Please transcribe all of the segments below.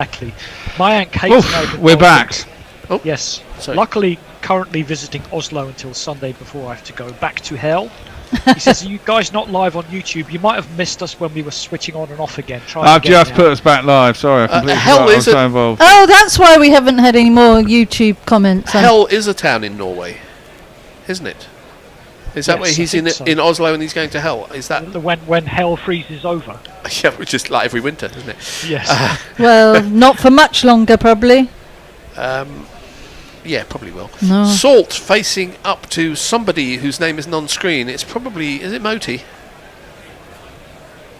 Exactly. My Aunt Kate. We're back. Oh, yes. sorry. Luckily, currently visiting Oslo until Sunday before I have to go back to hell. He says, "Are you guys not live on YouTube? You might have missed us when we were switching on and off again." I've just put us back live. Sorry, I completely forgot I was so involved. Oh, that's why we haven't had any more YouTube comments. Hell is a town in Norway, isn't it? Is that where he's in Oslo and he's going to hell? Is that when hell freezes over? Yeah, which is like every winter, isn't it? Yes. Well, not for much longer, probably. Yeah, probably will. No. Salt facing up to somebody whose name isn't on screen. It's probably, is it Moti?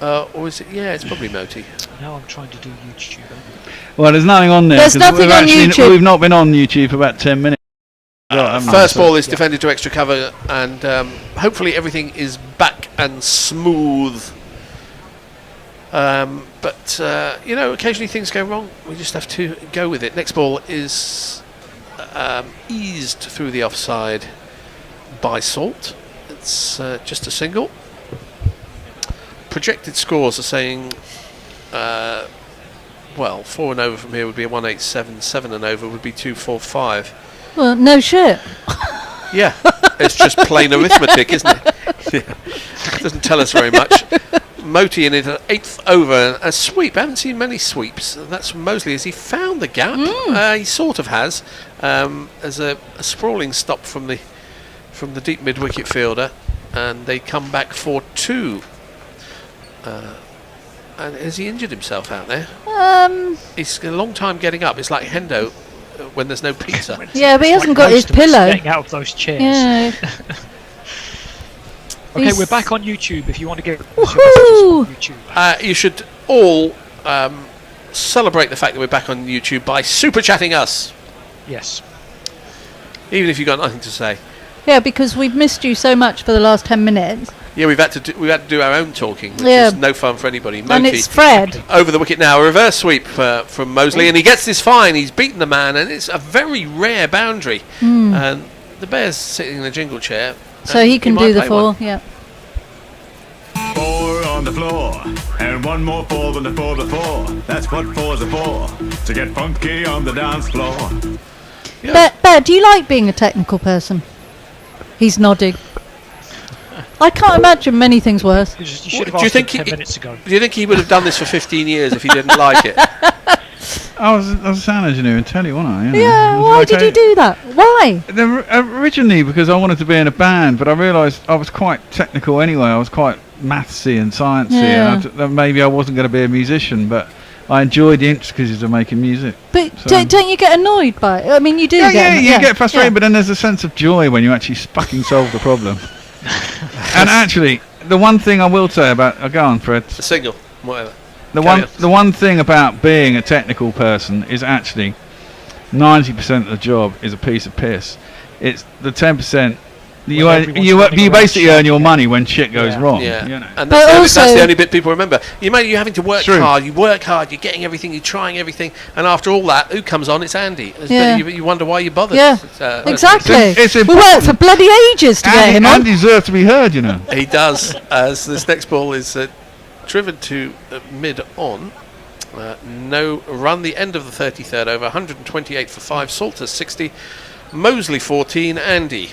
Or is it? Yeah, it's probably Moti. Now I'm trying to do YouTube. Well, there's nothing on there. There's nothing on YouTube. We've not been on YouTube for about 10 minutes. First ball is defended to extra cover, and hopefully everything is back and smooth. But you know, occasionally things go wrong. We just have to go with it. Next ball is eased through the offside by Salt. It's just a single. Projected scores are saying, well, 4 and over from here would be a 187. 7 and over would be 245. Well, no shit. Yeah, it's just plain arithmetic, isn't it? It doesn't tell us very much. Moti in it at 8th over, a sweep. I haven't seen many sweeps. That's from Mosley. Has he found the gap? He sort of has. As a sprawling stop from the deep mid wicket fielder, and they come back for 2. And has he injured himself out there? It's a long time getting up. It's like Hendo when there's no pizza. Yeah, but he hasn't got his pillow. Getting out of those chairs. Yeah. Okay, we're back on YouTube. If you want to get on YouTube, you should all celebrate the fact that we're back on YouTube by super chatting us. Yes. Even if you've got nothing to say. Yeah, because we've missed you so much for the last 10 minutes. Yeah, we've had to do our own talking, which is no fun for anybody. And it's Fred. Over the wicket now, a reverse sweep from Mosley, and he gets this fine. He's beaten the man, and it's a very rare boundary. And the Bear's sitting in the jingle chair. So he can do the 4, yeah. 4 on the floor, and 1 more 4 than the 4 before. That's what 4s are for, to get funky on the dance floor. Yeah. Bear, do you like being a technical person? He's nodding. I can't imagine many things worse. You should have asked him 10 minutes ago. Do you think he would have done this for 15 years if he didn't like it? I was a sound engineer in telly, wasn't I? Yeah, why did you do that? Why? Originally because I wanted to be in a band, but I realised I was quite technical anyway. I was quite mathsy and sciencey, and maybe I wasn't going to be a musician, but I enjoyed the intricacies of making music. But don't you get annoyed by it? I mean, you do you get frustrated, but then there's a sense of joy when you actually fucking solve the problem. And actually, the one thing I will say about... go on, Fred. A single, whatever. The one thing about being a technical person is actually 90% of the job is a piece of piss. It's the 10%... You basically earn your money when shit goes wrong. Yeah. You know. And that's the only bit people remember. You're having to work hard. You work hard. You're getting everything. You're trying everything. And after all that, who comes on? It's Andy. You wonder why you bothered. Yeah, exactly. We worked for bloody ages to get him on. Andy deserves to be heard, you know. He does. As this next ball is driven to mid on. No run. The end of the 33rd over. 128 for 5. Salter 60. Mosley 14. Andy.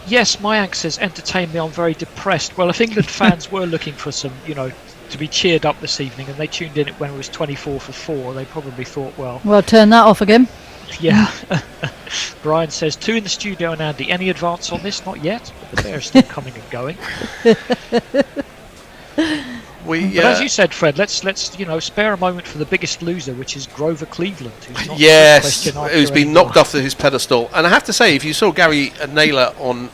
Yes, Mayank says, entertain me, I'm very depressed. Well, if England fans were looking for some, to be cheered up this evening, and they tuned in when it was 24 for 4, they probably thought, well, turn that off again. Yeah. Brian says, 2 in the studio and Andy. Any advance on this? Not yet, but the Bears still coming and going. But as you said, Fred, let's spare a moment for the biggest loser, which is Grover Cleveland, who's been knocked off his pedestal. And I have to say, if you saw Gary Naylor on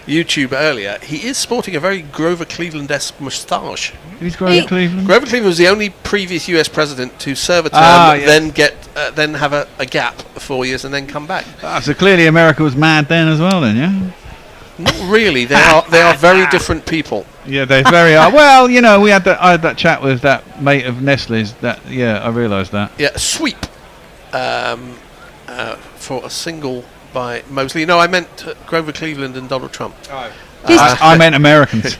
YouTube earlier, he is sporting a very Grover Cleveland-esque moustache. Who's Grover Cleveland? Grover Cleveland was the only previous US president to serve a term, then have a gap for 4 years, and then come back. So clearly America was mad then as well, then, yeah. Not really. They are very different people. Yeah, they very are. Well, I had that chat with that mate of Nestle's. I realised that. Yeah, sweep for a single by Mosley. No, I meant Grover Cleveland and Donald Trump. I meant Americans.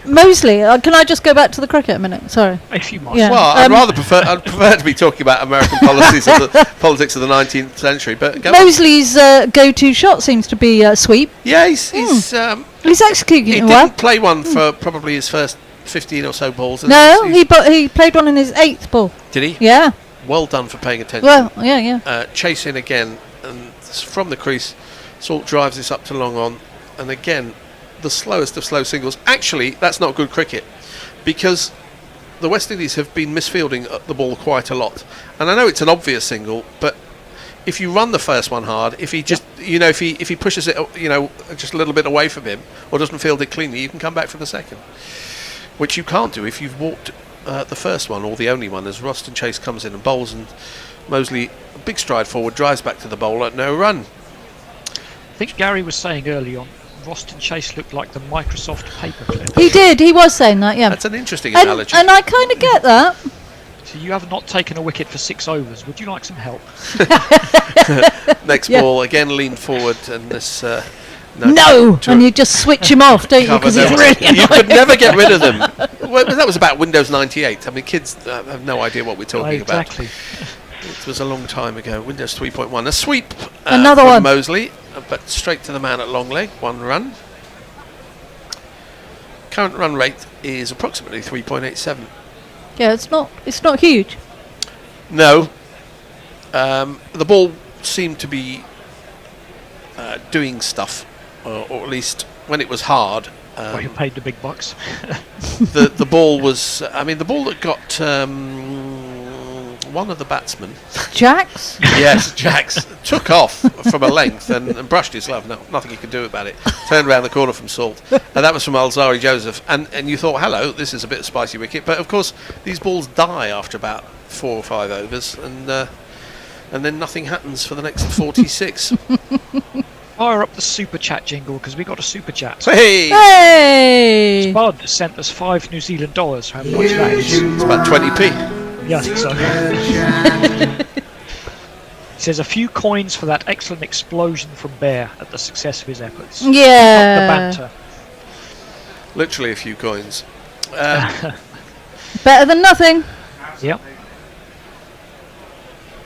Mosley, can I just go back to the cricket a minute? Sorry. If you might. Yeah. Well, I'd prefer to be talking about American politics of the 19th century. But Mosley's go-to shot seems to be sweep. yeah, he's executing he it well. didn't play one for probably his first 15 or so balls. And No, he's- he played one in his 8th ball. did he? Yeah. Well done for paying attention. Well, yeah. Chase in again, and from the crease, Salt drives this up to long on, and again, the slowest of slow singles. Actually, that's not good cricket, because the West Indies have been misfielding the ball quite a lot. And I know it's an obvious single, but if you run the first one hard, if he just, if he pushes it, just a little bit away from him, or doesn't field it cleanly, you can come back for the second, which you can't do if you've walked the first one, or the only one, as Roston Chase comes in and bowls, and Mosley, a big stride forward, drives back to the bowler, no run. I think Gary was saying early on, Roston Chase looked like the Microsoft paperclip. He did. He was saying that, yeah. That's an interesting analogy. And I kind of get that. So you have not taken a wicket for 6 overs. Would you like some help? Next Yeah. ball, again lean forward, and this... No! And you just switch him off, don't you? cover Because them. it's really You could never get rid of them. Well, that was about Windows 98. I mean, kids have no idea what we're talking Exactly. about. It was a long time ago. Windows 3.1. A sweep Another from one. Mosley, but straight to the man at long leg. 1 run. Current run rate is approximately 3.87. Yeah, it's not huge. No. The ball seemed to be doing stuff, or at least when it was hard. Well, you paid the big bucks. The ball was... I mean, the ball that got one of the batsmen... Jacks? Yes, Jacks took off from a length and brushed his glove. No, nothing he could do about it. Turned around the corner from Salt. And that was from Alzari Joseph. And you thought, hello, this is a bit of spicy wicket. But, of course, these balls die after about 4 or 5 overs. And then nothing happens for the next 46. Fire up the super chat jingle, because we got a super chat. Hey! Hey! Spud sent us $5 New Zealand for having watched that. It's about 20p. Yeah, I think so. He says a few coins for that excellent explosion from Bear at the success of his efforts. Keep up Yeah. the banter. Literally a few coins. Better than nothing. Yep.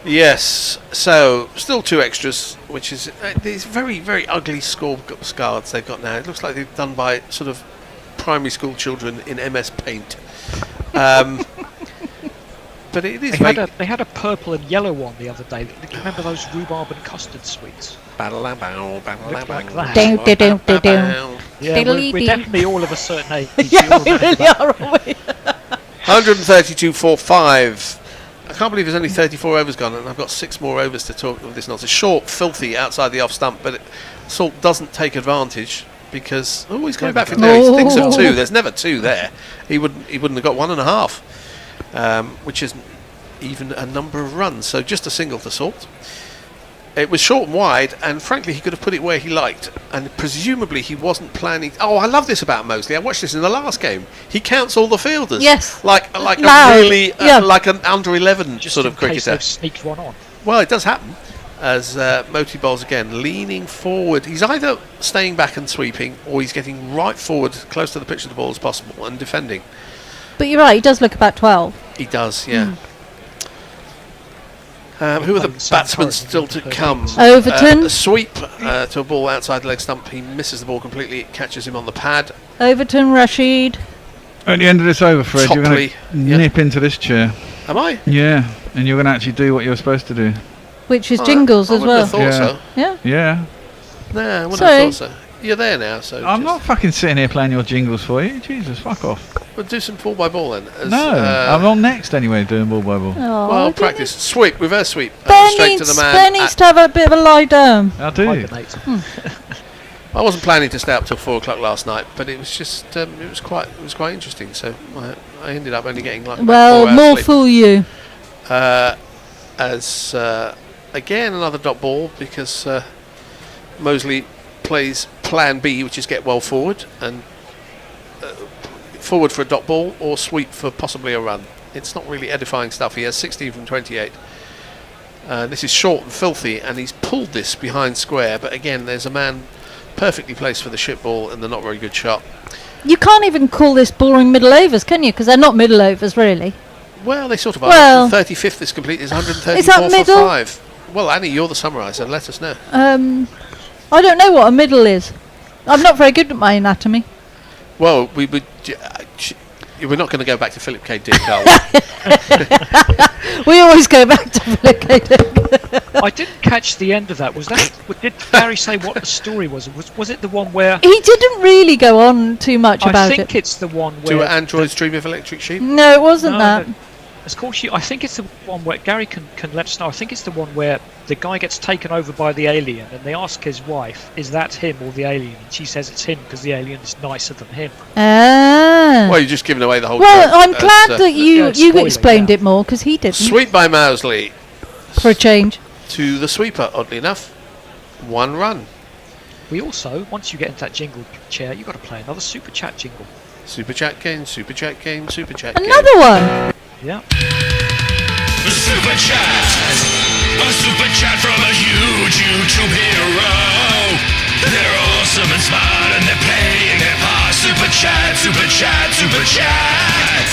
Yes, so still 2 extras, which is these very, very ugly scorecards they've got now. It looks like they've done by sort of primary school children in MS Paint. But it is They had a purple and yellow one the other day. Remember those rhubarb and custard sweets? Looked like that. Dum, dum, dum, dum, dum. Yeah, we're definitely all of a certain age. Yeah, we really are, aren't we? 132.45. I can't believe there's only 34 overs gone, and I've got 6 more overs to talk of this nonsense. Short, filthy outside the off stump, but Salt doesn't take advantage because he's coming back for 2. He thinks of 2. There's never 2 there. He wouldn't have got 1.5, which isn't even a number of runs. So just a single to Salt. It was short and wide, and frankly, he could have put it where he liked. And presumably, he wasn't planning. Oh, I love this about Mosley. I watched this in the last game. He counts all the fielders. Yes. like Loud. a really Yeah. like an under 11 Just sort in of case cricketer. they've sneaked one on. Well, it does happen. As Moti bowls again, leaning forward. He's either staying back and sweeping, or he's getting right forward, close to the pitch of the ball as possible, and defending. But you're right, he does look about 12. He does, yeah. Who are the batsmen still to come? Overton. A sweep to a ball outside the leg stump. He misses the ball completely. It catches him on the pad. Overton, Rashid. At the end of this over, Fred, you're going to Topley, nip into this chair. Am I? Yeah, and you're going to actually do what you're supposed to do. Which is Jingles I as wouldn't well. have thought Yeah. so. Yeah. Yeah. No, I wouldn't Sorry. have thought so. You're there now, so I'm just not fucking sitting here playing your jingles for you. Jesus, fuck off. We'll do some ball by ball then. As, No, I'm on next anyway, doing ball by ball. Oh, well, didn't practice. Sweep, reverse sweep. Ben Straight needs, to the man. Ben needs to have a bit of a lie down. I do. Hibernate. I wasn't planning to stay up till 4 o'clock last night, but it was just it was quite interesting. So I ended up only getting like about Well, 4 hours more sleep. fool you. As again another dot ball because Mosley plays plan B, which is get well forward and forward for a dot ball or sweep for possibly a run. It's not really edifying stuff. He has 16 from 28. This is short and filthy, and he's pulled this behind square, but again there's a man perfectly placed for the ship ball and the not very good shot. You can't even call this boring middle overs, can you? Because they're not middle overs, really. Well, they sort of are. Well, The 35th is complete. Is 134 is that for middle? 5. Well, Annie, you're the summariser. Let us know. I don't know what a middle is. I'm not very good at my anatomy. Well, we're not going to go back to Philip K. Dick, are we? We always go back to Philip K. Dick. I didn't catch the end of that. Did Gary say what the story was? Was it the one where... He didn't really go on too much about I it. think it's the one where... Do androids dream of electric sheep? No, it wasn't that. Of course, I think it's the one where Gary can let us know. I think it's the one where the guy gets taken over by the alien, and they ask his wife, "Is that him or the alien?" And she says it's him because the alien is nicer than him. Well, you're just giving away the whole. Well, joke. I'm glad that you spoiler, explained it more because he didn't. Sweep by Mousley For a change. to the sweeper. Oddly enough, 1 run. We also, once you get into that jingle chair, you've got to play another super chat jingle. Super chat game. Super chat game. Super chat game. Another one. Yeah. Super chat! A super chat from a huge YouTube hero! They're awesome and smart and they're playing their part. Super chat, super chat, super chat!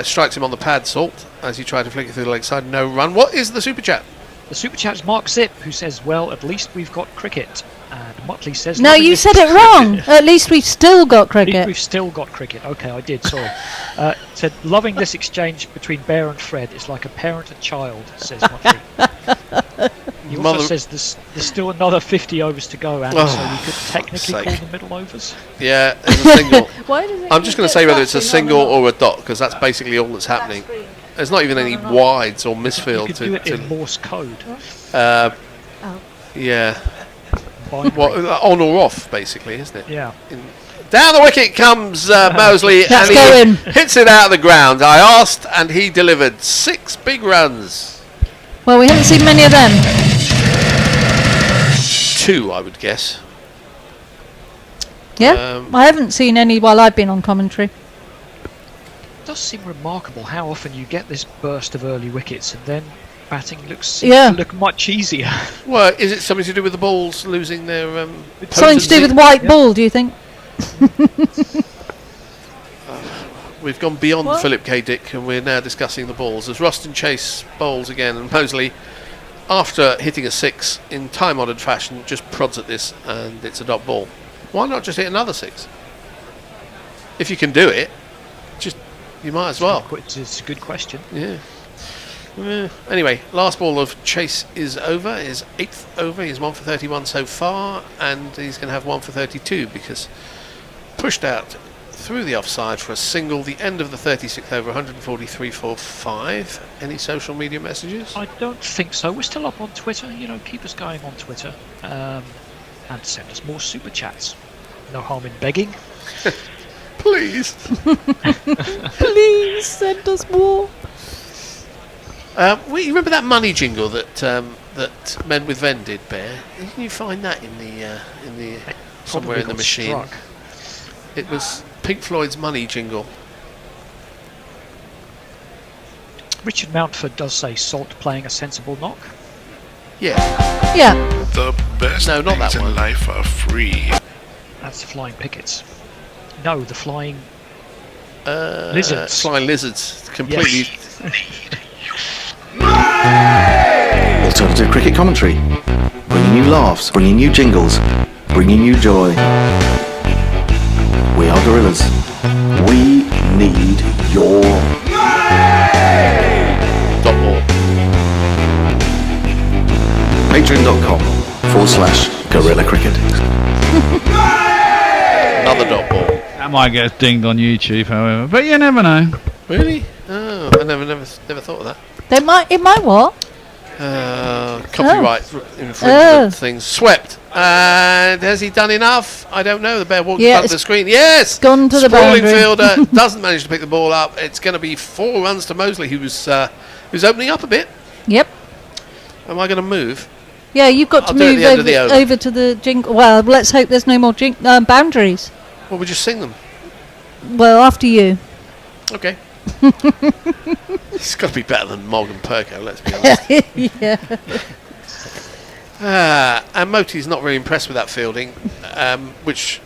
Strikes him on the pad, Salt, as you try to flick it through the leg side. No run. What is the super chat? The super chat is Mark Zip, who says, "Well, at least we've got cricket." And Muttley says, No, "Loving you this said it wrong. At least we've still got At least cricket. we've still got cricket." Okay, I did, sorry. Said, "Loving this exchange between Bear and Fred is like a parent and child," says Muttley. He also says there's still another 50 overs to go, Andy, so we could technically call them middle overs. Yeah, it's a single. Why does it I'm just going to keep say whether it's a flashing on single and off? or a dot, because that's basically all that's happening. There's not even any wides or You misfield could do it in Morse code. yeah. Binary. Well, on or off, basically, isn't it? Yeah. Down the wicket comes Mosley, That's and he going. hits it out of the ground. I asked, and he delivered 6 big runs. Well, we haven't seen many of them. 2, I would guess. Yeah? I haven't seen any while I've been on commentary. It does seem remarkable how often you get this burst of early wickets and then batting seems Yeah. to look much easier. Well, is it something to do with the balls losing their Something to do with potency? white ball, do you think? We've gone beyond What? Philip K. Dick, and we're now discussing the balls. As Ruston Chase bowls again, and Mosley, after hitting a 6 in time-honoured fashion, just prods at this, and it's a dot ball. Why not just hit another 6? If you can do it, you might as well. It's a good question. Yeah. Anyway, last ball of Chase is over. His 8th over. He's 1 for 31 so far, and he's going to have 1 for 32 because pushed out through the offside for a single. The end of the 36th over, 143 for 5. Any social media messages? I don't think so. We're still up on Twitter. Keep us going on Twitter. And send us more super chats. No harm in begging. Please. Please send us more. You remember that money jingle that Men with Ven did, Bear? Didn't you find that in the somewhere in the machine? Struck. It was Pink Floyd's money jingle. Richard Mountford does say Salt playing a sensible knock. Yeah. Yeah. The best No, not that things one. in life are free. That's the flying pickets. No, the flying lizards. Flying lizards. Completely. Alternative cricket commentary. Bringing you laughs, bringing you jingles, bringing you joy. We are gorillas. We need your Dot ball. Patreon.com/gorilla cricket. Another dot ball. That might get us dinged on YouTube, however. But you never know. Really? Oh, I never thought of that. It might what? Copyright infringement things. Swept. And has he done enough? I don't know. The Bear walked in Yeah, front of the screen. Yes! gone to the Sprawling boundary. fielder doesn't manage to pick the ball up. It's going to be 4 runs to Mosley, who's opening up a bit. Yep. Am I going to move? Yeah, you've got I'll to do it at move the end of the over. over to the jingle. Well, let's hope there's no more boundaries. Well, we just sing them. Well, after you. Okay. It's got to be better than Morgan Perko, let's be honest. Yeah. And Moti's not very impressed with that fielding, which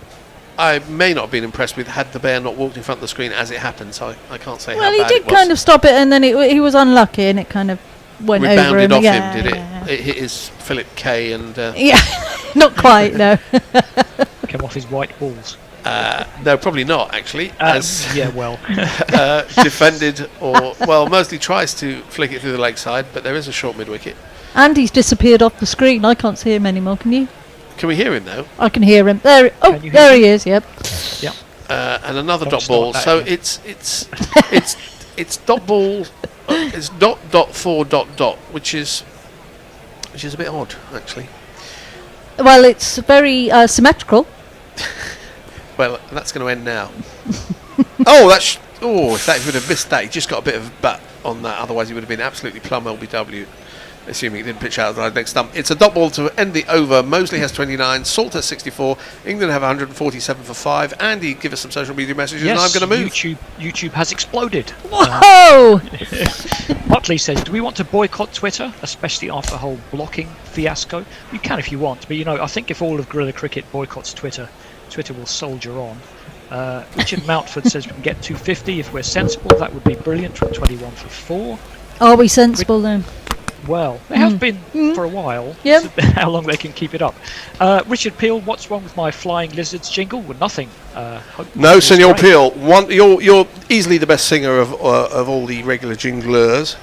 I may not have been impressed with had the bear not walked in front of the screen as it happened, so I can't say how bad it was. Well, he did kind of stop it, and then he was unlucky, and it kind of went over him. Rebounded off Yeah, him, did it? yeah. It hit his Philip K and... Yeah, not quite, no. Came off his white balls. no, probably not, actually. As Yeah, well. defended, or, well, mostly tries to flick it through the leg side, but there is a short mid-wicket. And he's disappeared off the screen. I can't see him anymore, can you? Can we hear him, though? I can hear him. There. Oh, Can you hear there him? he is, yep. Yep. And another Don't dot start ball. that So again. it's dot ball. It's dot 4 dot, which is a bit odd, actually. Well, it's very symmetrical. Well, that's going to end now. Oh, if that would have missed that, he just got a bit of butt on that. Otherwise, he would have been absolutely plumb LBW. Assuming he didn't pitch out the next stump. It's a dot ball to end the over. Moseley has 29, Salt has 64, England have 147 for 5. Andy, give us some social media messages, and I'm going to move. YouTube has exploded. Whoa! Motley says, do we want to boycott Twitter, especially after the whole blocking fiasco? You can if you want, but I think if all of Guerrilla Cricket boycotts Twitter, Twitter will soldier on. Richard Mountford says we can get 250 if we're sensible. That would be brilliant from 21 for 4. Are we sensible then? Well, they have been for a while. Yep. So how long they can keep it up. Richard Peel, what's wrong with my flying lizards jingle? Well, nothing. No, Senor Peel. You're easily the best singer of all the regular jinglers.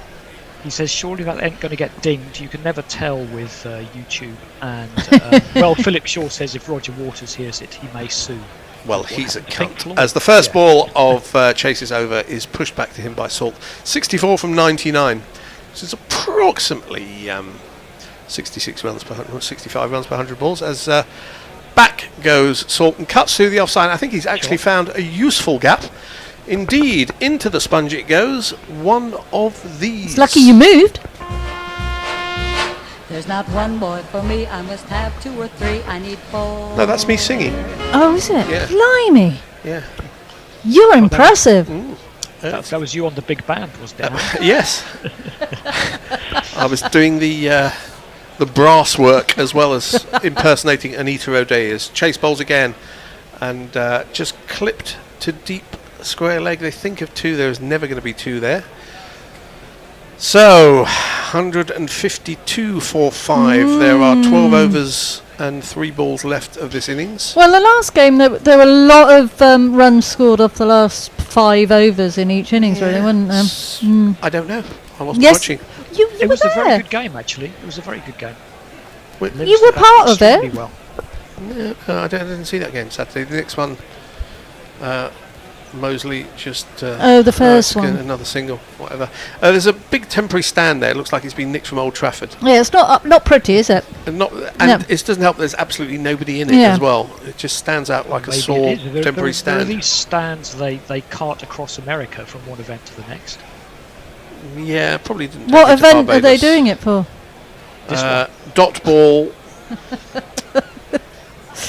He says, surely that ain't going to get dinged. You can never tell with YouTube. And, well, Philip Shaw says if Roger Waters hears it, he may sue. Well, he's a Pink cunt. Floyd. As the first ball of Chase's over is pushed back to him by Salt. 64 from 99. This is approximately 66 runs per 65 runs per 100 balls. As back goes Salt and cuts through the offside. I think he's actually found a useful gap. Indeed, into the sponge it goes. One of these. It's lucky you moved. There's not one boy for me, I must have 2 or 3, I need 4. No, that's me singing. Oh, is it? Yeah. Blimey. Yeah. You're impressive. That was you on the big band, wasn't it? Yes. I was doing the brass work as well as impersonating Anita O'Day. Chase bowls again and just clipped to deep square leg. They think of 2. There's never going to be 2 there. So 152 for 5. There are 12 overs and 3 balls left of this innings. Well, the last game, there were a lot of runs scored off the last 5 overs in each innings, really, weren't there? I don't know. I wasn't Yes, watching. you It were was a very there. good game, actually. It was a very good game. You were part of it. Well. No, I didn't see that game Saturday. The next one, Moseley just... The first one. Another single, whatever. There's a big temporary stand there. It looks like it's been nicked from Old Trafford. Yeah, it's not pretty, is it? And No. it doesn't help there's absolutely nobody in it Yeah. as well. It just stands out like a Maybe sore it is. There temporary are stand. these stands they cart across America from one event to the next. Yeah, probably didn't. What take it to event are they Barbados. doing it for? Dot ball.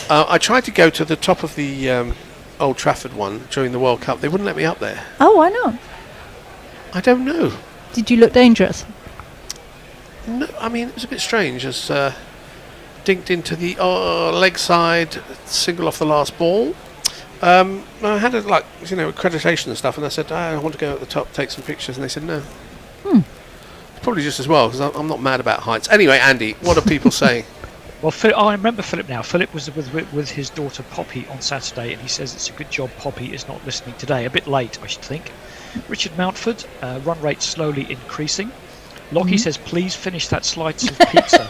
I tried to go to the top of the Old Trafford one during the World Cup. They wouldn't let me up there. Oh, why not? I don't know. Did you look dangerous? No, I mean, it was a bit strange as dinked into the leg side, single off the last ball. I had accreditation and stuff, and I said, I want to go at the top, take some pictures, and they said no. Probably just as well, because I'm not mad about heights. Anyway, Andy, what are people saying? Well, I remember Philip now. Philip was with his daughter Poppy on Saturday, and he says it's a good job Poppy is not listening today. A bit late, I should think. Richard Mountford, run rate slowly increasing. Lockie says, please finish that slice of pizza.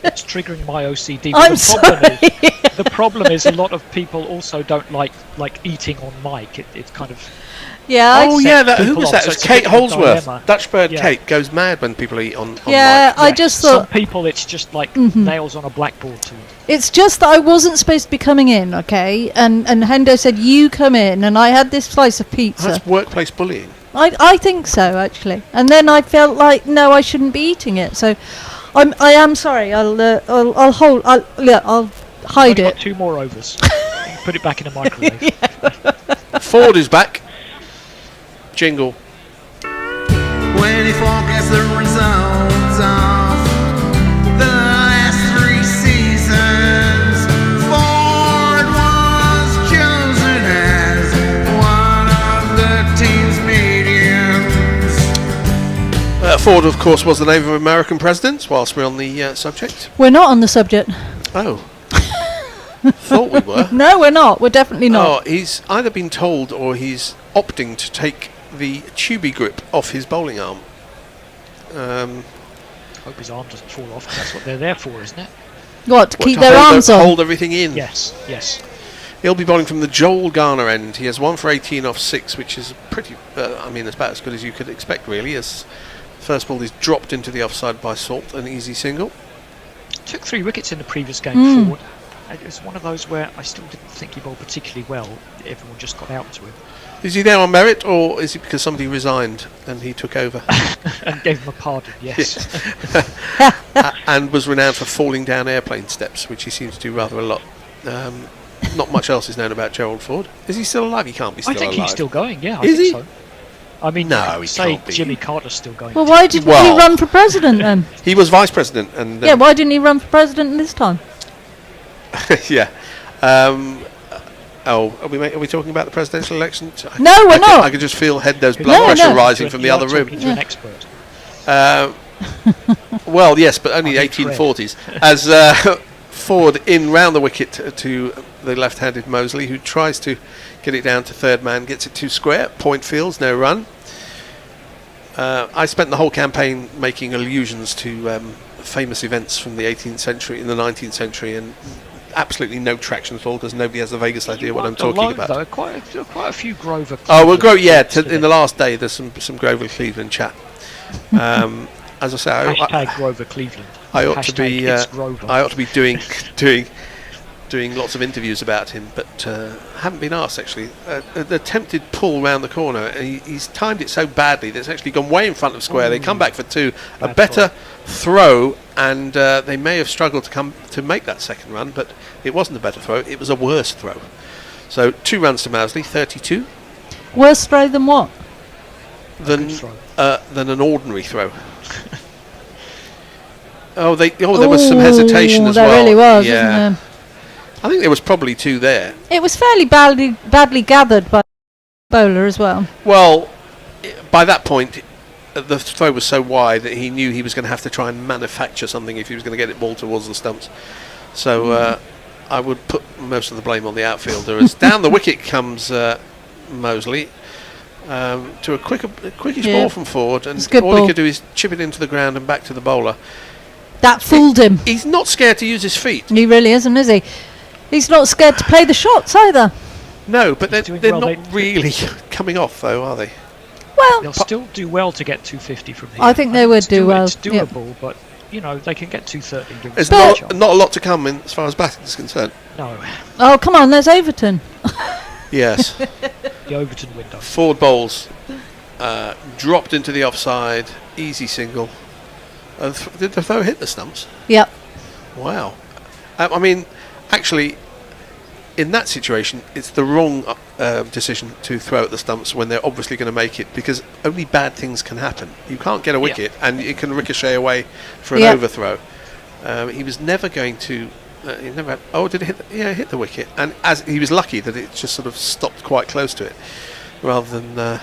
It's triggering my OCD. I'm The problem is a lot of people also don't like eating on mic. It's kind of... Yeah. Oh, yeah, who was that? It So was it's a Kate bit of a Holsworth. dilemma. Dutch bird Yeah. Kate goes mad when people eat on Yeah, mic. I just Some thought people it's just like nails on a blackboard to them. it's just that I wasn't supposed to be coming in, okay? And Hendo said you come in, and I had this slice of pizza. That's workplace bullying. I think so, actually. And then I felt like no, I shouldn't be eating it. So I am sorry. I'll hold. I'll hide Only it. got 2 more overs. Put it back in the microwave. Ford is back. Jingle. When he forecasts the results of the last 3 Ford, of course, was the name of American president, whilst we're on the subject. We're not on the subject. Oh. Thought we were. No, we're not. We're definitely not. Oh, he's either been told or he's opting to take the tubey grip off his bowling arm. Hope his arm doesn't fall off, 'cause that's what they're there for, isn't it? What, to keep to their hold arms on? Hold everything in. Yes, yes. He'll be bowling from the Joel Garner end. He has 1 for 18 off 6, which is pretty, it's about as good as you could expect, really, as first ball is dropped into the offside by Salt, an easy single. Took 3 wickets in the previous game forward. It was one of those where I still didn't think he bowled particularly well. Everyone just got out to him. Is he there on merit, or is it because somebody resigned and he took over? And gave him a pardon, yes. And was renowned for falling down airplane steps, which he seems to do rather a lot. Not much else is known about Gerald Ford. Is he still alive? He can't be still alive. I think he's still going, yeah. Is he? So. I mean, No, he say can't be. Jimmy Carter's still going. Well, why didn't he run for president then? He was vice president, and Yeah, why didn't he run for president this time? yeah. Are we talking about the presidential election? No, we're not. I could just feel Hedda's blood No, pressure no. rising from the other room. To an expert. Well, yes, but only I need 1840s. As Ford in round the wicket to the left-handed Mosley, who tries to get it down to third man, gets it 2 square. Point fields, no run. I spent the whole campaign making allusions to famous events from the 18th century and the 19th century, and absolutely no traction at all because nobody has the vaguest idea what I'm talking about. Though, quite a few Grover. Oh, well, in the last day there's some Grover Cleveland chat. As I say, Hashtag Grover Cleveland. I ought to be It's Grover. I ought to be doing lots of interviews about him, but haven't been asked actually. The attempted pull round the corner, and he's timed it so badly that it's actually gone way in front of square. They come back for 2, a better throw, and they may have struggled to make that second run, but it wasn't a better throw, it was a worse throw. So 2 runs to Mousley, 32. Worse throw than what? Than an ordinary throw. There was some hesitation as well. There really was, yeah. wasn't there? I think there was probably 2 there. It was fairly badly gathered by the bowler as well. Well, by that point, the throw was so wide that he knew he was going to have to try and manufacture something if he was going to get it ball towards the stumps. So I would put most of the blame on the outfielder. As down the wicket comes Mosley to a quickish ball from Ford, and all he could do is chip it into the ground and back to the bowler. That fooled him. He's not scared to use his feet. He really isn't, is he? He's not scared to play the shots either. No, but they're not really coming off, though, are they? Well, they'll still do well to get 250 from here. I think they would do well. It's doable, but they can get 230. There's not a lot to come as far as batting is concerned. No. Oh, come on, there's Overton. Yes. The Overton window. Ford bowls, dropped into the offside, easy single. Did the throw hit the stumps? Yep. Wow. Actually, in that situation, it's the wrong decision to throw at the stumps when they're obviously going to make it, because only bad things can happen. You can't get a wicket, and it can ricochet away for an overthrow. He was never going to. He never had, did it hit? It hit the wicket, and as he was lucky that it just sort of stopped quite close to it, rather than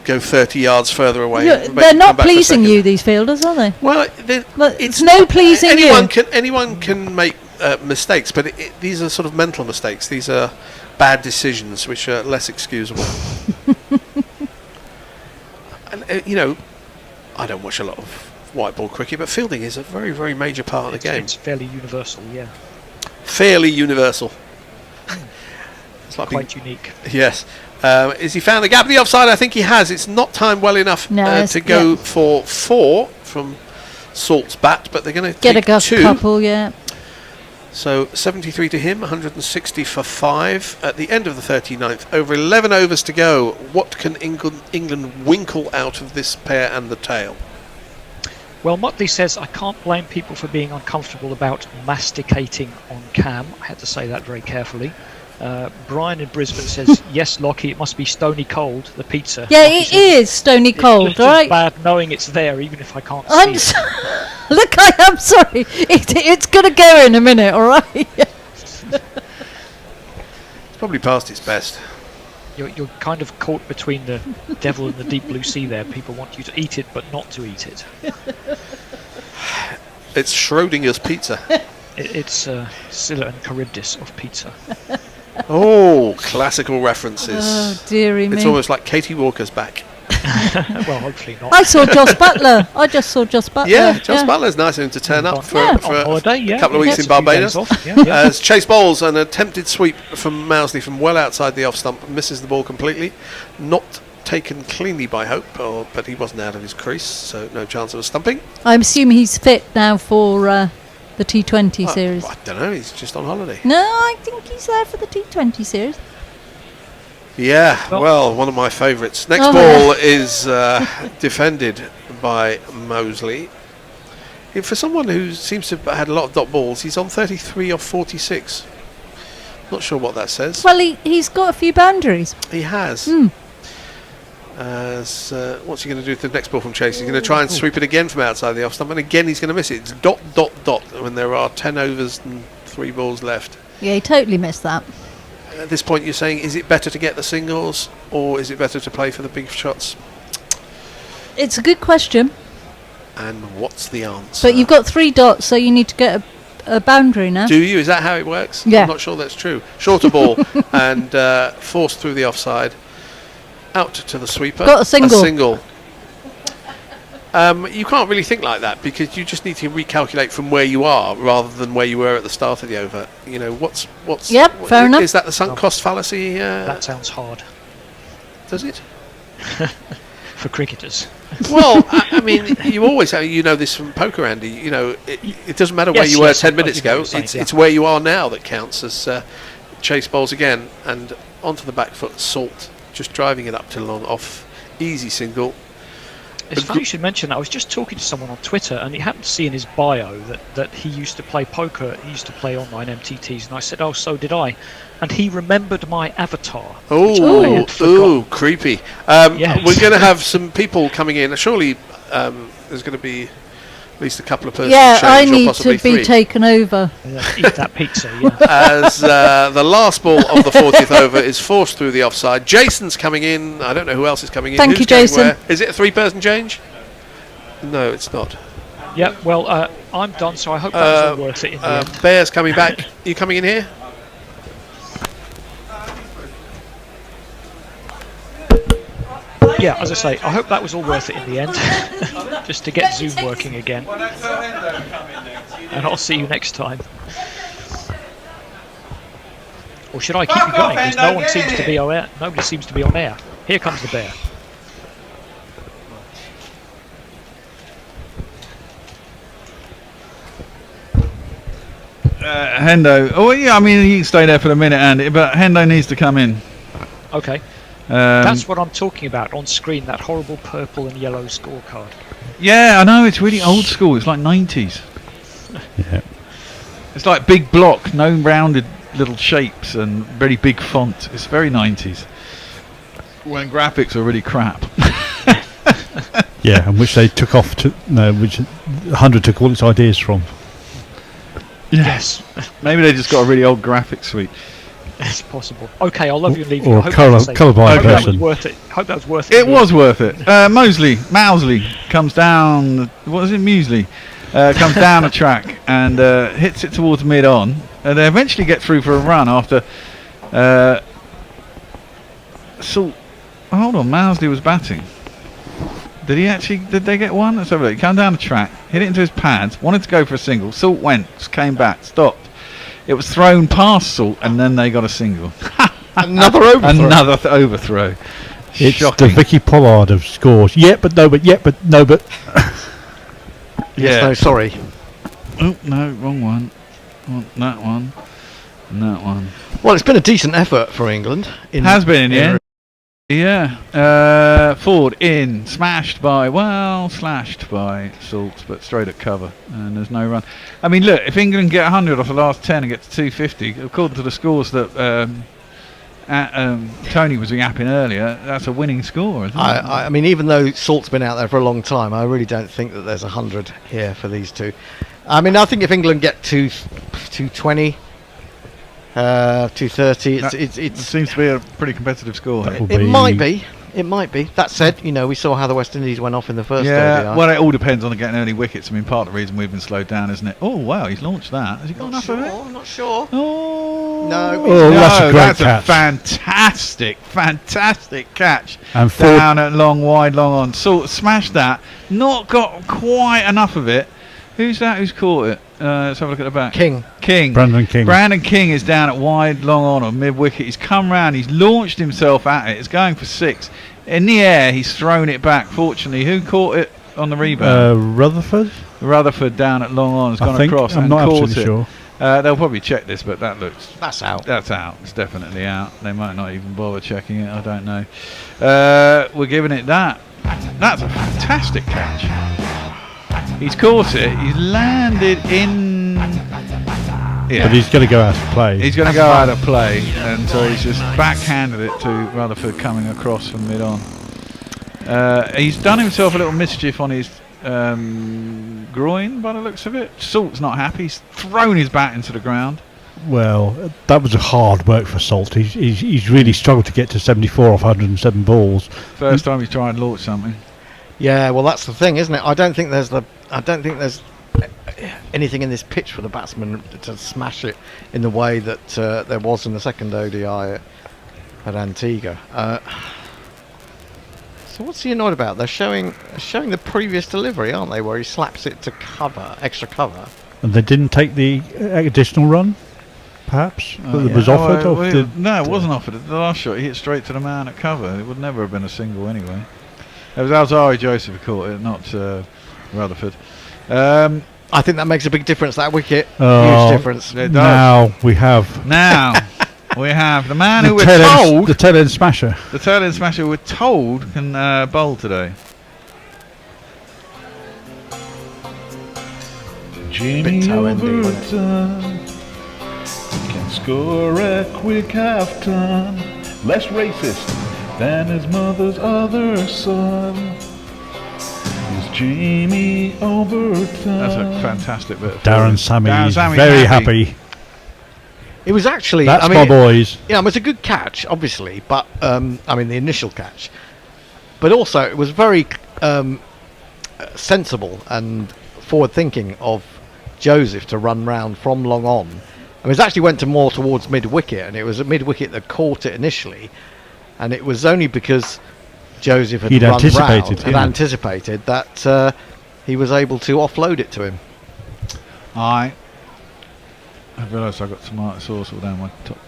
go 30 yards further away. They're not pleasing you, these fielders, are they? Well, it's no pleasing anyone can make mistakes, but these are sort of mental mistakes. These are bad decisions which are less excusable. And I don't watch a lot of white ball cricket, but fielding is a very, very major part of the game. It's fairly universal, yeah. Fairly universal. It's like quite unique. Yes. Has he found the gap of the offside? I think he has. It's not timed well enough to go for 4 from Salt's bat, but they're going to get take a 2. couple, yeah. So 73 to him, 160 for 5 at the end of the 39th. Over 11 overs to go. What can England winkle out of this pair and the tail? Well, Motley says, I can't blame people for being uncomfortable about masticating on cam. I had to say that very carefully. Brian in Brisbane says, yes, Lockie, it must be stony cold, the pizza. Yeah, it is stony cold, it's right? It's bad knowing it's there, even if I can't see it. Look, I am sorry. It's going to go in a minute, all right? It's probably past its best. You're kind of caught between the devil and the deep blue sea there. People want you to eat it, but not to eat it. It's Schrodinger's pizza. It's Scylla and Charybdis of pizza. Oh, classical references. Oh, dearie me. It's almost like Katie Walker's back. Well, hopefully not. I saw Joss Butler. I just saw Joss Butler. Yeah, Joss Butler's nice of him to turn up for on holiday, a couple of weeks in Barbados. As Chase bowls an attempted sweep from Mousley from well outside the off stump, misses the ball completely. Not taken cleanly by Hope, but he wasn't out of his crease, so no chance of a stumping. I'm assuming he's fit now for the T20 series. I don't know, he's just on holiday. No, I think he's there for the T20 series. Yeah, well, one of my favourites. Next Oh, ball is defended by Mosley. For someone who seems to have had a lot of dot balls, he's on 33 or 46. Not sure what that says. Well, he's got a few boundaries. He has. Mm. What's he going to do with the next ball from Chase? He's going to try and sweep it again from outside the off stump, and again he's going to miss it. It's dot, dot, dot when there are 10 overs and 3 balls left. Yeah, he totally missed that. At this point, you're saying, is it better to get the singles, or is it better to play for the big shots? It's a good question. And what's the answer? But you've got 3 dots, so you need to get a boundary now. Do you? Is that how it works? Yeah. I'm not sure that's true. Shorter ball and forced through the offside. Out to the sweeper. Got a single. You can't really think like that because you just need to recalculate from where you are rather than where you were at the start of the over. You know, what's Yep, fair enough. Is that the sunk cost fallacy? That sounds hard. Does it? For cricketers. Well, I mean, you always have, you know this from poker, Andy. You know, it doesn't matter where you were 10 minutes ago. It's where you are now that counts. As Chase bowls again and onto the back foot, Salt just driving it up to long off, easy single. It's funny you should mention that. I was just talking to someone on Twitter, and he happened to see in his bio that he used to play poker. He used to play online MTTs, and I said, "Oh, so did I." And he remembered my avatar. Oh, creepy. Yes. We're going to have some people coming in. Surely there's going to be at least a couple of persons. Yeah, I change, or need possibly to be 3. taken over. Eat that pizza, yeah. As the last ball of the 40th over is forced through the offside. Jason's coming in. I don't know who else is coming in. Thank you, Jason. Where? Is it a 3-person change? No, it's not. Yeah, well, I'm done, so I hope that was all worth it in the end. Bear's coming back. Are you coming in here? Yeah, as I say, I hope that was all worth it in the end. Just to get Zoom working again. And I'll see you next time. Or should I keep you going? Because no one seems to be on air. Nobody seems to be on air. Here comes the bear. Hendo. Oh yeah, I mean you can stay there for a minute, Andy, but Hendo needs to come in. Okay. That's what I'm talking about on screen, that horrible purple and yellow scorecard. Yeah, I know, it's really old school. It's like 90s. Yeah. It's like big block, no rounded little shapes and very big font. It's very 90s. When graphics were really crap. Yeah, and which they took off to which 100 took all its ideas from. Yes. Maybe they just got a really old graphics suite. It's possible. Okay, I'll love you and leave Or you. a colour-blind person. Hope that was worth it. It was worth it. Mousley comes down. What is it? Muesli comes down the track and hits it towards mid-on. They eventually get through for a run after. Hold on, Mousley was batting. Did they get one? Let's have a look. He came down the track, hit it into his pads, wanted to go for a single. Salt went, came back, stopped. It was thrown past Salt, and then they got a single. Another overthrow. Another overthrow. It's Shocking. the Vicky Pollard of scores. Yeah, but no, but no, but. Yes, no, sorry. Oh, no, wrong one. That one. And that one. Well, it's been a decent effort for England. Has been in the end. Yeah. Ford in. Slashed by Salt, but straight at cover. And there's no run. I mean, look, if England get 100 off the last 10 and get to 250, according to the scores that Tony was yapping earlier, that's a winning score, isn't it? I mean, even though Salt's been out there for a long time, I really don't think that there's 100 here for these two. I mean, I think if England get to 220, 230. It seems to be a pretty competitive score. It might be. It might be. That said, we saw how the West Indies went off in the first ODI. Well, it all depends on getting early wickets. I mean, part of the reason we've been slowed down, isn't it? Oh, wow, he's launched that. Has he got enough of it? I'm not sure. Oh, No, that's a great catch. Fantastic catch. And down at long on. Salt smashed that. Not got quite enough of it. Who's that? Who's caught it? Let's have a look at the back. King. Brandon King is down at wide, long on or mid wicket. He's come round. He's launched himself at it. It's going for 6. In the air, he's thrown it back. Fortunately, who caught it on the rebound? Rutherford down at long on has gone across and caught it. Sure. They'll probably check this, but that's out. That's out. It's definitely out. They might not even bother checking it. I don't know. We're giving it that. That's a fantastic catch. He's caught it. He's landed in. Yeah. But he's going to go out of play. He's going to go out of play, and so he's just backhanded it to Rutherford coming across from mid-on. He's done himself a little mischief on his groin, by the looks of it. Salt's not happy. He's thrown his bat into the ground. Well, that was a hard work for Salt. He's really struggled to get to 74 off 107 balls. First time he's tried to launch something. Yeah, well, that's the thing, isn't it? I don't think there's anything in this pitch for the batsman to smash it in the way that there was in the second ODI at Antigua. So what's he annoyed about? They're showing the previous delivery, aren't they, where he slaps it to extra cover. And they didn't take the additional run, perhaps? That was offered? No, it wasn't offered. The last shot, he hit straight to the man at cover. It would never have been a single anyway. It was Alzari Joseph who caught it, not Rutherford. I think that makes a big difference, that wicket. Huge difference. Now we have the man who we're told... The tail-end smasher. The tail-end smasher we're told can bowl today. Jimmy Overton can score a quick half-ton, less racist than his mother's other son. Is Jamie Overton. That's a fantastic bit of Darren Sammy is very happy. It was actually... That's my boys. Yeah, it was a good catch, obviously, but... the initial catch. But also, it was very sensible and forward-thinking of Joseph to run round from long on. I mean, it actually went more towards mid-wicket, and it was at mid-wicket that caught it initially. And it was only because Joseph had anticipated that he was able to offload it to him. I realised I got tomato sauce all down my top.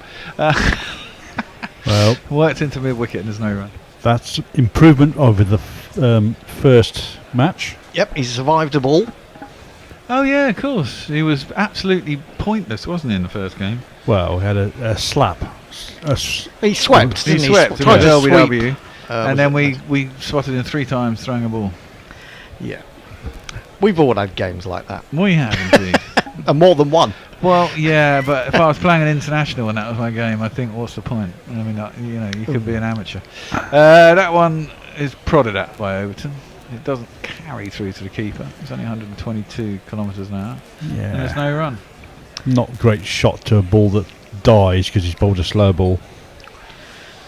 Well, worked into mid-wicket and there's no run. That's improvement over the first match. Yep, he survived a ball. Oh yeah, of course. He was absolutely pointless, wasn't he, in the first game? Well, he had a slap. He swept, didn't he? Tried to LBW, and then we spotted him 3 times throwing a ball. Yeah. We've all had games like that. We have indeed. And more than one. Well, yeah, but if I was playing an international and that was my game, I think what's the point? I mean, you could be an amateur. That one is prodded at by Overton. It doesn't carry through to the keeper. It's only 122 kilometres an hour. Yeah. And there's no run. Not a great shot to a ball that dies because he's bowled a slow ball.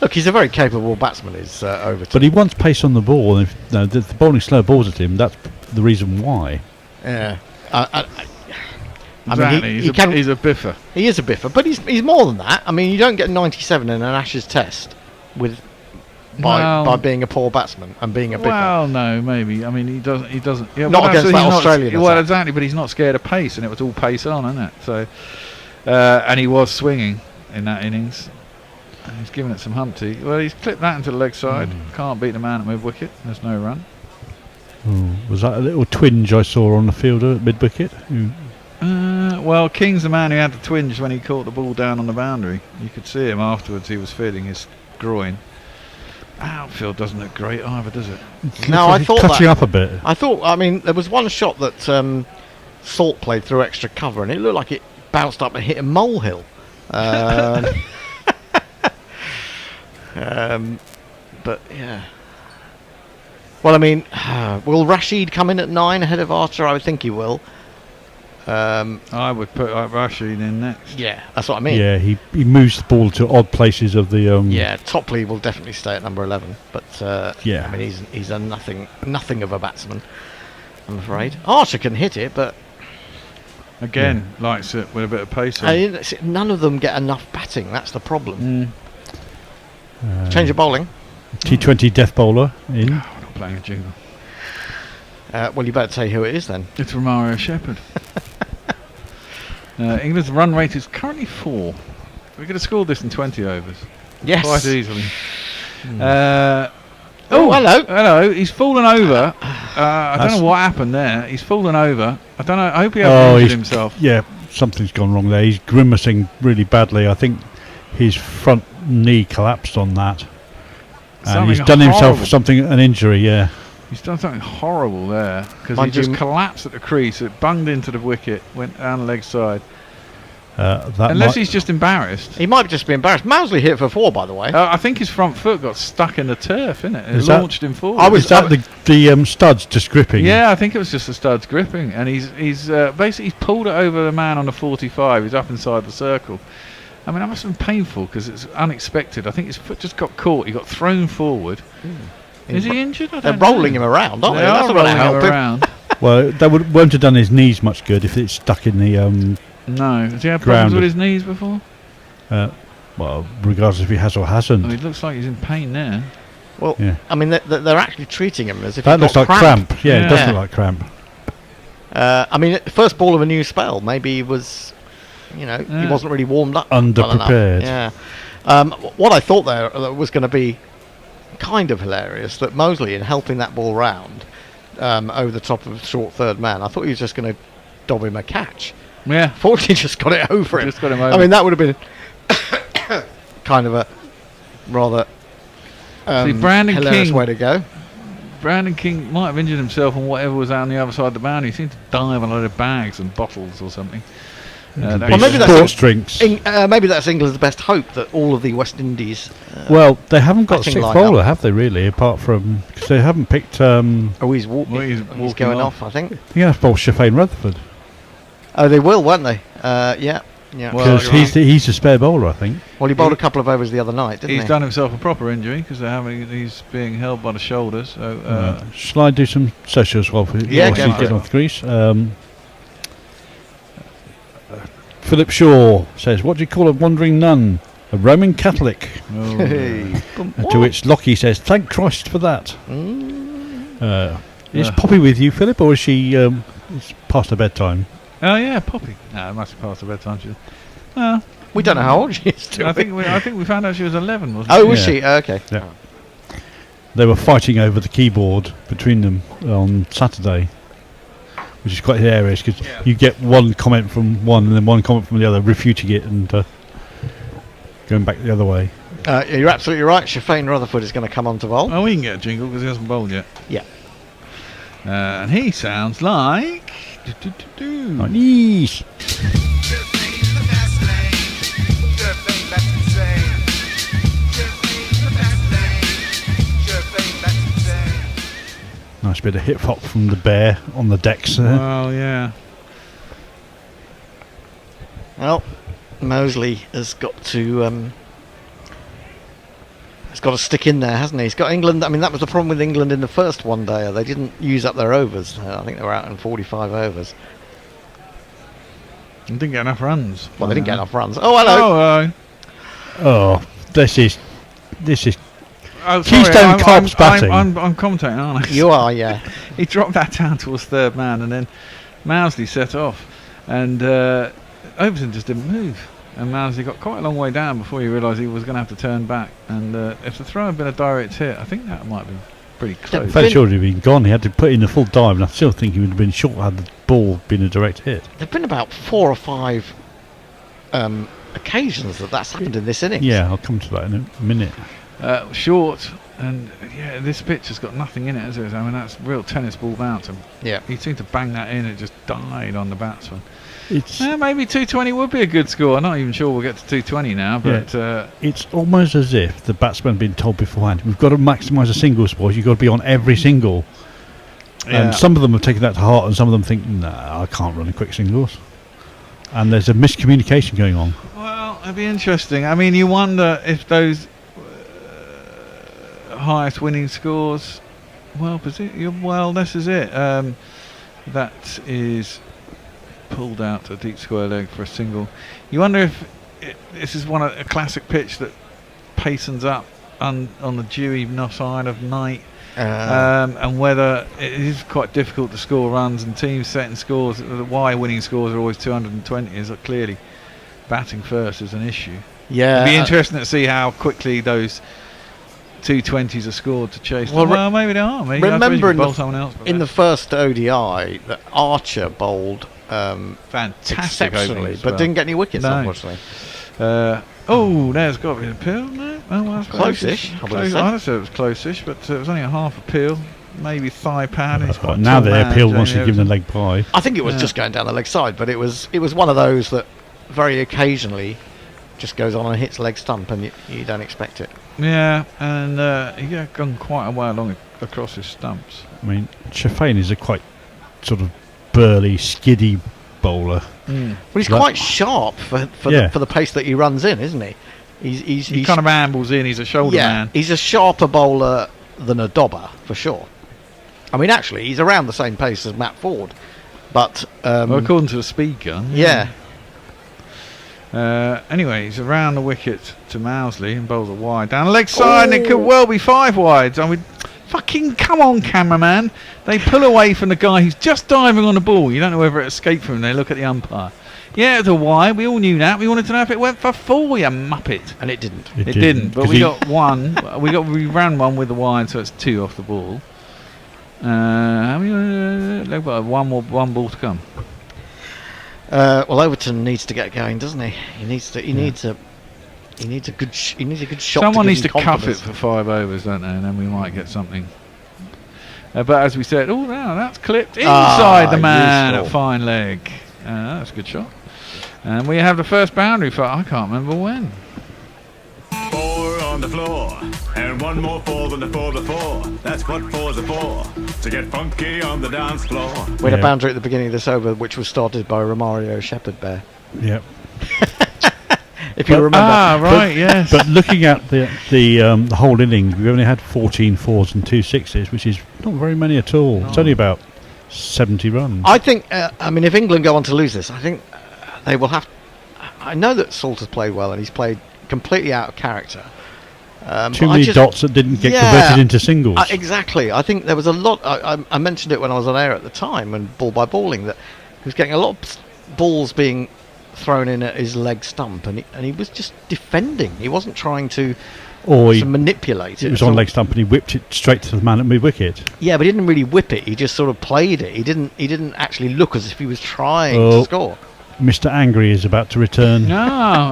Look, he's a very capable batsman, is Overton. But he wants pace on the ball, and if the bowling slow balls at him, that's the reason why. Yeah. Exactly. He's a biffer. He is a biffer, but he's more than that. I mean, you don't get 97 in an Ashes Test by being a poor batsman and being a biffer. Well, no, maybe. I mean, he doesn't. Yeah, not against that Australian. Well, exactly, but he's not scared of pace, and it was all pace on, isn't it? So, and he was swinging in that innings. And he's giving it some Humpty. Well, he's clipped that into the leg side. Can't beat the man at mid-wicket. There's no run. Was that a little twinge I saw on the fielder at mid-wicket? Well, King's the man who had the twinge when he caught the ball down on the boundary. You could see him afterwards. He was feeling his groin. Outfield doesn't look great either, does it? No, I thought cutting up a bit. I mean, there was one shot that Salt played through extra cover, and it looked like it bounced up and hit a molehill. But yeah. Well, I mean, will Rashid come in at 9 ahead of Archer? I would think he will. I would put Rashid in next. Yeah, that's what I mean. Yeah, he moves the ball to odd places of the. Yeah, Topley will definitely stay at number 11, but Yeah. I mean he's a nothing of a batsman, I'm afraid. Archer can hit it, but Again, likes it with a bit of pace on. none of them get enough batting. That's the problem. Change of bowling. T20 death bowler in. We're not playing a jingle. Well, you better say who it is then. It's Romario Shepherd. England's run rate is currently 4. We could have scored this in 20 overs. Yes. Quite easily. Oh, hello. Hello. He's fallen over. I don't know what happened there. He's fallen over. I don't know. I hope he hasn't injured himself. Yeah, something's gone wrong there. He's grimacing really badly. I think his front knee collapsed on that. And he's done himself an injury, yeah. He's done something horrible there because he just collapsed at the crease. It bunged into the wicket, went down the leg side. Unless he's just embarrassed. He might just be embarrassed. Mousley hit for 4, by the way. I think his front foot got stuck in the turf, innit? It launched him forward. Is that the studs just gripping? Yeah, I think it was just the studs gripping, and he's basically pulled it over the man on the 45. He's up inside the circle. I mean, that must have been painful because it's unexpected. I think his foot just got caught. He got thrown forward. Is he injured? They're rolling him around, aren't they? That's not rolling going to help him around. Well, that won't have done his knees much good if it's stuck in the No. Has he had problems with his knees before? Well, regardless if he has or hasn't. Well, he looks like he's in pain there. Well, yeah. I mean, they're actually treating him as if that looks like cramp. Yeah, it does Yeah. look like cramp. I mean, first ball of a new spell. Maybe he was, he wasn't really warmed up. Underprepared. Yeah. What I thought there was going to be kind of hilarious that Mosley, in helping that ball round over the top of the short third man, I thought he was just going to dob him a catch. Yeah. Fortunately, just got it over him. Just got him over. I mean, that would have been kind of a rather hilarious way to go. Brandon King might have injured himself on whatever was on the other side of the boundary. He seemed to dive on a load of bags and bottles or something. Well, maybe sports drinks. Maybe that's England's best hope that all of the West Indies. Well, they haven't got batting sixth line bowler, up. have they? Really, apart from because they haven't picked. He's walking. He's He's going off, I think. Yeah, bowl Shafane Rutherford. Oh, they will, won't they? Yeah. Because he's the spare bowler, I think. Well, he bowled a couple of overs the other night, didn't he? He's done himself a proper injury because he's being held by the shoulders. So, shall I do some socials while he's getting off the crease? Philip Shaw says, "What do you call a wandering nun? A Roman Catholic." To which Lockie says, "Thank Christ for that." Is Poppy with you, Philip, or is she it's past her bedtime? Oh yeah, Poppy. No, it must be past her bedtime. We don't know how old she is. I think we found out she was 11, wasn't Oh, she? was she? Okay. Yeah. They were fighting over the keyboard between them on Saturday, which is quite hilarious because you get one comment from one and then one comment from the other, refuting it and going back the other way. You're absolutely right. Shafane Rutherford is going to come on to bowl. Oh, we can get a jingle because he hasn't bowled yet. Yeah. And he sounds like... Nice. Nice bit of hip hop from the bear on the decks there. Well, yeah. Well, Mosley has got to stick in there, hasn't he? He's got England. I mean, that was the problem with England in the first one day. They didn't use up their overs. I think they were out in 45 overs. They didn't get enough runs. Well, they didn't get enough runs. Oh, hello. Oh, this is Oh, Keystone Cops batting. I'm commentating, aren't I? You are, yeah. He dropped that down towards third man, and then Mousley set off, and Overton just didn't move. And Mousley got quite a long way down before he realised he was going to have to turn back. And if the throw had been a direct hit, I think that might have been pretty close. Fairly sure he'd been gone. He had to put in a full dive, and I still think he would have been short had the ball been a direct hit. There've been about 4 or 5 occasions that's happened in this innings. Yeah, I'll come to that in a minute. Short, and yeah, this pitch has got nothing in it, has it? I mean, that's real tennis ball bounce. Yeah, he seemed to bang that in. It just died on the batsman. It's maybe 220 would be a good score. I'm not even sure we'll get to 220 now, but it's almost as if the batsman had been told beforehand, we've got to maximise the singles, boys. You've got to be on every single. And some of them have taken that to heart, and some of them think, nah, I can't run a quick singles. And there's a miscommunication going on. Well, it'd be interesting. I mean, you wonder if those highest winning scores. Well, this is it. That is pulled out to a deep square leg for a single. You wonder if this is a classic pitch that Payson's up on the dewy side of night, and whether it is quite difficult to score runs, and teams setting scores. Why winning scores are always 220 is that clearly batting first is an issue. Yeah, it'd be interesting to see how quickly those 220s are scored to chase. Well, maybe they are. Maybe remember in the first ODI that Archer bowled fantastic exceptionally, but didn't get any wickets, unfortunately. There's got to be an appeal. No, well, close-ish. I'd say it was close-ish, but it was only a half appeal, maybe thigh pad. Now they appealed once you've given a leg pie. I think it was just going down the leg side, but it was one of those that very occasionally just goes on and hits leg stump, and you don't expect it. Yeah, and he got gone quite a way along across his stumps. I mean, Shafane is a quite sort of burly, skiddy bowler. Well, he's quite sharp for the pace that he runs in, isn't he? He kind of ambles in. He's a shoulder man. He's a sharper bowler than a dobber for sure. I mean, actually, he's around the same pace as Matt Ford, but according to the speed gun. Yeah. Anyway, he's around the wicket to Mousley and bowls a wide down the leg side, and it could well be 5 wides. I mean, fucking come on, cameraman. They pull away from the guy who's just diving on the ball. You don't know whether it escaped from him. They look at the umpire. Yeah, it's a wide. We all knew that. We wanted to know if it went for 4, you muppet. And it didn't. It didn't. But we got one. We ran one with the wide, so it's 2 off the ball. One ball to come. Well, Overton needs to get going, doesn't he? He needs a good shot. Someone needs to cuff it for 5 overs, don't they? And then we might get something. But as we said, that's clipped inside the man. Useful. A fine leg. That's a good shot. And we have the first boundary for I can't remember when. 4 on the floor, and one more 4 than the 4 before. That's what 4s are for, to get funky on the dance floor. We had a boundary at the beginning of this over, which was started by Romario Shepherd Bear. Yep. If you remember. Right, yes. But looking at the whole innings, we've only had 14 4s and 2 6s, which is not very many at all. It's only about 70 runs. I think, if England go on to lose this, I think they will have. I know that Salter's played well, and he's played completely out of character. Too many dots that didn't get converted into singles. Exactly. I think there was a lot. I mentioned it when I was on air at the time, and ball by balling, that he was getting a lot of balls being thrown in at his leg stump, and he was just defending. He wasn't trying to manipulate it. It was on leg stump, and he whipped it straight to the man at mid wicket. Yeah, but he didn't really whip it. He just sort of played it. He didn't actually look as if he was trying to score. Mr. Angry is about to return. No,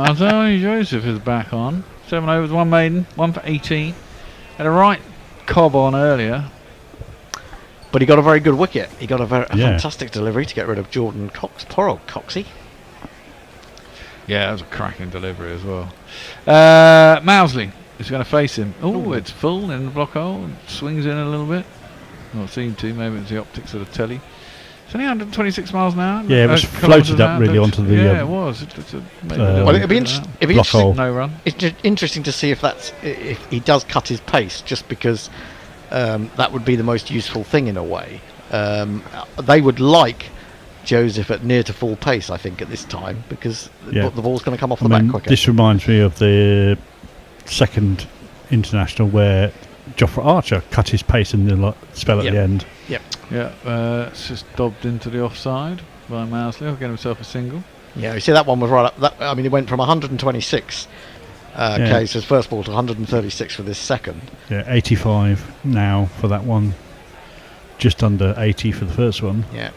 Anthony Joseph is back on. 7 overs, 1 maiden, 1 for 18. Had a right cob on earlier. But he got a very good wicket. He got a fantastic delivery to get rid of Jordan Cox. Poor old Coxie. Yeah, that was a cracking delivery as well. Mousley is going to face him. Oh, it's full in the block hole. Swings in a little bit. Well, it seemed to. Maybe it's the optics of the telly. It's only 126 miles an hour. Yeah, it was floated up really onto the. Yeah, it was. It'd be interesting. No run. It's interesting to see if he does cut his pace, just because that would be the most useful thing in a way. They would like Joseph at near to full pace, I think, at this time, because the ball's going to come off the back quicker. This reminds me of the second international where Jofra Archer cut his pace in the spell at the end. Yep. Yeah, it's just dobbed into the offside by Mousley. He'll get himself a single. Yeah, you see that one was right up. He went from 126 Ks his first ball to 136 for this second. Yeah, 85 now for that one. Just under 80 for the first one. Yeah.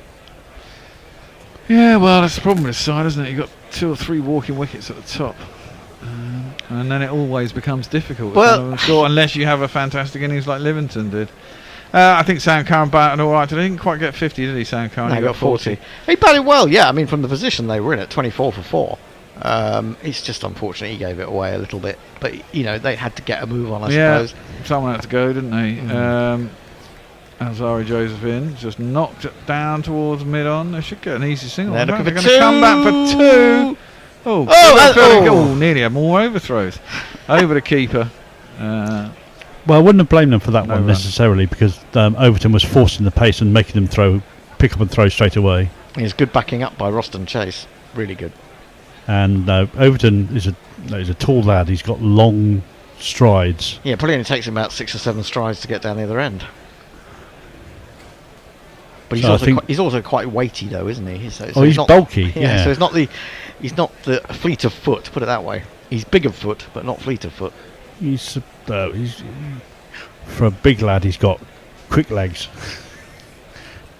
Yeah, well, that's the problem with this side, isn't it? You've got 2 or 3 walking wickets at the top. And then it always becomes difficult. Well, unless you have a fantastic innings like Livingston did. I think Sam Curran batted all right today. He didn't quite get 50, did he, Sam Curran? No, he got 40. He batted well, yeah. From the position they were in at 24 for 4. It's just unfortunate he gave it away a little bit. But, they had to get a move on, I suppose. Someone had to go, didn't they? Alzari Josephine just knocked it down towards mid-on. They should get an easy single. They're They're looking going for to come back for 2. Nearly had more overthrows. Over the keeper. Well, I wouldn't have blamed them for that No one run. necessarily, because Overton was forcing the pace and making them pick up and throw straight away. He's good backing up by Roston Chase. Really good. And Overton is a tall lad. He's got long strides. Yeah, probably only takes him about 6 or 7 strides to get down the other end. But he's also quite weighty, though, isn't he? So he's bulky. Yeah. So he's not the fleet of foot. Put it that way. He's big of foot, but not fleet of foot. He's for a big lad. He's got quick legs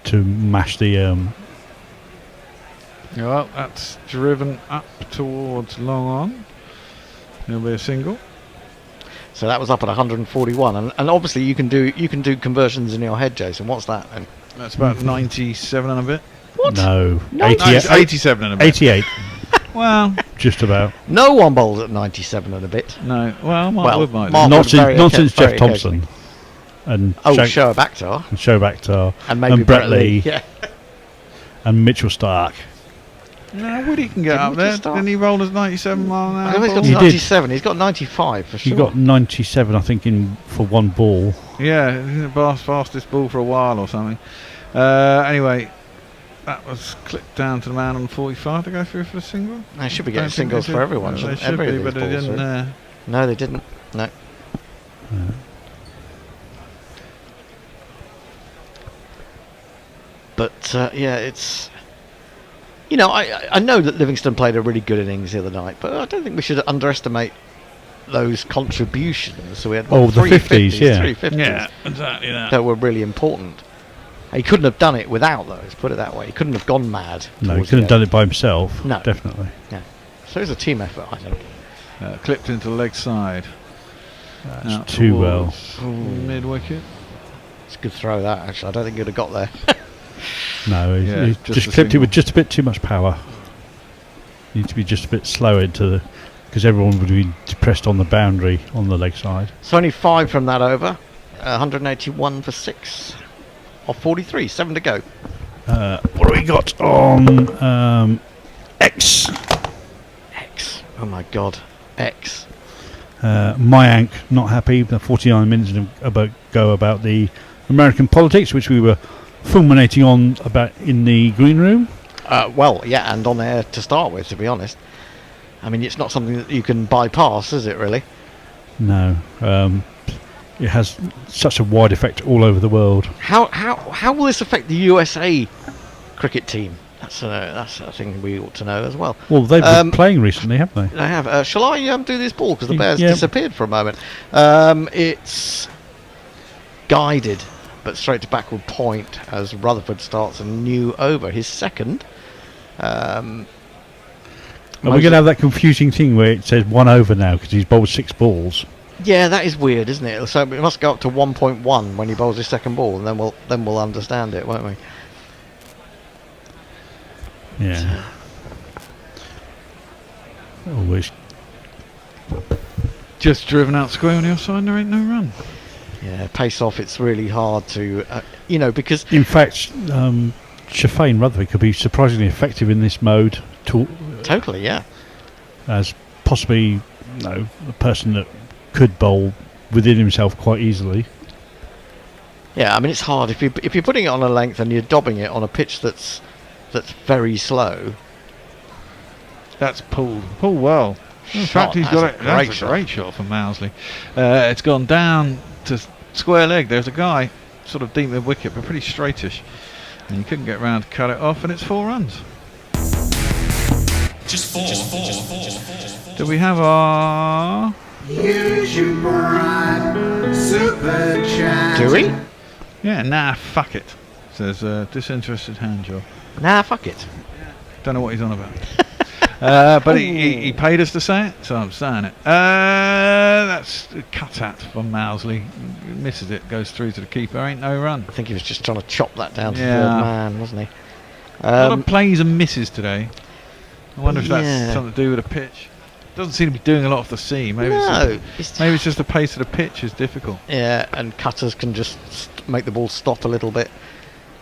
to mash the. Well, that's driven up towards long on. There'll be a single. So that was up at 141, and obviously you can do conversions in your head, Jason. What's that? And That's about 97 and a bit. What? No, 87 and a bit. 88. Well, just about. No one bowls at 97 and a bit. No. Well, Mark Wood might. Mark Not Wood very since very Jeff Thompson. And Shoaib Akhtar. And Shoaib Akhtar. And maybe Brett Lee. Yeah. And Mitchell Stark. No, Woody can get up there. Didn't he roll as 97 mile an hour? I think he's got He did. 97. He's got 95 for sure. He got 97, I think, for one ball. Yeah, the fastest ball for a while or something. Anyway, that was clipped down to the man on 45 to go through for a single. They should be getting singles for everyone. They should be, but they didn't. No, they didn't. No. But yeah, it's. You know, I know that Livingston played a really good innings the other night, but I don't think we should underestimate those contributions. So we had the 50s, yeah. 3 50s. Yeah, exactly that were really important. He couldn't have done it without those, put it that way. He couldn't have gone mad. No, he couldn't have done it by himself. No. Definitely. Yeah. So it's a team effort, I think. Clipped into the leg side. That's too well. Mid wicket. It's a good throw, that, actually. I don't think he'd have got there. No, he just clipped it with just a bit too much power. Need to be just a bit slower because everyone would be depressed on the boundary on the leg side. It's only 5 from that over. 181 for 6. Off 43, 7 to go. What do we got on X? X. Oh my God. X. Mayank not happy. The 49 minutes ago about the American politics, which we were fulminating on about in the green room. Well, yeah, and on air to start with, to be honest. I mean, it's not something that you can bypass, is it, really? No. It has such a wide effect all over the world. How will this affect the USA cricket team? That's a thing we ought to know as well. Well, they've been playing recently, haven't they? They have. Shall I do this ball? Because the bear's disappeared for a moment. It's guided, but straight to backward point as Rutherford starts a new over, his second. Are we going to have that confusing thing where it says 1 over now because he's bowled 6 balls? Yeah, that is weird, isn't it? So it must go up to 1.1 when he bowls his second ball, and then we'll understand it, won't we? Yeah. Always. Just driven out square on your side, there ain't no run. Yeah, pace off, it's really hard to, because... In fact, Shafane Rutherford could be surprisingly effective in this mode. Totally, yeah. As possibly, a person that could bowl within himself quite easily. Yeah, I mean, it's hard. If you're putting it on a length and you're dobbing it on a pitch that's very slow... That's pulled well. In fact, he's got it. That's a great shot from Mousley. It's gone down to square leg. There's a guy sort of deep mid wicket, but pretty straightish. And he couldn't get round to cut it off, and it's 4 runs. Just four. Do we have our... Use your bright super chat. Do we? Yeah, nah, fuck it. Says disinterested hand job. Nah, fuck it. Don't know what he's on about. But he paid us to say it, so I'm saying it. That's a cut at from Mousley. Misses it, goes through to the keeper. Ain't no run. I think he was just trying to chop that down to third man, wasn't he? A lot of plays and misses today. I wonder if that's something to do with the pitch. Doesn't seem to be doing a lot off the seam. Maybe it's just the pace of the pitch is difficult. Yeah, and cutters can just make the ball stop a little bit,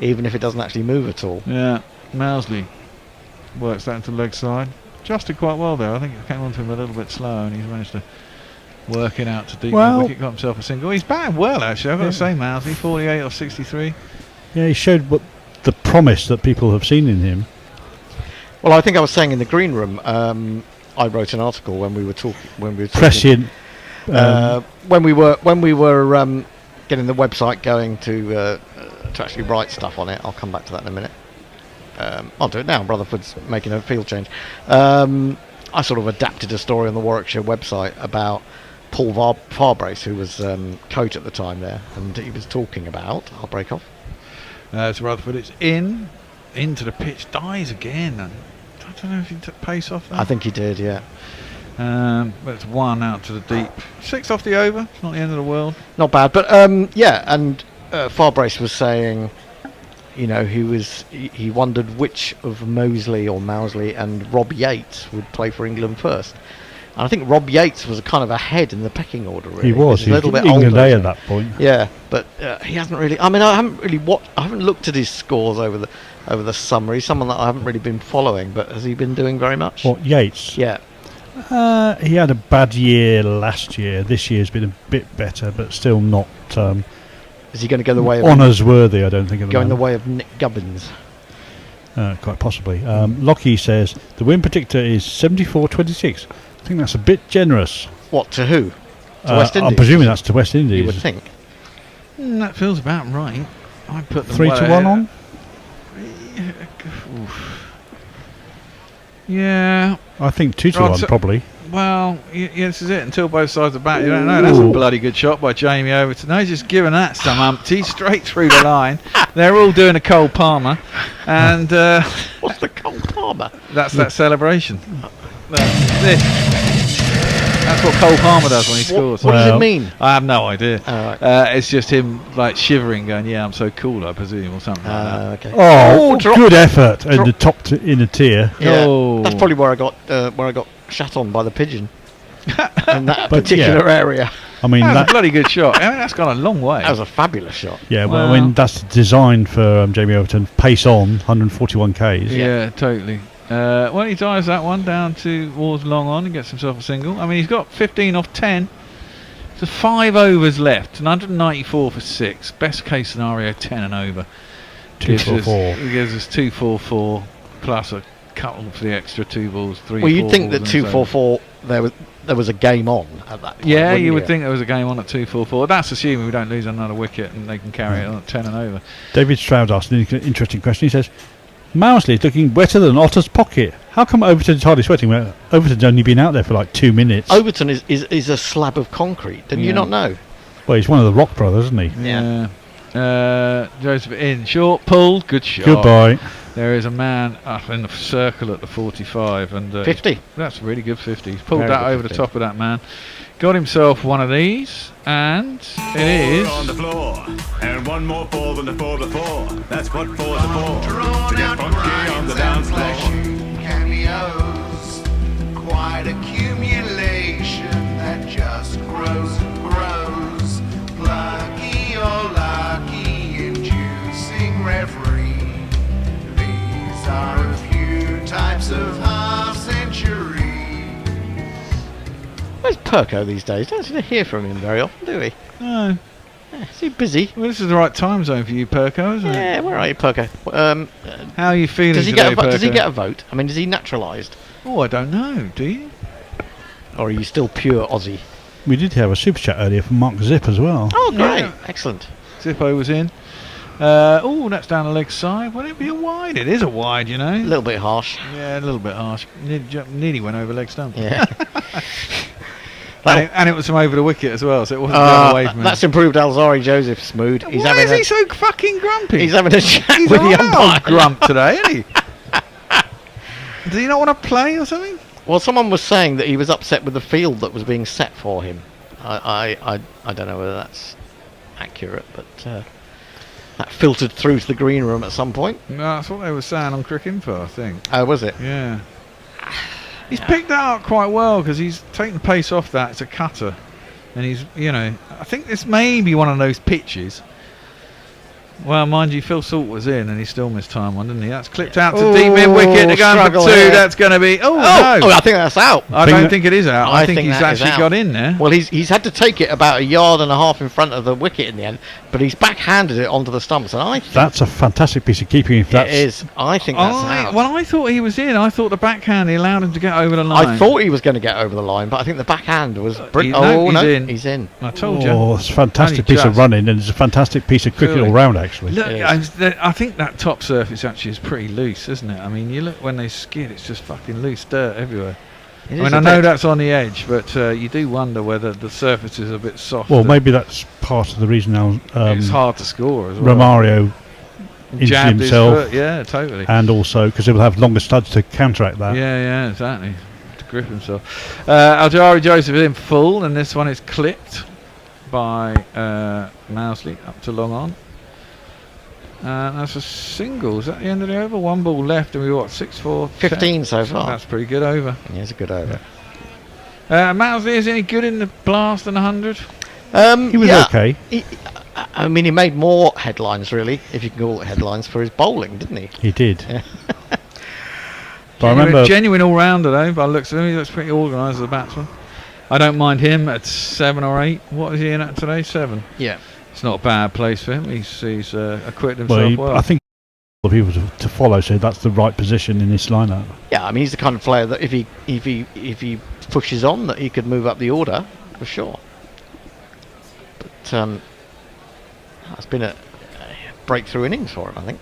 even if it doesn't actually move at all. Yeah, Mousley works that into the leg side. Adjusted quite well there. I think it came onto him a little bit slow, and he's managed to work it out to deep wicket, got himself a single. He's batting well, actually. I've got to say, Mousley, 48 or 63. Yeah, he showed the promise that people have seen in him. Well, I think I was saying in the green room. I wrote an article when we were talking. Prescient. When we were getting the website going to actually write stuff on it. I'll come back to that in a minute. I'll do it now. Rutherford's making a field change. I sort of adapted a story on the Warwickshire website about Paul Farbrace, who was coach at the time there, and he was talking about. I'll break off. So Rutherford, it's into the pitch, dies again. And I don't know if he took pace off that. I think he did, yeah. But it's 1 out to the deep. 6 off the over. It's not the end of the world. Not bad, but yeah. And Farbrace was saying, you know, he wondered which of Mousley and Rob Yates would play for England first. And I think Rob Yates was kind of ahead in the pecking order. Really. He was a little bit England older, A at that point. Yeah, but he hasn't really. I mean, I haven't looked at his scores over the summer. He's someone that I haven't really been following. But has he been doing very much? What, Yates? Yeah. He had a bad year last year. This year's been a bit better, but still not. Is he going to go the way of honours worthy? I don't think. Going the way of Nick Gubbins. Quite possibly. Lockie says the win predictor is 74-26. I think that's a bit generous. What, to who? To West Indies? I'm presuming that's to West Indies. You would think. That feels about right. I put them 3-1 on. Yeah. I think 2-1 probably. Well, yeah, this is it. Until both sides are back, you don't know. That's a bloody good shot by Jamie Overton. No, he's just giving that some umpty straight through the line. They're all doing a Cole Palmer, and what's the Cole Palmer? That's that celebration. That's what Cole Palmer does when he scores. What does it mean? I have no idea. Right. It's just him like shivering, going, "Yeah, I'm so cool," I presume, or something like that. Okay. Oh, good effort in the top in the tier. Yeah, that's probably where I got shat on by the pigeon in that particular area. I mean, that's a bloody good shot. I mean, that's gone a long way. That was a fabulous shot. Yeah, well, I mean, that's designed for Jamie Overton. Pace on, 141 Ks. Yeah, totally. Well, he dives that one down towards long on and gets himself a single. I mean, he's got 15 off 10. So 5 overs left, 194 for 6. Best case scenario, 10 and over. 244. He gives us 244 plus a couple for the extra 2 balls, 3. Well, you'd think that 244 there was a game on at that point. Yeah, you would think there was a game on at 244. That's assuming we don't lose another wicket and they can carry it on at 10 and over. David Stroud asked an interesting question. He says, Mousley is looking wetter than Otter's pocket. How come Overton's hardly sweating? Well, Overton's only been out there for like 2 minutes. Overton is a slab of concrete. Did you not know? Well, he's one of the Rock brothers, isn't he? Yeah. Joseph in short, pulled, good shot. Goodbye. There is a man up in the circle at the 45 and 50. That's really good 50. He's pulled that over the top of that man. Got himself one of these, and it is on the floor, and one more fall than the 4 That's what 4's are for. To get funky on the dance floor. Cameos, quite accumulation that just grows and grows. Plucky or lucky, inducing reverie. These are a few types of half-century. Where's Perko these days? Don't seem to hear from him very often, do we? No. Is he busy? Well, this is the right time zone for you, Perko, isn't it? Yeah, where are you, Perko? How are you feeling does he today, Does he Perko? get a vote? I mean, is he naturalised? Oh, I don't know. Do you? Or are you still pure Aussie? We did have a super chat earlier from Mark Zip as well. Oh, great. Yeah. Excellent. Zippo was in. That's down the leg side. Will it be a wide? It is a wide, you know. A little bit harsh. Yeah, a little bit harsh. Nearly went over leg stump. Yeah. And it was from over the wicket as well, so it wasn't the other way from him. That's improved Alzari Joseph's mood. Why is he so fucking grumpy? He's having a chat He's with a the wild umpire. grump today, isn't he? Does he not want to play or something? Well, someone was saying that he was upset with the field that was being set for him. I don't know whether that's accurate, but that filtered through to the green room at some point. No, that's what they were saying on Cricinfo, I think. Oh, was it? Yeah. He's picked that up quite well because he's taken the pace off that. It's a cutter. And he's, I think this may be one of those pitches Well, mind you, Phil Salt was in and he still missed time one, didn't he? That's clipped out to deep mid-wicket. They're going for 2. Here. That's going to be... Oh, no. I think that's out. I don't think it is out. I think he's that is actually out. got in there. Well, he's had to take it about 1.5 yards in front of the wicket in the end, but he's backhanded it onto the stumps, and I think that's a fantastic piece of keeping. If that's it is, I think that's out. Well, I thought he was in. I thought the backhand, he allowed him to get over the line. I thought he was going to get over the line, but I think the backhand was brilliant. He's in. I told you. Oh, it's a fantastic piece of running, and it's a fantastic piece of cricket all round, actually. Look, I think that top surface actually is pretty loose, isn't it? I mean, you look when they skid, it's just fucking loose dirt everywhere. I mean, I know that's on the edge, but you do wonder whether the surface is a bit soft. Well, maybe that's part of the reason now. It's hard to score as well. Romario injured himself. Yeah, totally. And also because he will have longer studs to counteract that. Yeah, exactly. To grip himself. Aljari Joseph is in full, and this one is clipped by Mousley up to long on. That's a single. Is that the end of the over? 1 ball left, and we got 6-4. 15 so far. That's pretty good over. Yeah, it's a good over. Mousley, is any good in the blast than 100? He was okay. I mean, he made more headlines, really, if you can call it headlines, for his bowling, didn't he? He did. Yeah. But I remember genuine all-rounder though. By the looks of him, he looks pretty organised as a batsman. I don't mind him at 7 or 8. What is he in at today? 7. Yeah. It's not a bad place for him. He's acquitted himself well. I think the people to follow say that's the right position in this lineup. Yeah, I mean he's the kind of player that if he pushes on, that he could move up the order for sure. But it's been a breakthrough innings for him, I think.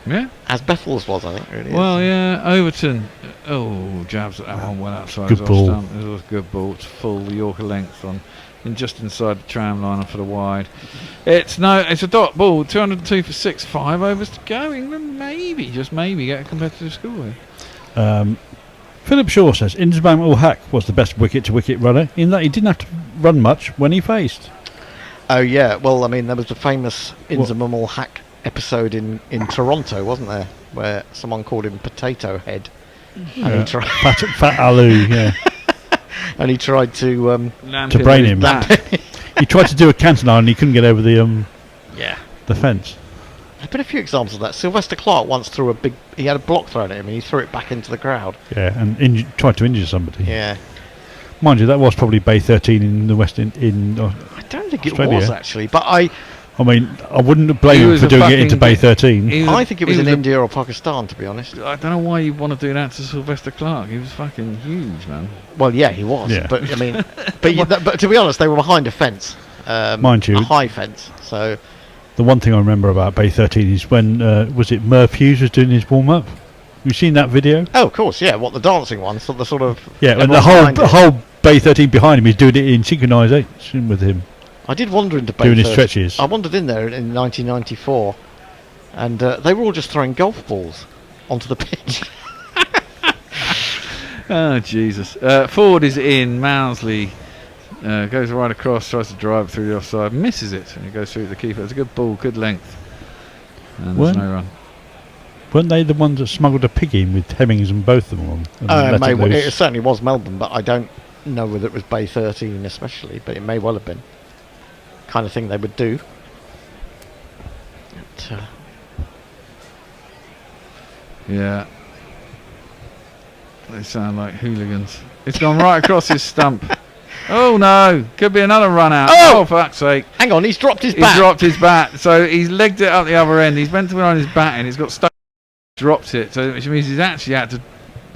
Yeah. As Bethel's was, I think. Really. Well, yeah. Overton. Oh, jabs at that one went outside. Good ball. It was a good ball. It's full Yorker length on. Just inside the tram line for the wide. It's a dot ball. 202 for 6. 5 overs to go. England just maybe get a competitive score here. Philip Shaw says Inzamam ul Haq was the best wicket-to-wicket runner in that he didn't have to run much when he faced. Oh yeah, well I mean there was the famous Inzamam ul Haq episode in Toronto, wasn't there, where someone called him Potato Head. Yeah. And Fat Alu, yeah. And he tried to brain him. He tried to do a cantonade and he couldn't get over the fence. There's been a few examples of that. Sylvester Clarke once threw he had a block thrown at him and he threw it back into the crowd. Yeah, and tried to injure somebody. Yeah. Mind you, that was probably Bay 13 in the West in I don't think Australia. It was actually, but I mean, I wouldn't blame him for doing it into Bay 13. I think it was in India or Pakistan, to be honest. I don't know why you want to do that to Sylvester Clarke. He was fucking huge, man. Well, yeah, he was. Yeah. But I mean, but to be honest, they were behind a fence. Mind you, a high fence. So the one thing I remember about Bay 13 is when was it Merv Hughes was doing his warm up. You seen that video? Oh, of course, yeah. What, the dancing one? So the sort of and the whole Bay 13 behind him is doing it in synchronisation with him. I did wander into Bay doing his stretches. I wandered in there in 1994, and they were all just throwing golf balls onto the pitch. Oh Jesus! Ford is in. Mousley goes right across, tries to drive through the offside, misses it, and he goes through the keeper. It's a good ball, good length, and there's no run. Weren't they the ones that smuggled a pig in with Hemmings and both of them on? It certainly was Melbourne, but I don't know whether it was Bay 13 especially, but it may well have been. Kind of thing they would do. But, yeah. They sound like hooligans. It's gone right across his stump. Oh no! Could be another run out. Oh, for fuck's sake! Hang on, he's dropped his bat. He's dropped his bat. So he's legged it up the other end. He's meant to be on his batting. He's got stuck. Dropped it. So which means he's actually had to,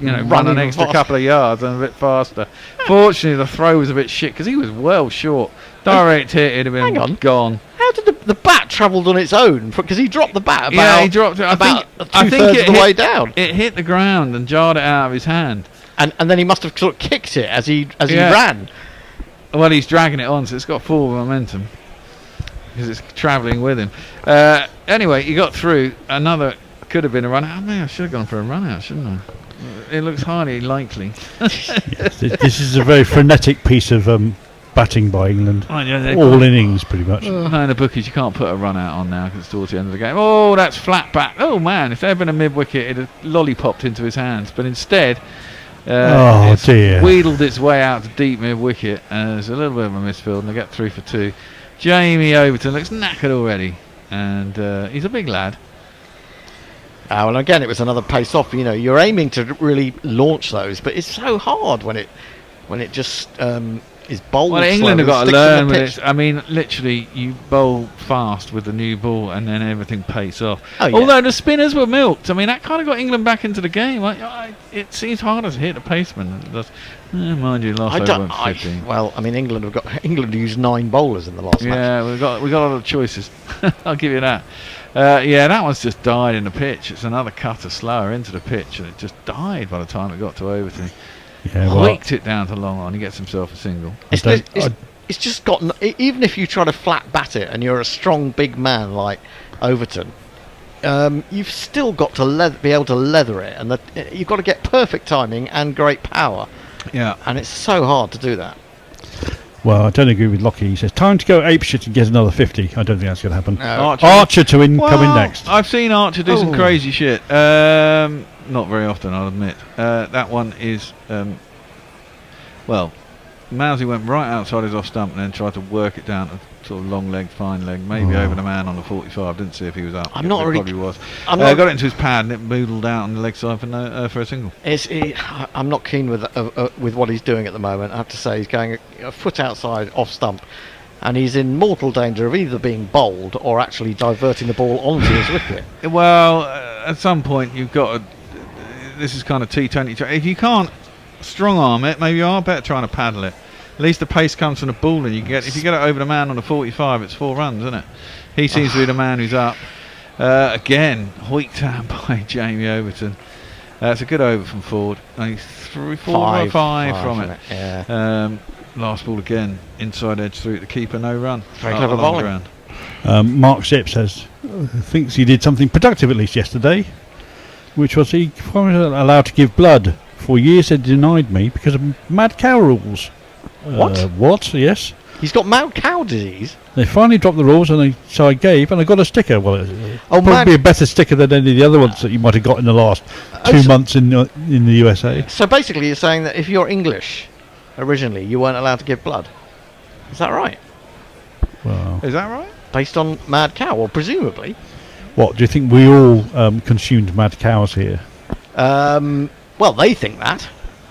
run an extra couple of yards and a bit faster. Fortunately, the throw was a bit shit because he was well short. Direct hit, it'd have been gone. How did the bat travelled on its own? Because he dropped the bat about, he dropped it. I think of the way down. It hit the ground and jarred it out of his hand. And then he must have sort of kicked it as he ran. Well, he's dragging it on, so it's got forward momentum because it's travelling with him. Anyway, he got through. Another could have been a run out. I should have gone for a run out, shouldn't I? It looks highly likely. Yes, this is a very frenetic piece of batting by England. All innings, pretty much. In the bookies, you can't put a run out on now because it's towards the end of the game. Oh, that's flat back. Oh, man, if there had been a mid-wicket, it had lollipopped into his hands. But instead, it's wheedled its way out to deep mid-wicket. There's a little bit of a misfield, and they get 3 for 2. Jamie Overton looks knackered already. and he's a big lad. And again, it was another pace off. You know, you're aiming to really launch those, but it's so hard when it just is bowled. Well, England have slow, got to sticks in learn the with pitch. it. I mean, literally, you bowl fast with the new ball, and then everything pace off. Oh, yeah. Although the spinners were milked. I mean, that kind of got England back into the game. It seems harder to hit the paceman. It does. Mind you, last over went 15. Well, I mean, England used 9 bowlers in the last match. Yeah, we got a lot of choices. I'll give you that. Yeah, that one's just died in the pitch. It's another cutter slower into the pitch, and it just died by the time it got to Overton. Yeah, Leaked it down to long on. He gets himself a single. It's just got. Even if you try to flat bat it, and you're a strong big man like Overton, you've still got to be able to leather it, and you've got to get perfect timing and great power. Yeah, and it's so hard to do that. Well, I don't agree with Lockie. He says, time to go apeshit and get another 50. I don't think that's going to happen. No. Archer to come in next. I've seen Archer do some crazy shit. Not very often, I'll admit. That one is... well, Mousy went right outside his off stump and then tried to work it down to sort of long leg, fine leg, maybe over the man on the 45. Didn't see if he was up. I'm not really... Probably was. Got it into his pad and it boodled out on the leg side for a single. I'm not keen with what he's doing at the moment. I have to say he's going a foot outside off stump, and he's in mortal danger of either being bowled or actually diverting the ball onto his wicket. Well, at some point you've got to... This is kind of T20. If you can't strong arm it, maybe you are better trying to paddle it. At least the pace comes from the ball, and if you get it over the man on the 45, it's 4 runs, isn't it? He seems to be the man who's up. Again, hoiked down by Jamie Overton. It's a good over from Ford. Only 5 from it. Yeah. Last ball again, inside edge through the keeper, no run. Very clever bowling. Mark Ship says, thinks he did something productive at least yesterday, which was he wasn't allowed to give blood. For years they denied me because of mad cow rules. What? Yes. He's got mad cow disease. They finally dropped the rules, and so I gave, and I got a sticker. Well, probably a better sticker than any of the other ones that you might have got in the last 2 months in the USA. So basically, you're saying that if you're English, originally, you weren't allowed to give blood. Is that right? Well, is that right? Based on mad cow, or presumably. What do you think? We all consumed mad cows here. Well, they think that.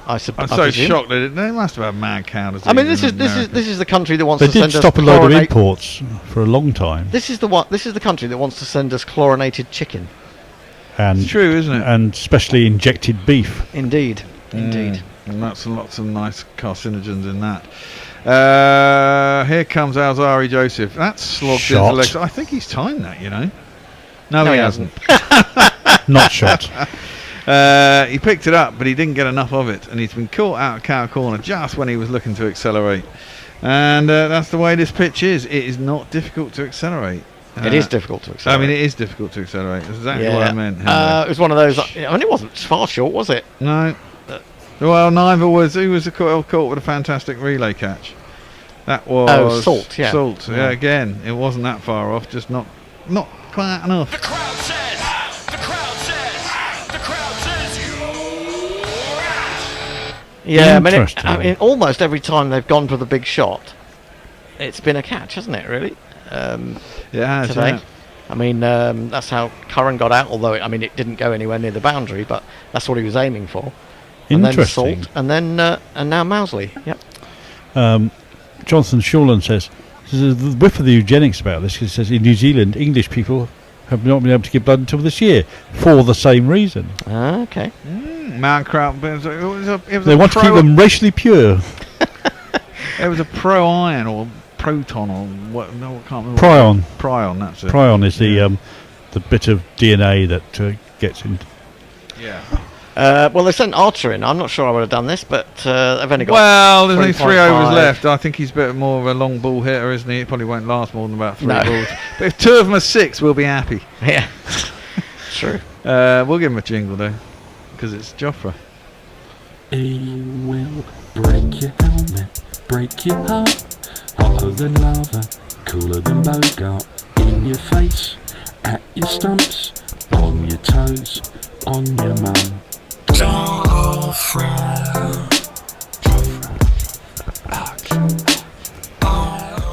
I'm so shocked that they must have had mad cow disease. I mean, this is the country that wants to send us. They did stop a load of imports for a long time. This is the country that wants to send us chlorinated chicken. And it's true, isn't it? And specially injected beef. Indeed. And that's lots of nice carcinogens in that. Here comes Alzari Joseph. That's slogged into the legs. I think he's timed that, you know. No, he hasn't. Not shot. He picked it up, but he didn't get enough of it, and he's been caught out of cow corner just when he was looking to accelerate. And that's the way this pitch is. It is not difficult to accelerate. It is difficult to accelerate. I mean, it is difficult to accelerate. That's exactly what I meant. It was one of those. I mean, it wasn't far short, was it? No. Well, neither was. He was caught with a fantastic relay catch. That was Salt. Yeah. Salt. Yeah. Again, it wasn't that far off. Just not quite enough. The crowd says. Yeah, I mean, almost every time they've gone for the big shot, it's been a catch, hasn't it? Really? Yeah. Today. Yeah. I mean, that's how Curran got out. Although it didn't go anywhere near the boundary, but that's what he was aiming for. And then Salt, and then and now Mousley. Yep. Jonathan Shawland says there's a whiff of the eugenics about this. He says in New Zealand, English people have not been able to give blood until this year for the same reason. Okay. Mount Crown. They want to keep them racially pure. It was a pro-iron or proton or what? No, I can't remember. Prion. Prion. That's it. Prion is the bit of DNA that gets in. Yeah. Well, they sent Archer in. I'm not sure I would have done this, but they've only got. Well, there's only 3 overs left. I think he's a bit more of a long ball hitter, isn't he? It probably won't last more than about 3 balls. But if 2 of them are 6, we'll be happy. Yeah. True. We'll give him a jingle though, because it's Jofra. He will break your helmet, break your heart, hotter than lava, cooler than Bogart, in your face, at your stumps, on your toes, on your mum.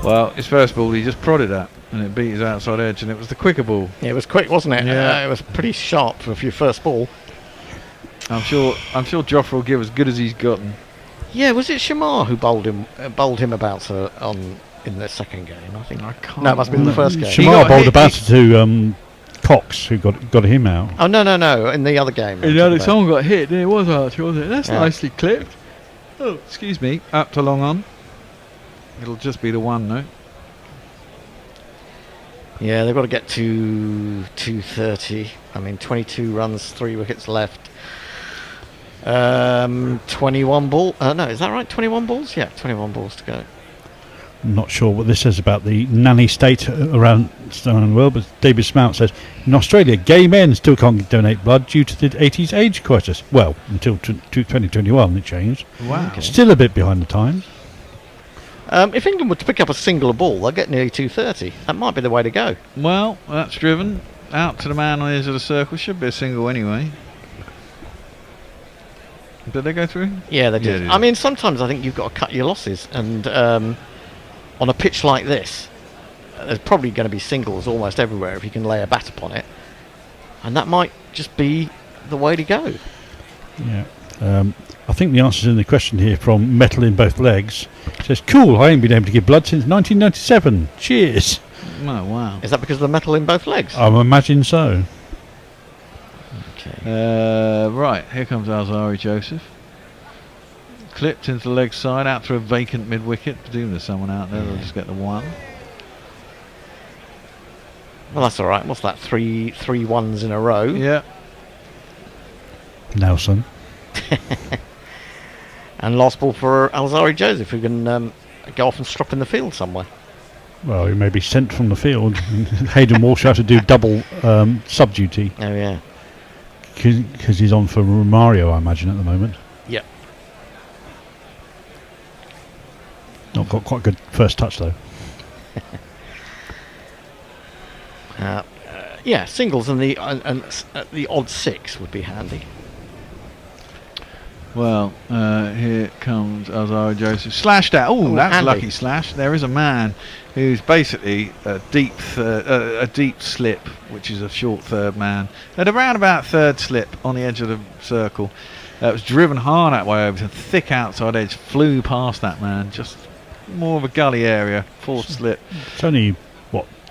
Well, his first ball he just prodded at. and it beat his outside edge, and it was the quicker ball. Yeah, it was quick, wasn't it? Yeah. It was pretty sharp for your first ball. I'm sure Joffre will give as good as he's gotten. Yeah, was it Shamar who bowled him about in the second game? I think. I can't. No, it must have been the first game. Shamar bowled a batter to Cox, who got him out. Oh no! In the other game. Someone got hit. It was Archer, wasn't it? That's nicely clipped. Oh, excuse me. Up to long on. It'll just be the one, though. Yeah, they've got to get to 230. I mean, 22 runs, 3 wickets left. 21 ball. No, is that right? 21 balls? Yeah, 21 balls to go. I'm not sure what this says about the nanny state around the world, but David Smout says, in Australia, gay men still can't donate blood due to the 80s age crisis. Well, until 2021 it changed. Wow. Okay. Still a bit behind the times. If England were to pick up a single ball, they'll get nearly 230. That might be the way to go. Well, that's driven. Out to the man on the edge of the circle. Should be a single anyway. Did they go through? Yeah, they did. Yeah, they did. I mean, sometimes I think you've got to cut your losses. And on a pitch like this, there's probably going to be singles almost everywhere if you can lay a bat upon it. And that might just be the way to go. Yeah. I think the answer's in the question here from Metal in Both Legs. It says, cool, I ain't been able to give blood since 1997. Cheers. Oh, wow. Is that because of the metal in both legs? I imagine so. Okay. Right, here comes Alzari Joseph. Clipped into the leg side, out through a vacant mid-wicket. Presume there's someone out there, they'll just get the one. Well, that's all right. What's that? Three ones in a row? Yeah. Nelson. And last ball for Alzari Joseph, who can go off and strop in the field somewhere. Well, he may be sent from the field. Hayden Walsh have to do double sub-duty. Oh, yeah. Because he's on for Mario, I imagine, at the moment. Yep. Not got quite a good first touch, though. Yeah, singles and the odd 6 would be handy. Well, here comes Alzari Joseph. Slashed out. Oh, that's handy. lucky slash. There is a man who's basically a deep slip, which is a short third man. At around about third slip on the edge of the circle. It was driven hard that way over to thick outside edge. Flew past that man. Just more of a gully area. Fourth slip. It's only,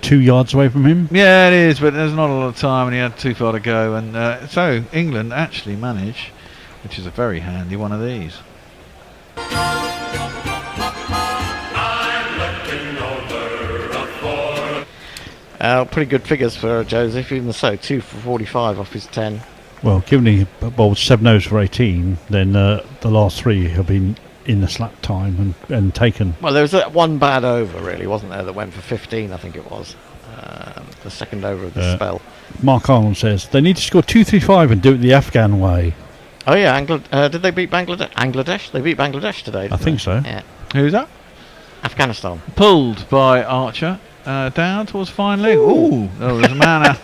2 yards away from him? Yeah, it is, but there's not a lot of time and he had too far to go. And so England actually managed, which is a very handy one of these. Pretty good figures for Joseph, even so, 2 for 45 off his 10. Well, given he bowled 7 overs for 18, then the last 3 have been in the slap time and taken. Well, there was that one bad over, really, wasn't there, that went for 15, I think it was. The second over of the spell. Mark Arnold says, they need to score 235 and do it the Afghan way. Oh, yeah, did they beat Bangladesh? They beat Bangladesh today. I think so. Yeah. Who's that? Afghanistan. Pulled by Archer. Down towards fine leg. Ooh, there's a man out.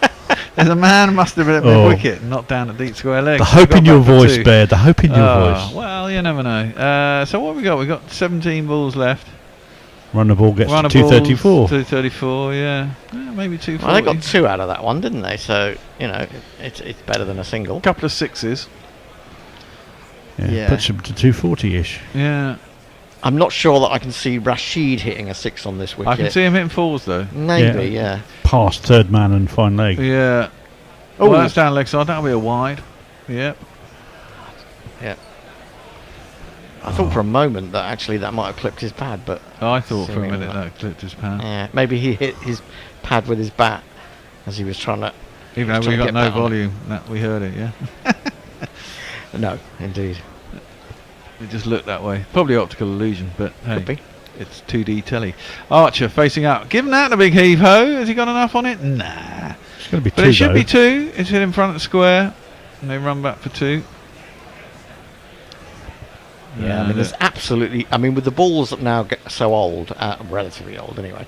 There's a man must have been at mid-wicket, not down at deep square leg. The hope in your voice, Baird. The hope in your voice. Well, you never know. So what have we got? We've got 17 balls left. Run the ball gets to 234. 234, yeah. Maybe 240. Well, they got 2 out of that one, didn't they? So, it's better than a single. Couple of 6s. Yeah. Puts him to 240-ish. Yeah. I'm not sure that I can see Rashid hitting a 6 on this wicket. I can see him hitting 4s though. Maybe, yeah. Past third man and fine leg. Yeah. Oh, well, that's down leg side. That'll be a wide. Yep. Yeah. I thought for a moment that actually that might have clipped his pad, but I thought for a minute that clipped his pad. Yeah, maybe he hit his pad with his bat as he was trying to. Even though we got no volume, we heard it. Yeah. No, indeed. It just looked that way. Probably optical illusion, but hey, could be. It's 2D telly. Archer facing out. Give him that a big heave ho. Has he got enough on it? Nah. It's going to be 2. But it should be 2. It's hit in front of the square, and they run back for 2. Yeah, I mean, there's absolutely. I mean, with the balls that now get so old, relatively old anyway.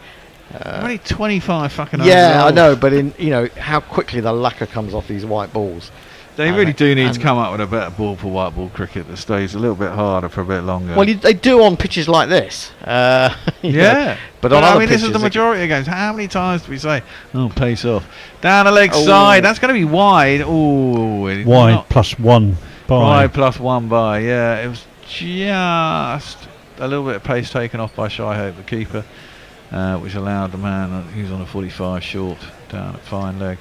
Only 25 fucking. Yeah, I know, but in how quickly the lacquer comes off these white balls. They really do need to come up with a better ball for white ball cricket that stays a little bit harder for a bit longer. Well, they do on pitches like this. Yeah. But on other this is the majority of games. How many times do we say, "Oh, pace off, down the leg side"? That's going to be wide. Oh, wide plus one by. Wide plus one by. Yeah, it was just a little bit of pace taken off by Shy Hope, the keeper, which allowed the man who's on a 45 short down at fine leg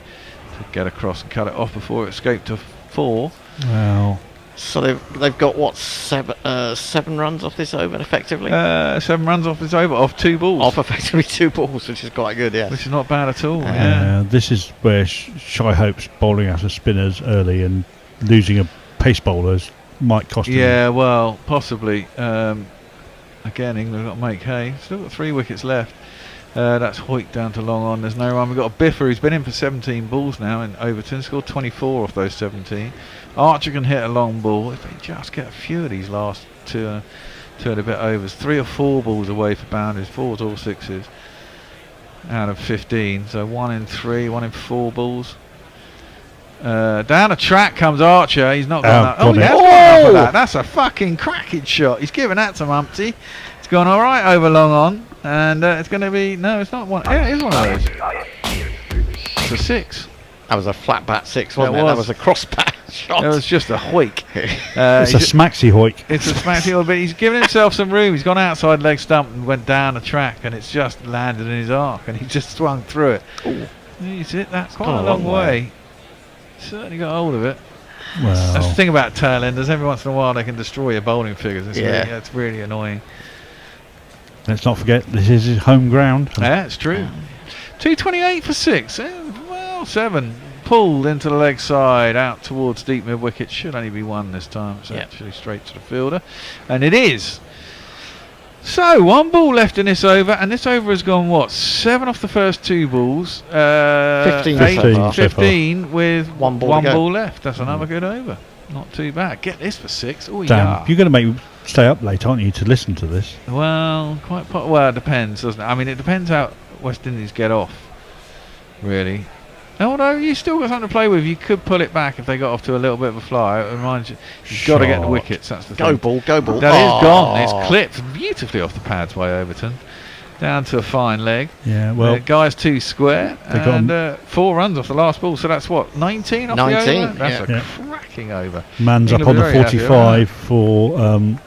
to get across and cut it off before it escaped to 4. Wow. So they've got what, 7 runs off this over effectively? 7 runs off this over, off 2 balls. Off effectively 2 balls, which is quite good, yeah. Which is not bad at all. Yeah. This is where Shy Hope's bowling out of spinners early and losing a pace bowler might cost him. Yeah, well, possibly. Again, England got to make hay. Still got 3 wickets left. That's Hoyt down to long on. There's no run. We've got a Biffer who's been in for 17 balls now in Overton. Scored 24 off those 17. Archer can hit a long ball. If they just get a few of these last 2 and a bit overs. 3 or 4 balls away for boundaries. 4s or 6s out of 15. So 1 in 3, 1 in 4 balls. Down the track comes Archer. He's not got that. Oh, yeah, got that. That's a fucking cracking shot. He's giving that to Mumpty. It's gone all right over long on. And it's going to be... No, it's not one. Yeah, it is one of those. It's a 6. That was a flat bat 6, wasn't it? That was a cross bat shot. It was just a hoik. It's a smacksy hoik. It's a smacksy hoik, but he's given himself some room. He's gone outside leg stump and went down the track, and it's just landed in his arc, and he just swung through it. Ooh. He's hit that quite a long way. Certainly got hold of it. Well, that's the thing about tail enders. Every once in a while, they can destroy your bowling figures. It's really annoying. Let's not forget, this is his home ground. Yeah, it's true. 228 for 6. Well, 7. Pulled into the leg side, out towards deep mid wicket. Should only be 1 this time. It's actually straight to the fielder. And it is. So, 1 ball left in this over. And this over has gone, what? 7 off the first 2 balls. 15 with 1 ball left. That's another good over. Not too bad. Get this for 6. Oh, damn, you're going to make me stay up late, aren't you, to listen to this? Well, well, it depends, doesn't it? I mean, it depends how West Indies get off, really. Although you still got something to play with, you could pull it back if they got off to a little bit of a fly. It reminds you, you've got to get the wickets. That's the thing. Go ball. That is gone. It's clipped beautifully off the pads by Overton. Down to a fine leg. Yeah, well, guy's 2 square and 4 runs off the last ball. So that's what, 19 off the over. That's a cracking over. Man's up on the 45 for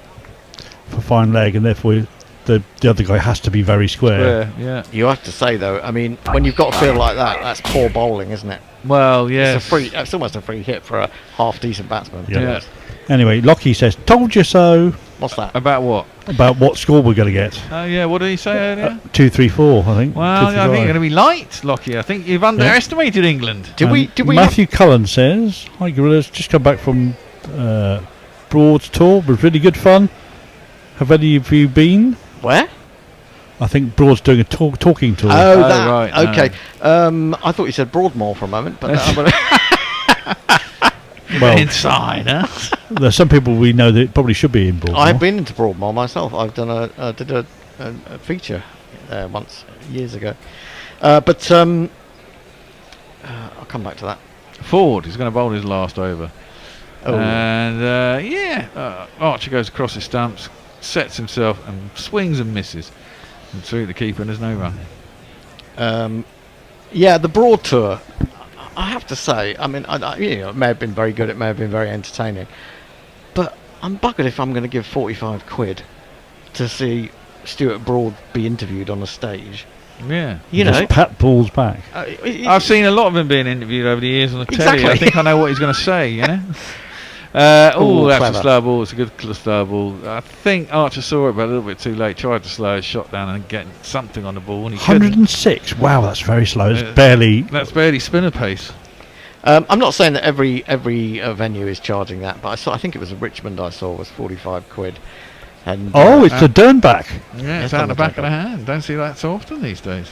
fine leg, and therefore the other guy has to be very square. Yeah. You have to say though, I mean, when you've got a field like that, that's poor bowling, isn't it? Well, yeah. It's almost a free hit for a half decent batsman. Yeah. Anyway, Lockie says, "Told you so." What's that? About what? About what score we're going to get. Oh yeah, what did he say earlier? 2, 3, 4, I think. Well, I think you're going to be light, Lockie. I think you've underestimated England. Did we? Matthew Cullen says, "Hi Gorillas, just come back from Broad's tour. It was really good fun. Have any of you been?" Where? I think Broad's doing a talking tour. Oh, that, right. Okay. I thought you said Broadmoor for a moment, but well, inside, huh? There's some people we know that probably should be in Broadmoor. I've been into Broadmoor myself. I've done did a feature there once years ago, but I'll come back to that. Ford is going to bowl his last over. Oh. And Archer goes across his stumps, sets himself and swings and misses and through the keeper, and there's no run. The Broad tour, I have to say, I mean, it may have been very good, it may have been very entertaining, but I'm buggered if I'm going to give 45 quid to see Stuart Broad be interviewed on a stage. Yeah, just pat balls back. I've seen a lot of him being interviewed over the years on the telly. I think I know what he's going to say. You know. That's clever. A slow ball. It's a good slow ball. I think Archer saw it, but a little bit too late. Tried to slow his shot down and get something on the ball, and he 106. Couldn't. Wow, that's very slow. It's barely. That's barely spinner pace. I'm not saying that every venue is charging that, but I think it was Richmond I saw was 45 quid. And it's the Dernback. Yeah, it's out the back of the hand. Don't see that so often these days.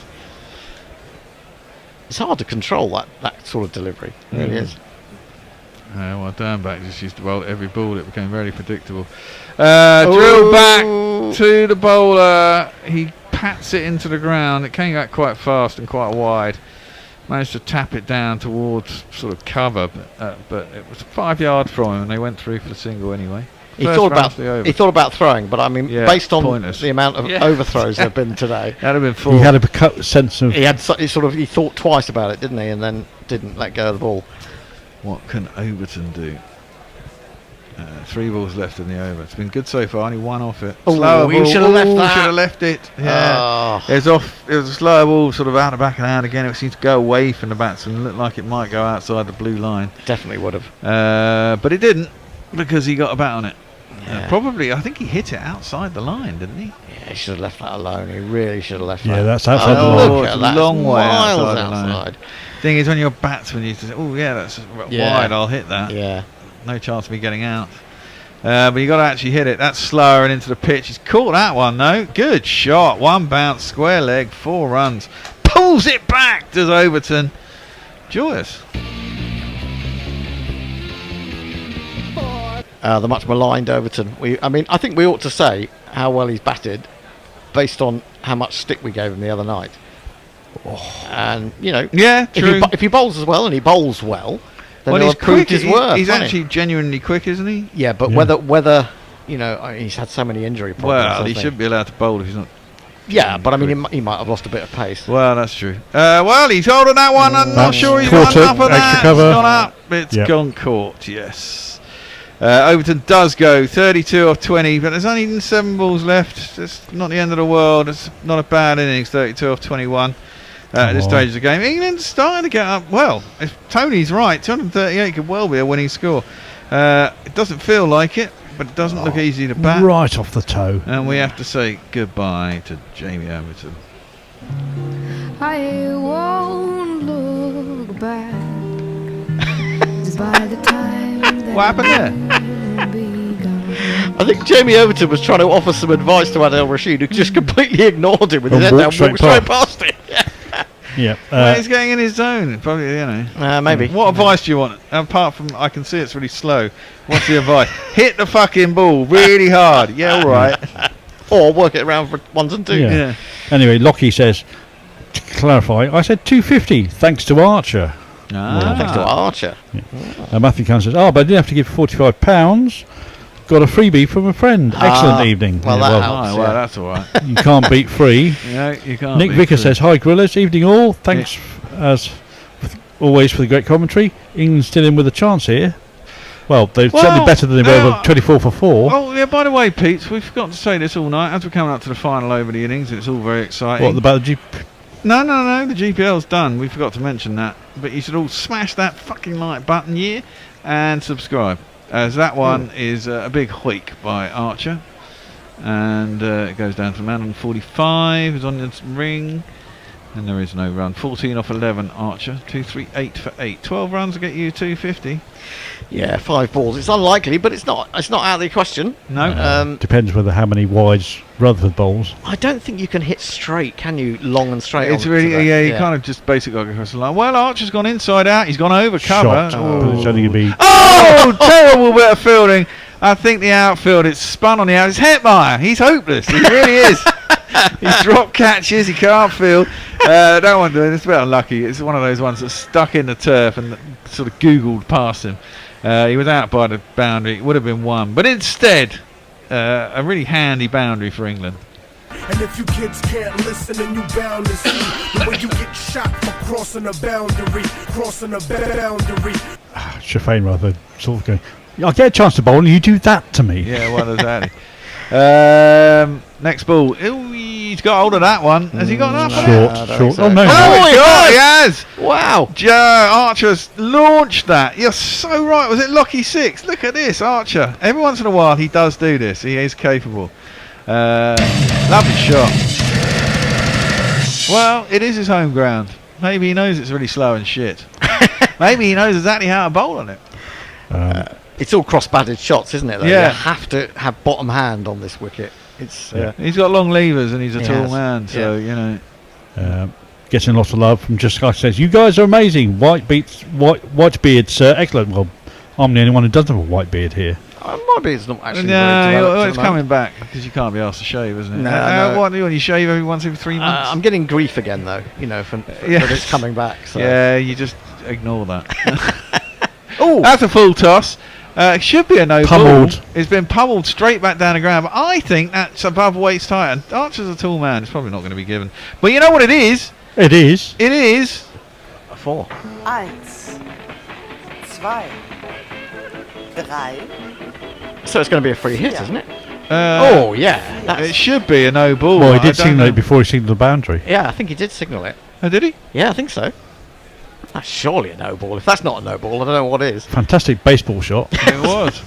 It's hard to control that sort of delivery. It really is. Well, Dernback just used to bowl every ball. It became very predictable. Drill back to the bowler. He pats it into the ground. It came out quite fast and quite wide. managed to tap it down towards sort of cover, but it was 5 yards from him, and they went through for the single anyway. He thought about throwing, but I mean, based on the amount of overthrows there've been today, that'd have been full. He had a sense of. He thought twice about it, didn't he? And then didn't let go of the ball. What can Overton do? 3 balls left in the over. It's been good so far. Only 1 off it. Slower you ball. should have left that. Should have left it. Yeah. Oh. It was off. It was a slower ball, sort of out the back of the hand again. It seemed to go away from the batsman. Looked like it might go outside the blue line. Definitely would have. But it didn't, because he got a bat on it. Yeah. Probably, I think he hit it outside the line, didn't he? Yeah, he should have left that alone. He really should have left that. Yeah, that's outside the line. It's a long way outside the line. outside. Thing is, when you're a batsman, you say, "Oh yeah, that's wide. I'll hit that." Yeah. No chance of me getting out. But you got to actually hit it. That's slower and into the pitch. He's caught that one though. Good shot. 1 bounce, square leg, 4 runs. Pulls it back. Does Overton. Joyous. The much maligned Overton. I think we ought to say how well he's batted, based on how much stick we gave him the other night. And yeah, true. If he bowls as well, and he bowls well, then well, he'll he's have proved quick. his worth. He's actually genuinely quick, isn't he? Yeah, but whether he's had so many injury problems. Well, he shouldn't be allowed to bowl if he's not. Yeah, but I mean, he might have lost a bit of pace. Well, that's true. Well, he's holding that one. I'm not sure he's caught got enough of extra that. cover. It's gone up. It's gone caught. Yes. Overton does go 32 off 20, but there's only 7 balls left. It's not the end of the world. It's not a bad innings. 32 off 21 at this stage of the game. England's starting to get up. Well, if Tony's right, 238 could well be a winning score. It doesn't feel like it, but it doesn't look easy to bat. Right off the toe. And we have to say goodbye to Jamie Overton. I won't look back. By the time what happened there? I think Jamie Overton was trying to offer some advice to Adil Rashid, who just completely ignored him with his head down, walked straight past him. Yeah. Well, he's getting in his zone. Probably, maybe. What advice do you want? Apart from, I can see it's really slow. What's the advice? Hit the fucking ball really hard. Yeah, all right. Or work it around for 1s and 2s. Yeah. Anyway, Lockie says, to clarify, I said 250, thanks to Archer. Thanks to Archer. Yeah. Matthew Cann says, but I didn't have to give £45. Got a freebie from a friend. Excellent evening. Well, that helps. Well, that's all right. You can't beat free. No, you can't. Nick Vicker says, hi, Grillers. Evening all. Thanks, as always, for the great commentary. England's still in with a chance here. Well, they're certainly better than they were 24 for 4. Oh, yeah, by the way, Pete, we've forgotten to say this all night. As we're coming up to the final over the innings, it's all very exciting. What, about the GP? No, the GPL's done. We forgot to mention that. But you should all smash that fucking like button, and subscribe. As that one is a big hoik by Archer. And it goes down to the man on 45, who's on the ring. And there is no run. 14 off 11, Archer. 238 for 8. 12 runs will get you 250. Yeah, 5 balls. It's unlikely, but it's not out of the question. No. Depends whether how many wides Rutherford bowls. I don't think you can hit straight, can you? Long and straight. It's really, you kind of just basically go across the line. Well, Archer's gone inside out. He's gone over cover. But it's only going to be... Oh, terrible bit of fielding. I think the outfield, it's spun on the out. It's Hetmeyer. He's hopeless. He really is. He's dropped catches. He can't field. That one doing it's a bit unlucky. It's one of those ones that's stuck in the turf and sort of googled past him. He was out by the boundary. It would have been 1, but instead, a really handy boundary for England. And if you kids can't listen, then you bound to see the way you get shot for crossing a boundary, Shafane rather sort of going, I get a chance to bowl and you do that to me. Yeah, well, exactly. Next ball. Ooh, he's got hold of that one. Has he got enough? Short. So. Oh, no. Oh, he has. Wow. Archer's launched that. You're so right. Was it Lockie 6? Look at this, Archer. Every once in a while, he does do this. He is capable. Lovely shot. Well, it is his home ground. Maybe he knows it's really slow and shit. Maybe he knows exactly how to bowl on it. It's all cross-batted shots, isn't it? Though? Yeah. You have to have bottom hand on this wicket. It's he's got long levers and he's a tall man, so getting lots of love from Just Guy says, you guys are amazing. White beard, sir. Excellent. Well, I'm the only one who doesn't have a white beard here. Maybe it's not actually. No, it's coming back because you can't be asked to shave, isn't it? No. What do you shave once every 3 months? I'm getting grief again, though. For that it's coming back. So. Yeah, you just ignore that. Oh, that's a full toss. It should be a no ball. It's been pummeled straight back down the ground. But I think that's above waist height. And Archer's a tall man. It's probably not going to be given. But you know what it is? It is. It is a 4. 1, 2, 3. So it's going to be a free hit, isn't it? Yeah. It should be a no ball. Well, he did signal it before he signalled the boundary. Yeah, I think he did signal it. Oh, did he? Yeah, I think so. That's surely a no ball. If that's not a no ball, I don't know what is. Fantastic baseball shot. It was.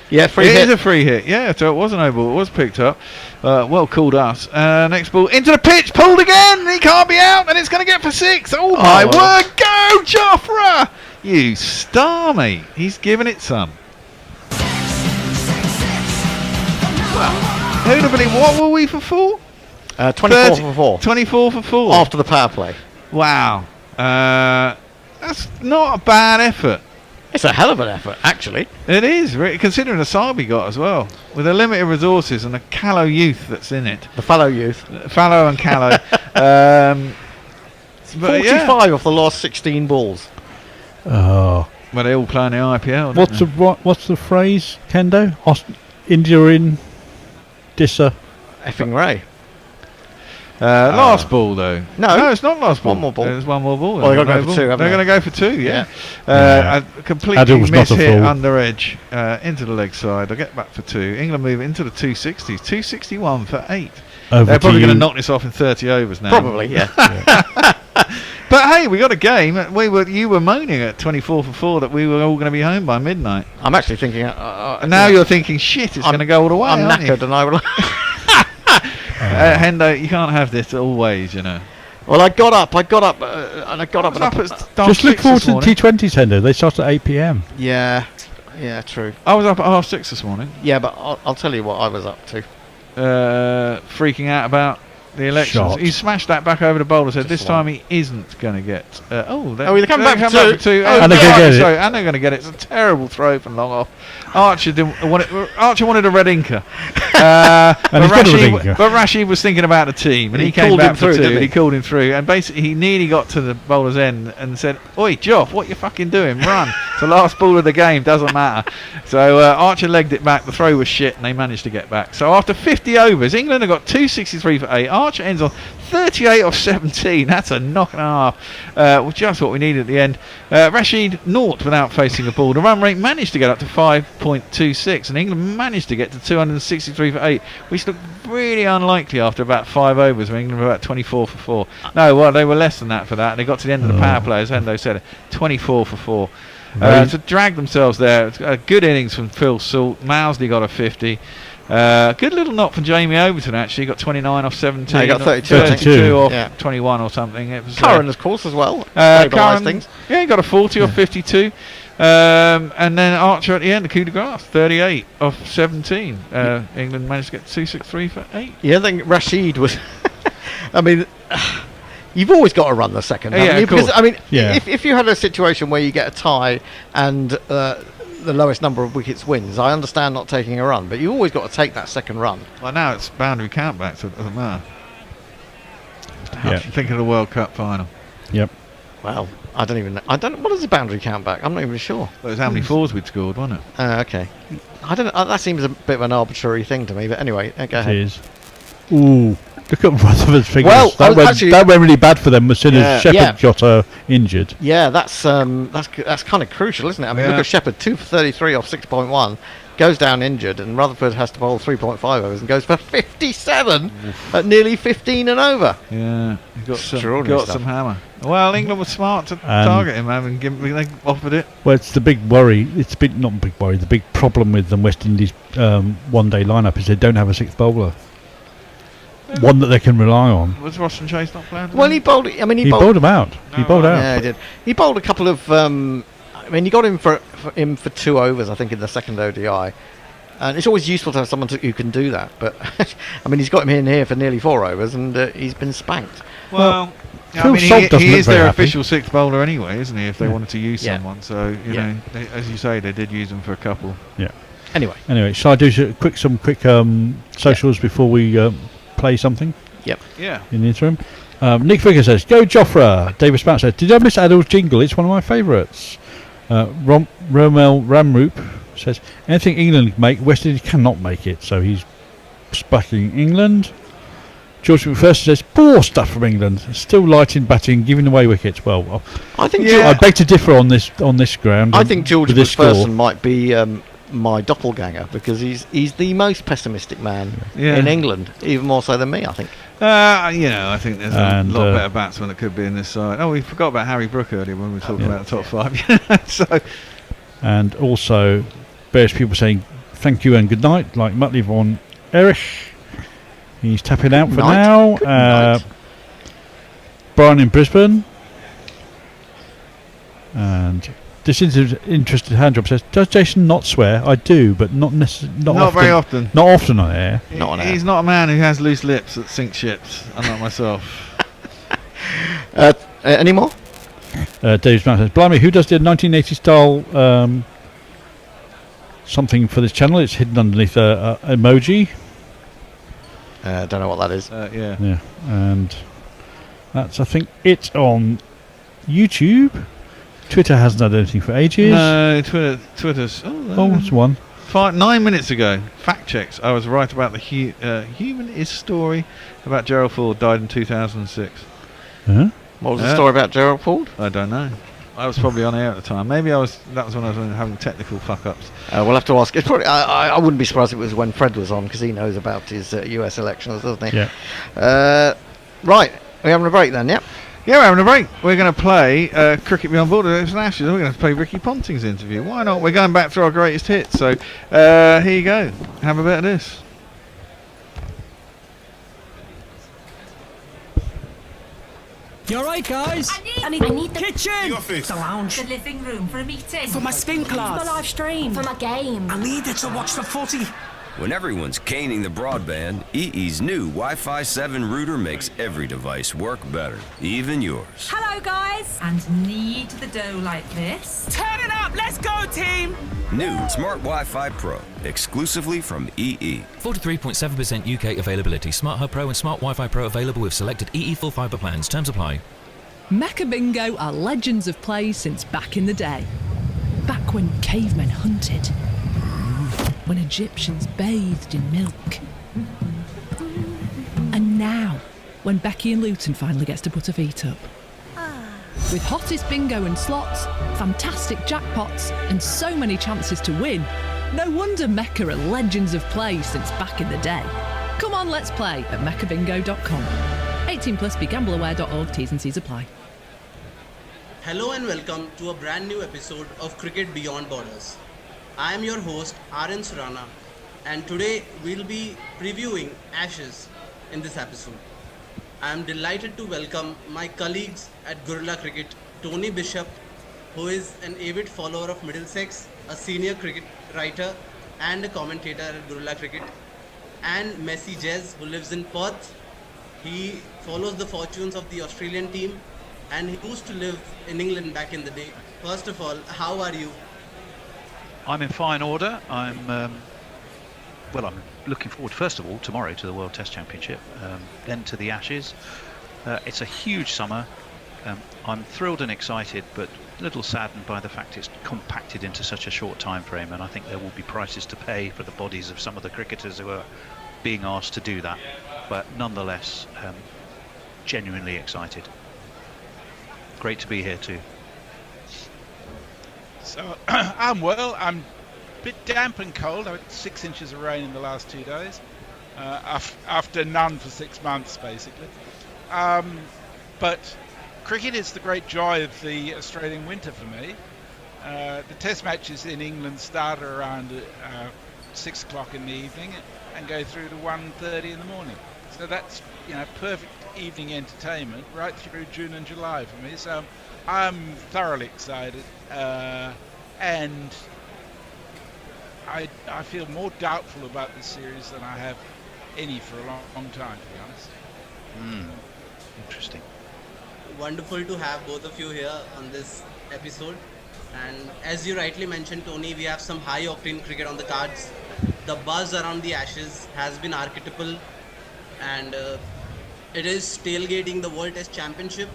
Yeah, free hit. It is a free hit. Yeah, so it was a no ball. It was picked up. Well called us. Next ball into the pitch. Pulled again. He can't be out, and it's going to get for 6. Oh my word! Go, Jofra! You star, mate. He's giving it some. Who'd have believed? What were we for 4? 24 for 4. 24 for 4. After the power play. Wow. That's not a bad effort. It's a hell of an effort, actually. It is, considering the side we got as well. With the limited resources and the callow youth that's in it. The fallow youth. Fallow and callow. 45 off the last 16 balls. Oh. Well, they all play in the IPL. What's the phrase, Kendo? India in Dissa. Effing Ray. Last ball though. No, it's not last ball. One more ball. There's one more ball. Well, they're going to go for 2. They're going to go for 2. Yeah. Yeah. A completely Adil's miss not a hit fool. under edge into the leg side. They'll get back for 2. England move into the 260s. 261 for 8. They're probably going to knock this off in 30 overs now. Probably, yeah. But hey, we got a game. You were moaning at 24 for 4 that we were all going to be home by midnight. I'm actually thinking. And now you're thinking, shit, it's going to go all the way. I'm knackered, and I will. Hendo, you can't have this always, you know. Well, I got up, and I got up. Just look forward to the T20s, Hendo. They start at 8 p.m. Yeah, true. I was up at 6:30 this morning. Yeah, but I'll tell you what I was up to. Freaking out about the elections. He smashed that back over the bowler. Said this time he isn't going to get. They're coming back for 2. And they're going to get it. And they're going to get it. It's a terrible throw from long off. Archer didn't want it. Archer wanted a red inker. But Rashid was thinking about the team, and he came back for 2. He called him through, and basically he nearly got to the bowler's end and said, "Oi, Joff, what you fucking doing? Run!" It's the last ball of the game. Doesn't matter. So Archer legged it back. The throw was shit, and they managed to get back. So after 50 overs, England have got 263 for 8. Archer ends on 38 off 17. That's a knock and a half. Just what we needed at the end. Rashid 0 without facing a ball. The run rate managed to get up to 5.26, and England managed to get to 263 for 8, which looked really unlikely after about 5 overs when England were about 24 for 4. No, well, they were less than that for that. They got to the end of the power play, as Hendo said, 24 for 4. To drag themselves there. It's a good innings from Phil Salt. Mousley got a 50. Good little knock from Jamie Overton, actually. Got 29 off 17. No, he got 32 off 21 or something. It was Curran, of course, as well. Curran, things. Yeah, he got a 40 off 52. And then Archer at the end, the coup de grace, 38 off 17. England managed to get 263 for 8. Yeah, I think Rashid was... I mean... You've always got to run the second, haven't you? Because, I mean, if you had a situation where you get a tie and the lowest number of wickets wins, I understand not taking a run, but you've always got to take that second run. Well, now it's boundary countback, so it doesn't matter. Thinking of the World Cup final. Yep. Well, I don't even know. What is the boundary countback? I'm not even sure. Well, it was how many 4s we'd scored, wasn't it? Okay. I don't know. That seems a bit of an arbitrary thing to me, but anyway, go ahead. It is. Ooh. Look at Rutherford's figures. Well, that went really bad for them as soon as Shepherd got injured. Yeah, that's kind of crucial, isn't it? I mean, look at Shepherd, 2 for 33 off 6.1, goes down injured, and Rutherford has to bowl 3.5 overs and goes for 57 at nearly 15 and over. Yeah, he got some hammer. Well, England was smart to target him, and they offered it. Well, it's the big worry. It's not a big worry. The big problem with the West Indies one-day lineup is they don't have a sixth bowler. One that they can rely on. Was Ross and Chase not playing? Well, he bowled. I mean, he bowled him out. He bowled out. Yeah, he did. He bowled a couple of. I mean, he got him for 2 overs, I think, in the second ODI. And it's always useful to have someone who can do that. But I mean, he's got him in here for nearly 4 overs, and he's been spanked. Well, I mean, he is their official sixth bowler anyway, isn't he? If they wanted to use someone, so you know, as you say, they did use him for a couple. Yeah. Anyway, shall I do some quick socials before we play something? Yep. Yeah. In the interim, Nick Vicker says, "Go Joffre." David Spout says, "Did I miss Adol's jingle? It's one of my favourites." Romel Ramroop says, "Anything England make, West Indies cannot make it." So he's backing England. George McPherson says, "Poor stuff from England. Still light in batting, giving away wickets." Well, I think I beg to differ on this ground. I think George with this McPherson score. might be my doppelganger because he's the most pessimistic man in England, even more so than me, I think. I think there's a lot better batsmen that could be in this side. Oh, we forgot about Harry Brook earlier when we were talking about the top 5. So, and also various people saying thank you and good night, like Muttley von Erich. He's tapping out for now. Brian in Brisbane. And this interested hand job says, "Does Jason not swear?" I do, but not necessarily. Not very often. Not often on air. He's not a man who has loose lips that sink ships, unlike myself. Any more? Dave Smith says, "Blimey, who does the 1980 style something for this channel? It's hidden underneath a emoji." Don't know what that is. Yeah, and that's I think it on YouTube. Twitter hasn't had anything for ages. No, Twitter's. It's one. 9 minutes ago. Fact checks. I was right about the Human Is story about Gerald Ford, died in 2006. What was the story about Gerald Ford? I don't know. I was probably on air at the time. Maybe that was when I was having technical fuck-ups. We'll have to ask. It's probably, I wouldn't be surprised if it was when Fred was on, because he knows about his US elections, doesn't he? Yeah. Right. We're having a break then, yeah? Yeah, we're having a break. We're going to play Cricket Beyond Borders and Ashes. We're going to play Ricky Ponting's interview. Why not? We're going back through our greatest hits. So here you go. Have a bit of this. You alright, guys? I need the kitchen, the office, the lounge, the living room for a meeting, for my spin class, for my live stream, for my game. I need it to watch the footy. When everyone's caning the broadband, EE's new Wi-Fi 7 router makes every device work better, even yours. Hello, guys. And knead the dough like this. Turn it up, let's go, team. New Smart Wi-Fi Pro, exclusively from EE. 43.7% UK availability. Smart Hub Pro and Smart Wi-Fi Pro available with selected EE full fibre plans. Terms apply. Mecca Bingo are legends of play since back in the day. Back when cavemen hunted. When Egyptians bathed in milk. And now, when Becky and Luton finally gets to put her feet up. With hottest bingo and slots, fantastic jackpots, and so many chances to win, no wonder Mecca are legends of play since back in the day. Come on, let's play at meccabingo.com. 18 plus, begambleaware.org, T's and C's apply. Hello and welcome to a brand new episode of Cricket Beyond Borders. I am your host RN Surana, and today we'll be previewing Ashes in this episode. I am delighted to welcome my colleagues at Gorilla Cricket, Tony Bishop, who is an avid follower of Middlesex, a senior cricket writer and a commentator at Gorilla Cricket, and Messi Jez, who lives in Perth. He follows the fortunes of the Australian team and he used to live in England back in the day. First of all, how are you? I'm in fine order. I'm looking forward, first of all, tomorrow to the World Test Championship, then to the Ashes. It's a huge summer. I'm thrilled and excited, but a little saddened by the fact it's compacted into such a short time frame, and I think there will be prices to pay for the bodies of some of the cricketers who are being asked to do that. But nonetheless, genuinely excited. Great to be here too. So I'm well. I'm a bit damp and cold. I had 6 inches of rain in the last 2 days, after none for 6 months, basically. But cricket is the great joy of the Australian winter for me. The Test matches in England start around 6 o'clock in the evening and go through to 1:30 in the morning. So that's perfect evening entertainment right through June and July for me. So I'm thoroughly excited, and I feel more doubtful about this series than I have any for a long time, to be honest. Interesting. Wonderful to have both of you here on this episode. And as you rightly mentioned, Tony, we have some high-octane cricket on the cards. The buzz around the Ashes has been archetypal, and it is tailgating the World Test Championship.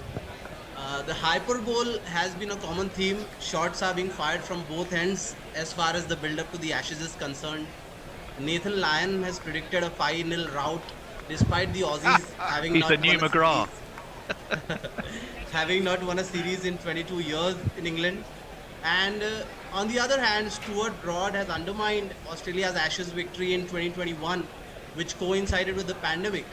The hyperbole has been a common theme. Shots are being fired from both ends as far as the build-up to the Ashes is concerned. Nathan Lyon has predicted a 5-0 rout, despite the Aussies having He's not the new won a McGrath. having not won a series in 22 years in England. And on the other hand, Stuart Broad has undermined Australia's Ashes victory in 2021, which coincided with the pandemic,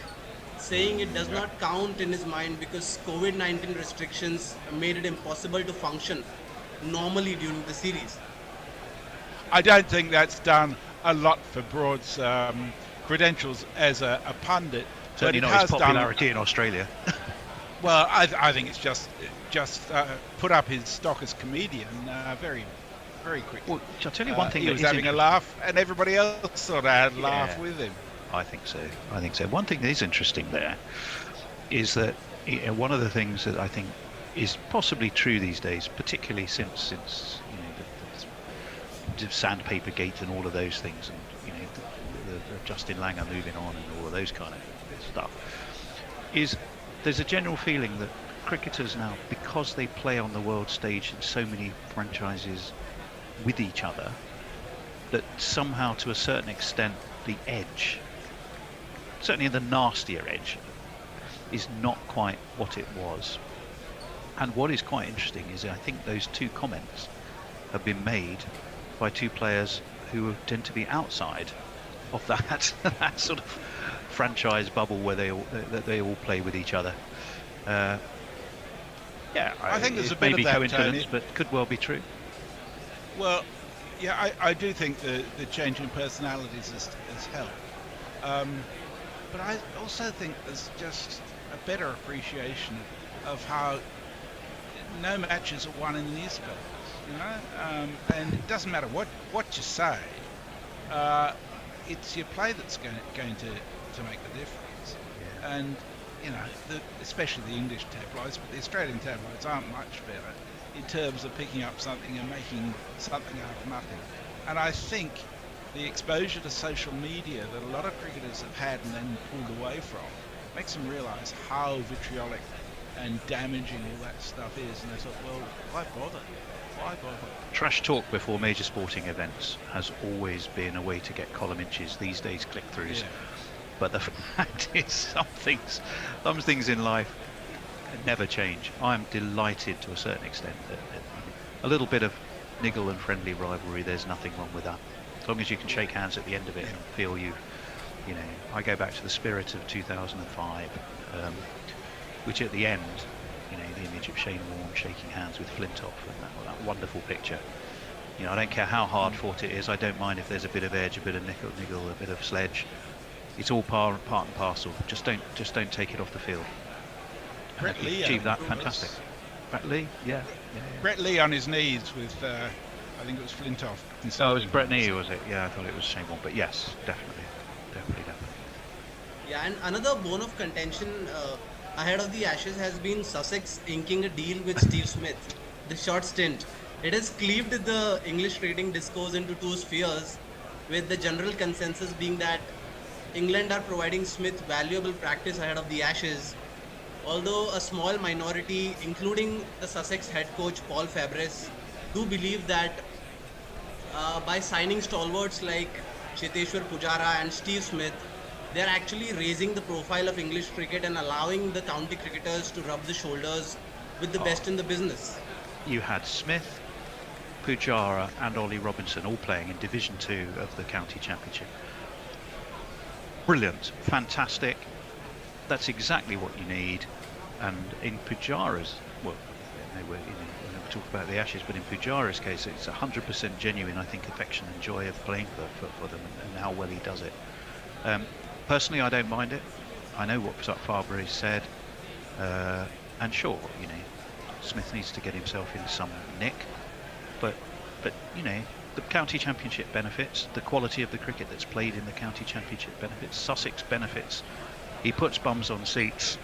saying it does not count in his mind because COVID-19 restrictions made it impossible to function normally during the series. I don't think that's done a lot for Broad's credentials as a pundit. Certainly but it not has his popularity in Australia. Well, I think it's just put up his stock as comedian very, very quickly. Well, I'll tell you one thing. He that was is having a laugh, and everybody else sort of had a laugh with him. I think so. One thing that is interesting there is that one of the things that I think is possibly true these days, particularly since the sandpaper gate and all of those things, and the Justin Langer moving on and all of those kind of stuff, is there's a general feeling that cricketers now, because they play on the world stage in so many franchises with each other, that somehow to a certain extent the edge, certainly the nastier edge, is not quite what it was. And what is quite interesting is I think those two comments have been made by two players who tend to be outside of that that sort of franchise bubble where they all play with each other. I think there's a bit maybe of that, coincidence, Tony. but could well be true. Well, yeah, I do think the change in personalities has helped. But I also think there's just a better appreciation of how no matches are won in the newspapers, and it doesn't matter what you say. It's your play that's going to make the difference. And especially the English tabloids, but the Australian tabloids aren't much better in terms of picking up something and making something out of nothing. And I think the exposure to social media that a lot of cricketers have had and then pulled away from makes them realise how vitriolic and damaging all that stuff is. And they thought, well, why bother? Why bother? Trash talk before major sporting events has always been a way to get column inches. These days, click-throughs. Yeah. But the fact is, some things in life never change. I'm delighted to a certain extent that a little bit of niggle and friendly rivalry, there's nothing wrong with that. As long as you can shake hands at the end of it and feel I go back to the spirit of 2005, which at the end, the image of Shane Warne shaking hands with Flintoff and that wonderful picture. I don't care how hard fought it is. I don't mind if there's a bit of edge, a bit of niggle, a bit of sledge. It's all part and parcel. Just don't take it off the field. Brett Lee achieved that. Fantastic. Brett Lee, yeah. Brett Lee on his knees with, I think it was Flintoff. Oh, it was Brett Lee, was it? Yeah, I thought it was Shane Warne. But yes, definitely. Yeah, and another bone of contention ahead of the Ashes has been Sussex inking a deal with Steve Smith. The short stint. It has cleaved the English trading discourse into two spheres, with the general consensus being that England are providing Smith valuable practice ahead of the Ashes, although a small minority, including the Sussex head coach Paul Fabres, do believe that by signing stalwarts like Cheteshwar Pujara and Steve Smith, they are actually raising the profile of English cricket and allowing the county cricketers to rub the shoulders with the best in the business. You had Smith, Pujara and Ollie Robinson all playing in Division 2 of the County Championship. Brilliant, fantastic. That's exactly what you need. And in Pujara's, well, we talk about the Ashes, but in Pujara's case, it's 100% genuine, I think, affection and joy of playing for them and how well he does it. Personally, I don't mind it. I know what Fabry said, and sure, Smith needs to get himself in some nick, but the county championship benefits, the quality of the cricket that's played in the county championship benefits, Sussex benefits. He puts bums on seats.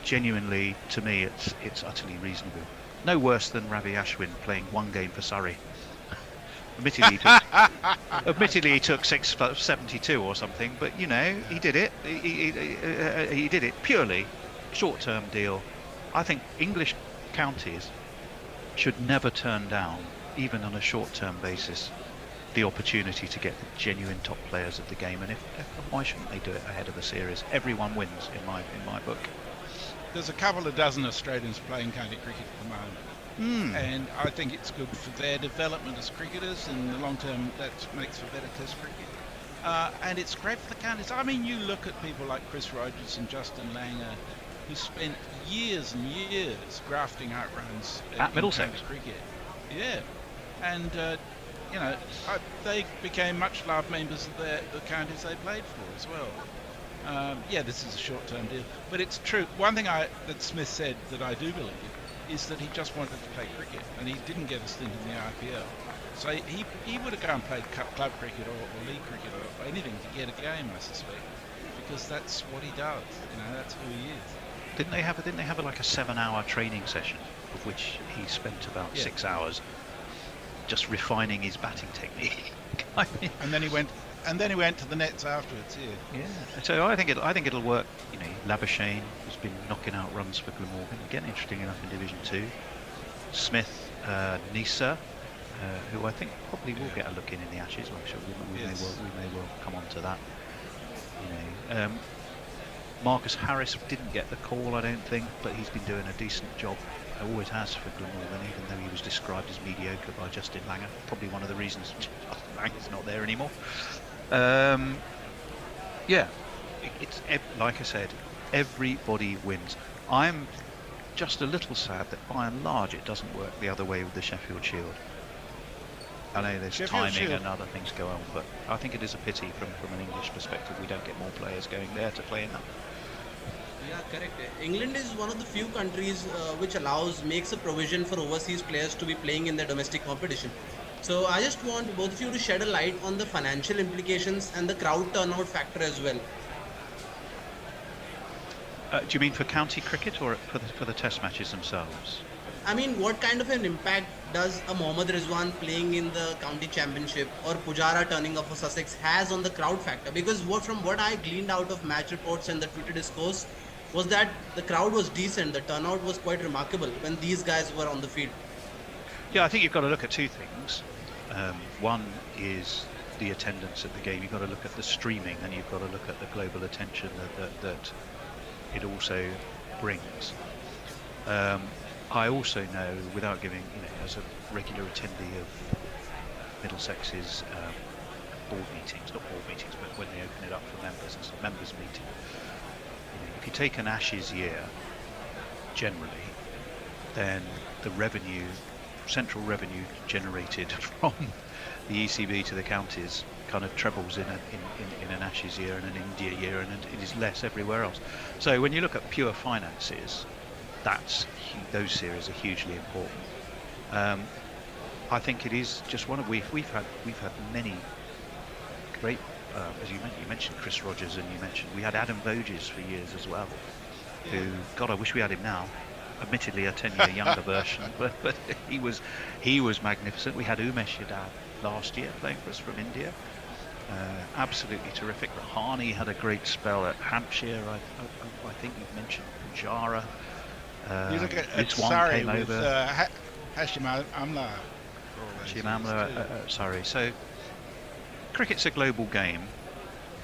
Genuinely, to me, it's utterly reasonable. No worse than Ravi Ashwin playing one game for Surrey. Admittedly, he took 672 or something, but you know, he did it. He did it purely short-term deal. I think English counties should never turn down, even on a short-term basis, the opportunity to get the genuine top players of the game. And if why shouldn't they do it ahead of a series? Everyone wins in my book. There's a couple of dozen Australians playing county cricket at the moment. And I think it's good for their development as cricketers. In the long term, that makes for better test cricket. And it's great for the counties. I mean, you look at people like Chris Rogers and Justin Langer, who spent years and years grafting out runs at Middlesex cricket. Yeah, and you know, they became much loved members of the counties they played for as well. Yeah, this is a short-term deal, but it's true. One thing that Smith said that I do believe is that he just wanted to play cricket, and he didn't get a stint in the IPL. So he would have gone and played club cricket or league cricket or anything to get a game, I suspect, because that's what he does. You know, that's who he is. Didn't they have like a 7-hour training session, of which he spent about 6 hours just refining his batting technique? And then he went to the nets afterwards. Yeah. So I think it'll work. You know, Labuschagne has been knocking out runs for Glamorgan. Again, interesting enough in Division 2. Smith, Nisa, who I think probably will get a look in the Ashes. I'm sure we may well come on to that. You know, Marcus Harris didn't get the call, I don't think, but he's been doing a decent job. Always has for Glamorgan, even though he was described as mediocre by Justin Langer. Probably one of the reasons Justin Langer's not there anymore. Yeah, it's like I said, everybody wins. I'm just a little sad that by and large it doesn't work the other way with the Sheffield Shield. I know there's timing and other things go on, but I think it is a pity from an English perspective we don't get more players going there to play in that. Yeah, correct. England is one of the few countries which makes a provision for overseas players to be playing in their domestic competition. So I just want both of you to shed a light on the financial implications and the crowd turnout factor as well. Do you mean for county cricket or for the test matches themselves? I mean, what kind of an impact does a Mohammad Rizwan playing in the county championship or Pujara turning up for Sussex has on the crowd factor? Because from what I gleaned out of match reports and the Twitter discourse was that the crowd was decent, the turnout was quite remarkable when these guys were on the field. Yeah, I think you've got to look at two things. One is the attendance at the game. You've got to look at the streaming, and you've got to look at the global attention that it also brings. I also know, without giving, as a regular attendee of Middlesex's board meetings, not board meetings, but when they open it up for members, it's a members meeting. If you take an Ashes year, generally, then the central revenue generated from the ECB to the counties kind of trebles in an Ashes year and an India year, and it is less everywhere else. So when you look at pure finances, those series are hugely important. I think it is just one of we've had many great. As you mentioned Chris Rogers, and we had Adam Voges for years as well. Who, God, I wish we had him now. Admittedly, a 10-year younger version, but he was magnificent. We had Umesh Yadav last year playing for us from India. Absolutely terrific. Rahani had a great spell at Hampshire. I think you've mentioned Pujara. You look at Surrey with Hashim Amla. Hashim Amla, sorry. So, cricket's a global game.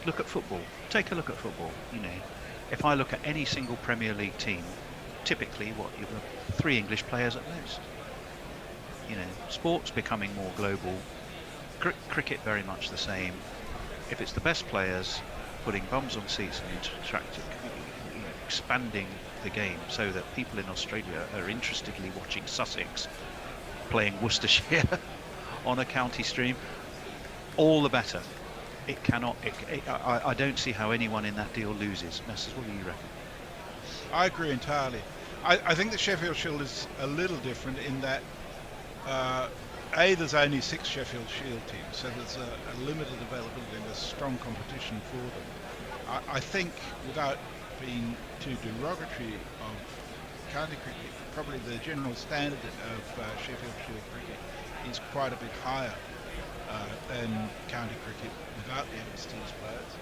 Look at football. Take a look at football. If I look at any single Premier League team, typically you've got 3 English players at most. Sport's becoming more global. Cricket very much the same. If it's the best players putting bums on seats and expanding the game so that people in Australia are interestedly watching Sussex playing Worcestershire on a county stream, all the better. It cannot. I don't see how anyone in that deal loses. Messrs, what do you reckon? I agree entirely. I think the Sheffield Shield is a little different in that there's only 6 Sheffield Shield teams, so there's a limited availability and there's strong competition for them. I think, without being too derogatory of county cricket, probably the general standard of Sheffield Shield cricket is quite a bit higher than county cricket without the overseas players.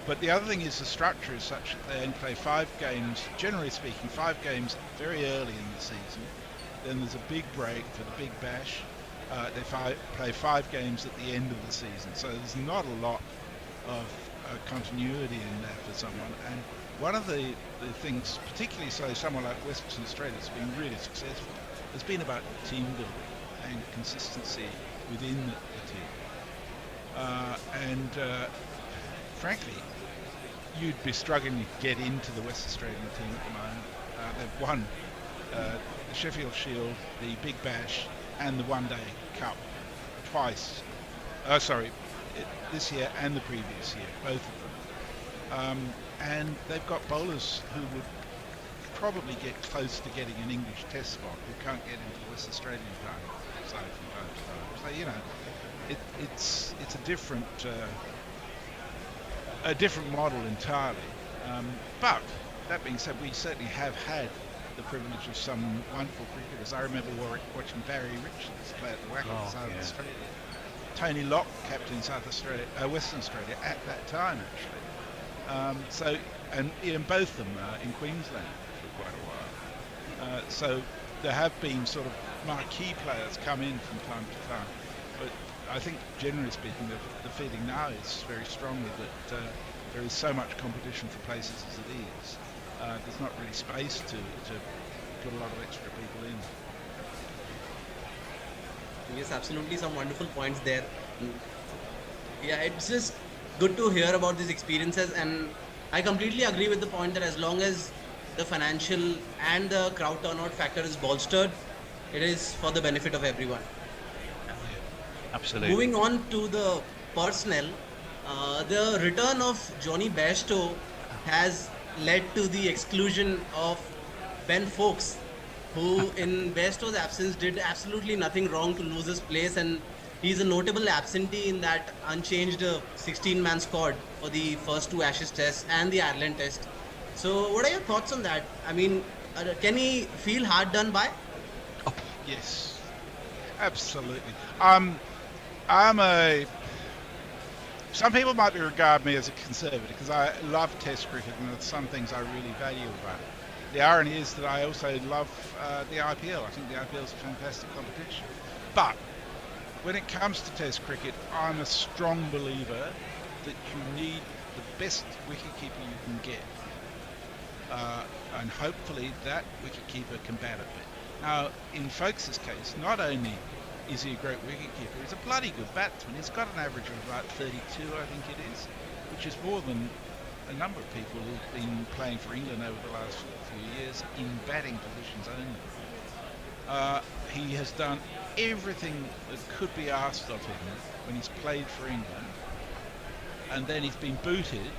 But the other thing is the structure is such that they only play 5 games, generally speaking, 5 games very early in the season. Then there's a big break for the Big Bash. They play 5 games at the end of the season. So there's not a lot of continuity in that for someone. And one of the things, particularly so someone like Western Australia has been really successful, has been about team building and consistency within the team. Frankly, you'd be struggling to get into the West Australian team at the moment. They've won the Sheffield Shield, the Big Bash, and the One Day Cup twice. This year and the previous year, both of them. And they've got bowlers who would probably get close to getting an English Test spot who can't get into the West Australian side from time to time. So you know, it's a different model entirely. But that being said, we certainly have had the privilege of some wonderful cricketers. I remember watching Barry Richards play at the Wacker South Australia. Tony Locke captained Western Australia at that time actually. And both of them in Queensland for quite a while. So there have been sort of marquee players come in from time to time. But I think generally speaking the feeling now is very strongly that there is so much competition for places as it is. There's not really space to put a lot of extra people in. Yes, absolutely, some wonderful points there. Yeah, it's just good to hear about these experiences, and I completely agree with the point that as long as the financial and the crowd turnout factor is bolstered, it is for the benefit of everyone. Absolutely. Moving on to the personnel, the return of Johnny Bairstow has led to the exclusion of Ben Foakes, who in Bairstow's absence did absolutely nothing wrong to lose his place, and he's a notable absentee in that unchanged 16-man squad for the first 2 Ashes tests and the Ireland test. So what are your thoughts on that? I mean, can he feel hard done by? Oh, yes, absolutely. Some people might regard me as a conservative because I love Test cricket and there's some things I really value about it. The irony is that I also love the IPL. I think the IPL is a fantastic competition. But when it comes to Test cricket, I'm a strong believer that you need the best wicket-keeper you can get. And hopefully that wicket-keeper can bat a bit. Now, in Foakes' case, not only is he a great wicket-keeper, he's a bloody good batsman. He's got an average of about 32, I think it is, which is more than a number of people who've been playing for England over the last few years in batting positions only. He has done everything that could be asked of him when he's played for England, and then he's been booted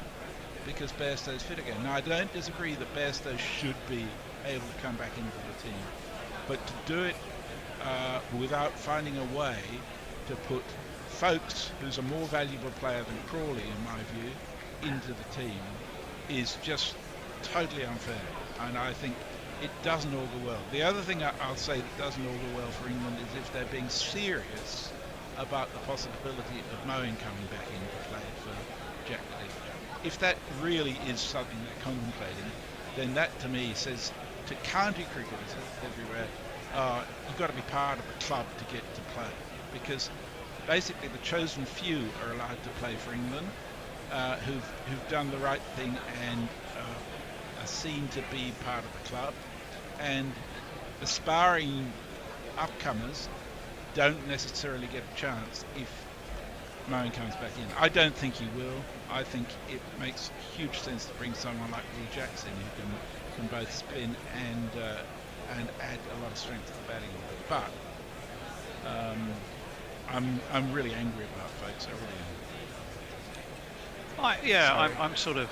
because Bairstow's fit again. Now, I don't disagree that Bairstow should be able to come back into the team, but to do it without finding a way to put Foakes, who's a more valuable player than Crawley in my view, into the team is just totally unfair, and I think it doesn't augur well. The other thing I'll say that doesn't augur well for England is if they're being serious about the possibility of Moeen coming back in to play for Jack Lee. If that really is something they're contemplating, then that to me says to county cricketers everywhere, you've got to be part of the club to get to play, because basically the chosen few are allowed to play for England, who've done the right thing and are seen to be part of the club, and aspiring upcomers don't necessarily get a chance if Moeen comes back in. I don't think he will. I think it makes huge sense to bring someone like Will Jackson who can both spin and add a lot of strength to the batting order. But I'm really angry about Foakes. I really am. I'm sort of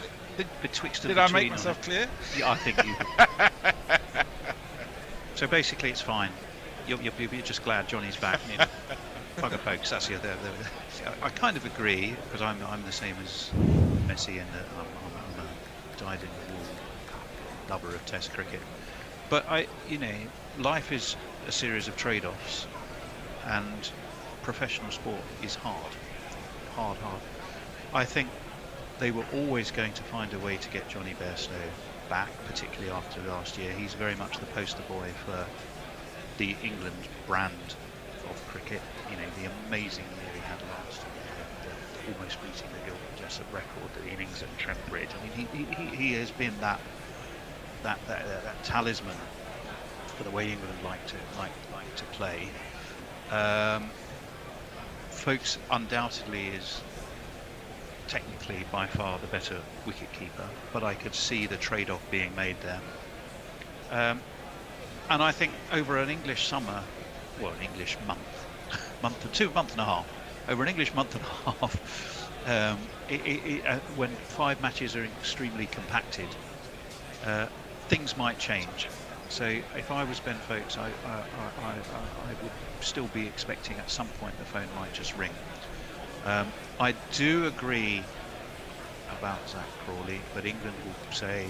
betwixt and Did I between. make myself clear? Yeah, I think you. So basically, it's fine. You're just glad Johnny's back. You know, bugger Foakes. That's the other. I kind of agree because I'm the same as Messi in that I'm a dyed-in-the-wool lover of Test cricket. But life is a series of trade-offs, and professional sport is hard. I think they were always going to find a way to get Johnny Bairstow back, particularly after last year. He's very much the poster boy for the England brand of cricket. The amazing year he had last year, the almost beating the Gilbert Jessup record, the innings at Trent Bridge. I mean, he has been that talisman for the way England like to play. Folks undoubtedly is technically by far the better wicket-keeper, but I could see the trade-off being made there. And I think over an English summer, well, an English month and a half, over an English month and a half, when 5 matches are extremely compacted, things might change. So if I was Ben Folkes, I would still be expecting at some point the phone might just ring. I do agree about Zach Crawley, but England will say,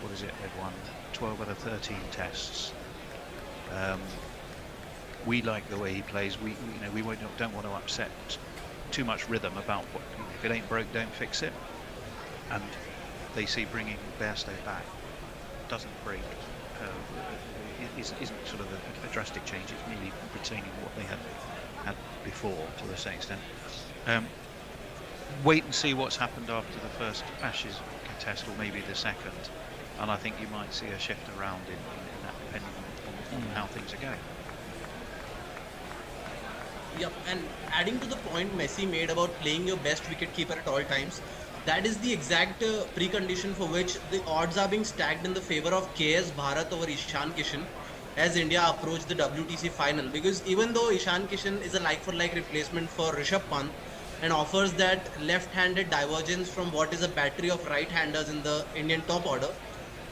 what is it, they've won 12 out of 13 tests. We like the way he plays. We don't want to upset too much rhythm about what, if it ain't broke, don't fix it. And they see bringing Bairstow back doesn't break, isn't sort of a drastic change. It's merely retaining what they had before to a certain extent. Wait and see what's happened after the first Ashes test, or maybe the second, and I think you might see a shift around in that, depending on how things are going. Yep, and adding to the point Messi made about playing your best wicket-keeper at all times, that is the exact precondition for which the odds are being stacked in the favor of KS Bharat over Ishan Kishan as India approach the WTC final. Because even though Ishan Kishan is a like-for-like replacement for Rishabh Pant and offers that left-handed divergence from what is a battery of right-handers in the Indian top order,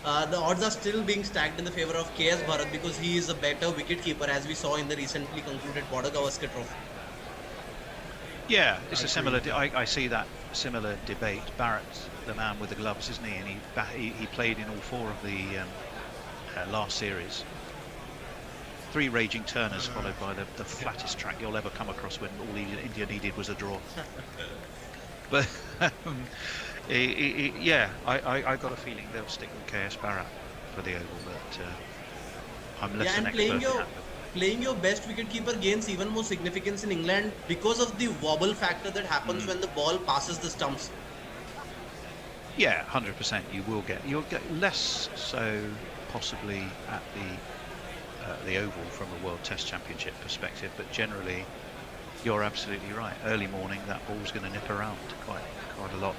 the odds are still being stacked in the favor of KS Bharat because he is a better wicket-keeper, as we saw in the recently concluded Border Gavaskar Trophy. Yeah, it's a similar. I see that similar debate. Barrett's the man with the gloves, isn't he? And he played in all 4 of the last series. 3 raging turners, followed by the flattest track you'll ever come across when all India needed was a draw. But yeah, I got a feeling they'll stick with KS Barrett for the Oval, but I'm less an expert. Playing your best wicketkeeper gains even more significance in England because of the wobble factor that happens when the ball passes the stumps. Yeah, 100%. You'll get less so possibly at the Oval from a World Test Championship perspective, but generally you're absolutely right. Early morning, that ball's going to nip around quite a lot,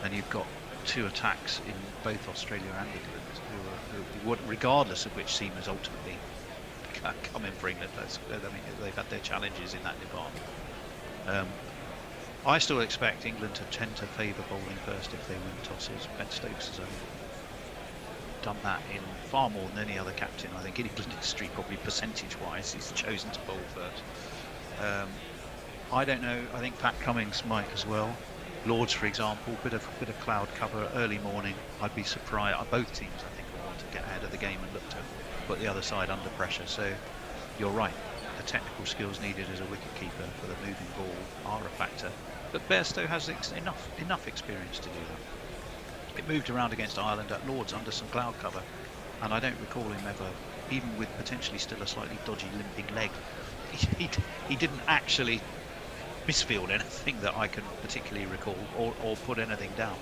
and you've got 2 attacks in both Australia and England who regardless of which seamers ultimately come in for England. They've had their challenges in that department. I still expect England to tend to favour bowling first if they win tosses. Ben Stokes has only done that in far more than any other captain, I think, in England history, probably percentage-wise. He's chosen to bowl first. I don't know. I think Pat Cummins might as well. Lords, for example, bit of cloud cover early morning. I'd be surprised. Both teams, I think, will want to get ahead of the game and look to put the other side under pressure. So you're right. The technical skills needed as a wicket-keeper for the moving ball are a factor. But Bairstow has enough experience to do that. It moved around against Ireland at Lords under some cloud cover, and I don't recall him ever, even with potentially still a slightly dodgy limping leg, he didn't actually misfield anything that I can particularly recall or put anything down.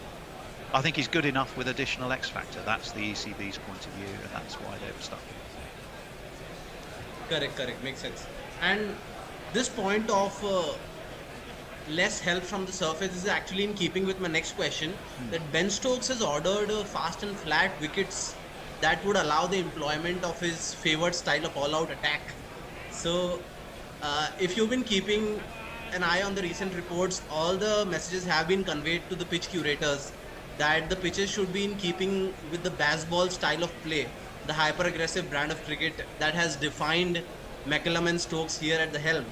I think he's good enough with additional X factor. That's the ECB's point of view, and that's why they've stuck him. Correct, makes sense. And this point of less help from the surface is actually in keeping with my next question, that Ben Stokes has ordered fast and flat wickets that would allow the employment of his favoured style of all-out attack. So if you've been keeping an eye on the recent reports, all the messages have been conveyed to the pitch curators that the pitches should be in keeping with the baseball style of play, the hyper-aggressive brand of cricket that has defined McCullum and Stokes here at the helm.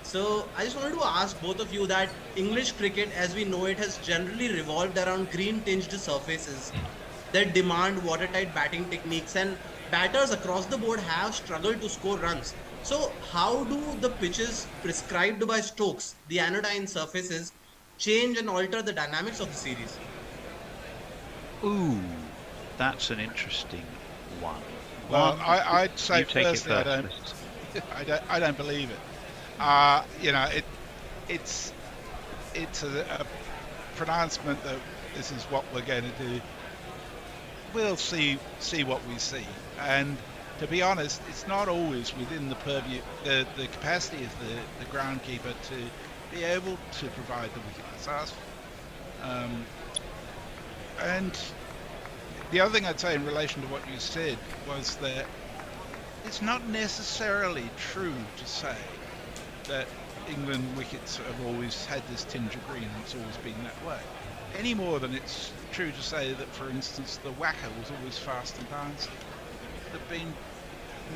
So I just wanted to ask both of you that English cricket as we know it has generally revolved around green tinged surfaces, that demand watertight batting techniques, and batters across the board have struggled to score runs. So how do the pitches prescribed by Stokes, the anodyne surfaces, change and alter the dynamics of the series? Ooh, that's an interesting one. Well, I'd say you take it firstly, first. I don't believe it. You know, it's a pronouncement that this is what we're going to do. We'll see what we see, and to be honest, it's not always within the purview, the capacity of the groundkeeper to be able to provide the wicket that's asked for. And the other thing I'd say in relation to what you said was that it's not necessarily true to say that England wickets have always had this tinge of green and it's always been that way. Any more than it's true to say that, for instance, the whacker was always fast and dancing. There have been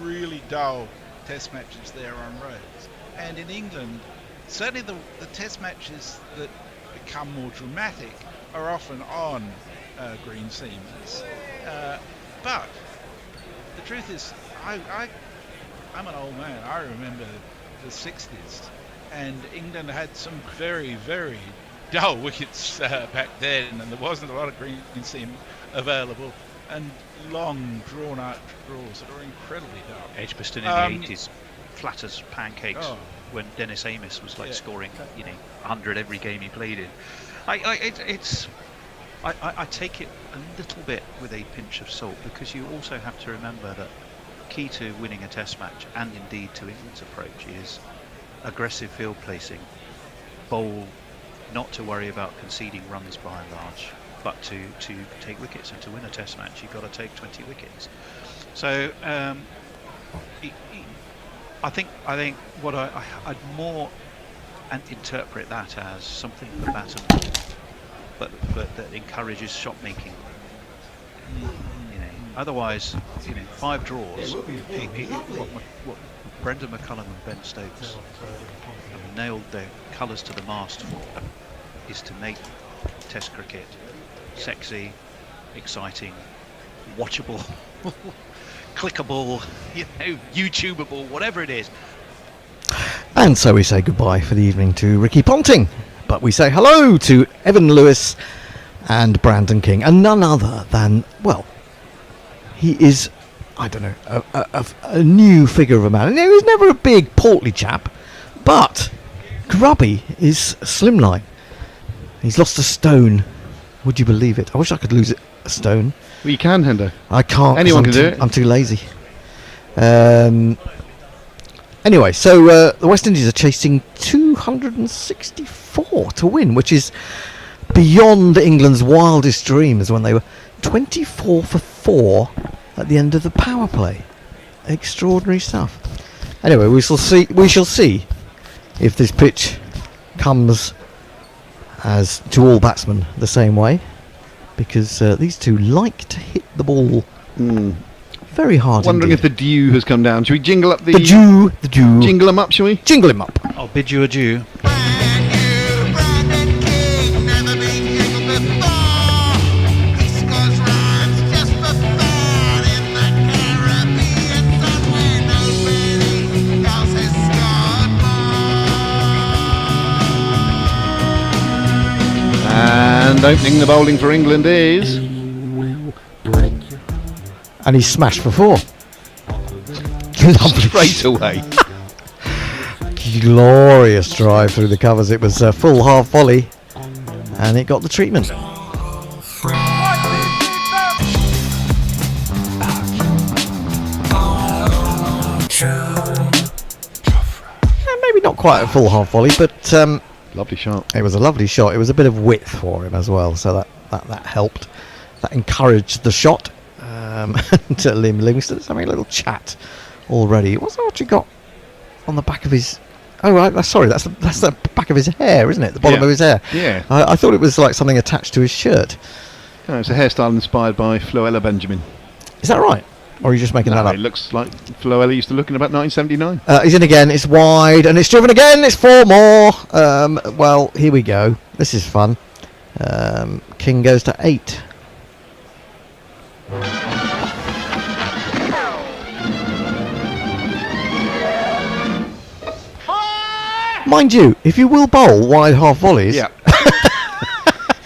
really dull test matches there on roads. And in England, certainly the test matches that become more dramatic are often on green seamers. But the truth is, I'm an old man. I remember the 60s, and England had some very, very dull wickets back then, and there wasn't a lot of green seam available, and long, drawn-out draws that are incredibly dull. Edgbaston in the 80s, flat as pancakes, when Dennis Amiss was scoring, 100 every game he played in. I take it a little bit with a pinch of salt, because you also have to remember that key to winning a test match, and indeed to England's approach, is aggressive field placing, bowl, not to worry about conceding runs by and large, but to take wickets. And to win a test match, you've got to take 20 wickets. So I think what I'd more interpret that as something for batsmen, but that encourages shot making. Otherwise, 5 draws. What Brendan McCullum and Ben Stokes have nailed their colours to the mast for is to make Test cricket sexy, exciting, watchable, clickable, YouTubeable, whatever it is. And so we say goodbye for the evening to Ricky Ponting, but we say hello to Evan Lewis and Brandon King, and none other than, well, he is, I don't know, a new figure of a man. He's never a big, portly chap, but grubby is slimline. He's lost a stone. Would you believe it? I wish I could lose a stone. Well, you can, Hendo. I can't. Anyone can do it. I'm too lazy. Anyway, so the West Indies are chasing 264 to win, which is beyond England's wildest dreams when they were 24 for 4 at the end of the power play. Extraordinary stuff. Anyway, we shall see if this pitch comes as to all batsmen the same way, because these two like to hit the ball very hard. Wondering if the dew has come down. Should we jingle up the dew? Jingle him up, shall we? Jingle him up. I'll bid you adieu. And opening the bowling for England is... And he's smashed for 4. Lovely. Straight away. Glorious drive through the covers. It was a full half volley, and it got the treatment. Maybe not quite a full half volley, but lovely shot. It was a lovely shot. It was a bit of width for him as well, so that helped. That encouraged the shot. To Liam Livingston's having a little chat already. What's he got on the back of his... Oh, right, sorry, that's the back of his hair, isn't it? The bottom of his hair. Yeah. I thought it was like something attached to his shirt. No, it's a hairstyle inspired by Floella Benjamin. Is that right? Or are you just making that up? It looks like Floella used to look in about 1979. He's in again, it's wide, and it's driven again, it's 4 more. Well, here we go. This is fun. King goes to 8. Mind you, if you will bowl wide half volleys, Yeah.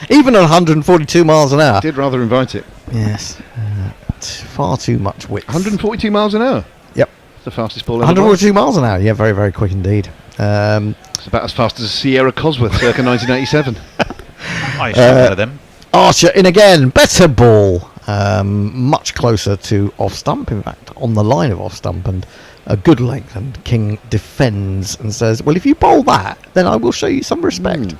even at 142 miles an hour. Did rather invite it. Yes. Far too much width. 142 miles an hour. Yep. It's the fastest ball ever. 142 miles an hour. Yeah, very, very quick indeed. It's about as fast as a Sierra Cosworth circa 1987. I used to have them. Archer in again. Better ball. Much closer to off stump, in fact, on the line of off stump, and a good length. And King defends and says, well, if you bowl that, then I will show you some respect.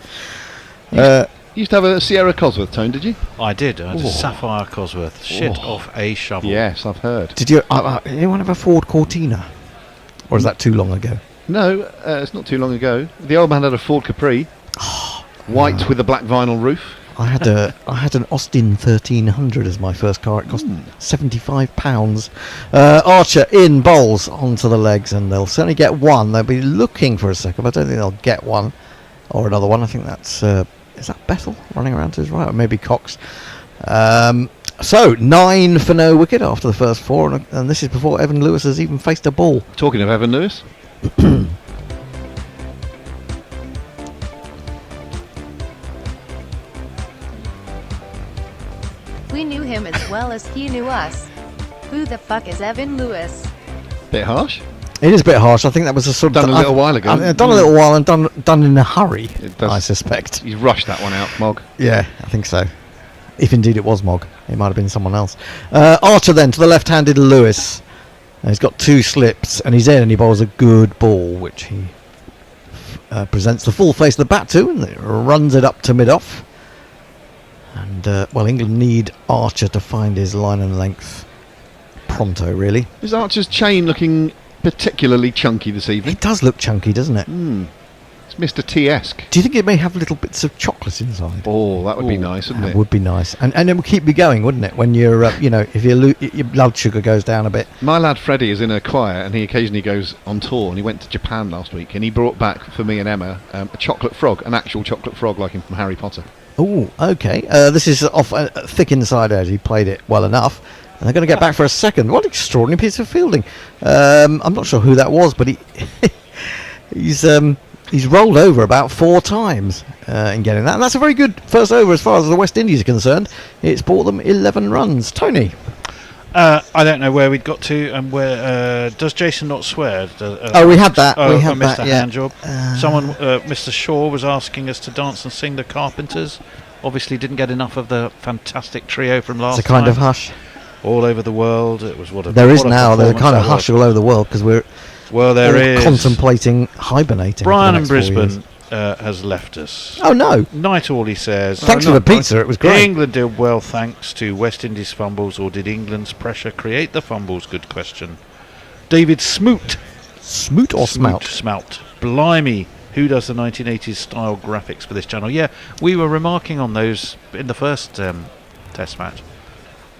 You used to have a Sierra Cosworth, Tone, did you? I did. I had a Sapphire Cosworth. Shit off a shovel. Yes, I've heard. Did you? Anyone have a Ford Cortina? Or is that too long ago? No, it's not too long ago. The old man had a Ford Capri, white with a black vinyl roof. I had an Austin 1300 as my first car. It cost £75. Archer in, bowls onto the legs, and they'll certainly get one. They'll be looking for a second, but I don't think they'll get one or another one. I think that's is that Bethel running around to his right, or maybe Cox. So 9 for no wicket after the first 4, and this is before Evan Lewis has even faced a ball. Talking of Evan Lewis. We knew him as well as he knew us. Who the fuck is Evan Lewis? Bit harsh. It is a bit harsh. I think that was a sort of Done a little while ago. Done a little while and done in a hurry. I suspect. He's rushed that one out, Mog. Yeah, I think so. If indeed it was Mog, it might have been someone else. Archer then to the left-handed Lewis. He's got 2 slips and he's in, and he bowls a good ball, which he presents the full face of the bat to, and it runs it up to mid-off. And well, England need Archer to find his line and length pronto, really. Is Archer's chain looking particularly chunky this evening? It does look chunky, doesn't it? It's Mr. T-esque. Do you think it may have little bits of chocolate inside? Oh, that would be nice, wouldn't it? That would be nice, and it would keep you going, wouldn't it? When you're, if your blood sugar goes down a bit. My lad Freddie is in a choir, and he occasionally goes on tour. And he went to Japan last week, and he brought back for me and Emma a chocolate frog, an actual chocolate frog like him from Harry Potter. Oh, okay. This is off thick inside edge. He played it well enough. And they're going to get back for a second. What an extraordinary piece of fielding. I'm not sure who that was, but he's rolled over about 4 times in getting that. And that's a very good first over as far as the West Indies are concerned. It's brought them 11 runs. Tony? I don't know where we'd got to, and where does Jason not swear? We had that. We had missed that. a Yeah. hand job. Someone, Mr. Shaw, was asking us to dance and sing the Carpenters. Obviously, didn't get enough of the fantastic trio from last time. It's a kind of hush. All over the world. It was what a there is what a now. There's a kind of performance hush all over the world because we're there is contemplating hibernating. Brian for in the next 4 years. Brisbane has left us. Oh no! Night all, he says. Thanks for the pizza. It was great. England did well thanks to West Indies fumbles, or did England's pressure create the fumbles? Good question. David Smoot. Smoot or Smout? Smout. Blimey. Who does the 1980s style graphics for this channel? Yeah, we were remarking on those in the first test match.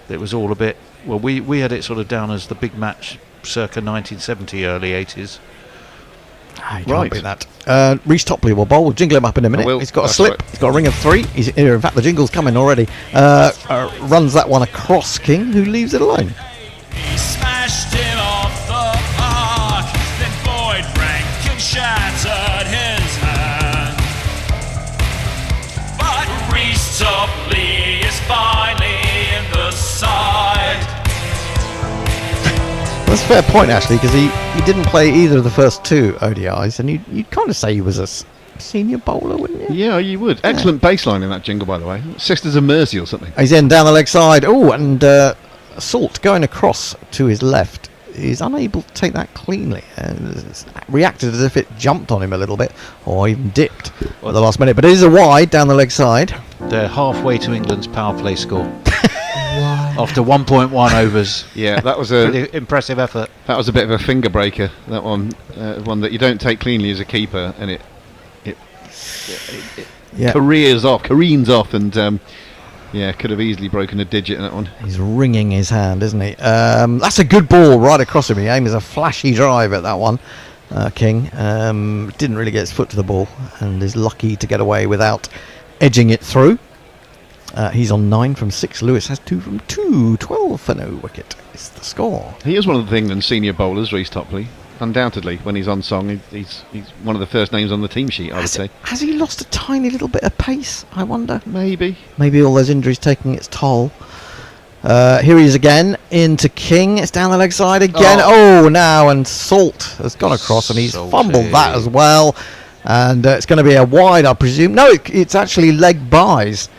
It was all a bit... Well, we had it sort of down as the big match circa 1970, early 80s. You can't beat that. Reece Topley will bowl. We'll jingle him up in a minute. He's got a slip. He's got a ring of 3. He's here. In fact, the jingle's coming already. Runs that one across King, who leaves it alone. He smashed him off the park. Then Boyd Rankin shattered his hand. But Reece Topley is finally in the side. That's a fair point, actually, because he didn't play either of the first 2 ODIs, and you'd kind of say he was a senior bowler, wouldn't you? Yeah, you would. Excellent baseline in that jingle, by the way. Sisters of Mersey or something. He's in down the leg side. Oh, and Salt going across to his left. He's unable to take that cleanly. Reacted as if it jumped on him a little bit, or even dipped at the last minute. But it is a wide down the leg side. They're halfway to England's power play score. After 1.1 overs. Yeah, that was a pretty impressive effort. That was a bit of a finger breaker. That one, one that you don't take cleanly as a keeper, and it careens off, and could have easily broken a digit in that one. He's wringing his hand, isn't he? That's a good ball right across him. He aims a flashy drive at that one. King didn't really get his foot to the ball, and is lucky to get away without edging it through. He's on 9 from 6. Lewis has 2 from 2. 12 for no wicket is the score. He is one of the England senior bowlers, Reece Topley. Undoubtedly, when he's on song, he's one of the first names on the team sheet, I would say. Has he lost a tiny little bit of pace, I wonder? Maybe. Maybe all those injuries taking its toll. Here he is again, into King. It's down the leg side again. Oh, now, and Salt has gone across, and he's fumbled that as well. And it's going to be a wide, I presume. No, it's actually leg buys.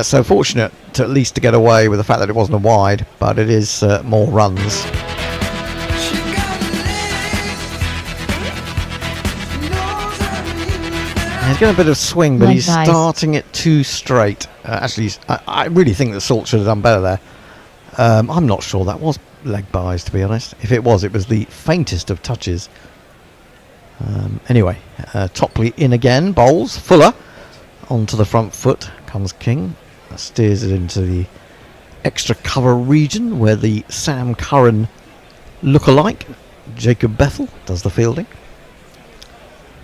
So fortunate to at least to get away with the fact that it wasn't a wide, but it is more runs. He's got a bit of swing, but he's starting it too straight. Actually, I really think that Salt should have done better there. I'm not sure that was leg buys, to be honest. If it was the faintest of touches. Anyway, Topley in again, bowls. Fuller onto the front foot comes King. Steers it into the extra cover region where the Sam Curran look-alike, Jacob Bethel, does the fielding.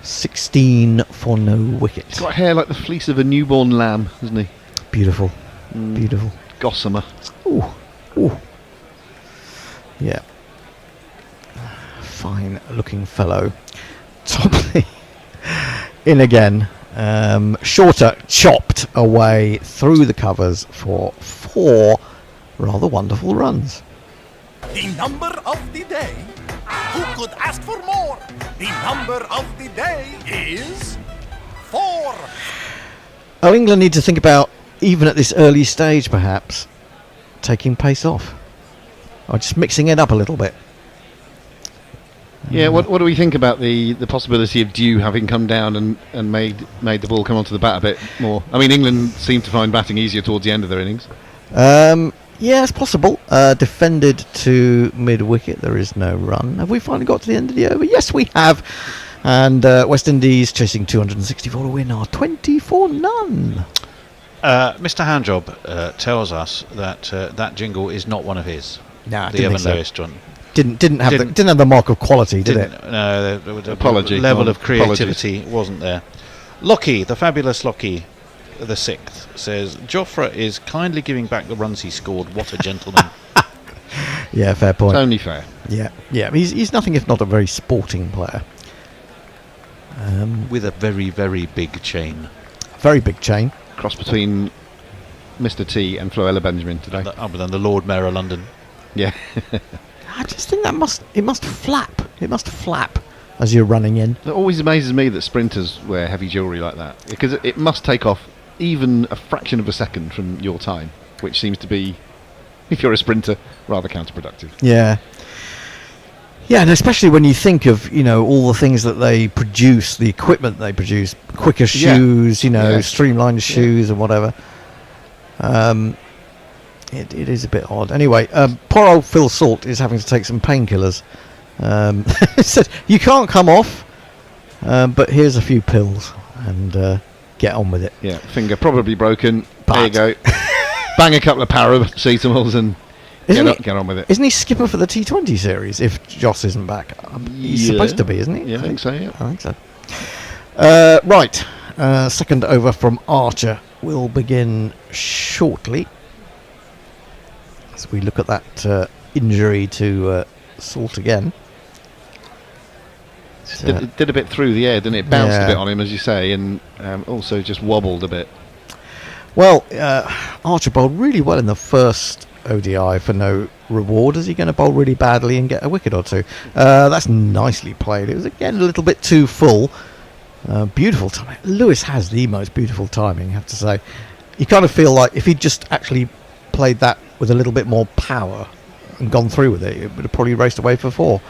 16 for no wicket. He's got hair like the fleece of a newborn lamb, isn't he? Beautiful. Beautiful. Gossamer. Ooh. Ooh. Yeah. Fine looking fellow. Topley in again. Shorter chopped away through the covers for 4 rather wonderful runs. The number of the day. Who could ask for more? The number of the day is 4. Oh, England need to think about, even at this early stage perhaps, taking pace off. Or just mixing it up a little bit. Yeah, what do we think about the possibility of Dew having come down and made the ball come onto the bat a bit more? I mean, England seem to find batting easier towards the end of their innings. Yeah, it's possible. Defended to mid-wicket. There is no run. Have we finally got to the end of the over? Yes, we have. And West Indies chasing 264 to win are 20-for-none. Mr. Handjob tells us that that jingle is not one of his. Nah, the Evan Lewis joint. Didn't have the mark of quality, did it? No, the Apology. level of creativity wasn't there. Lockie, the fabulous Lockie, the 6th, says Jofra is kindly giving back the runs he scored. What a gentleman! Yeah, fair point. It's only fair. Yeah. He's nothing if not a very sporting player. With a very, very big chain. Very big chain. Cross between Mr. T and Floella Benjamin today. Other than the Lord Mayor of London. Yeah. I just think it must flap. It must flap as you're running in. It always amazes me that sprinters wear heavy jewellery like that, because it must take off even a fraction of a second from your time, which seems to be, if you're a sprinter, rather counterproductive. Yeah. Yeah, and especially when you think of, all the things that they produce, the equipment they produce, quicker shoes, streamlined shoes and whatever. It is a bit odd. Anyway, poor old Phil Salt is having to take some painkillers. He said, you can't come off, but here's a few pills and get on with it. Yeah, finger probably broken. There you go. Bang a couple of paracetamols and get on with it. Isn't he skipper for the T20 series if Joss isn't back? He's supposed to be, isn't he? Yeah, I think so, yeah. I think so. Right. Second over from Archer will begin shortly. As we look at that injury to Salt again. Did a bit through the air, didn't it? Bounced a bit on him, as you say, and also just wobbled a bit. Well, Archer bowled really well in the first ODI for no reward. Is he going to bowl really badly and get a wicket or two? That's nicely played. It was, again, a little bit too full. Beautiful timing. Lewis has the most beautiful timing, I have to say. You kind of feel like if he'd just actually played that with a little bit more power and gone through with it, it would have probably raced away for 4.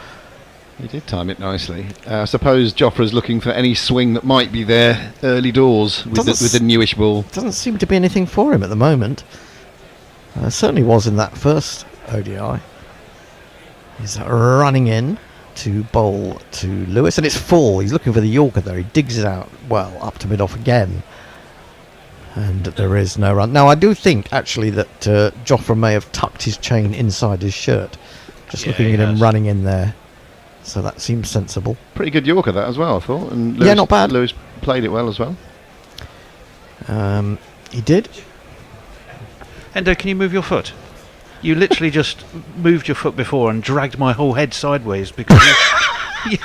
He did time it nicely. I suppose Jofra's looking for any swing that might be there early doors with the newish ball. Doesn't seem to be anything for him at the moment. Certainly was in that first ODI. He's running in to bowl to Lewis, and it's full. He's looking for the Yorker there. He digs it out well up to mid-off again. And there is no run. Now, I do think, actually, that Jofra may have tucked his chain inside his shirt. Just looking at him running in there. So that seems sensible. Pretty good Yorker, that, as well, I thought. And Lewis, not bad. Lewis played it well as well. He did. Endo, can you move your foot? You literally just moved your foot before and dragged my whole head sideways because you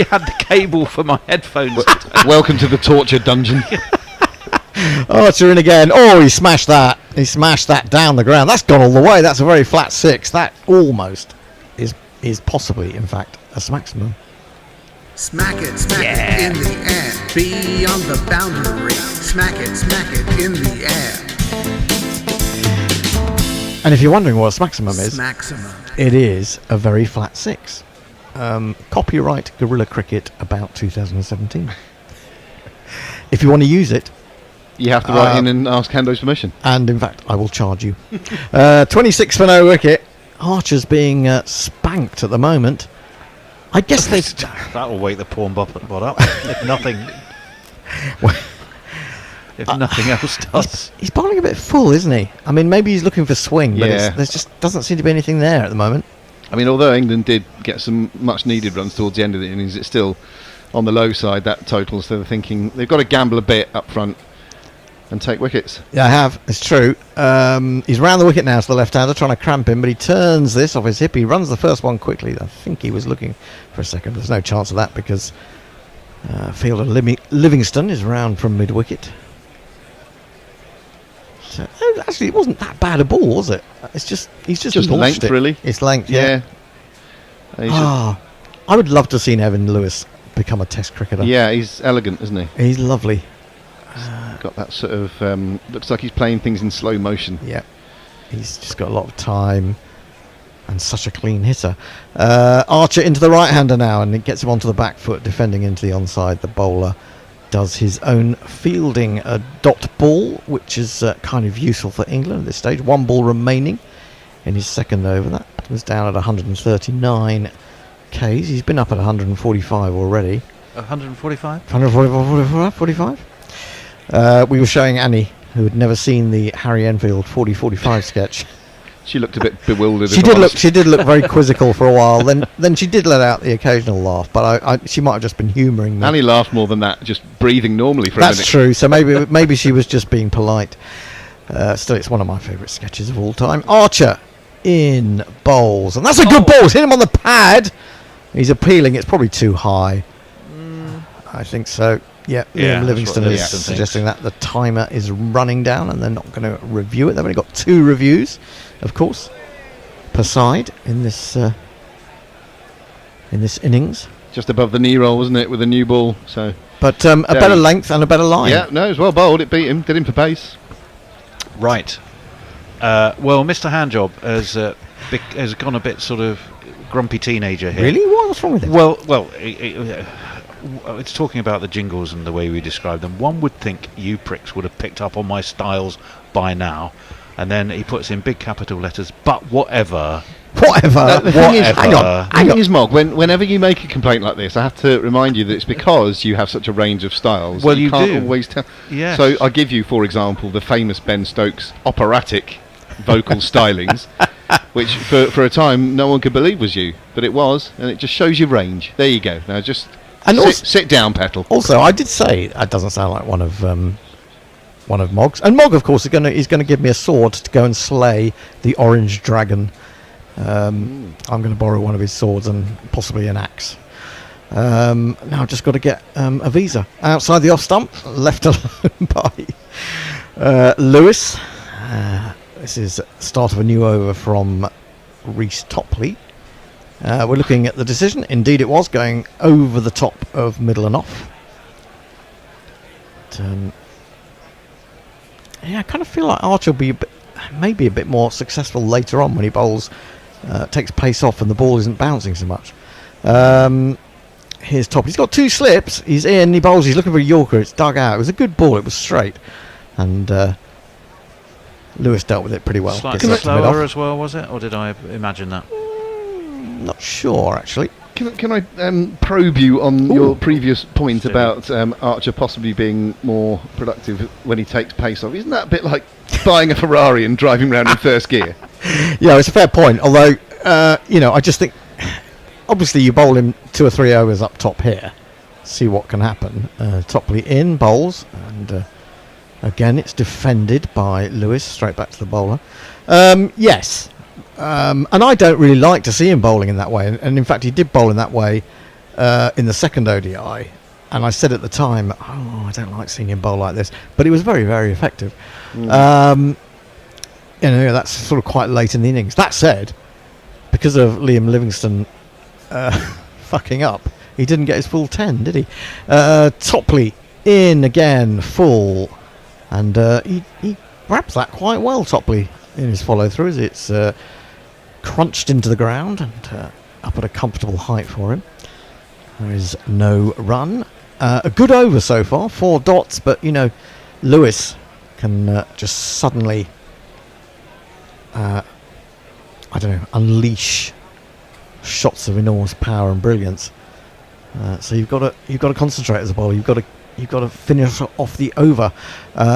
had the cable for my headphones. Welcome to the torture dungeon. Archer in again. Oh, he smashed that. He smashed that down the ground. That's gone all the way. That's a very flat 6. That almost is possibly, in fact, a smaximum. Smack it in the air, beyond the boundary. Smack it in the air. And if you're wondering what a smaximum is, Smaximum. it is a very flat 6. Copyright Guerrilla Cricket about 2017. If you want to use it, you have to write in and ask Hendo's permission. And in fact, I will charge you. 26 for no wicket. Archer's being spanked at the moment. I guess that will wake the pawn bot up. If nothing, nothing else does. He's bowling a bit full, isn't he? I mean, maybe he's looking for swing, but Yeah. there just doesn't seem to be anything there at the moment. I mean, although England did get some much-needed runs towards the end of the innings, it's still on the low side, that total. So they're thinking they've got to gamble a bit up front and take wickets. Yeah, I have. It's true. He's round the wicket now to the left-hander, trying to cramp him, but he turns this off his hip. He runs the first one quickly. I think he was looking for a second. There's no chance of that because fielder Livingston is round from mid-wicket. So, actually, it wasn't that bad a ball, was it? It's just he's just launched length, it. really. It's length, yeah. I would love to have seen Evan Lewis become a Test cricketer. Yeah, he's elegant, isn't he? He's lovely. Got that sort of looks like he's playing things in slow motion. Yeah, he's just got a lot of time and such a clean hitter. Archer into the right-hander now, and it gets him onto the back foot, defending into the onside. The bowler does his own fielding, a dot ball, which is kind of useful for England at this stage. 1 ball remaining in his second over. That was down at 139 Ks. He's been up at 145 already. 145? 145? We were showing Annie, who had never seen the Harry Enfield 40-45 sketch. She looked a bit bewildered. She did look very quizzical for a while. Then she did let out the occasional laugh, but she might have just been humouring me. Annie laughed more than that, just breathing normally for a minute. That's true. So maybe she was just being polite. Still, it's one of my favourite sketches of all time. Archer in bowls, and that's a good ball. It's hit him on the pad. He's appealing. It's probably too high. I think so. Yeah, Liam Livingston is suggesting that the timer is running down and they're not going to review it. They've only got 2 reviews, of course, per side in this innings. Just above the knee roll, wasn't it, with a new ball? So, but a better length and a better line. Yeah, no, it was well bowled. It beat him, did him for pace. Right. Well, Mr. Handjob has gone a bit sort of grumpy teenager here. Really? What's wrong with it? Well, it's talking about the jingles and the way we describe them. One would think you pricks would have picked up on my styles by now, and then he puts in big capital letters, but whatever. The thing is, hang on. The thing is, Mog, whenever you make a complaint like this, I have to remind you that it's because you have such a range of styles. Well, you can't do. Always tell. Yes. So I give you, for example, the famous Ben Stokes operatic vocal stylings, which for a time no one could believe was you, but it was, and it just shows your range. There you go. Now just sit down, Petal. Also, I did say that doesn't sound like one of Mog's, and Mog, of course, is going to give me a sword to go and slay the orange dragon. I'm going to borrow one of his swords and possibly an axe. Now I've just got to get a visa outside the off stump, left alone by Lewis. This is the start of a new over from Reece Topley. We're looking at the decision. Indeed, it was going over the top of middle and off. But, I kind of feel like Archer will be maybe a bit more successful later on when he bowls, takes pace off and the ball isn't bouncing so much. Here's Top. He's got 2 slips. He's in. He bowls. He's looking for a Yorker. It's dug out. It was a good ball. It was straight, and Lewis dealt with it pretty well. Slightly slower as well, was it? Or did I imagine that? Not sure, actually. Can I probe you on your previous point about Archer possibly being more productive when he takes pace off? Isn't that a bit like buying a Ferrari and driving around in first gear? Yeah, it's a fair point. Although, I just think, obviously, you bowl him 2 or 3 overs up top here, see what can happen. Topley in, bowls, and Again, it's defended by Lewis, straight back to the bowler. Yes. And I don't really like to see him bowling in that way. And in fact, he did bowl in that way in the second ODI. And I said at the time, I don't like seeing him bowl like this. But he was very, very effective. That's sort of quite late in the innings. That said, because of Liam Livingstone fucking up, he didn't get his full 10, did he? Topley in again, full. And he grabs that quite well, Topley, in his follow-through as it's crunched into the ground and up at a comfortable height for him. There is no run. A good over so far, 4 dots, but, Lewis can just suddenly, unleash shots of enormous power and brilliance. So you've got to concentrate as a bowler. You've got to finish off the over.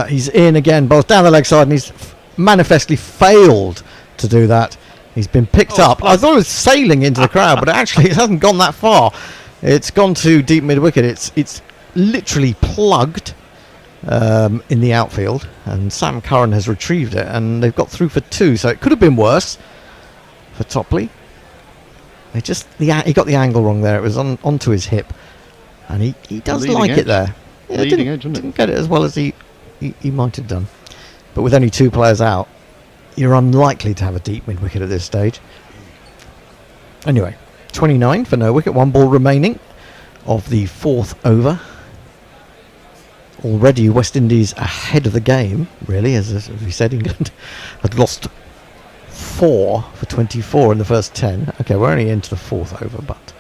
He's in again, bowls down the leg side, and he's manifestly failed to do that. He's been picked up. I thought it was sailing into the crowd, but actually it hasn't gone that far. It's gone to deep mid wicket. It's literally plugged in the outfield, and Sam Curran has retrieved it, and they've got through for 2. So it could have been worse for Topley. He got the angle wrong there. It was onto his hip, and he does like it there. Yeah, didn't get it as well as he might have done. But with only 2 players out, you're unlikely to have a deep mid wicket at this stage. Anyway, 29 for no wicket, 1 ball remaining of the 4th over. Already West Indies ahead of the game, really, as we said. England had lost 4 for 24 in the first 10. Okay, we're only into the 4th over, but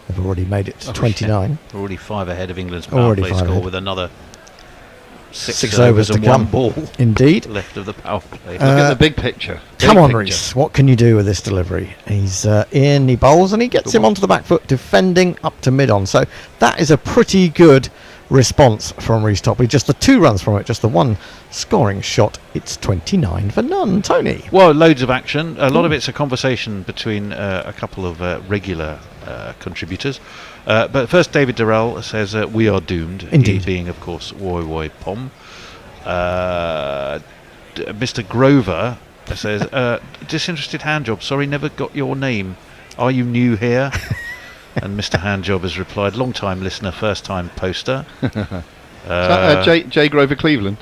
they've already made it to 29. Yeah. Already 5 ahead of England's power play score ahead. with another 6 overs to and come. 1 ball Indeed. left of the power play. Look at the big picture. Come on, Reece. What can you do with this delivery? He's in, he bowls, and he gets him onto the back foot, defending up to mid-on. So that is a pretty good response from Reece Topley. Just the 2 runs from it, just the 1 scoring shot. It's 29 for none. Tony? Well, loads of action. A lot of it's a conversation between a couple of regular contributors. But first, David Durrell says, we are doomed. Indeed. He being, of course, Woy Woy Pom. Mr. Grover says, disinterested handjob. Sorry, never got your name. Are you new here? And Mr. Handjob has replied, long-time listener, first-time poster. J. Grover Cleveland.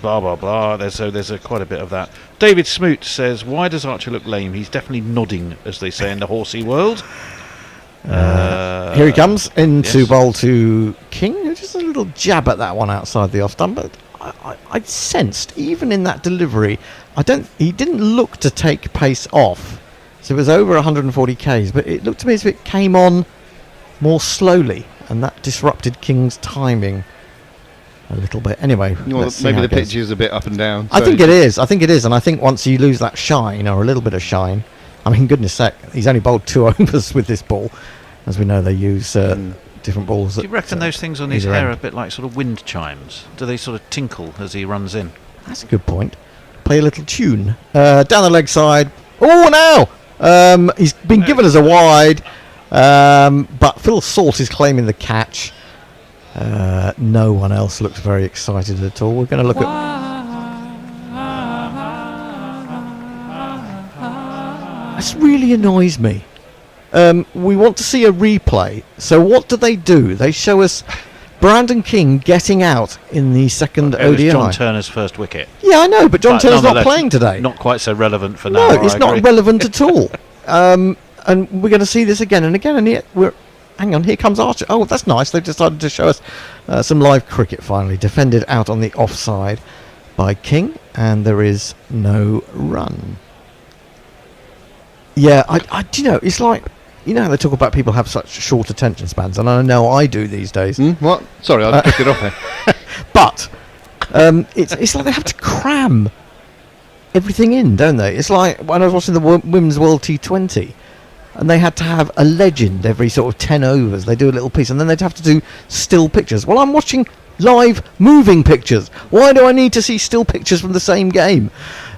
Blah, blah, blah. There's quite a bit of that. David Smoot says, why does Archer look lame? He's definitely nodding, as they say in the horsey world. Here he comes into bowl to King. Just a little jab at that one outside the off-stump, but I sensed, even in that delivery, he didn't look to take pace off. So it was over 140 Ks, but it looked to me as if it came on more slowly, and that disrupted King's timing a little bit. Anyway, maybe the pitch is a bit up and down. I think it is, and I think once you lose that shine, or a little bit of shine, I mean, goodness sake, he's only bowled 2 overs with this ball. As we know, they use different balls. Do you reckon those things on his hair are a bit like sort of wind chimes? Do they sort of tinkle as he runs in? That's a good point. Play a little tune. Down the leg side. Oh, now! He's been given as a wide, but Phil Salt is claiming the catch. No one else looks very excited at all. We're going to look at... This really annoys me. We want to see a replay. So what do? They show us Brandon King getting out in the second ODI. It was John Turner's first wicket. Yeah, I know, but John Turner's not playing today. Not quite so relevant for now. No, it's not relevant at all. And we're going to see this again and again. And yet hang on, here comes Archer. Oh, that's nice. They've decided to show us some live cricket finally. Defended out on the offside by King, and there is no run. Yeah, it's like, how they talk about people have such short attention spans, and I know I do these days. What? Sorry, I picked it off here. But it's like they have to cram everything in, don't they? It's like when I was watching the Women's World T20, and they had to have a legend every sort of 10 overs. They do a little piece, and then they'd have to do still pictures. Well, I'm watching live moving pictures. Why do I need to see still pictures from the same game?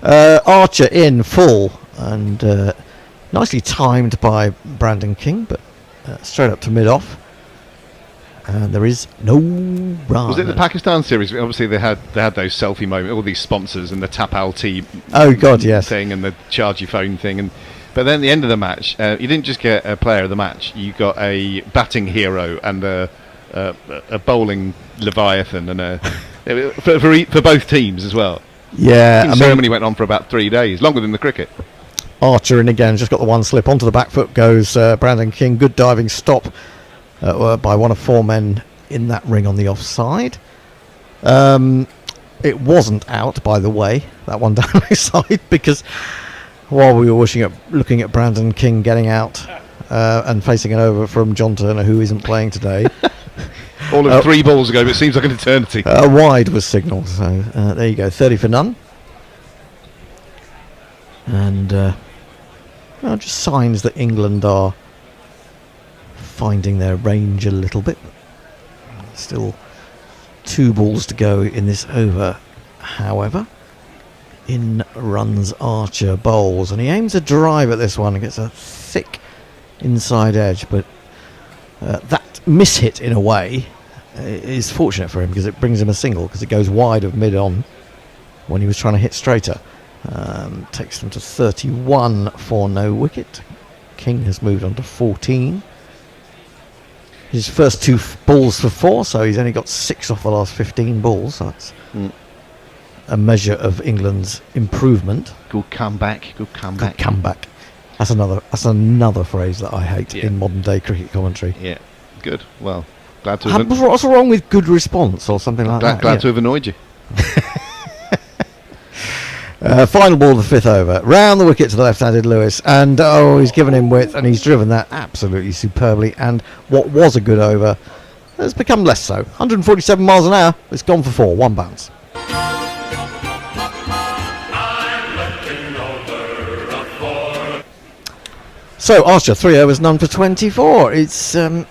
Archer in full, and nicely timed by Brandon King, but straight up to mid-off. And there is no run. Was it the Pakistan series? Obviously, they had those selfie moments, all these sponsors and the Tapal tea. Oh God, yes. Thing and the charge your phone thing, but then at the end of the match, you didn't just get a player of the match. You got a batting hero and a bowling leviathan, and for both teams as well. Yeah, the ceremony went on for about 3 days, longer than the cricket. Archer in again, just got the one slip onto the back foot goes Brandon King. Good diving stop by one of 4 men in that ring on the offside. It wasn't out, by the way, that one down the side, because while we were looking at Brandon King getting out and facing it over from John Turner, who isn't playing today. All of 3 balls ago, but it seems like an eternity. A wide was signalled, so there you go, 30 for none. And just signs that England are finding their range a little bit. Still 2 balls to go in this over, however. In runs Archer, bowls, and he aims a drive at this one and gets a thick inside edge, but that miss-hit in a way is fortunate for him because it brings him a single, because it goes wide of mid-on when he was trying to hit straighter. Takes them to 31 for no wicket. King has moved on to 14. His first 2 balls for 4, so he's only got 6 off the last 15 balls. So that's a measure of England's improvement. Good comeback. Good comeback. Good comeback. That's another phrase that I hate in modern day cricket commentary. Yeah, good. Well, glad to have... What's wrong with good response or something like that? Glad to have annoyed you. Final ball of the 5th over. Round the wicket to the left-handed Lewis. And, he's given him width and he's driven that absolutely superbly. And what was a good over has become less so. 147 miles an hour. It's gone for 4. 1 bounce. So, Archer, 3 overs, none for 24. It's not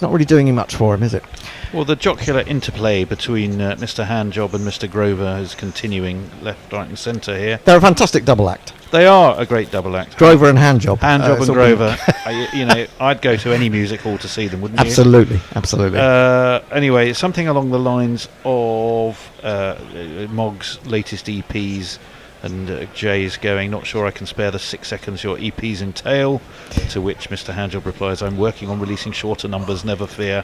really doing much for him, is it? Well, the jocular interplay between Mr. Handjob and Mr. Grover is continuing left, right and centre here. They're a fantastic double act. They are a great double act. Grover and Handjob. Handjob and Grover. I'd go to any music hall to see them, wouldn't you? Absolutely, absolutely. Anyway, something along the lines of Mog's latest EPs and Jay's going, not sure I can spare the 6 seconds your EPs entail, to which Mr. Handjob replies, I'm working on releasing shorter numbers, never fear.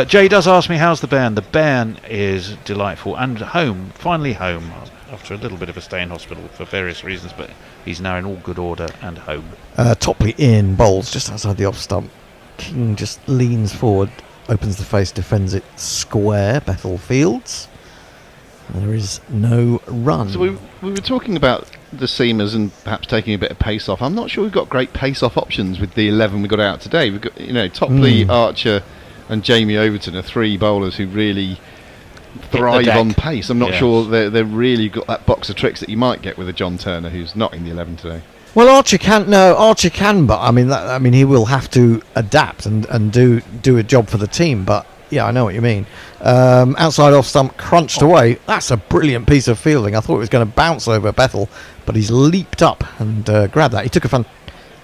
Jay does ask me, how's the band? The band is delightful and home, finally home, after a little bit of a stay in hospital for various reasons, but he's now in all good order and home. Topley in, bowls just outside the off stump. King just leans forward, opens the face, defends it square. Bethel Fields. There is no run. So we were talking about the seamers and perhaps taking a bit of pace off. I'm not sure we've got great pace off options with the 11 we got out today. We've got Topley, Archer and Jamie Overton are 3 bowlers who really thrive on pace. I'm not sure they've really got that box of tricks that you might get with a John Turner, who's not in the 11 today. Well, Archer can, but I mean he will have to adapt and do a job for the team. But yeah, I know what you mean. Outside off stump, crunched away. That's a brilliant piece of fielding. I thought it was going to bounce over Bethel, but he's leaped up and grabbed that. He took it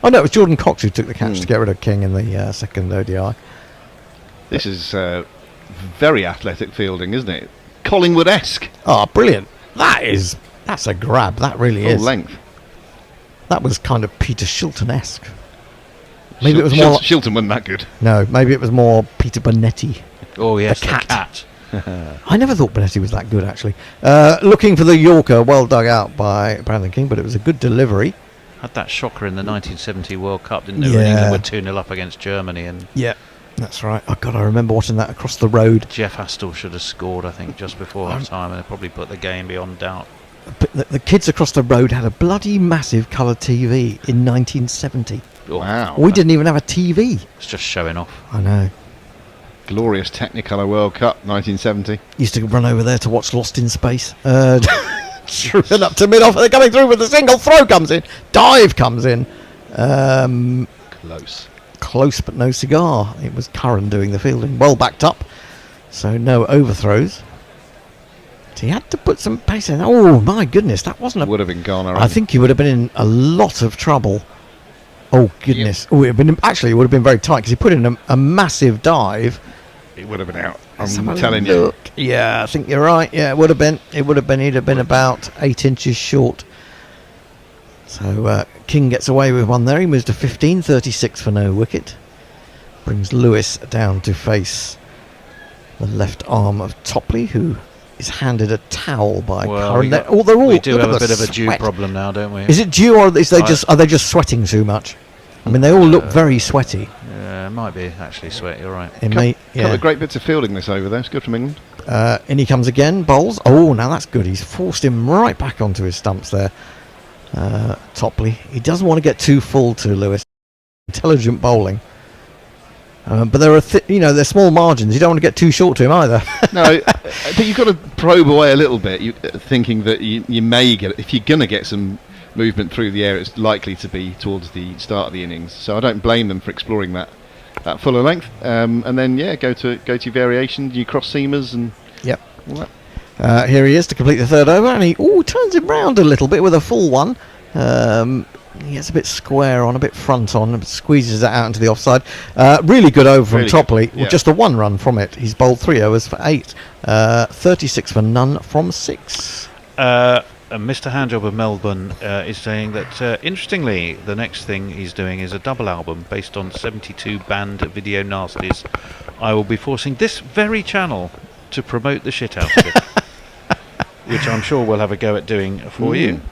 was Jordan Cox who took the catch to get rid of King in the second ODI. This is very athletic fielding, isn't it? Collingwood-esque. Oh, brilliant. That's a grab. That really is. Full length. That was kind of Peter Shilton-esque. Maybe it was more Shilton wasn't that good. No, maybe it was more Peter Bonetti. Oh, yes, the cat. cat. I never thought Bonetti was that good, actually. Looking for the Yorker, well dug out by Brandon King, but it was a good delivery. Had that shocker in the 1970 World Cup, didn't they? When England were 2-0 up against Germany. Yeah. That's right. Oh God, I remember watching that across the road. Jeff Astle should have scored, I think, just before half time, and it probably put the game beyond doubt. But the kids across the road had a bloody massive colour TV in 1970. Wow. We didn't even have a TV. It's just showing off. I know. Glorious Technicolor World Cup, 1970. Used to run over there to watch Lost in Space. Driven up to mid-off, they're coming through with the single. Throw comes in. Dive comes in. Close but no cigar. It was Curran doing the fielding. Well backed up, so no overthrows. He had to put some pace in. Oh my goodness, that wasn't would have been gone. I think he would have been in a lot of trouble Oh goodness! Oh, it would have been very tight because he put in a massive dive. It would have been out. I'm telling you. Look. Yeah, I think you're right. Yeah, it would have been. He'd have been about 8 inches short. So King gets away with one there. He moves to 15, 36 for no wicket. Brings Lewis down to face the left arm of Topley, who is handed a towel by Curran. They're all. We do have a bit of a sweat. dew problem now, don't we? Is it dew, or is are they just sweating too much? I mean, they all look very sweaty. Yeah, it might be actually sweat. You're right. Couple of great bits of fielding this over there. It's good from England. In he comes again, bowls. Oh, now that's good. He's forced him right back onto his stumps there. Topley. He doesn't want to get too full to Lewis. Intelligent bowling. But there are, there's small margins. You don't want to get too short to him either. No, but you've got to probe away a little bit, thinking that you may get, if you're going to get some movement through the air, it's likely to be towards the start of the innings. So I don't blame them for exploring that fuller length, and then go to your variations, your cross seamers, and all that. Here he is to complete the third over, and he turns him round a little bit with a full one. He gets a bit square on, a bit front on, squeezes it out into the offside. Really good over from Topley. Well, just a 1 run from it. He's bowled 3 overs for 8. 36 for none from 6. Mr. Handjob of Melbourne is saying that, interestingly, the next thing he's doing is a double album based on 72 banned video nasties. I will be forcing this very channel to promote the shit out of it, which I'm sure we'll have a go at doing for you.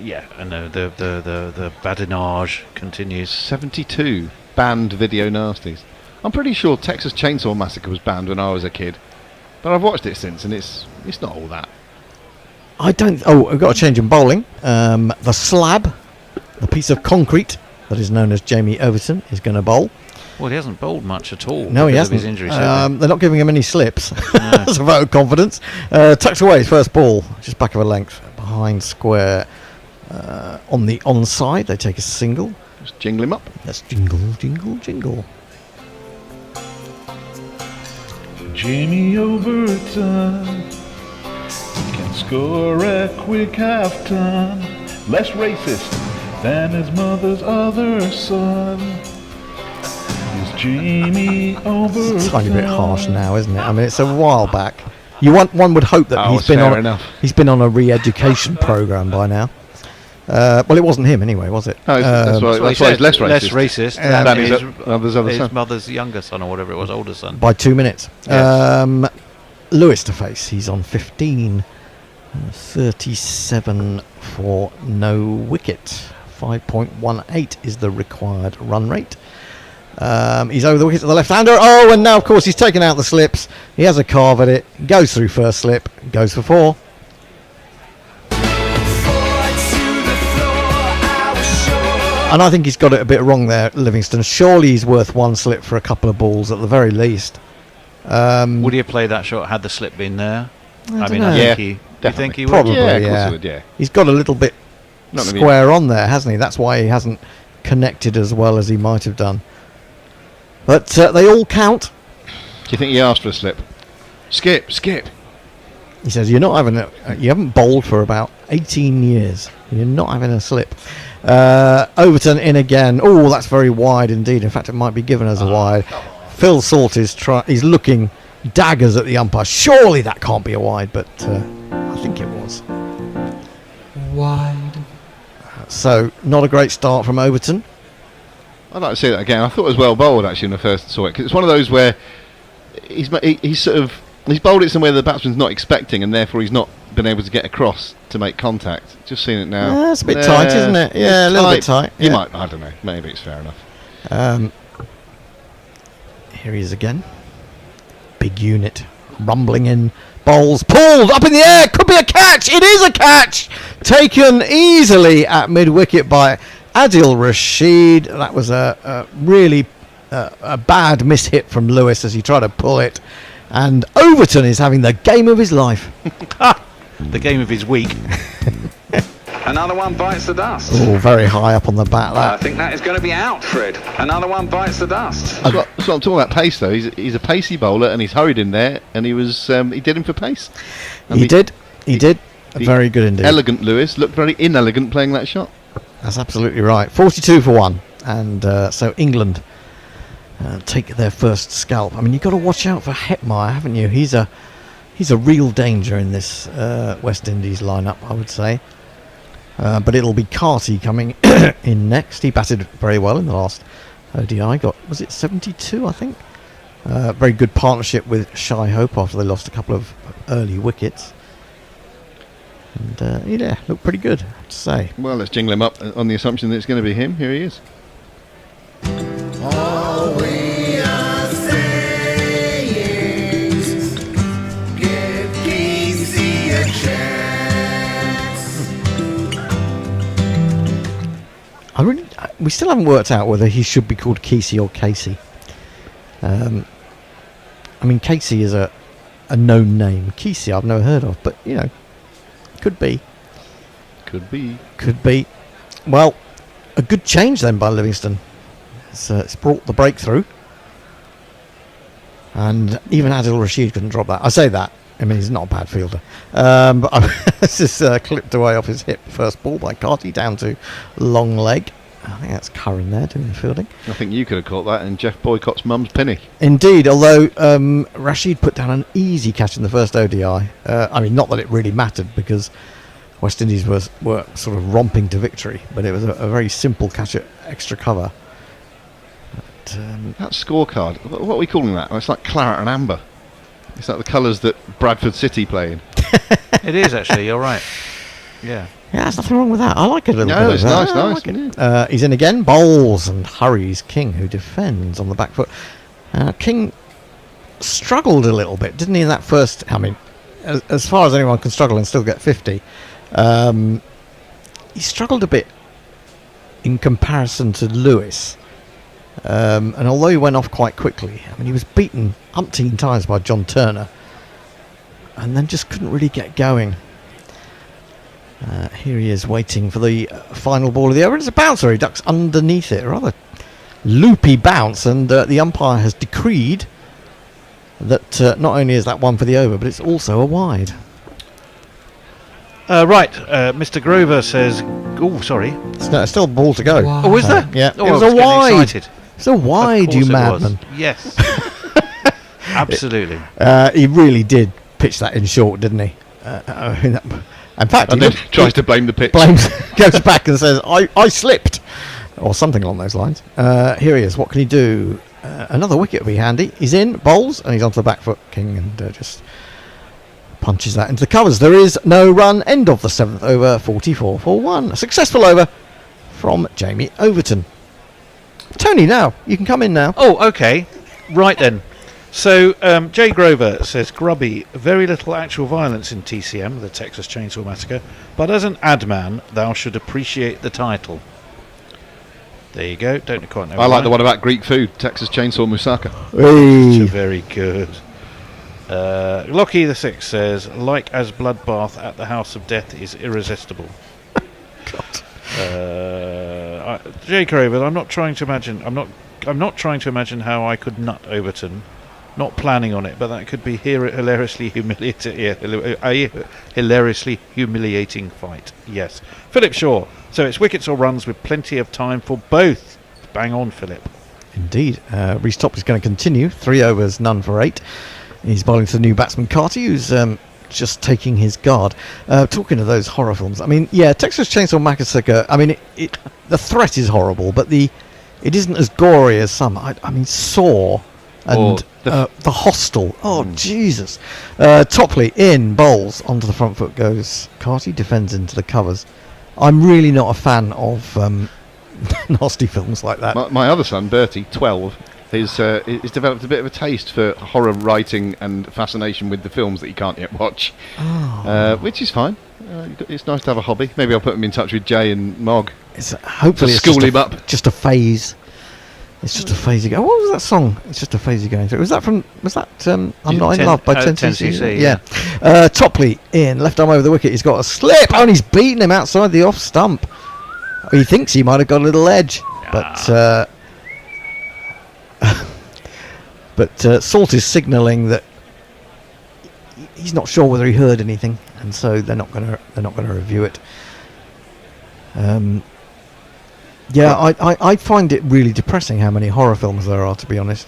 Yeah, I know the badinage continues. 72 banned video nasties. I'm pretty sure Texas Chainsaw Massacre was banned when I was a kid, but I've watched it since, and it's not all that. I've got a change in bowling. The slab, the piece of concrete that is known as Jamie Overton, is going to bowl. Well, he hasn't bowled much at all. No, he hasn't. Of his injury, they're not giving him any slips. That's a vote of confidence. Tucks away his first ball, just back of a length, behind square. On the onside, they take a single. Just jingle him up. Let's jingle, jingle, jingle. Jamie Overton can score a quick half ton, less racist than his mother's other son. Is Jamie Overton? It's a tiny bit harsh now, isn't it? I mean, it's a while back. One would hope that he's been on a re-education program by now. Well, it wasn't him anyway, was it? No, that's why he's less racist. Less racist than his mother's younger son, or whatever it was, older son. By 2 minutes. Yes. Lewis to face. He's on 15. 37 for no wicket. 5.18 is the required run rate. He's over the wicket to the left-hander. Oh, and now, of course, he's taken out the slips. He has a carve at it. Goes through first slip. Goes for 4. And I think he's got it a bit wrong there, Livingston. Surely he's worth 1 slip for a couple of balls at the very least. Would he have played that shot had the slip been there? I think he would. Probably, yeah. Of course he would, yeah. He's got a little bit square on there, hasn't he? That's why he hasn't connected as well as he might have done. But they all count. Do you think he asked for a slip? Skip. He says, you haven't bowled for about 18 years. You're not having a slip. Overton in again. Oh, that's very wide indeed. In fact, it might be given as a wide. Phil Salt is looking daggers at the umpire. Surely that can't be a wide, but I think it was. Wide. So, not a great start from Overton. I'd like to see that again. I thought it was well bowled actually when I first saw it, because it's one of those where he's bowled it somewhere the batsman's not expecting, and therefore he's not been able to get across to make contact. Just seeing it now. It's a bit tight, isn't it? Yeah, a little bit tight. You might, I don't know, maybe it's fair enough. Here he is again. Big unit, rumbling in, bowls, pulled, up in the air, could be a catch, it is a catch! Taken easily at mid-wicket by Adil Rashid. That was a really bad mishit from Lewis as he tried to pull it. And Overton is having the game of his life. The game of his week. Another one bites the dust. Oh, very high up on the bat. I think that is going to be out, Fred. Another one bites the dust. That's what I'm talking about, pace though. He's a pacey bowler, and he's hurried in there, and he did him for pace. He did. Very good indeed. Elegant Lewis looked very inelegant playing that shot. That's absolutely right. 42 for 1. And so England take their first scalp. I mean, you've got to watch out for Hetmeyer, haven't you? He's a real danger in this West Indies lineup, I would say. But it'll be Carty coming in next. He batted very well in the last ODI. Was it 72, I think? Very good partnership with Shy Hope after they lost a couple of early wickets. And yeah, looked pretty good, I have to say. Well, let's jingle him up on the assumption that it's going to be him. Here he is. All we are saying is give Casey a chance. We still haven't worked out whether he should be called Kesey or Casey. I mean, Casey is a known name. Kesey I've never heard of, but you know, could be. Could be. Well, a good change then by Livingston. It's brought the breakthrough, and even Adil Rashid couldn't drop that. I say that. I mean, he's not a bad fielder, but this is clipped away off his hip. First ball by Carty down to long leg. I think that's Curran there doing the fielding. I think you could have caught that in Jeff Boycott's mum's penny. Indeed, although Rashid put down an easy catch in the first ODI. I mean, not that it really mattered because West Indies were sort of romping to victory, but it was a very simple catch at extra cover. But, that scorecard, what are we calling that? It's like claret and amber. It's like the colours that Bradford City play in. It is actually, you're right. Yeah. Yeah, there's nothing wrong with that. I like it a little bit. No, it's nice. Like it. He's in again, bowls and hurries King, who defends on the back foot. King struggled a little bit, didn't he, in that first... I mean, as far as anyone can struggle and still get 50, he struggled a bit in comparison to Lewis. And although he went off quite quickly, I mean, he was beaten umpteen times by John Turner and then just couldn't really get going. Here he is waiting for the final ball of the over. It's a bouncer. He ducks underneath it. A rather loopy bounce, and the umpire has decreed that not only is that one for the over, but it's also a wide. Right, Mr. Grover says... Oh, sorry. It's still a ball to go. Oh, is there? Yeah. Oh, It was I a wide. excited. It's a wide, you Of course it was. madman. Yes. Absolutely. He really did pitch that in short, didn't he? In fact, And then tries to blame the pitch. Goes back and says, I slipped. Or something along those lines. Here he is. What can he do? Another wicket would be handy. He's in, bowls, and he's onto the back foot, King, and just punches that into the covers. There is no run. End of the 7th over, 44 for 1. A successful over from Jamie Overton. Tony, now. You can come in now. Oh, okay. Right then. So, Jay Grover says, Grubby, very little actual violence in TCM, the Texas Chainsaw Massacre, but as an ad man, thou should appreciate the title. There you go. Don't quite know. I like the one about Greek food, Texas Chainsaw Massacre. Hey. Very good. Lockie the Sixth says, like as bloodbath at the House of Death is irresistible. Jay Grover, I'm not trying to imagine. I'm not trying to imagine how I could nut Overton. Not planning on it, but that could be hilariously humiliating fight. Yes. Philip Shaw. So it's wickets or runs with plenty of time for both. Bang on, Philip. Indeed. Reece Topley is going to continue. 3 overs, none for 8. He's bowling to the new batsman Carty, who's just taking his guard. Talking of those horror films, I mean, yeah, Texas Chainsaw Massacre, I mean, the threat is horrible, but it isn't as gory as some. I mean, Saw and the Hostel. Oh, Jesus. Topley in, bowls, onto the front foot goes Carty, defends into the covers. I'm really not a fan of nasty films like that. My other son, Bertie, 12, he's developed a bit of a taste for horror writing and fascination with the films that he can't yet watch, which is fine. It's nice to have a hobby. Maybe I'll put him in touch with Jay and Mog. Hopefully, to school him up. Just a phase. It's just a phase you go. What was that song? It's just a phase you're going through. Was that I'm Not in Love by 10cc? Yeah. Topley in, left arm over the wicket. He's got a slip. Oh, and he's beaten him outside the off stump. He thinks he might have got a little edge, but Salt is signalling that he's not sure whether he heard anything, and so they're not going to review it. Yeah, I find it really depressing how many horror films there are, to be honest.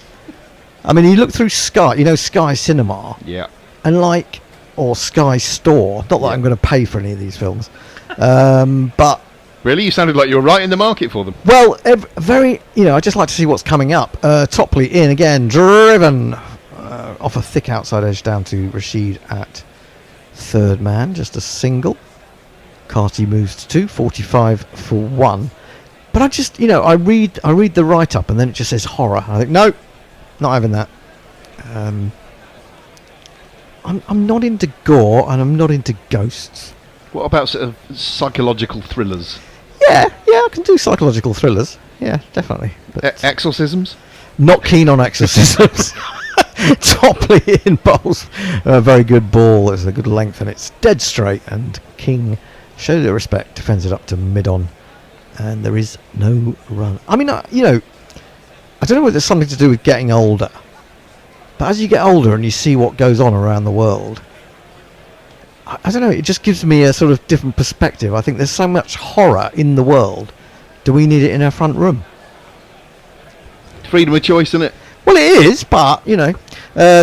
I mean, you look through Sky, Sky Cinema. Yeah. And or Sky Store. Not that I'm going to pay for any of these films. But... Really? You sounded like you were right in the market for them. Well, I just like to see what's coming up. Topley in again, driven off a thick outside edge down to Rashid at third man, just a single. Carty moves to 2, 45 for 1. But I just, I read the write-up and then it just says horror. I think, no, not having that. I'm not into gore and I'm not into ghosts. What about sort of psychological thrillers? Yeah, I can do psychological thrillers. Yeah, definitely. But exorcisms? Not keen on exorcisms. Topley in bowls. A very good ball. It's a good length and it's dead straight. And King shows the respect, defends it up to mid-on. And there is no run. I mean, I don't know whether there's something to do with getting older. But as you get older and you see what goes on around the world, I don't know, it just gives me a sort of different perspective. I think there's so much horror in the world. Do we need it in our front room? Freedom of choice, isn't it? Well, it is, but,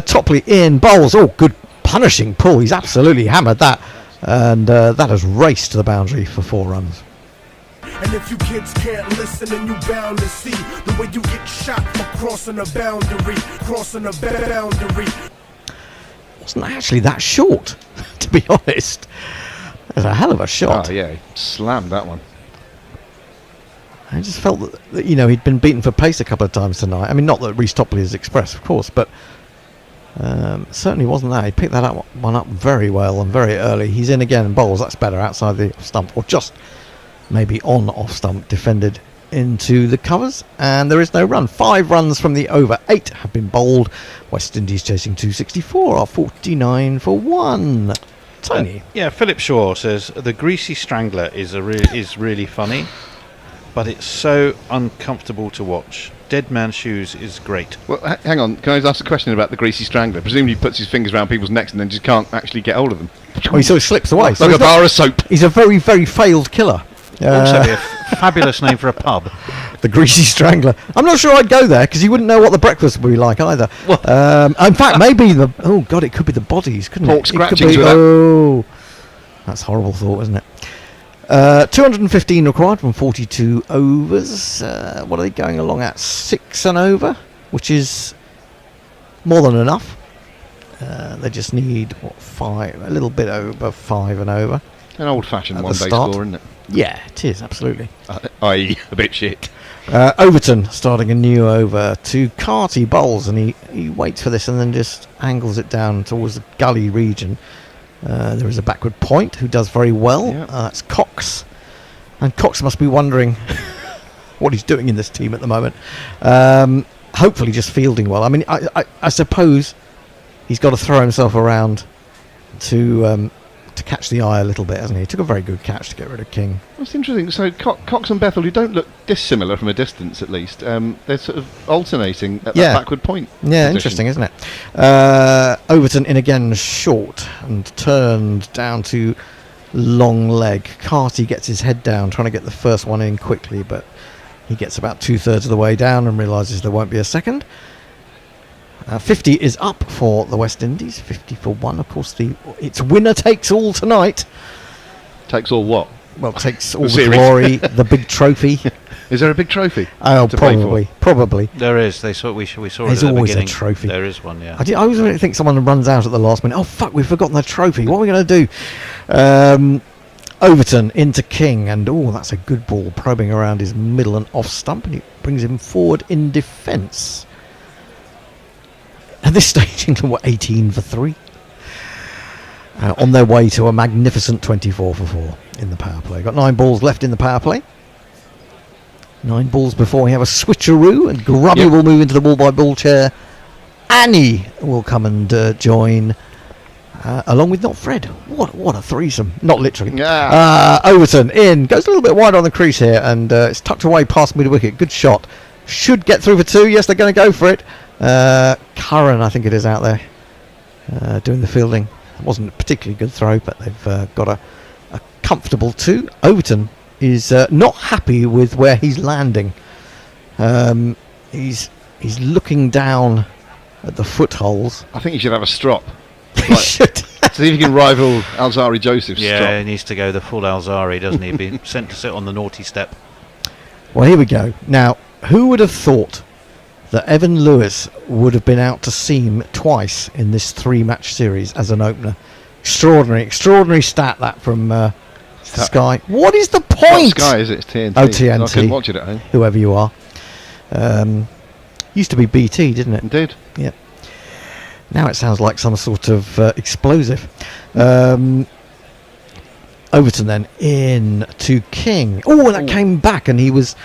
Topley in, bowls. Oh, good punishing pull. He's absolutely hammered that. And that has raced to the boundary for 4 runs. And if you kids can't listen, then you bound to see the way you get shot for crossing a boundary. Wasn't actually that short, to be honest. That's a hell of a shot. Oh, yeah, he slammed that one. I just felt that he'd been beaten for pace a couple of times tonight. I mean, not that Rhys Topley is express, of course, but certainly wasn't that. He picked that one up very well and very early. He's in again and bowls. That's better outside the stump, or just maybe on off stump, defended into the covers, and there is no run. 5 runs from the over. 8 have been bowled. West Indies chasing 264 are 49 for 1. Tony. Philip Shaw says the Greasy Strangler is really funny, but it's so uncomfortable to watch. Dead Man Shoes is great. Well, hang on. Can I just ask a question about the Greasy Strangler? Presumably he puts his fingers around people's necks and then just can't actually get hold of them. Well, he sort of slips away. Like a bar of soap. He's a very, very failed killer. Also a fabulous name for a pub. The Greasy Strangler. I'm not sure I'd go there because you wouldn't know what the breakfast would be like either. In fact, maybe it could be the bodies, couldn't Pork it? scratchings It with that. That's a horrible thought, isn't it? 215 required from 42 overs. What are they going along at? 6 and over, which is more than enough. They just need 5, a little bit over 5 and over. An old-fashioned one-day score, isn't it? Yeah, it is, absolutely. I.e. a bit shit. Overton starting a new over to Carty bowls, and he waits for this and then just angles it down towards the gully region. There is a backward point who does very well. That's Cox. And Cox must be wondering what he's doing in this team at the moment. Hopefully just fielding well. I mean, I suppose he's got to throw himself around to catch the eye a little bit, hasn't he? He took a very good catch to get rid of King. That's interesting. So Cox and Bethel, who don't look dissimilar from a distance at least, they're sort of alternating at that backward point. Yeah, position. interesting, isn't it? Overton in again short and turned down to long leg. Carty gets his head down, trying to get the first one in quickly, but he gets about 2/3 of the way down and realises there won't be a second. 50 is up for the West Indies. 50 for 1. Of course, it's winner takes all tonight. Takes all what? Well, takes all the glory, the big trophy. Is there a big trophy? Oh, probably. There is. We saw There's it at the always beginning. a trophy. There is one, yeah. I always really think someone runs out at the last minute. Oh, fuck, we've forgotten the trophy. What are we going to do? Overton into King, and that's a good ball, probing around his middle and off stump, and it brings him forward in defence. At this stage, England were 18 for 3. On their way to a magnificent 24 for 4 in the power play. Got 9 balls left in the power play. 9 balls before we have a switcheroo, and Grubby will move into the ball-by-ball chair. Annie will come and join, along with not Fred. What a threesome. Not literally. Overton in. Goes a little bit wide on the crease here, and it's tucked away past mid-wicket. Good shot. Should get through for 2. Yes, they're going to go for it. Curran, I think it is, out there doing the fielding. It wasn't a particularly good throw, but they've got a comfortable 2. Overton is not happy with where he's landing. He's looking down at the footholes. I think he should have a strop. Should. See if he can rival Alzari Joseph's Yeah, strop. he needs to go the full Alzari, doesn't he? Being sent to sit on the naughty step. Well, here we go. Now, who would have thought that Evan Lewis would have been out to seam twice in this 3-match series as an opener? Extraordinary stat that from Sky. What is the point? Not Sky, is it? It's TNT. Oh, TNT. I can watch it at home. Whoever you are. Used to be BT, didn't it? It did. Yeah. Now it sounds like some sort of explosive. Overton then in to King. Oh, that came back, and he was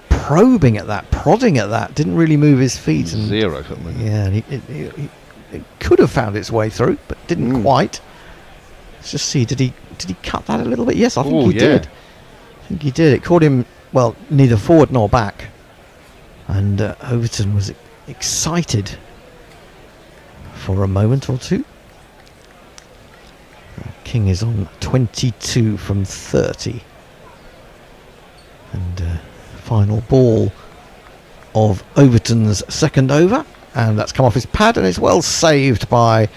probing at that, prodding at that. Didn't really move his feet. And 0 foot movement. Yeah, and it could have found its way through, but didn't quite. Let's just see. Did he cut that a little bit? Yes, I think he did. I think he did. It caught him, well, neither forward nor back. And Overton was excited for a moment or two. King is on 22 from 30. And final ball of Overton's second over. And that's come off his pad, and it's well saved by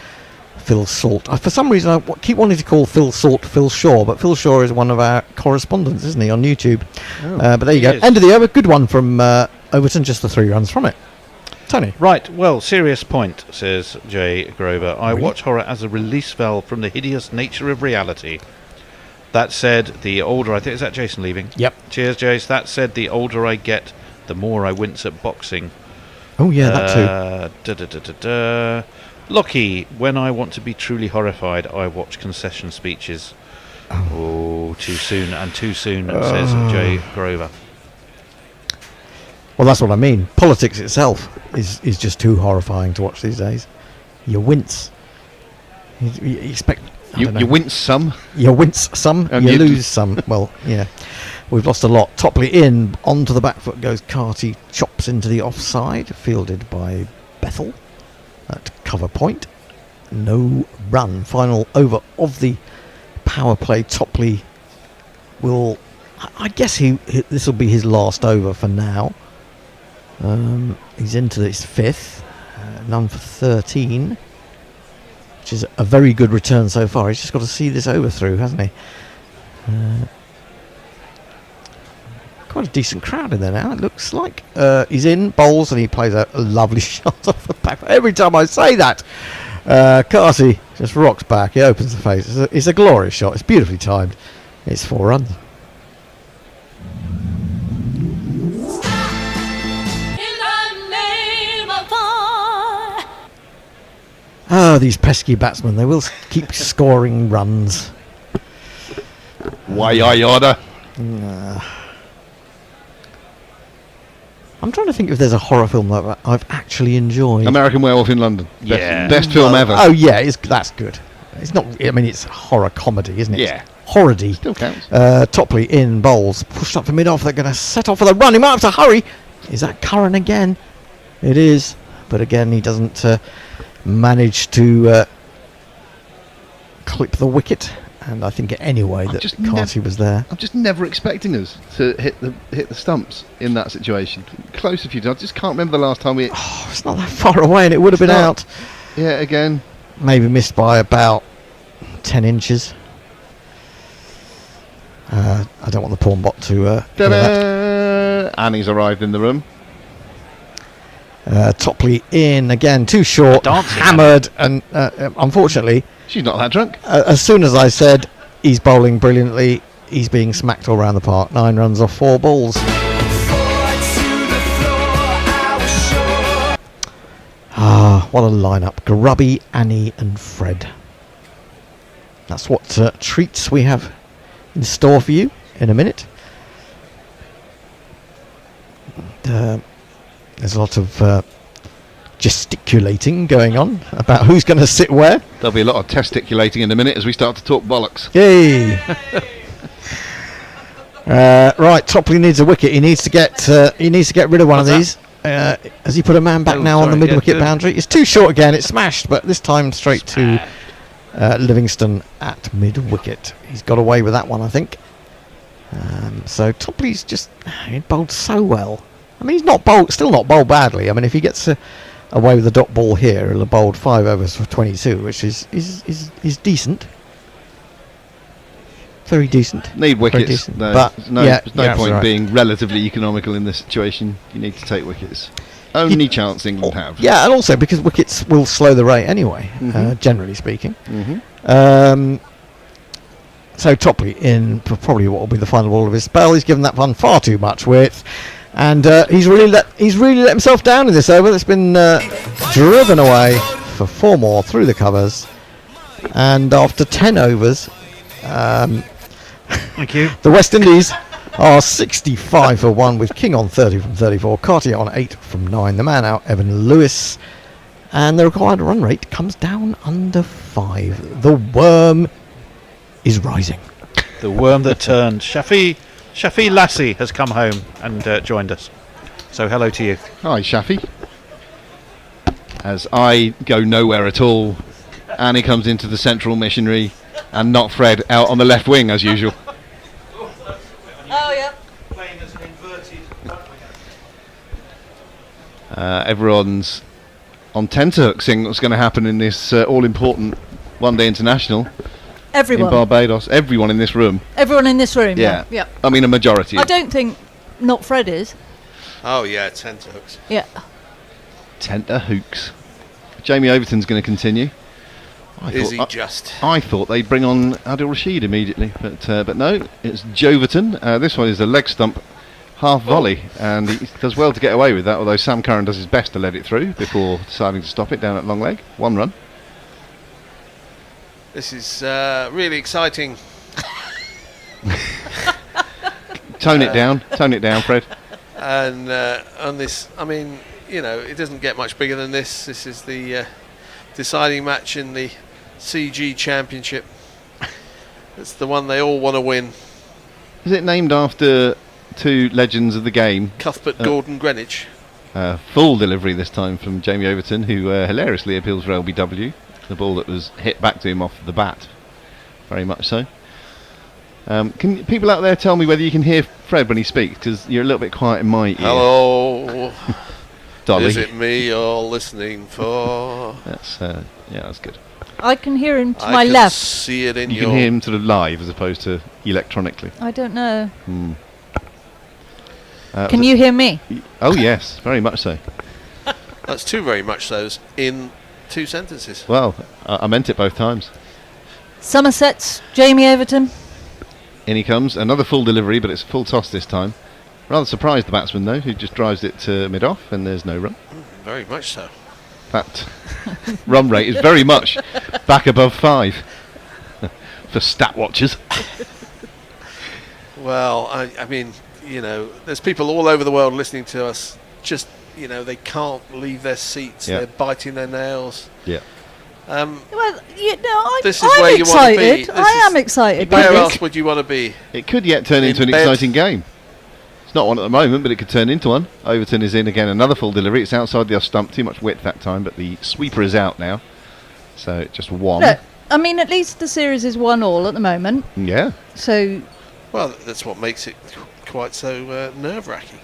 Phil Salt. For some reason, I keep wanting to call Phil Salt Phil Shaw, but Phil Shaw is one of our correspondents, isn't he, on YouTube? But there you go. End of the over. Good one from Overton, just the 3 runs from it. Tony. Right, well, serious point, says Jay Grover. I watch horror as a release valve from the hideous nature of reality. That said, the older I think... Is that Jason leaving? Yep. Cheers, Jace. That said, the older I get, the more I wince at boxing. Oh, yeah, that too. Lockie, when I want to be truly horrified, I watch concession speeches. Oh, too soon, and too soon, says Jay Grover. Well, that's what I mean. Politics itself is just too horrifying to watch these days. You wince. You expect... You wince some. You wince some, and you lose some. Well, yeah. We've lost a lot. Topley in, onto the back foot goes Carty, chops into the offside, fielded by Bethel at cover point. No run. Final over of the power play. Topley will... I guess this will be his last over for now. He's into his 5th, none for 13, which is a very good return so far. He's just got to see this over through, hasn't he? Quite a decent crowd in there now, it looks like. He's in, bowls, and he plays a lovely shot off the back. Every time I say that, Carty just rocks back, he opens the face. It's a glorious shot, it's beautifully timed. It's 4 runs. Oh, these pesky batsmen, they will keep scoring runs. Why I order? I'm trying to think if there's a horror film that I've actually enjoyed. American Werewolf in London. Yeah. Best film ever. Oh, yeah, that's good. It's not, I mean, it's horror comedy, isn't it? Yeah. Horror-y. Still counts. Topley in, bowls, pushed up for mid-off, they're going to set off for the run. He might have to hurry. Is that Curran again? It is. But again, he doesn't... managed to clip the wicket, and I think anyway that Carty was there. I'm just never expecting us to hit the stumps in that situation. Close a few times. I just can't remember the last time we... Oh, it's not that far away, and it would have been out. Yeah, again. Maybe missed by about 10 inches. I don't want the pawn bot to hear that. Annie's arrived in the room. Topley in again, too short, hammered, and unfortunately, she's not that drunk. As soon as I said he's bowling brilliantly, he's being smacked all around the park. 9 runs off 4 balls. Ah, what a lineup! Grubby, Annie, and Fred. That's what treats we have in store for you in a minute. There's a lot of gesticulating going on about who's going to sit where. There'll be a lot of testiculating in a minute as we start to talk bollocks. Yay! Right, Topley needs a wicket. He needs to get rid of one of these. Has he put a man back now on the mid-wicket boundary? It's too short again. It's smashed, but this time straight to Livingston at mid-wicket. He's got away with that one, I think. So Topley's just he bowled so well. I mean, he's not still not bowled badly. I mean, if he gets away with the dot ball here, he'll have bowled 5 overs for 22, which is decent. Very decent. Need wickets. Decent. There's no point right. being relatively economical in this situation. You need to take wickets. Only chance England have. Yeah, and also because wickets will slow the rate anyway, generally speaking. So Topley in for probably what will be the final ball of his spell. He's given that one far too much width, and he's really let himself down in this over. That's been driven away for 4 more through the covers, and after 10 overs, thank you. The West Indies are 65 for 1 with King on 30 from 34, Cartier on 8 from 9. The man out, Evan Lewis, and the required run rate comes down under 5. The worm is rising. The worm that turned. Shafi Lassie has come home and joined us. So hello to you. Hi, Shafi. As I go nowhere at all, Annie comes into the central missionary, and not Fred out on the left wing as usual. Oh, yeah. Everyone's on tenterhooks seeing what's going to happen in this all-important one-day international. Everyone. In Barbados. Everyone in this room. Everyone in this room, Yeah. yeah. I mean, a majority. I don't think not Fred is. Oh, yeah, tenterhooks. Yeah. Tenterhooks. Jamie Overton's going to continue. Is he just? I thought they'd bring on Adil Rashid immediately, but no, it's Joverton. This one is a leg stump half volley, and he does well to get away with that, although Sam Curran does his best to let it through before deciding to stop it down at long leg. 1 run. This is really exciting. Tone it down, Fred. And on this, I mean, it doesn't get much bigger than this. This is the deciding match in the CG Championship. It's the one they all want to win. Is it named after 2 legends of the game? Cuthbert Gordon Greenwich. Full delivery this time from Jamie Overton, who hilariously appeals for LBW. The ball that was hit back to him off the bat. Very much so. Can people out there tell me whether you can hear Fred when he speaks? Because you're a little bit quiet in my ear. Hello. Dolly. Is it me you're listening for? That's good. I can hear him to I my can left. See it in you can hear him sort of live as opposed to electronically. I don't know. Can you hear me? Oh yes, very much so. That's 2 very much so's in 2 sentences. Well, I meant it both times. Somerset's Jamie Overton. In he comes, another full delivery, but it's a full toss this time. Rather surprised the batsman though, who just drives it to mid-off, and there's no run. Very much so. That run rate is very much back above 5 for stat watchers. Well, I mean, there's people all over the world listening to us. Just, they can't leave their seats. Yeah. They're biting their nails. Yeah. Well, this is I'm where you want to be. excited. I am excited. Where else would you want to be? It could yet turn into an bed. exciting game. It's not one at the moment, but it could turn into one. Overton is in again, another full delivery. It's outside the off stump, too much width that time, but the sweeper is out now. So just 1. Look, I mean, at least the series is 1-1 at the moment. Yeah. So. Well, that's what makes it quite so nerve-wracking.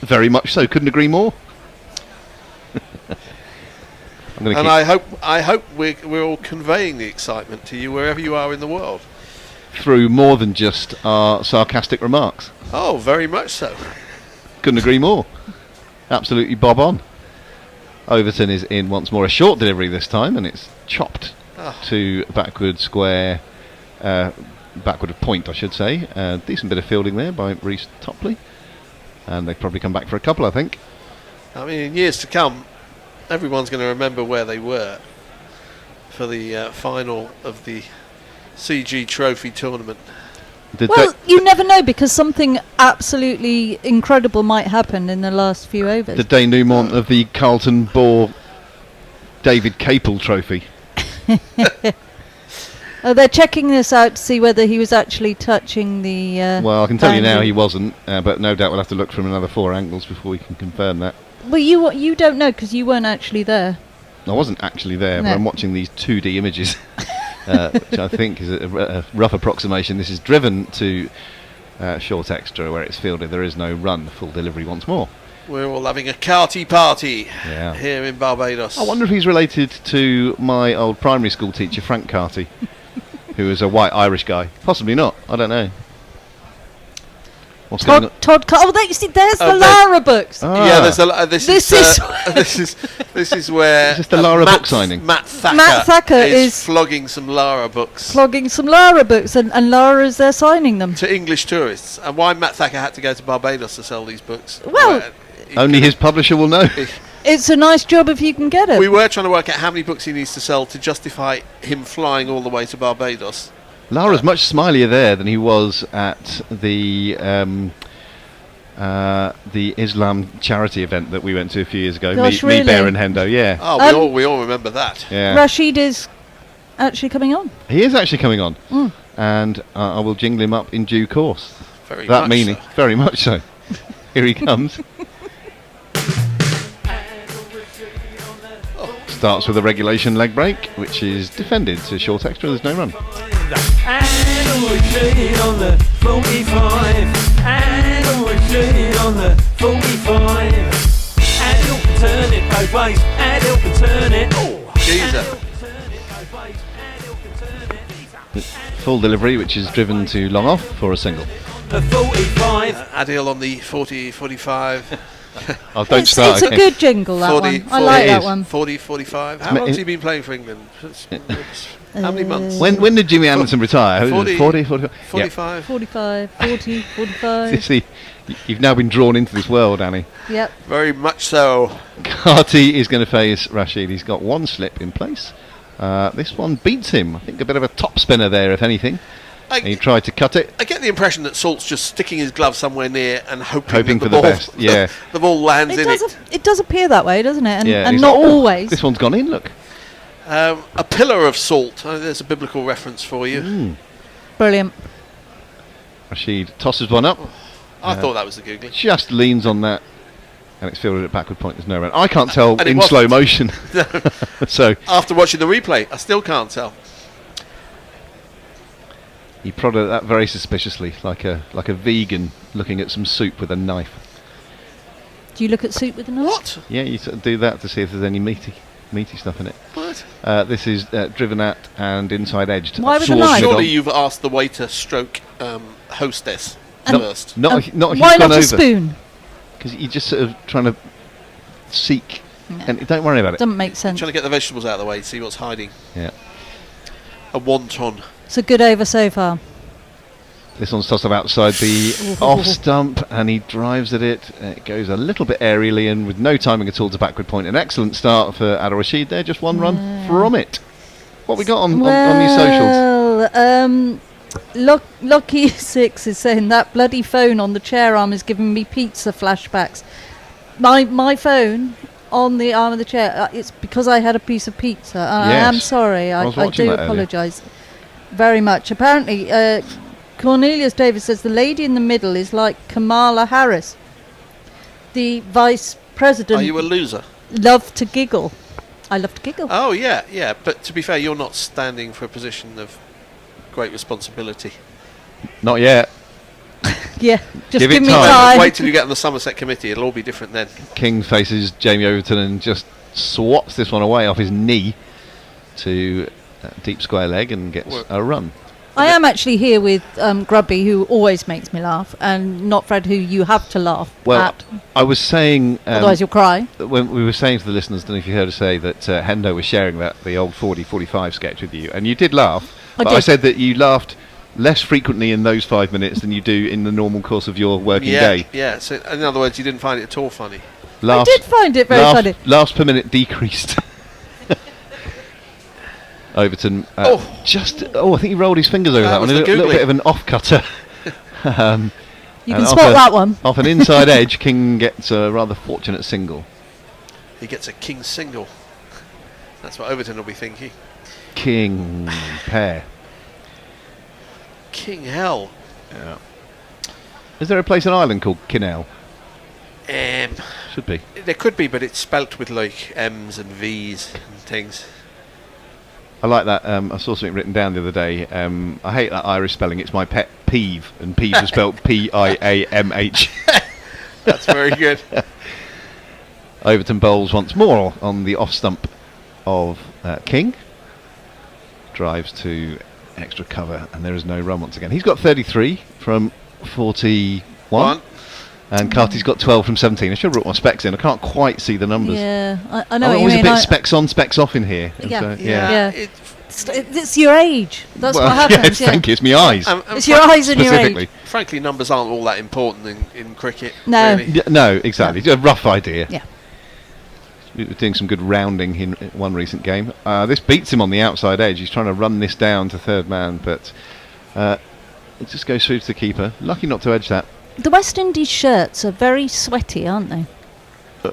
Very much so. Couldn't agree more. I hope we're all conveying the excitement to you wherever you are in the world. Through more than just our sarcastic remarks. Oh, very much so. Couldn't agree more. Absolutely bob on. Overton is in once more, a short delivery this time, and it's chopped to backward square, backward of point I should say. Decent bit of fielding there by Reece Topley, and they've probably come back for a couple, I think. I mean, in years to come, everyone's going to remember where they were for the final of the CG Trophy tournament. Well, you never know, because something absolutely incredible might happen in the last few overs. The denouement of the Carlton Ball David Capel Trophy. Oh, they're checking this out to see whether he was actually touching the well, I can tell you now boundary. he wasn't, but no doubt we'll have to look from another 4 angles before we can confirm that. Well, you don't know because you weren't actually there. I wasn't actually there, No. but I'm watching these 2D images which I think is a rough approximation. This is driven to short extra where it's fielded. There is no run. Full delivery once more. We're all having a karty party Yeah. here in Barbados. I wonder if he's related to my old primary school teacher, Frank Carty, who was a white Irish guy. Possibly not. I don't know. What's going on? Oh, you see, there's the Lara books. Yeah, there's a. This is where. Is this the Lara book signing? Matt Thacker is flogging some Lara books. Flogging some Lara books, and Lara's there signing them to English tourists. And why Matt Thacker had to go to Barbados to sell these books? Well, only his publisher will know. It's a nice job if you can get it. We were trying to work out how many books he needs to sell to justify him flying all the way to Barbados. Lara's much smilier there than he was at the Islam charity event that we went to a few years ago. Gosh, me, Bear and Hendo, yeah. Oh, we all remember that. Yeah. Rashid is actually coming on. He is actually coming on, and I will jingle him up in due course. Very much so. Here he comes. Starts with a regulation leg break, which is defended to short extra. There's no run. And we're shooting on the 45. And we're shooting on the 45. And you can turn it both ways. And you can turn it. Full delivery, which is driven to long off for a single. The 45. Adil on the 40-45. Oh, don't start It's a good jingle, that 40, one. I like that one. 40-45. How long has he been playing for England? How many months? When did Jimmy Anderson retire? 40, 45. 45. 45, 40, 45. See, you've now been drawn into this world, Annie. Yep. Very much so. Carty is going to face Rashid. He's got one slip in place. This one beats him. I think a bit of a top spinner there, if anything. He tried to cut it. I get the impression that Salt's just sticking his glove somewhere near and hoping for the the best. Yeah, the ball lands in it. It does appear that way, doesn't it? And he's not like, "Oh, always. This one's gone in. Look. A pillar of salt. There's a biblical reference for you. Brilliant. Rashid tosses one up. I thought that was the googly. Just leans on that, and it's fielded at backward point. There's no run. I can't tell And it in wasn't. slow motion. So after watching the replay, I still can't tell. he prodded at that very suspiciously, like a vegan looking at some soup with a knife. Do you look at soup with a knife? What? Yeah, you sort of do that to see if there's any meaty stuff in it. What? This is driven at and inside edged. Why with a towards knife? mid-on. Surely you've asked the waiter stroke hostess first. Not if Why you've not gone a over. spoon? Because you're just sort of trying to seek, and don't worry about it. Doesn't make sense. Trying to get the vegetables out of the way, see what's hiding. Yeah. A wonton. It's a good over so far. This one's tossed up outside the off stump, and he drives at it. It goes a little bit aerially and with no timing at all to backward point. An excellent start for Adil Rashid there. Just one run from it. What we got on your socials? Lucky 6 is saying that bloody phone on the chair arm is giving me pizza flashbacks. My phone on the arm of the chair, it's because I had a piece of pizza. I am sorry. I do apologise very much. Apparently, Cornelius Davis says the lady in the middle is like Kamala Harris, the vice president. Are you a loser? Love to giggle. I love to giggle. Oh, yeah. But to be fair, you're not standing for a position of great responsibility. Not yet. Yeah, just Give give it me time. time. Wait till you get on the Somerset committee. It'll all be different then. King faces Jamie Overton and just swats this one away off his knee to deep square leg and gets a run. I am actually here with Grubby, who always makes me laugh, and not Fred, who you have to laugh at. I was saying... otherwise you'll cry. When we were saying to the listeners, I don't know if you heard us say that Hendo was sharing the old 40-45 sketch with you, and you did laugh. I said that you laughed less frequently in those 5 minutes than you do in the normal course of your working day. Yeah, so in other words, you didn't find it at all funny. I did find it very funny. Laughs per minute decreased. Overton I think he rolled his fingers over that one. A little bit of an off-cutter. You can spot that one. Off an inside edge, King gets a rather fortunate single. He gets a king single. That's what Overton will be thinking. King pair. King hell. Yeah. Is there a place in Ireland called Kinnell? Should be. There could be, but it's spelt with like M's and V's and things. I like that. I saw something written down the other day. I hate that Irish spelling. It's my pet peeve, and peeve is spelled P-I-A-M-H. That's very good. Overton bowls once more on the off stump of King. Drives to extra cover, and there is no run once again. He's got 33 from 41. And Carty's got 12 from 17. I should have brought my specs in. I can't quite see the numbers. Yeah, I know I'm what you always mean. a bit specs on, specs off in here. And Yeah, so, yeah. It's your age. That's Well, what happens. yeah, thank you. It's my eyes. It's your eyes and your Specifically. age. Frankly, numbers aren't all that important in cricket. No. Really. Yeah, no, exactly. It's a rough idea. Yeah. We were doing some good rounding in one recent game. This beats him on the outside edge. He's trying to run this down to third man, but it just goes through to the keeper. Lucky not to edge that. The West Indies shirts are very sweaty, aren't they?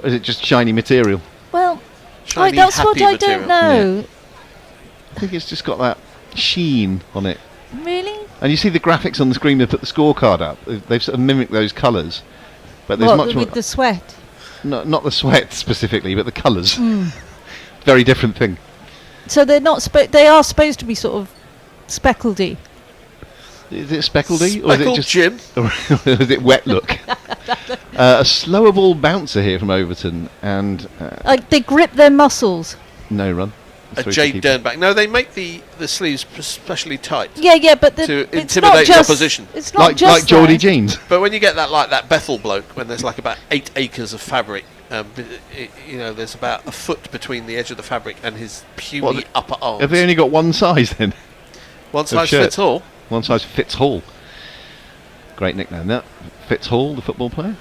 Is it just shiny material? Well, Shiny, that's what happy I material. don't know. I think it's just got that sheen on it. Really? And you see the graphics on the screen. They put the scorecard up. They've sort of mimicked those colours, but there's much more. With the sweat? Not the sweat specifically, but the colours. Mm. Very different thing. So they're not. They are supposed to be sort of speckledy. Is it speckledy, or is it Speckled just Jim? or is it wet look? A slower ball bouncer here from Overton, and Like they grip their muscles. no run. A Through to Jade keeper. Dernback. No, they make the sleeves especially tight. Yeah, but to it's intimidate not the just, opposition. It's not just like Geordie that. jeans. But when you get that like that Bethel bloke, when there's like about 8 acres of fabric, there's about a foot between the edge of the fabric and his puny upper arms. Have they only got one size then? One of size shirt? fits all. One size fits all. Great nickname that. Fitz Hall, the football player.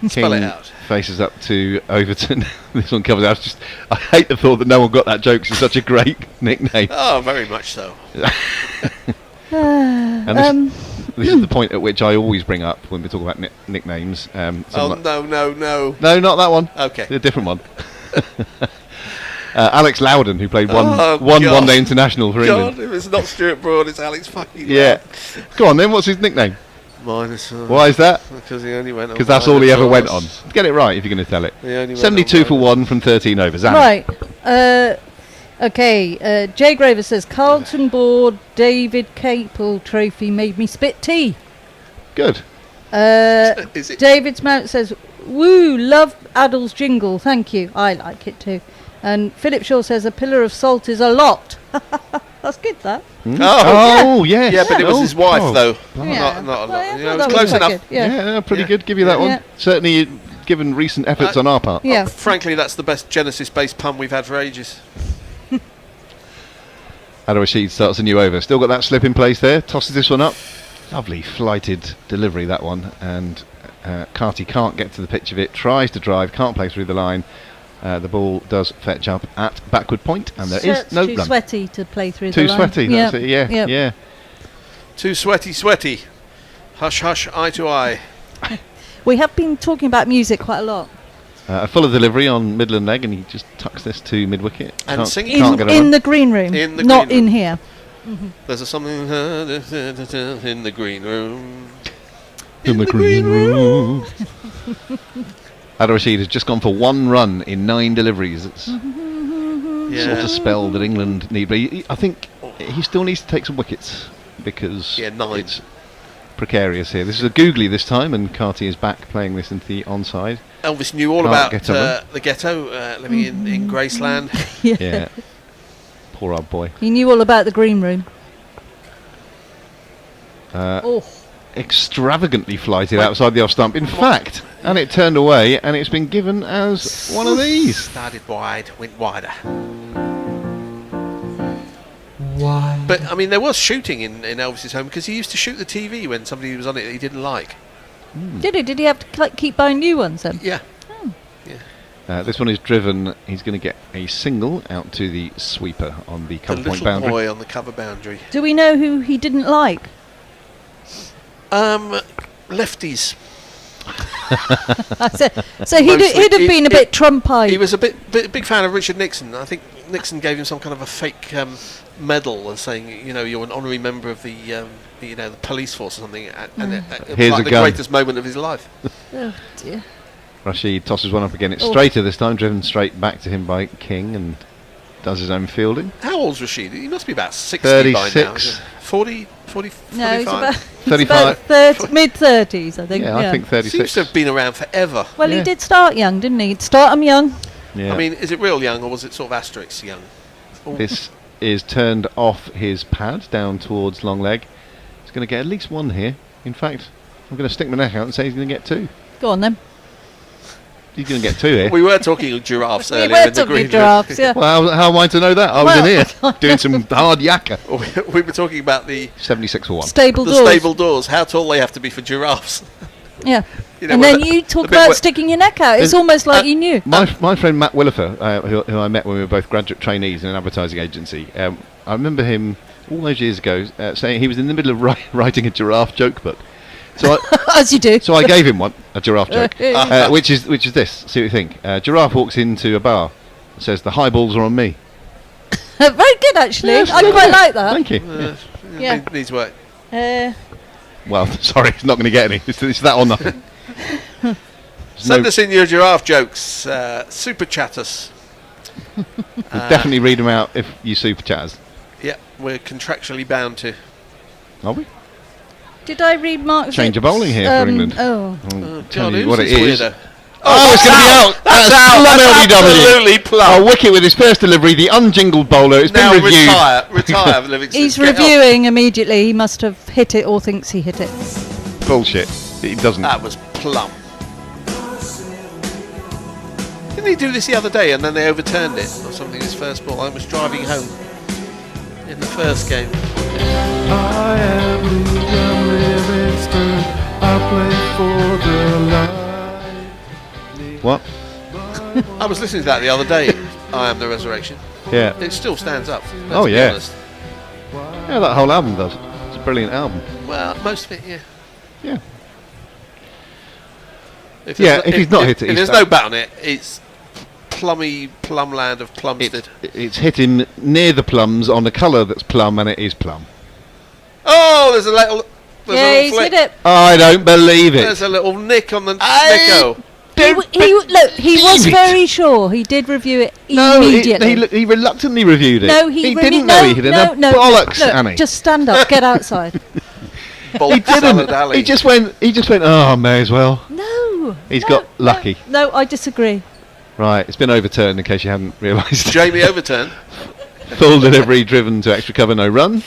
Spell it King out. Faces up to Overton. This one covers out. I hate the thought that no one got that joke. 'Cause it's such a great nickname. Oh, very much so. And this is the point at which I always bring up when we talk about nicknames. No. No, not that one. Okay. A different one. Alex Loudon, who played one God. one-day international for England. God, if it's not Stuart Broad, it's Alex fucking Yeah. Go on then, what's his nickname? Minus. Why is that? Because he only went on. Because that's all he ever went on. Get it right if you're going to tell it. He only went 72 on for 1 from 13 overs. Anna. Right. Okay. Jay Graver says Carlton Board David Capel Trophy made me spit tea. Good. Is it? David's Mount says, "Woo, love Addle's jingle. Thank you. I like it too." And Philip Shaw says, "A pillar of salt is a lot." That's good. That. Mm. Oh, yes. Yeah, but it was his wife though. Yeah. Not a lot. Well, yeah, It well, was that close was quite enough. good, yeah. Pretty good. Give you that one. Yeah. Certainly, given recent efforts on our part. Yeah. Frankly, that's the best Genesis-based pun we've had for ages. Adil Rashid starts a new over. Still got that slip in place there. Tosses this one up. Lovely flighted delivery, that one. And Carty can't get to the pitch of it. Tries to drive. Can't play through the line. The ball does fetch up at backward point, and there is no too run. sweaty to play through Too the line. sweaty, that's it, yeah. Too sweaty. Hush, hush, eye to eye. We have been talking about music quite a lot. A fuller delivery on Midland leg, and he just tucks this to mid-wicket. And singing. In the green room, In the not green in room. here. There's a something in the green room. In the green room. Adil Rashid has just gone for 1 run in 9 deliveries. It's sort of spell that England need. But I think he still needs to take some wickets because it's precarious here. This is a googly this time, and Carty is back playing this into the onside. Elvis knew all Can't about get a run. the ghetto, living in Graceland. Yeah. Poor old boy. He knew all about the green room. Extravagantly flighted outside the off stump. In fact, and it turned away, and it's been given as one of these. Started wide, went wider. But I mean, there was shooting in Elvis's home because he used to shoot the TV when somebody was on it that he didn't like. Did he? Did he have to keep buying new ones then? Yeah. This one is driven. He's going to get a single out to the sweeper on the cover The point little boundary. boy on the cover boundary. Do we know who he didn't like? Lefties. So he'd have been a bit Trump-eyed. He was a big fan of Richard Nixon. I think Nixon gave him some kind of a fake medal and saying, you're an honorary member of the police force or something. And it was Here's like a the gun. greatest moment of his life. Oh dear. Rashid tosses one up again. It's straighter this time, driven straight back to him by King, and does his own fielding. How old's Rashid? He must be about 60 by now. 36. 40, 40, No, he's 45? about, 35. mid-30s, I think. Yeah, I think 36. Seems to have been around forever. Well, he did start young, didn't he? He'd start him young. Yeah. I mean, is it real young or was it sort of Asterix young? Or- This is turned off his pad down towards long leg. He's going to get at least one here. In fact, I'm going to stick my neck out and say he's going to get two. Go on then. He's going to get two here. We were talking giraffes We earlier were in the talking green room. giraffes, yeah. Well, how am I to know that? I was in here doing some hard yakka. We were talking about the 76 for 1. Stable the doors. stable doors. How tall they have to be for giraffes. Yeah. You know, and when then you talk the bit about where- sticking your neck out. It's almost like you knew. My friend Matt Willifer, who I met when we were both graduate trainees in an advertising agency, I remember him all those years ago saying he was in the middle of writing a giraffe joke book. So as you do. So I gave him a giraffe joke, which is this. See what you think. Giraffe walks into a bar, and says the highballs are on me. Very good, actually. Yes, I quite like that. Thank you. Yeah. Needs work. Well, sorry, it's not going to get any. It's that or nothing. Send us in your giraffe jokes. Super chat us. We'll definitely read them out if you super chat us. Yeah, we're contractually bound to. Are we? Did I read Mark? Change of bowling here for England. Oh. I'll God, tell you who's what it this is. weirdo? Oh, it's going to be out. That's out. That's LWW. absolutely plumb. Wicket with his first delivery, the unjingled bowler. It's Now been reviewed. retire, Livingston. He's Get off. reviewing immediately. He must have hit it or thinks he hit it. Bullshit. He doesn't. That was plumb. Didn't he do this the other day and then they overturned it or something? His first ball. I was driving home in the first game. I am Livingston. I play for the light. What? I was listening to that the other day. I Am the Resurrection. Yeah. It still stands up. Let's Oh, be yeah. honest. Yeah, that whole album does. It's a brilliant album. Well, most of it, yeah. Yeah. If Yeah, if he's not hit it, if he's there's no bat on it, it's plumland of Plumstead. It's hitting near the plums on a colour that's plum, and it is plum. Oh, there's a little. There's Yeah, a he's little hit flick. it. I don't believe it. There's a little nick on the snicko. He was very sure. He did review it No, immediately. he reluctantly reviewed it. No, he really- didn't know no, he hit it. no, no, Bollocks, no, Annie. just stand up, get outside. He didn't. He just went. Oh, may as well. No. He's got lucky. No, I disagree. Right, it's been overturned in case you hadn't realised. Jamie overturned. Full delivery driven to extra cover, no run.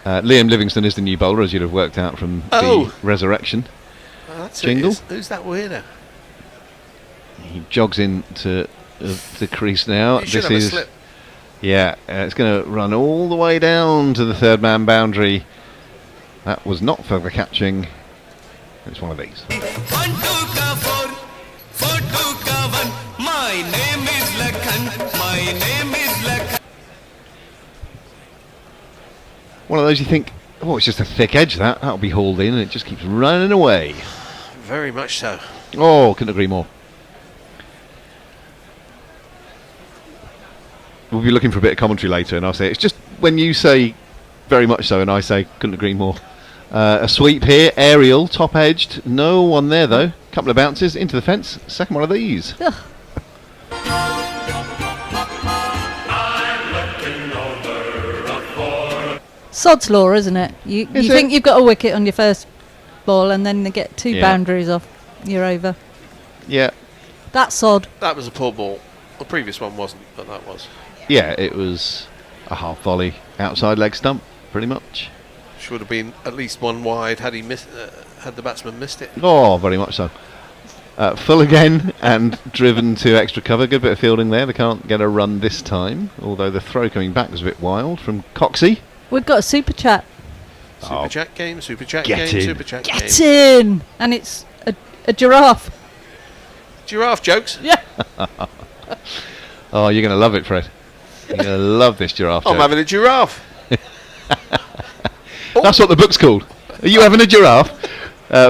Liam Livingston is the new bowler, as you'd have worked out from the resurrection. Oh, that's Jingle. Who's that weirdo? He jogs into the crease now. He should This have a is slip. yeah. It's going to run all the way down to the third man boundary. That was not for the catching. It's one of these. My name is Lakhan. My name is Lakhan. One of those you think, oh, it's just a thick edge. That'll be hauled in, and it just keeps running away. Very much so. Oh, couldn't agree more. We'll be looking for a bit of commentary later, and I'll say it's just when you say very much so, and I say couldn't agree more. A sweep here, aerial, top edged. No one there though. Couple of bounces into the fence. Second one of these. Ugh. Sod's law, isn't it? You Is think it? you've got a wicket on your first ball, and then they get two Yeah. boundaries off. You're over. Yeah, That's sod. That was a poor ball. The previous one wasn't, but that was. yeah. It was a half volley outside leg stump, pretty much. Should have been at least one wide had he missed. Had the batsman missed it. Oh, very much so. Full again and driven to extra cover. Good bit of fielding there. They can't get a run this time, although the throw coming back was a bit wild from Coxey. We've got a super chat. Super chat game. Super chat Get game. in. Super chat game. Get in! And it's a giraffe. Giraffe jokes. Yeah. Oh, you're going to love it, Fred. You're going to love this giraffe. I'm joke. having a giraffe. That's what the book's called. Are you having a giraffe?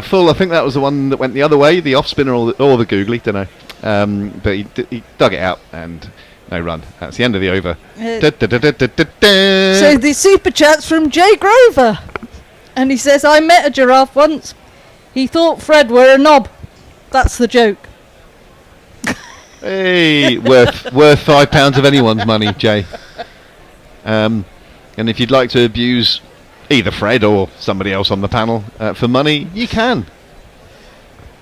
Full, I think that was the one that went the other way, the off spinner or the googly, don't know. But he dug it out and no run. That's the end of the over. So the super chat's from Jay Grover, and he says, "I met a giraffe once. He thought Fred were a knob. That's the joke." Hey, worth £5 of anyone's money, Jay. And if you'd like to abuse either Fred or somebody else on the panel for money, you can.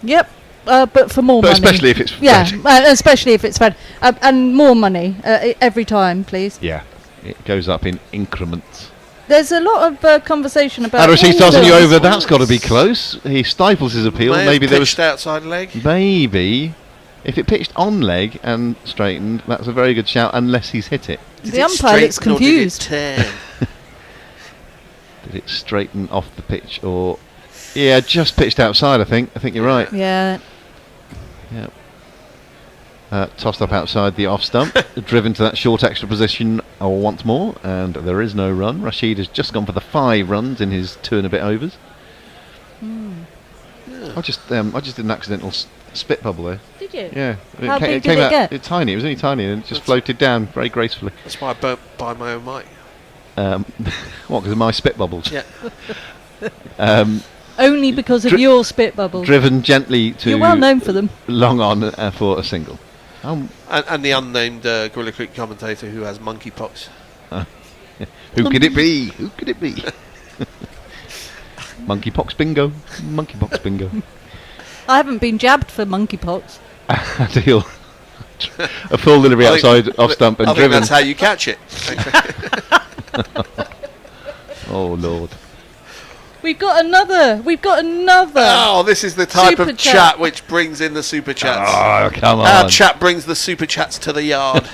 Yep. But for more money. Especially if it's Fred. Yeah, especially if it's Fred. And more money every time, please. Yeah, it goes up in increments. There's a lot of conversation about... He's tossing you over. That's got to be close. He stifles his appeal. Maybe there was outside leg. Maybe. If it pitched on leg and straightened, that's a very good shout, unless he's hit it. The umpire looks confused. Did it straighten off the pitch or... Yeah, just pitched outside, I think. I think you're right. Yeah. Tossed up outside the off stump, driven to that short extra position once more, and there is no run. Rashid has just gone for the 5 runs in his 2 and a bit overs. Yeah. I just did an accidental spit bubble there. Did you? Yeah. How big it came did it out get? It's tiny. It was only tiny, and it just floated down very gracefully. That's why I burnt by my own mic. What? Because of my spit bubbles? Yeah. Only because of your spit bubbles. Driven gently to... You're well known for them. Long on for a single. And the unnamed Gorilla Creek commentator who has monkeypox. Who could it be? Who could it be? Monkeypox bingo. Monkeypox bingo. I haven't been jabbed for monkeypox. Deal. A full delivery outside off stump and driven. That's how you catch it. Oh Lord. We've got another. Oh, this is the type super of chat which brings in the super chats. Oh, come on. Our chat brings the super chats to the yard.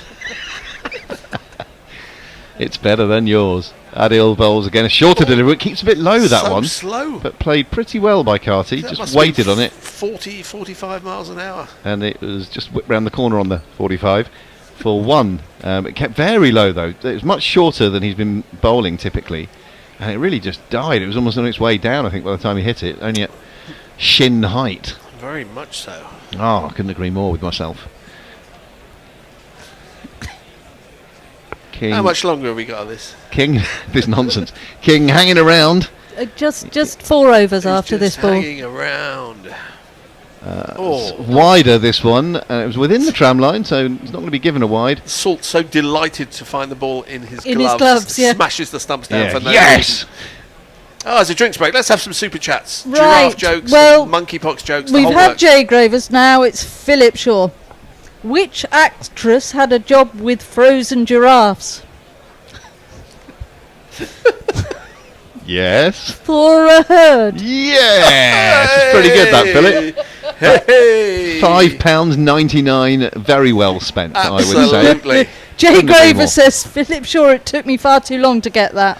It's better than yours. Adil bowls again. A shorter delivery. It keeps a bit low, that one. Slow. But played pretty well by Carty. That just waited on it. 40, 45 miles an hour. And it was just whipped round the corner on the 45 for 1. It kept very low, though. It was much shorter than he's been bowling typically. And it really just died. It was almost on its way down, I think, by the time he hit it. Only at shin height. Very much so. Oh, I couldn't agree more with myself. King. How much longer have we got of this? King, this nonsense. King hanging around. Just 4 overs after this ball. Hanging around. Wider this one. It was within the tram line, so he's not going to be given a wide. Salt so delighted to find the ball in his gloves. His gloves, yeah. Smashes the stumps down for no Yes! reason. Oh, it's a drinks break. Let's have some super chats. Right. Giraffe jokes, monkeypox jokes. We've had works. Jay Gravers, now it's Philip Shaw. Which actress had a job with frozen giraffes? Yes. For a herd. Yes! It's pretty good, that, Philip. Hey. £5.99, very well spent, Absolutely. I would say. Jay Couldn't agree more. Graver says, Philip Shaw, it took me far too long to get that.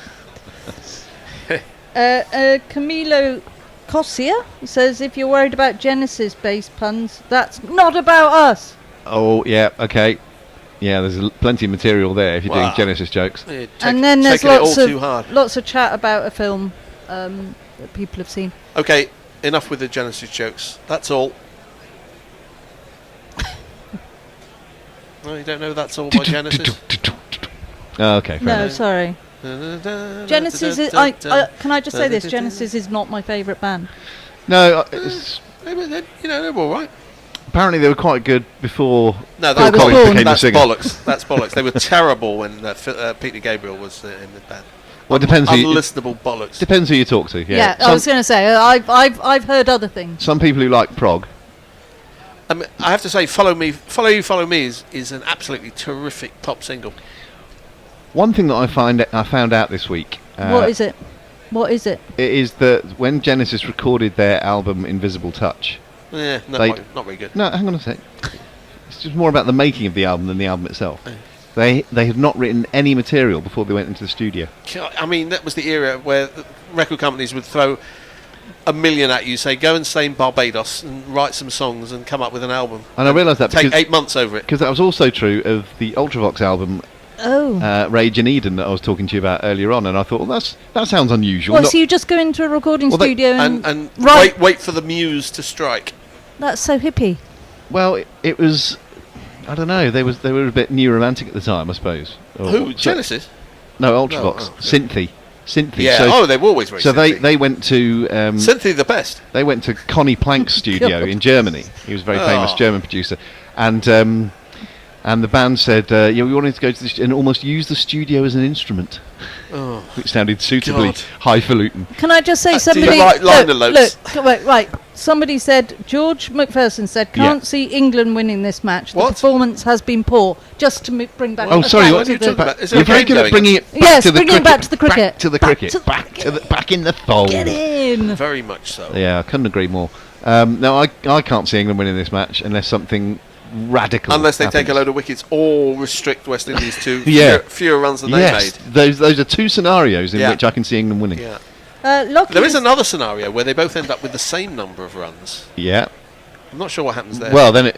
Camilo Cosia says, if you're worried about Genesis-based puns, that's not about us. Oh, yeah, okay. Yeah, there's plenty of material there if you're doing Genesis jokes. Yeah, And then there's taking it all lots of chat about a film that people have seen. Okay, enough with the Genesis jokes. That's all. No, you don't know That's All by Genesis? Oh, okay, fair No, enough. sorry. Genesis is... can I just say this? Genesis is not my favourite band. No, they're all right. Apparently they were quite good before No, Phil Collins became that's a singer. bollocks. That's bollocks. They were terrible when Peter Gabriel was in the band. Well, it depends. Unlistenable bollocks. Depends who you talk to. Yeah, I was going to say I've heard other things. Some people who like prog. I mean, I have to say, Follow Me is an absolutely terrific pop single. One thing that I found out this week. What is it? What is it? It is that when Genesis recorded their album Invisible Touch. Yeah, not very good. No, hang on a sec. It's just more about the making of the album than the album itself. They have not written any material before they went into the studio. I mean, that was the era where record companies would throw $1 million at you, say, go and stay in Barbados and write some songs and come up with an album. And I realised that take 8 months over it. Because that was also true of the Ultravox album, Rage in Eden, that I was talking to you about earlier on, and I thought, well, that sounds unusual. What, so you just go into a recording studio and wait for the muse to strike? That's so hippie. Well, it was... I don't know. They were a bit new romantic at the time, I suppose. Who? Genesis? No, Ultravox. Synthy. Yeah. So, they were always very. So synthy. they went to Synthy the best. They went to Connie Plank's studio in Germany. He was a very famous German producer, And the band said, yeah, we wanted to go to the and almost use the studio as an instrument. Oh, which sounded suitably God. highfalutin. Can I just say Do somebody? you write liner notes? Look, wait, right. Somebody said George McPherson said can't see England winning this match. The performance has been poor. Just to bring back. Oh, sorry. What are you talking about? Is there You're a very game good at going bringing on? it back Yes, to the bringing it cricket. back to the cricket. Back to the cricket. Back in the fold. Get in. Very much so. Yeah, I couldn't agree more. No, I can't see England winning this match unless something radical. Unless they happens. take a load of wickets or restrict West Indies to Yeah. fewer runs than Yes, they made. those are two scenarios in Yeah. which I can see England winning. Yeah. Lockie There is another scenario where they both end up with the same number of runs. Yeah. I'm not sure what happens there. Well, then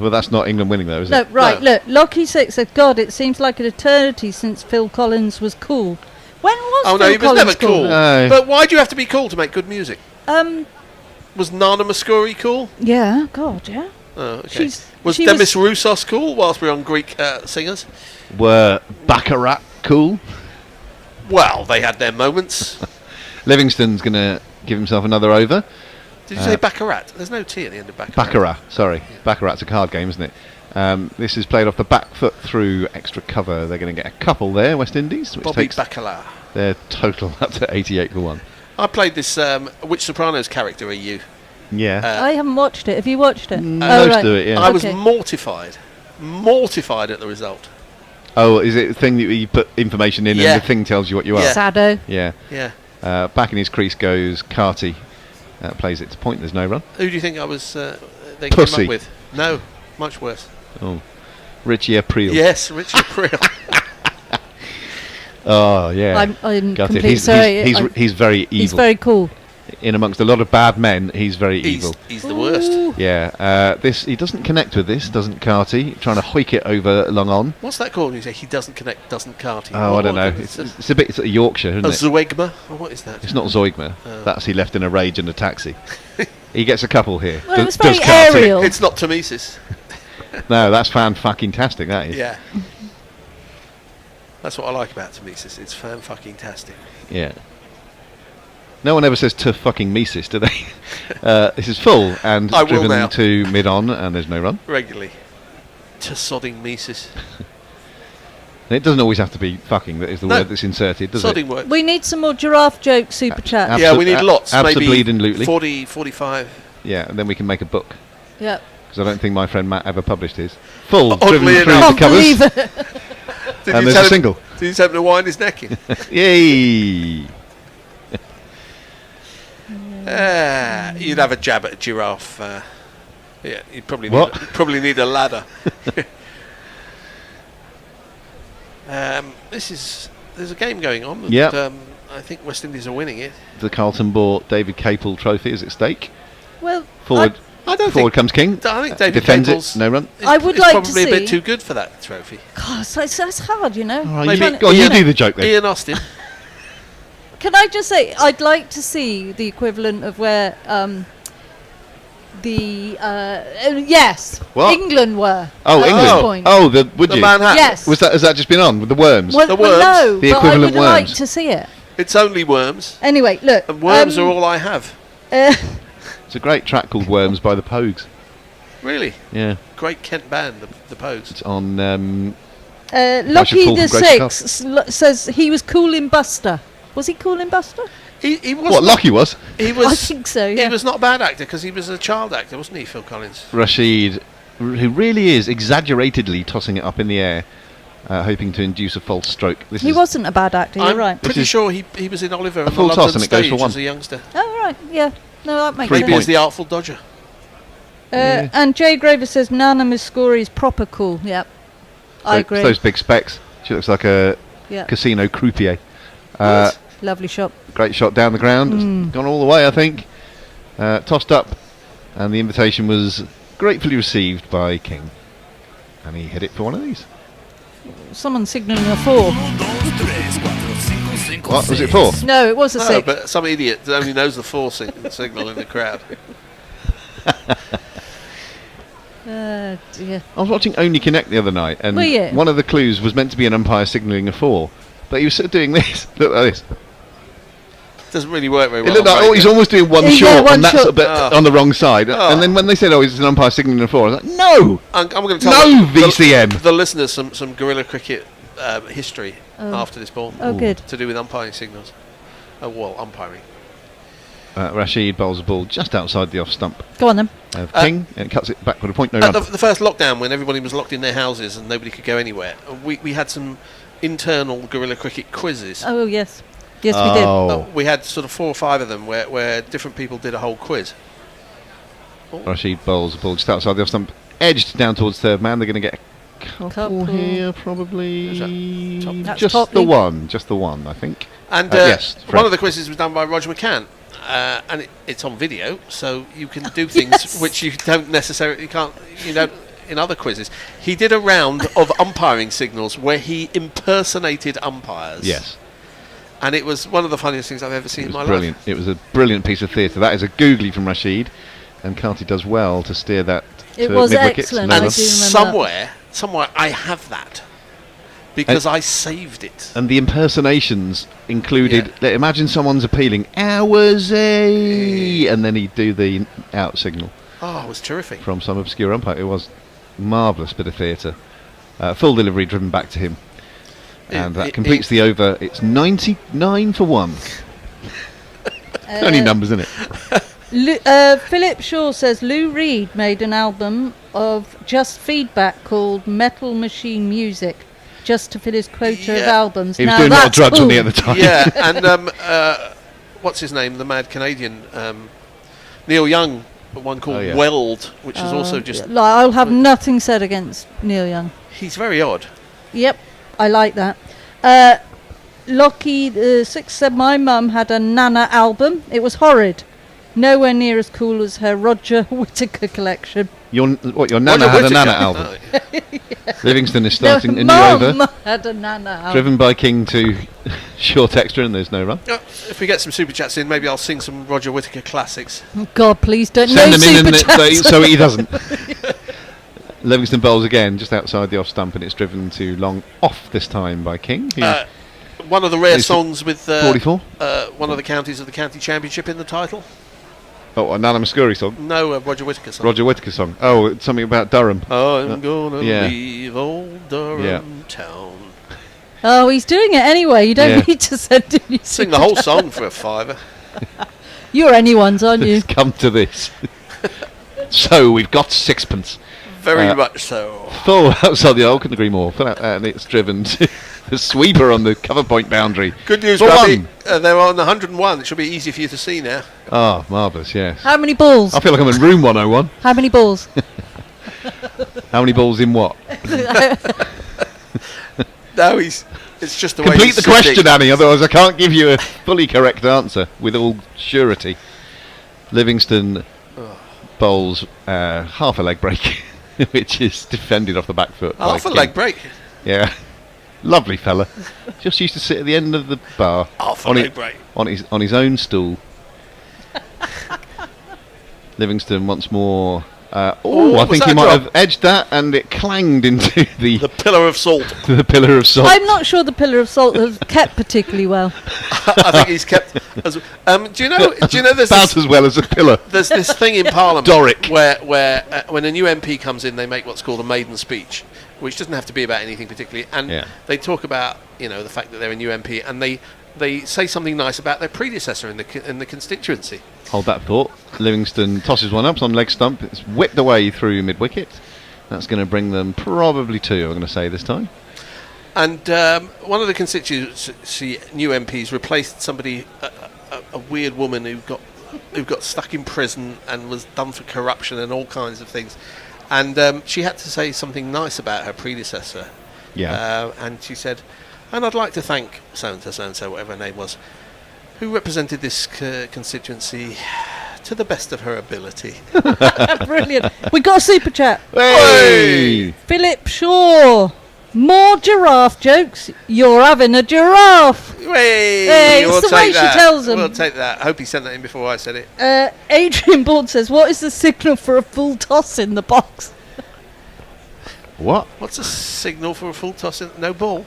well, that's not England winning though, is No, it? right. Look, Lockie 6 said, "God, it seems like an eternity since Phil Collins was cool." When was Oh Phil no, he was Collins never cool. No. But why do you have to be cool to make good music? Was Nana Mouskouri cool? Yeah. God, yeah. Oh, okay. Was she Demis Roussos cool? Whilst we're on Greek singers, Were Baccarat cool? well, they had their moments. Livingston's going to give himself another over. Did you say Baccarat? There's no T at the end of Baccarat. Baccarat, sorry. Baccarat's a card game, isn't it? This is played off the back foot through extra cover. They're going to get a couple there, West Indies, which Bobby takes Bacala. their total up to 88 for 1. I played this. Which Sopranos character are you? Yeah. I haven't watched it. Have you watched it? Most of it, yeah. I was Okay. mortified at the result. Oh, is it a thing that you put information in Yeah. and the thing tells you what you are? Yeah. Sado. Yeah. Yeah. Back in his crease goes Carty. Plays it to point. There's no run. Who do you think I was? They Pussy. came up with? No, much worse. Oh, Richie April. Yes, Richie April. Oh yeah. I'm Got it. completely sorry. He's very evil. He's very cool. In amongst a lot of bad men, he's very evil. He's the worst. Yeah. He doesn't connect with this, doesn't Carty? Trying to hoik it over long on. What's that called when you say he doesn't connect, doesn't Carty? Oh, I don't know. It's a bit sort of Yorkshire, isn't a it? zoegma? Or what is that? It's not Zoigma. Oh. That's he left in a rage in a taxi. He gets a couple here. Well, it was Does very Carty. aerial. It's not Tomesis. No, that's fan-fucking-tastic, that is. Yeah. That's what I like about Tomesis. It's fan-fucking-tastic. Yeah. No one ever says to fucking Mises, do they? This is full and I will driven now. to mid-on, and there's no run. Regularly. To sodding Mises. And it doesn't always have to be fucking that is the No. word that's inserted, does Sodding it? work. We need some more giraffe joke super chat. Yeah, we need lots. Maybe Absolutely. 40, 45. Yeah, and then we can make a book. Yep. Because I don't think my friend Matt ever published his. Full, Oddly driven through enough. the covers. Believe it. And there's a single. Did you tell him to wind his neck in? Yay! You'd have a jab at a giraffe. Yeah, you'd probably need, What? probably need a ladder. There's a game going on. And, Yep. I think West Indies are winning it. The Carlton bought David Capel trophy is at stake. Well, Forward, I don't forward think. comes King. I think David defends Capel's it. No run. I would is like to probably a bit see- too good for that trophy. God, it's hard, you know. Oh, Maybe- you, go on, you do the joke then. Ian Austin. Can I just say, I'd like to see the equivalent of where yes, What? England were. Oh, at England. this point. Oh, would The you? Manhattan. Yes. Has that just been on with the worms? Well, the well, worms. no, The but I equivalent would like worms. to see it. It's only worms. Anyway, look. And worms are all I have. It's a great track called Worms by the Pogues. Really? Yeah. Great Kent band, the Pogues. It's on. Lockie pull the from Gracie Six says he was cool in Buster. Was he cool in Buster? He was. What, Lockie was? He was. I think so. Yeah. He was not a bad actor because he was a child actor, wasn't he, Phil Collins? Rashid, who really is exaggeratedly tossing it up in the air, hoping to induce a false stroke. This He is wasn't a bad actor. You're I'm right. pretty sure he was in Oliver a on the full toss London and it goes stage for one. as a youngster. Oh right, yeah. No, that makes Maybe sense. as the Artful Dodger. And Jay Graver says Nana Mouskouri is proper cool. Yep, I agree. It's those big specs. She looks like a Yeah. casino croupier. Lovely shot. Great shot down the ground. It's gone all the way, I think. Tossed up, and the invitation was gratefully received by King. And he hit it for one of these. Someone signalling a 4. What was it for? No, it was a No, 6. but some idiot that only knows the 4 signal in the crowd. Dear. I was watching Only Connect the other night, and Were you? one of the clues was meant to be an umpire signalling a 4, but he was sort of doing this. Look like this. Doesn't really work very well. It looked like he's almost doing one short one on that short. sort of bit on the wrong side. And then when they said, "Oh, it's an umpire signaling a 4," I was like, "No, I'm going to tell no VCM." The listeners some guerrilla cricket history after this ball. Oh, good. To do with umpiring signals. Oh, well, umpiring. Rashid bowls a ball just outside the off stump. Go on then. King and cuts it back with a point. No At run. the first lockdown, when everybody was locked in their houses and nobody could go anywhere, we had some internal guerrilla cricket quizzes. Oh yes, yes we did. We had sort of 4 or 5 of them where different people did a whole quiz. Rashid bowls a ball just outside the off stump, edged down towards third man. They're going to get a couple here, probably. Just the one, I think. And yes, one of the quizzes was done by Roger McCann. And it's on video, so you can do things which you don't necessarily in other quizzes. He did a round of umpiring signals where he impersonated umpires. Yes, and it was one of the funniest things I've ever seen in my brilliant. life. It was a brilliant piece of theatre. That is a googly from Rashid, and Carty does well to steer that. It to was mid-wicket. excellent. No I run. do remember somewhere I have that because I saved it. And the impersonations included. Imagine someone's appealing, "Hours-y," and then he'd do the out signal. Oh, it was terrific. From some obscure umpire. It was marvellous bit of theatre. Full delivery driven back to him. And that completes the over. It's 99 for 1. Only numbers, isn't it? Philip Shaw says Lou Reed made an album of just feedback called Metal Machine Music, just to fill his quota of albums. He was doing a lot of drugs on the other time. Yeah, and what's his name? The mad Canadian Neil Young, one called Weld, which is also just. I'll have nothing said against Neil Young. He's very odd. Yep, I like that. Lockie 6 said my mum had a Nana album. It was horrid. Nowhere near as cool as her Roger Whittaker collection. Your Nana had a Nana album. Livingston is starting a new Mum over. had a Nana album. Driven by King to short extra, and there's no run. If we get some super chats in, maybe I'll sing some Roger Whittaker classics. Oh God, please don't. Send no them in, super chats. so he doesn't. Livingston bowls again, just outside the off stump, and it's driven to long off this time by King. One of the rare songs with 44. One of the counties of the county championship in the title. Oh, a Nana Muscuri song? No, Roger Whittaker song. Roger Whittaker song. Oh, it's something about Durham. I'm gonna leave old Durham town. Oh, he's doing it anyway. You don't need to send him. Sing the whole song for a $5. You're anyone's, aren't you? Let's come to this. So we've got sixpence. Very much so. Full outside the hole, couldn't agree more. And it's driven to the sweeper on the cover point boundary. Good news, Robbie. They're on 101. It should be easy for you to see now. Oh, marvellous, yes. How many balls? I feel like I'm in room 101. How many balls? How many balls in what? No, it's just the way Complete he's the sitting. question, Annie, otherwise I can't give you a fully correct answer with all surety. Livingston bowls half a leg break, which is defended off the back foot. Half a leg break? Yeah. Lovely fella. Just used to sit at the end of the bar. Half a leg break. On his own stool. Livingston once more. I think he might have edged that, and it clanged into the pillar of salt. The pillar of salt. I'm not sure the pillar of salt has kept particularly well. I think he's kept. Do you know? There's about as well as a pillar. There's this thing in Parliament Doric. where when a new MP comes in, they make what's called a maiden speech, which doesn't have to be about anything particularly, and they talk about the fact that they're a new MP, and they say something nice about their predecessor in the constituency. Hold that thought. Livingston tosses one up, it's on leg stump. It's whipped away through mid-wicket. That's going to bring them probably 2, I'm going to say this time. And one of the constituency new MPs replaced somebody, a weird woman who got stuck in prison and was done for corruption and all kinds of things. And she had to say something nice about her predecessor. Yeah. And she said, and I'd like to thank so-and-so, whatever her name was, who represented this constituency to the best of her ability. Brilliant. We got a super chat. Hey! Philip Shaw. More giraffe jokes. You're having a giraffe. Hey, it's the way she tells them. We'll take that. I hope he sent that in before I said it. Adrian Bourne says, what is the signal for a full toss in the box? What? What's a signal for a full toss in? No ball.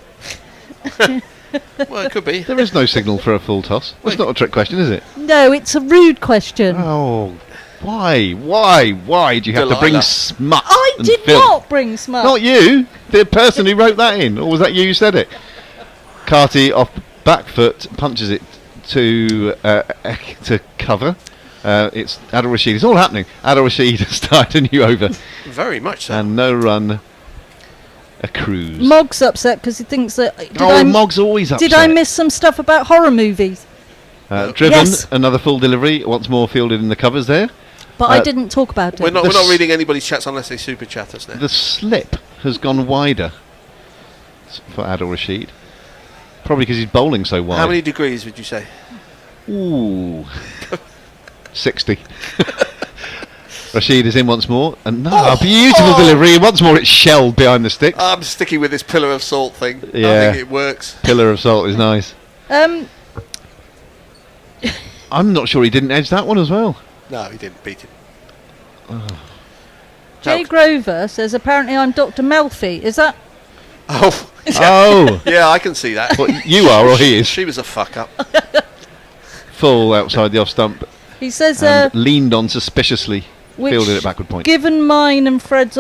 Well, it could be. There is no signal for a full toss. That's not a trick question, is it? No, it's a rude question. Oh, why do you have to bring smut? I and did filth? not bring smut. Not you, the person who wrote that in, or was that you who said it? Carty off back foot punches it to cover. It's Adil Rashid. It's all happening. Adil Rashid has started a new over. Very much so. And no run accrues. Mog's upset because he thinks that. Mog's always upset. Did I miss some stuff about horror movies? Driven, Yes. another full delivery. Once more fielded in the covers there. But I didn't talk about it. We're not reading anybody's chats unless they super chat us now. The slip has gone wider for Adil Rashid. Probably because he's bowling so wide. How many degrees would you say? Ooh. 60. Rashid is in once more. And a beautiful delivery. Once more it's shelled behind the sticks. I'm sticking with this pillar of salt thing. Yeah. I think it works. Pillar of salt is nice. I'm not sure he didn't edge that one as well. No, he didn't beat it. Jay Grover says, apparently I'm Dr. Melfi. Is that... Oh. Oh. Yeah, I can see that. What, you are or he is? She was a fuck up. Full outside the off stump. He says... and leaned on suspiciously. which, Fielded it backward point. given mine and Fred's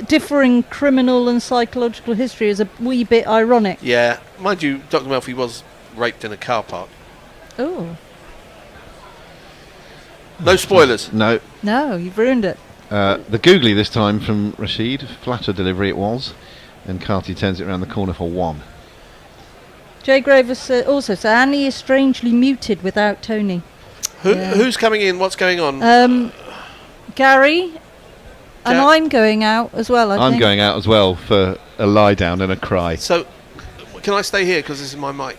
differing criminal and psychological history, is a wee bit ironic. Yeah. Mind you, Dr. Melfi was raped in a car park. Oh. No spoilers. No. No, you've ruined it. The googly this time from Rashid. Flatter delivery it was. And Carty turns it around the corner for one. Jay Grover also says, Annie is strangely muted without Tony. Who's coming in? What's going on? Gary, and I'm going out as well, I think. I'm going out as well for a lie down and a cry. So, can I stay here because this is my mic?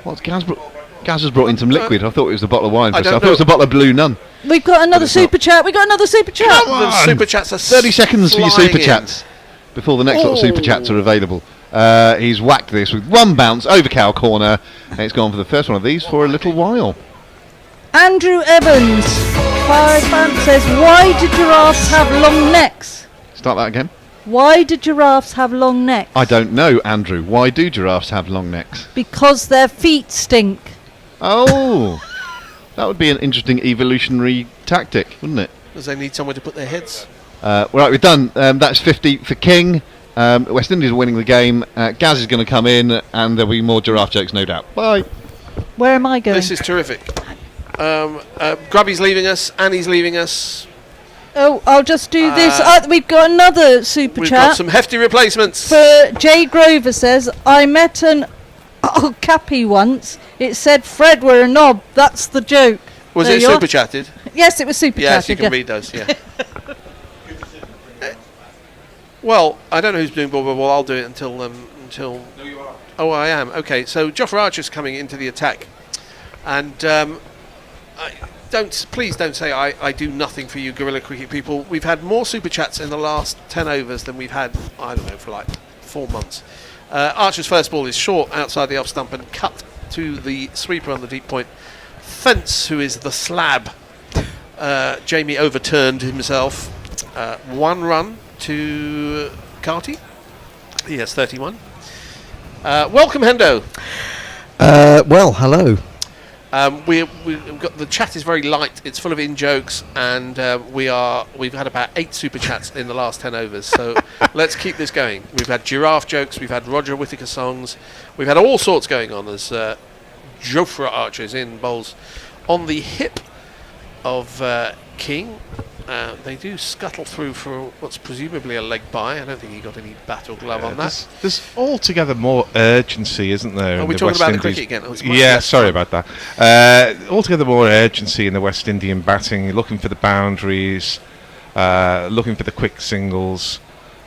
What's Gaz has brought in some liquid. I thought it was a bottle of wine. I I don't thought know. it was a bottle of Blue Nun. We've got another super chat. We've got another super chat. The super chats are 30 seconds for your flying super in. chats before the next lot of super chats are available. He's whacked this with one bounce over cow corner, and it's gone for the first one of these for a little while. Andrew Evans, Fire Fan says, why do giraffes have long necks? Start that again. Why do giraffes have long necks? I don't know, Andrew. Why do giraffes have long necks? Because their feet stink. Oh, that would be an interesting evolutionary tactic, wouldn't it? Because they need somewhere to put their heads. Right, we're done. That's 50 for King. West Indies are winning the game. Gaz is going to come in, and there'll be more giraffe jokes, no doubt. Bye. Where am I going? This is terrific. Grubby's leaving us. Annie's leaving us. Oh, I'll just do this. We've got another super We've chat. got some hefty replacements. For Jay Grover says, I met an Cappy once. It said Fred were a knob. That's the joke. Was There it you are. super chatted? Yes, it was super Yes, chatted. you can read those, yeah. Well, I don't know who's doing ball, but I'll do it until... No, you are. Oh, I am. Okay, so Jofra Archer's coming into the attack. And please don't say I do nothing for you guerrilla cricket people. We've had more super chats in the last 10 overs than we've had, I don't know, for like 4 months. Archer's first ball is short outside the off stump and cut to the sweeper on the deep point. Fence, who is the slab, Jamie overturned himself. 1 run to Carty. He has 31. Welcome, Hendo. Well, hello. We've got the chat is very light. It's full of in jokes, and we've had about 8 super chats in the last 10 overs. So let's keep this going. We've had giraffe jokes. We've had Roger Whittaker songs. We've had all sorts going on as Jofra Archer is in bowls on the hip of King. They do scuttle through for what's presumably a leg bye. I don't think he got any bat or glove on that. There's altogether more urgency, isn't there? Are we in talking West about the Indies? cricket again? Oh, it's much Yeah, less sorry fun. about that. Altogether more urgency in the West Indian batting, looking for the boundaries, looking for the quick singles.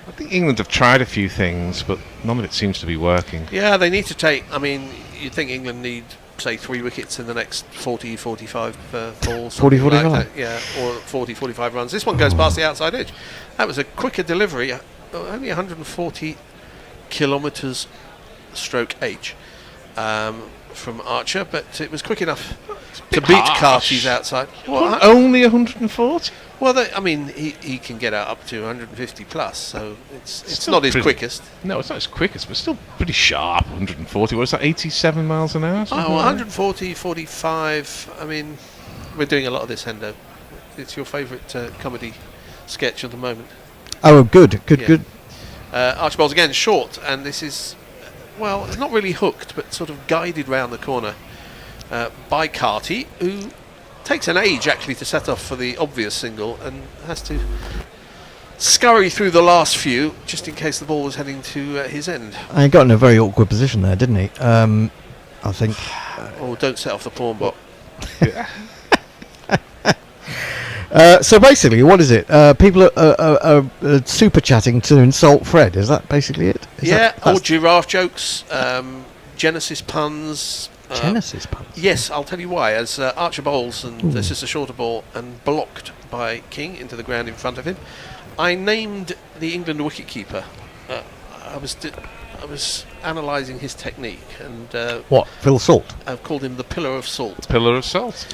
I think England have tried a few things, but none of it seems to be working. Yeah, they need to take... I mean, you'd think England need, say, 3 wickets in the next 40, 45 balls. 40, something 45? Like that. Yeah, or 40, 45 runs. This one goes past the outside edge. That was a quicker delivery. Only 140 kilometres stroke H. from Archer, but it was quick enough to beat Carty's outside. Well, only 140? Well, he can get up to 150 plus, so it's not his quickest. No, it's not his quickest, but still pretty sharp. 140. What is that? 87 miles an hour? 140, 45. We're doing a lot of this, Hendo. It's your favourite comedy sketch at the moment. Oh, good. Archibald's again short, and this is, it's not really hooked, but sort of guided round the corner by Carty, who takes an age actually to set off for the obvious single and has to scurry through the last few just in case the ball was heading to his end. He got in a very awkward position there, didn't he? I think. Don't set off the pawn bot. So basically, what is it? People are super chatting to insult Fred. Is that basically it? Or giraffe jokes, Genesis puns. Genesis puns? Yes, I'll tell you why. As Archer bowls, and this is a shorter ball, and blocked by King into the ground in front of him, I named the England wicket-keeper. I was analysing his technique, and what? Phil Salt? I've called him the Pillar of Salt. Pillar of Salt,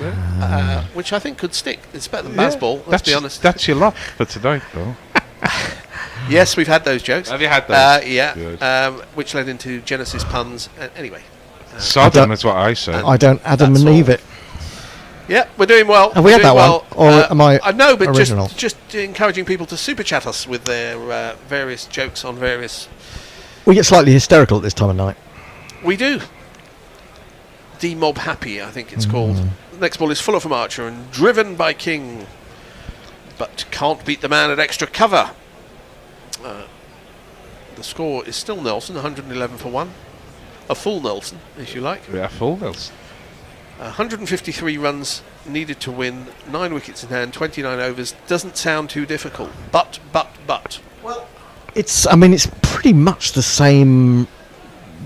which I think could stick. It's better than Bazball, let's be honest. That's your lot for tonight, though. Yes, we've had those jokes. Have you had those? Yeah. Which led into Genesis puns. Anyway. Sodom is what I say. I don't Adam and Eve it. Yeah, we're doing well. Have we had that one? Or am I no, but original? just encouraging people to super chat us with their various jokes on various... We get slightly hysterical at this time of night. We do. D-Mob Happy, I think it's called. The next ball is fuller from Archer and driven by King, but can't beat the man at extra cover. The score is still Nelson, 111 for 1. A full Nelson, if you like. Yeah, full Nelson. 153 runs needed to win, 9 wickets in hand, 29 overs. Doesn't sound too difficult, but. Well, it's pretty much the same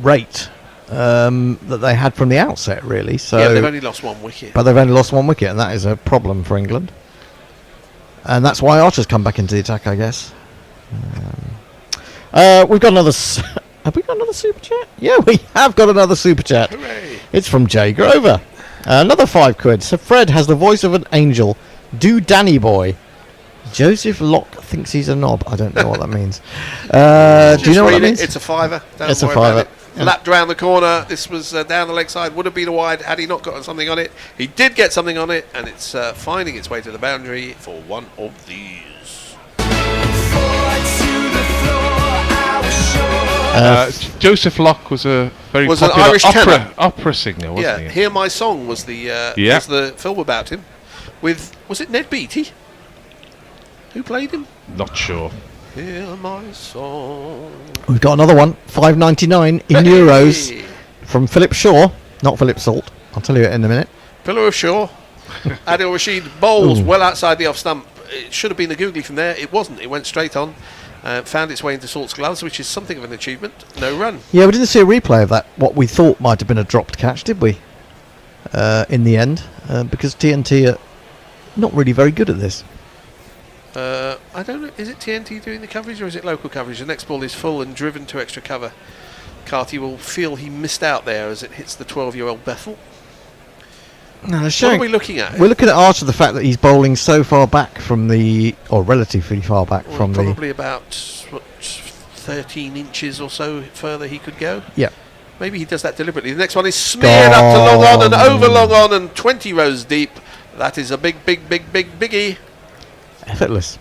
rate that they had from the outset, really. So yeah, they've only lost 1 wicket. But they've only lost 1 wicket, and that is a problem for England. And that's why Archer's come back into the attack, I guess. We've got another... Have we got another super chat? Yeah, we have got another super chat. Hooray. It's from Jay Grover. Another £5. So Fred has the voice of an angel. Do Danny boy. Joseph Locke thinks he's a knob. I don't know what that means. Do you know what that means? It's a fiver. It's a fiver. Yeah. Lapped around the corner. This was down the leg side. Would have been a wide had he not got something on it. He did get something on it, and it's finding its way to the boundary for one of these. Joseph Locke was a very popular an Irish opera singer, wasn't he? Hear My Song was the was the film about him. Was it Ned Beatty? Who played him? Not sure. Hear my song. We've got another one, €5.99 in euros from Philip Shaw, not Philip Salt. I'll tell you it in a minute. Pillar of Shaw. Adil Rashid bowls well outside the off stump. It should have been the googly from there. It wasn't. It went straight on. Found its way into Salt's gloves, which is something of an achievement. No run. Yeah, we didn't see a replay of that, what we thought might have been a dropped catch, did we? In the end, because TNT are not really very good at this. I don't know, is it TNT doing the coverage or is it local coverage? The next ball is full and driven to extra cover. Carty will feel he missed out there as it hits the 12-year-old Bethel. No, what are we looking at? We're looking at Archer, the fact that he's bowling so far back from the, or relatively far back from probably about 13 inches or so further he could go. Yeah. Maybe he does that deliberately. The next one is smeared up to long on and over long on and 20 rows deep. That is a biggie. Effortless.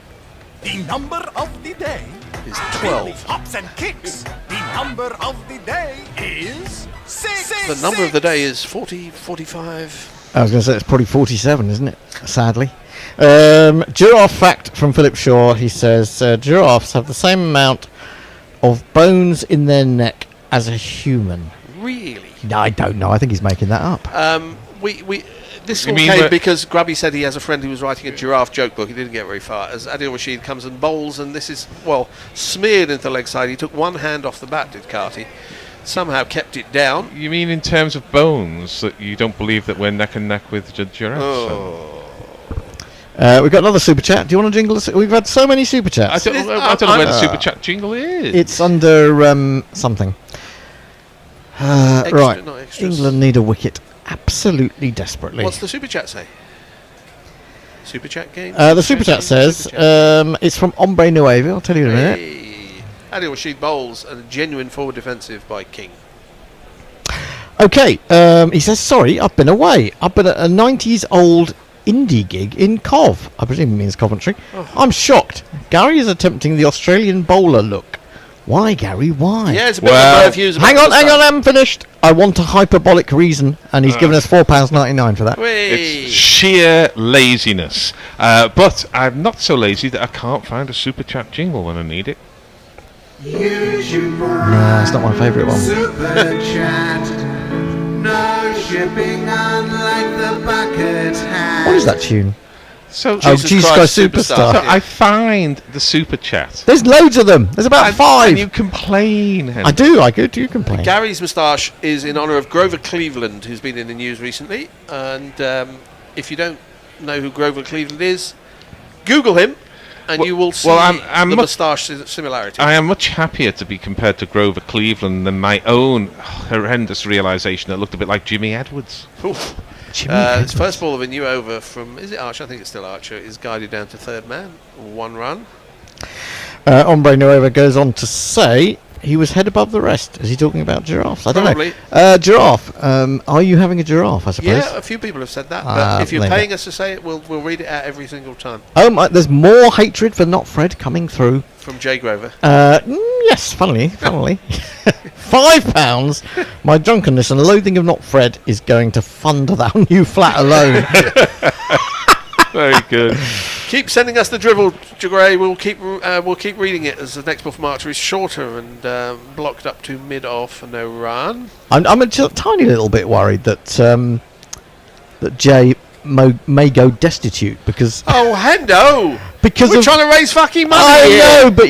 The number of the day is 12. Hops and kicks. The number of the day is 6. The number of the day is 40, 45. I was going to say it's probably 47, isn't it? Sadly. Giraffe fact from Philip Shaw. He says giraffes have the same amount of bones in their neck as a human. Really? No, I don't know. I think he's making that up. This all came because Grubby said he has a friend who was writing a giraffe joke book. He didn't get very far. As Adil Rashid comes and bowls, and this is, smeared into the leg side. He took one hand off the bat, did Carty. Somehow kept it down. You mean in terms of bones, that you don't believe that we're neck and neck with giraffes? We've got another super chat. Do you want to jingle? We've had so many super chats. I don't know where the super chat jingle is. It's under something. Right, not extras. England need a wicket absolutely desperately. What's the super chat say? Super chat game? The super chat says it's from Hombre Nueve. I'll tell you in a minute. Adil Rashid bowls and a genuine forward defensive by King. Okay, he says, sorry, I've been away. I've been at a 90s old indie gig in Cov. I presume it means Coventry. Oh. I'm shocked. Gary is attempting the Australian bowler look. Why, Gary? Why? Yeah, it's a bit of a Merv Hughes. Hang on, I haven't finished. I want a hyperbolic reason, and he's given us £4.99 for that. It's sheer laziness. But I'm not so lazy that I can't find a super chat jingle when I need it. Nah, it's not my favourite one. Super chat. No shipping unlike the bucket hat. What is that tune? So Jesus Christ Superstar. So I find the super chat. There's loads of them. There's about 5. And you complain. I do complain. Gary's moustache is in honour of Grover Cleveland, who's been in the news recently. And if you don't know who Grover Cleveland is, Google him, and you will see I'm the moustache similarity. I am much happier to be compared to Grover Cleveland than my own horrendous realisation that looked a bit like Jimmy Edwards. His first ball of a new over from, is it Archer? I think it's still Archer, is guided down to third man. 1 run. Hombre Nueva goes on to say he was head above the rest. Is he talking about giraffes? I don't know. Giraffe. Are you having a giraffe, I suppose? Yeah, a few people have said that. But if you're paying us to say it, we'll read it out every single time. Oh, there's more hatred for Not Fred coming through. From Jay Grover. Yes, funnily. £5. My drunkenness and loathing of Not Fred is going to fund that new flat alone. Very good. Keep sending us the drivel, Jagray. We'll keep reading it as the next ball from Archer is shorter and blocked up to mid-off and no run. I'm a tiny little bit worried that that Jay may go destitute because. Oh, Hendo! Because we're trying to raise fucking money. I know, but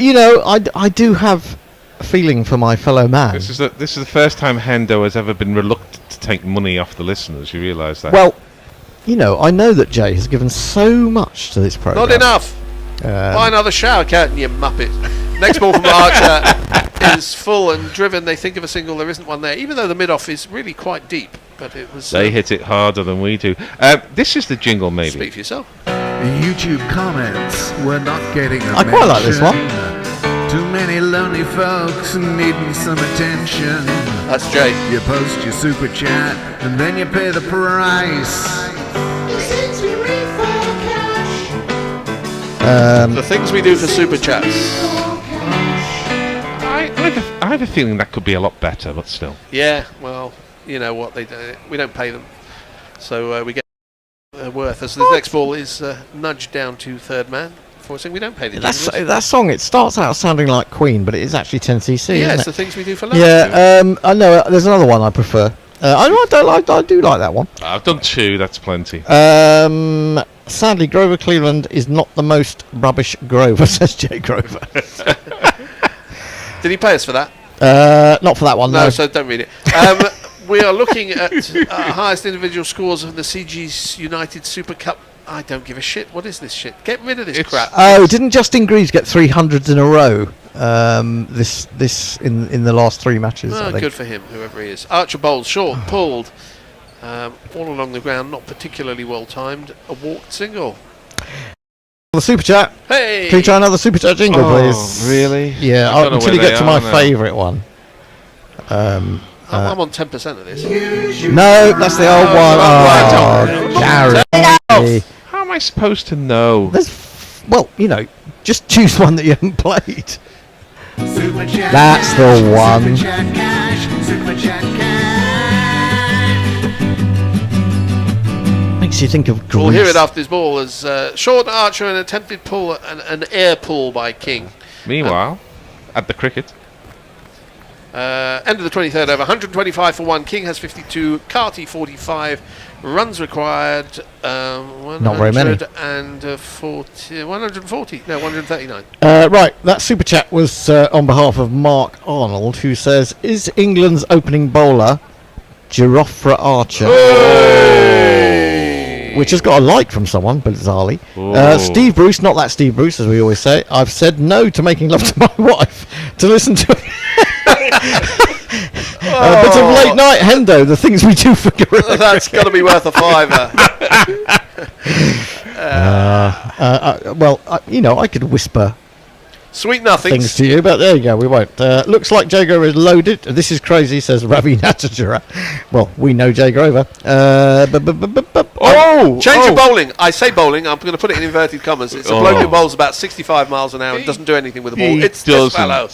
I do have a feeling for my fellow man. This is the first time Hendo has ever been reluctant to take money off the listeners. You realise that? Well, I know that Jay has given so much to this programme. Not enough. Buy another shower curtain, you muppet. Next ball from Archer is full and driven. They think of a single. There isn't one there, even though the mid-off is really quite deep. But it was. They hit it harder than we do. This is the jingle, maybe. Speak for yourself. YouTube comments, we're not getting a I quite like this one. Too many lonely folks needing some attention. That's Jay. You post your super chat and then you pay the price. The things we do for super chats. I have a feeling that could be a lot better, but still. Yeah, well, you know what they do. We don't pay them, so we get worth. As the next ball is nudged down to third man. We don't pay the that song. It starts out sounding like Queen, but it is actually 10cc. Yeah, isn't it's it? the things we do for love. Yeah, I know. There's another one I prefer. I do like that one. I've done 2. That's plenty. Sadly, Grover Cleveland is not the most rubbish Grover, says Jay Grover. Did he pay us for that? Not for that one. No, so don't read it. We are looking at highest individual scores of the CG's United Super Cup. I don't give a shit. What is this shit? Get rid of this crap. Oh, didn't Justin Greaves get 300s in a row? This in the last 3 matches. Oh, I think. Good for him, whoever he is. Archer bowled short, pulled, all along the ground, not particularly well timed. A walked single. The super chat. Hey! Can you try another super chat jingle, please? Really? Yeah, until you get to my favourite one. I'm on 10% of this. No, that's the old one. Gary. How am I supposed to know? Well, just choose one that you haven't played. That's the one. Makes you think of Greece. We'll hear it after this ball as short Archer, an attempted pull, an air pull by King. Meanwhile, at the cricket. End of the 23rd over, 125 for 1. King has 52, Carty 45. Runs required, not very many. 139. Right, that super chat was on behalf of Mark Arnold, who says, is England's opening bowler Giraffe Archer? Which has got a like from someone, bizarrely. Steve Bruce, not that Steve Bruce, as we always say. I've said no to making love to my wife to listen to But of late night, Hendo, the things we do for Gorilla That's got to be worth a fiver. I could whisper sweet nothings things to you, but there you go, we won't. Looks like Jago is loaded. This is crazy, says Ravi Natajura. Well, we know Jay Grover. Change of bowling. I say bowling, I'm going to put it in inverted commas. It's a bloke who bowls about 65 miles an hour and doesn't do anything with the ball. It's this fellow.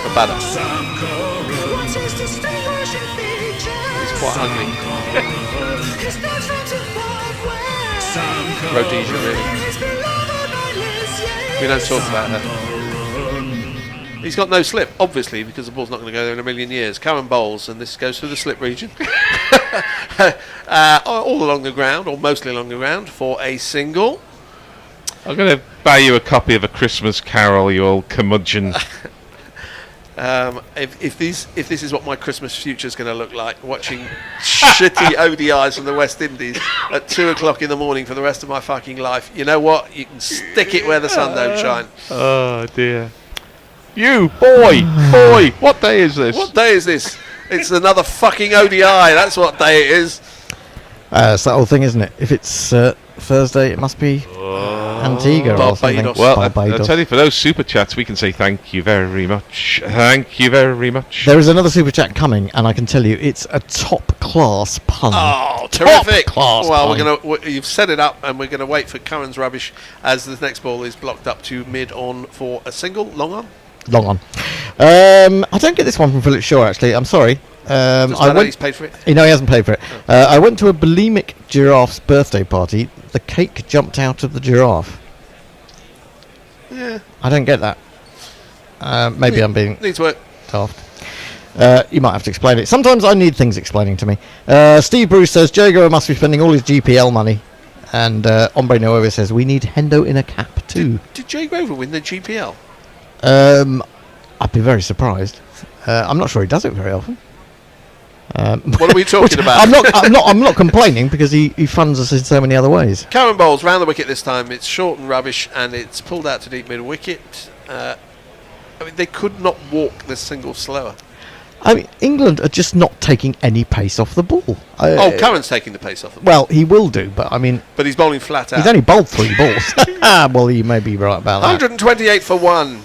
A batter. He's quite ugly. Rhodesia, really. We don't talk about that. He's got no slip, obviously, because the ball's not going to go there in a million years. Curran bowls, and this goes through the slip region. All along the ground, or mostly along the ground, for a single. I'm going to buy you a copy of A Christmas Carol, you old curmudgeon. If this is what my Christmas future is going to look like, watching shitty ODIs from the West Indies at 2 o'clock in the morning for the rest of my fucking life, you know what? You can stick it where the sun don't shine. Oh dear. You boy, what day is this? What day is this? It's another fucking ODI. That's what day it is. It's that old thing, isn't it? If it's Thursday, it must be Antigua or something. Well, I'll tell you, for those super chats, we can say thank you very much. Thank you very much. There is another super chat coming, and I can tell you, it's a top-class pun. Oh, terrific! Well, you've set it up, and we're going to wait for Curran's rubbish as the next ball is blocked up to mid-on for a single. Long on? Long on. I don't get this one from Philip Shaw, actually. I'm sorry. He's paid for it? He hasn't paid for it. I went to a bulimic giraffe's birthday party. The cake jumped out of the giraffe. Yeah. I don't get that. Maybe I'm being needs work. Daft. You might have to explain it. Sometimes I need things explaining to me. Steve Bruce says Jago must be spending all his GPL money. And Hombre Nueve says we need Hendo in a cap too. Did Jay Grover win the GPL? I'd be very surprised. I'm not sure he does it very often. What are we talking about? I'm not complaining because he funds us in so many other ways. Curran bowls round the wicket this time. It's short and rubbish, and it's pulled out to deep mid wicket. They could not walk this single slower. I mean, England are just not taking any pace off the ball. Curran's taking the pace off the ball. Well, he will do, but I mean... But he's bowling flat out. He's only bowled 3 balls. Well, you may be right about that. 128 for 1.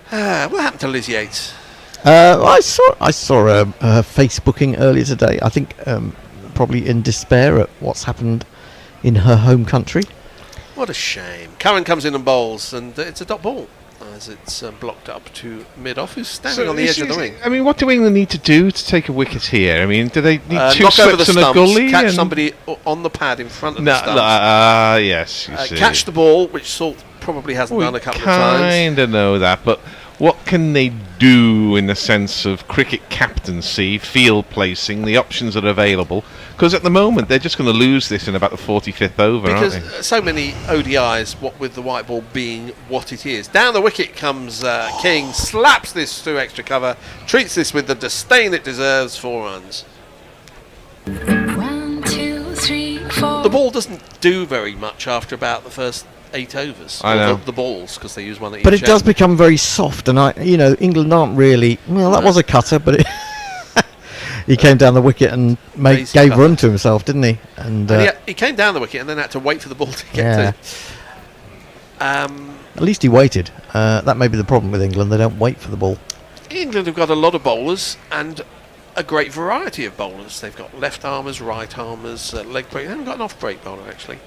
What happened to Liz Yates? I saw her Facebooking earlier today. I think probably in despair at what's happened in her home country. What a shame. Curran comes in and bowls, and it's a dot ball as it's blocked up to mid-off. Who's standing on the edge of the wing? I mean, what do England need to do to take a wicket here? I mean, do they need 2 knock over the slips and a stumps, gully? catch somebody on the pad in front of the stumps. Yes. You see. Catch the ball, which Salt probably hasn't done a couple of times. Kind of know that, but what can they do in the sense of cricket captaincy, field placing, the options that are available? Because at the moment they're just going to lose this in about the 45th over, aren't they? Because so many ODIs, what with the white ball being what it is. Down the wicket comes King, slaps this through extra cover, treats this with the disdain it deserves, 4 runs. 1, 2, 3, 4. The ball doesn't do very much after about the first 8 overs. I know. The balls, because they use one at each But it does end. become very soft, and England aren't really... Well, that was a cutter, but he came down the wicket and gave room to himself, didn't he? And he came down the wicket and then had to wait for the ball to get to. At least he waited. That may be the problem with England. They don't wait for the ball. England have got a lot of bowlers and a great variety of bowlers. They've got left armers, right armers, leg break. They haven't got an off break bowler actually.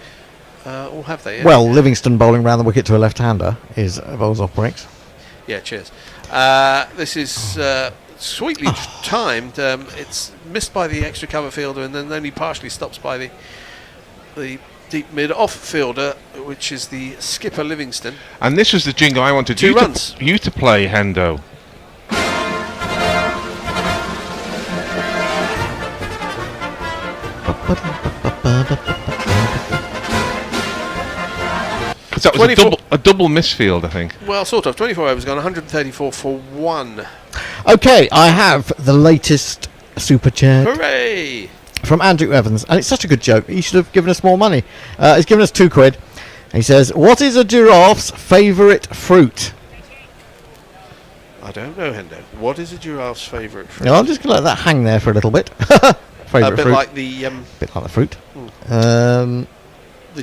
Or have they? Yeah. Well, Livingston bowling round the wicket to a left-hander is bowls off breaks. Yeah, cheers. This is sweetly timed. It's missed by the extra cover fielder and then only partially stops by the deep mid-off fielder, which is the skipper Livingston. And this was the jingle I wanted 2 runs. you to play, Hendo. Because that was a double misfield, I think. Well, sort of. 24 overs gone, 134 for 1. Okay, I have the latest super chat. Hooray! From Andrew Evans, and it's such a good joke. He should have given us more money. He's given us £2. He says, "What is a giraffe's favourite fruit?" I don't know, Hendo. What is a giraffe's favourite fruit? No, I'm just going to let that hang there for a little bit. A Favourite bit fruit. like the bit like the fruit. the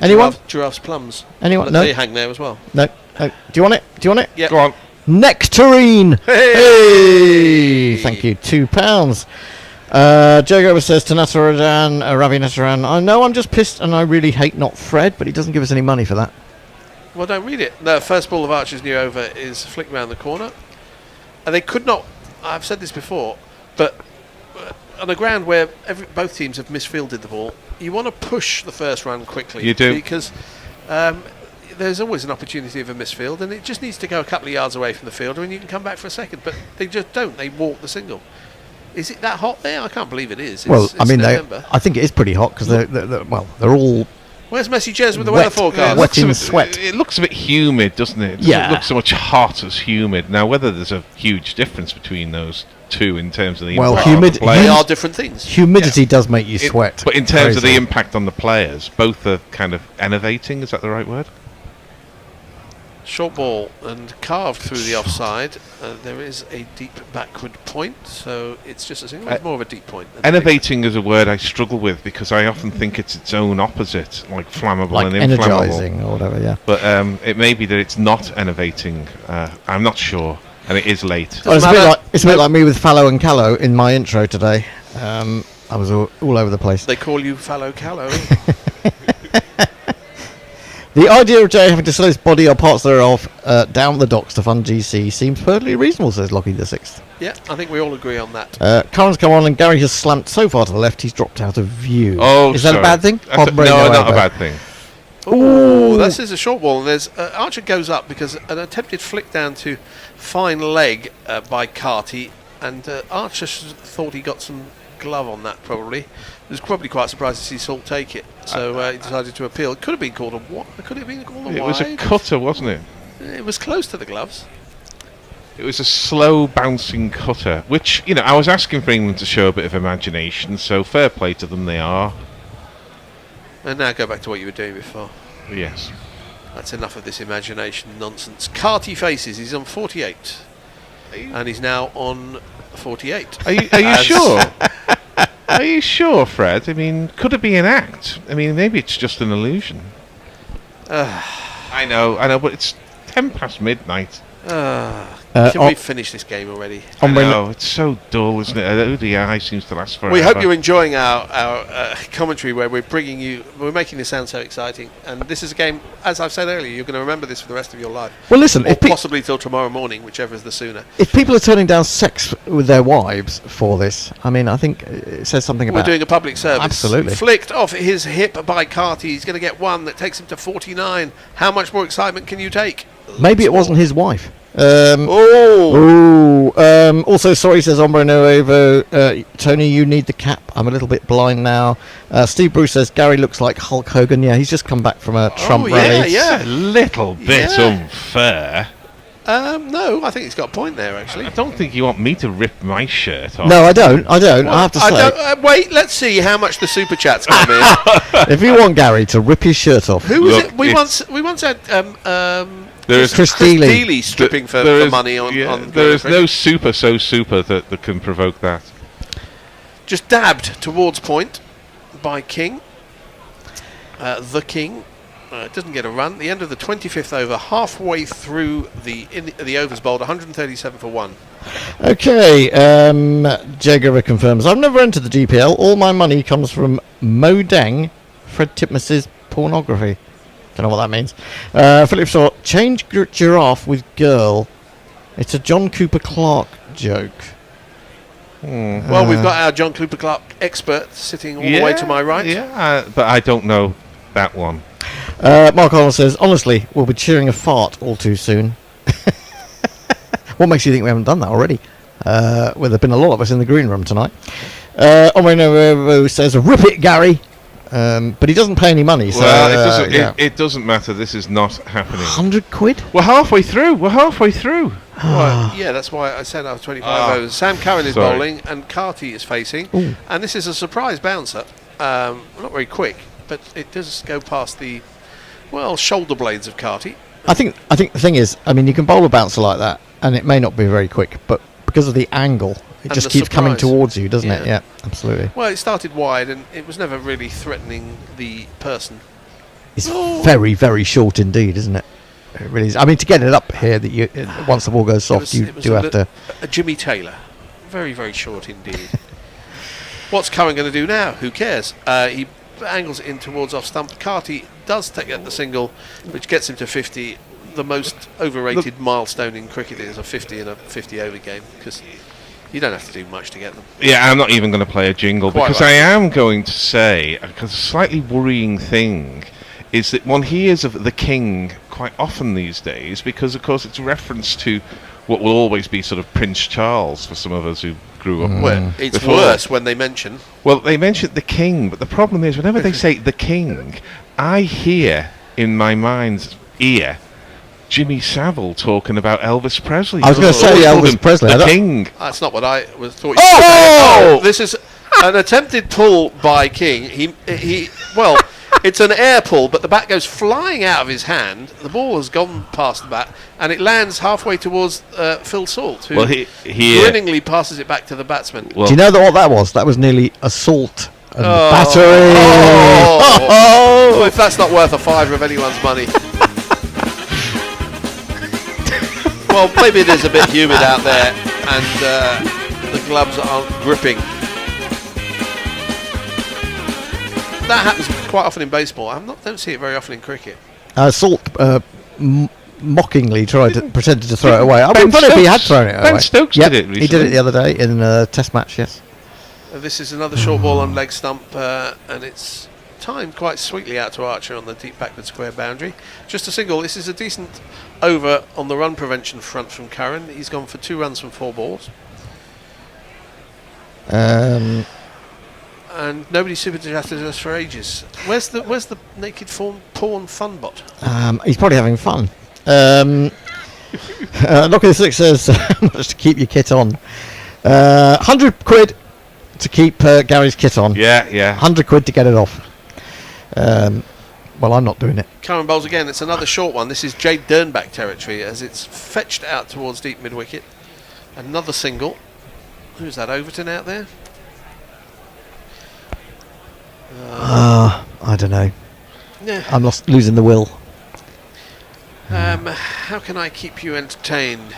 Anyone? giraffe's plums. Anyone? No. They hang there as well. No. Do you want it? Do you want it? Yeah. Go on. Nectarine. Hey! Thank you. £2. Joe Gober says to Natarajan, Ravi Natarajan, I know I'm just pissed and I really hate not Fred, but he doesn't give us any money for that. Well, don't read it. The first ball of Archer's new over is flicked round the corner. And they could not, I've said this before, but on a ground where both teams have misfielded the ball, you want to push the first run quickly. You do. Because there's always an opportunity of a misfield, and it just needs to go a couple of yards away from the fielder, and you can come back for a second. But they just don't. They walk the single. Is it that hot there? I can't believe it is. Well, I mean, November. I think it is pretty hot because they're all. Where's Messi Jez with the wet, weather forecast? wet in sweat. It looks a bit humid, doesn't it? It doesn't look so much hot as humid. Now, whether there's a huge difference between those two in terms of the impact on the players. They are different things. Humidity does make you sweat. But in terms of the Crazy. impact on the players, both are kind of enervating. Is that the right word? Short ball and carved through the offside. There is a deep backward point, so it's just a single. It's more of a deep point. Enervating is a word I struggle with because I often think it's its own opposite, like flammable Like and inflammable. energising or whatever, yeah. But it may be that it's not enervating. I'm not sure, and it is late. Well, it's a bit like me with fallow and callow in my intro today. I was all over the place. They call you fallow callow. The idea of Jay having to sell his body or parts thereof down the docks to fund GC seems perfectly reasonable, says Lockie the Sixth. Yeah, I think we all agree on that. Curran's come on and Gary has slamped so far to the left he's dropped out of view. Oh, is that a sorry. bad thing? No, not a bad thing. Oh, this is a short ball. And there's Archer goes up because an attempted flick down to fine leg by Carty, and Archer thought he got some glove on that. Probably he was probably quite surprised to see Salt take it, so he decided to appeal. It could have been called a what? Could it have been called a wide? It was a cutter, wasn't it? It was close to the gloves. It was a slow bouncing cutter, which, you know, I was asking for England to show a bit of imagination, so fair play to them, they are. And now go back to what you were doing before. Yes. That's enough of this imagination nonsense. Carty faces, he's on 48. And he's now on 48. Are you sure? Are you sure, Fred? I mean, could it be an act? I mean, maybe it's just an illusion. I know, but it's 10 past midnight. Can we finish this game already? I know, it's so dull, isn't it? ODI seems to last forever. We hope you're enjoying our commentary where we're making this sound so exciting. And this is a game, as I've said earlier, you're going to remember this for the rest of your life. Well, listen, or possibly till tomorrow morning, whichever is the sooner. If people are turning down sex with their wives for this, I mean, I think it says something about... We're doing a public service. Absolutely. Flicked off his hip by Carty. He's going to get one that takes him to 49. How much more excitement can you take? Maybe it wasn't his wife. Oh. Also, sorry, says Ombre Nuevo. Tony, you need the cap. I'm a little bit blind now. Steve Bruce says Gary looks like Hulk Hogan. Yeah, he's just come back from a Trump rally. Yeah. A little bit unfair. No, I think he's got a point there, actually. I don't think you want me to rip my shirt off. No, I don't. I have to say. Wait, let's see how much the super chats come in. If you want Gary to rip his shirt off, Who was it? We once had There's Chris Dealey stripping for money on. There is no super that can provoke that. Just dabbed towards point by King. The King doesn't get a run. The end of the 25th over, halfway through the overs bowled, 137 for 1. Okay, Jager confirms. I've never entered the GPL. All my money comes from Modeng, Fred Titmus's pornography. Don't know what that means. Philip Shaw, change giraffe with girl. It's a John Cooper Clarke joke. Well, we've got our John Cooper Clarke expert sitting all the way to my right. Yeah, but I don't know that one. Mark Arnold says, honestly, we'll be cheering a fart all too soon. What makes you think we haven't done that already? Well, there have been a lot of us in the green room tonight. Omreno says, rip it, Gary. But he doesn't pay any money. So, well, it doesn't matter. This is not happening. 100 quid? We're halfway through. Well, yeah, that's why I said after 25 overs. Sam Curran is bowling and Carty is facing. Ooh. And this is a surprise bouncer. Not very quick, but it does go past the, shoulder blades of Carty. I think the thing is, I mean, you can bowl a bouncer like that and it may not be very quick, but because of the angle, it And just the keeps coming surprise. towards you, doesn't it? Yeah. Yeah, absolutely. Well, it started wide, and it was never really threatening the person. It's very, very short indeed, isn't it? It really is. I mean, to get it up here, that you once the ball goes soft, you do have to. A Jimmy Taylor. Very, very short indeed. What's Curran going to do now? Who cares? He angles it in towards off stump. Carty does take out the single, which gets him to 50. The most overrated milestone in cricket is a 50 in a 50 over game, because you don't have to do much to get them. Yeah, I'm not even going to play a jingle Quite because right. I am going to say, because a slightly worrying thing is that one hears of the king quite often these days, because of course it's a reference to what will always be sort of Prince Charles for some of us who grew up. Well, it's before. worse when they mention. Well, they mention the king, but the problem is whenever they say the king, I hear in my mind's ear Jimmy Savile talking about Elvis Presley. I was going to say Elvis Presley. The king. That's not what I was thought. Oh! This is an attempted pull by King. He well, it's an air pull, but the bat goes flying out of his hand. The ball has gone past the bat, and it lands halfway towards Phil Salt, who grinningly passes it back to the batsman. Do you know what that was? That was nearly assault and battery. Oh, if that's not worth a fiver of anyone's money. Well, maybe it is a bit humid out there, and the gloves aren't gripping. That happens quite often in baseball. Don't see it very often in cricket. Salt mockingly pretended to throw it away. I Ben would have thought if he had Stokes- thrown it away. Ben Stokes Yep, did it he did recently. it the other day in a test match, yes. This is another short ball on leg stump, and it's timed quite sweetly out to Archer on the deep backward square boundary. Just a single. This is a decent over on the run prevention front from Curran. He's gone for 2 runs from 4 balls. Um, And nobody's super chatted us for ages. Where's the naked porn fun bot? He's probably having fun. Knocking the Six says, how much to keep your kit on? 100 quid to keep Gary's kit on. Yeah, yeah. 100 quid to get it off. Well, I'm not doing it. Curran bowls again. It's another short one. This is Jade Dernbach territory as it's fetched out towards deep mid wicket. Another single. Who's that? Overton out there? I don't know. Yeah. I'm losing the will. How can I keep you entertained?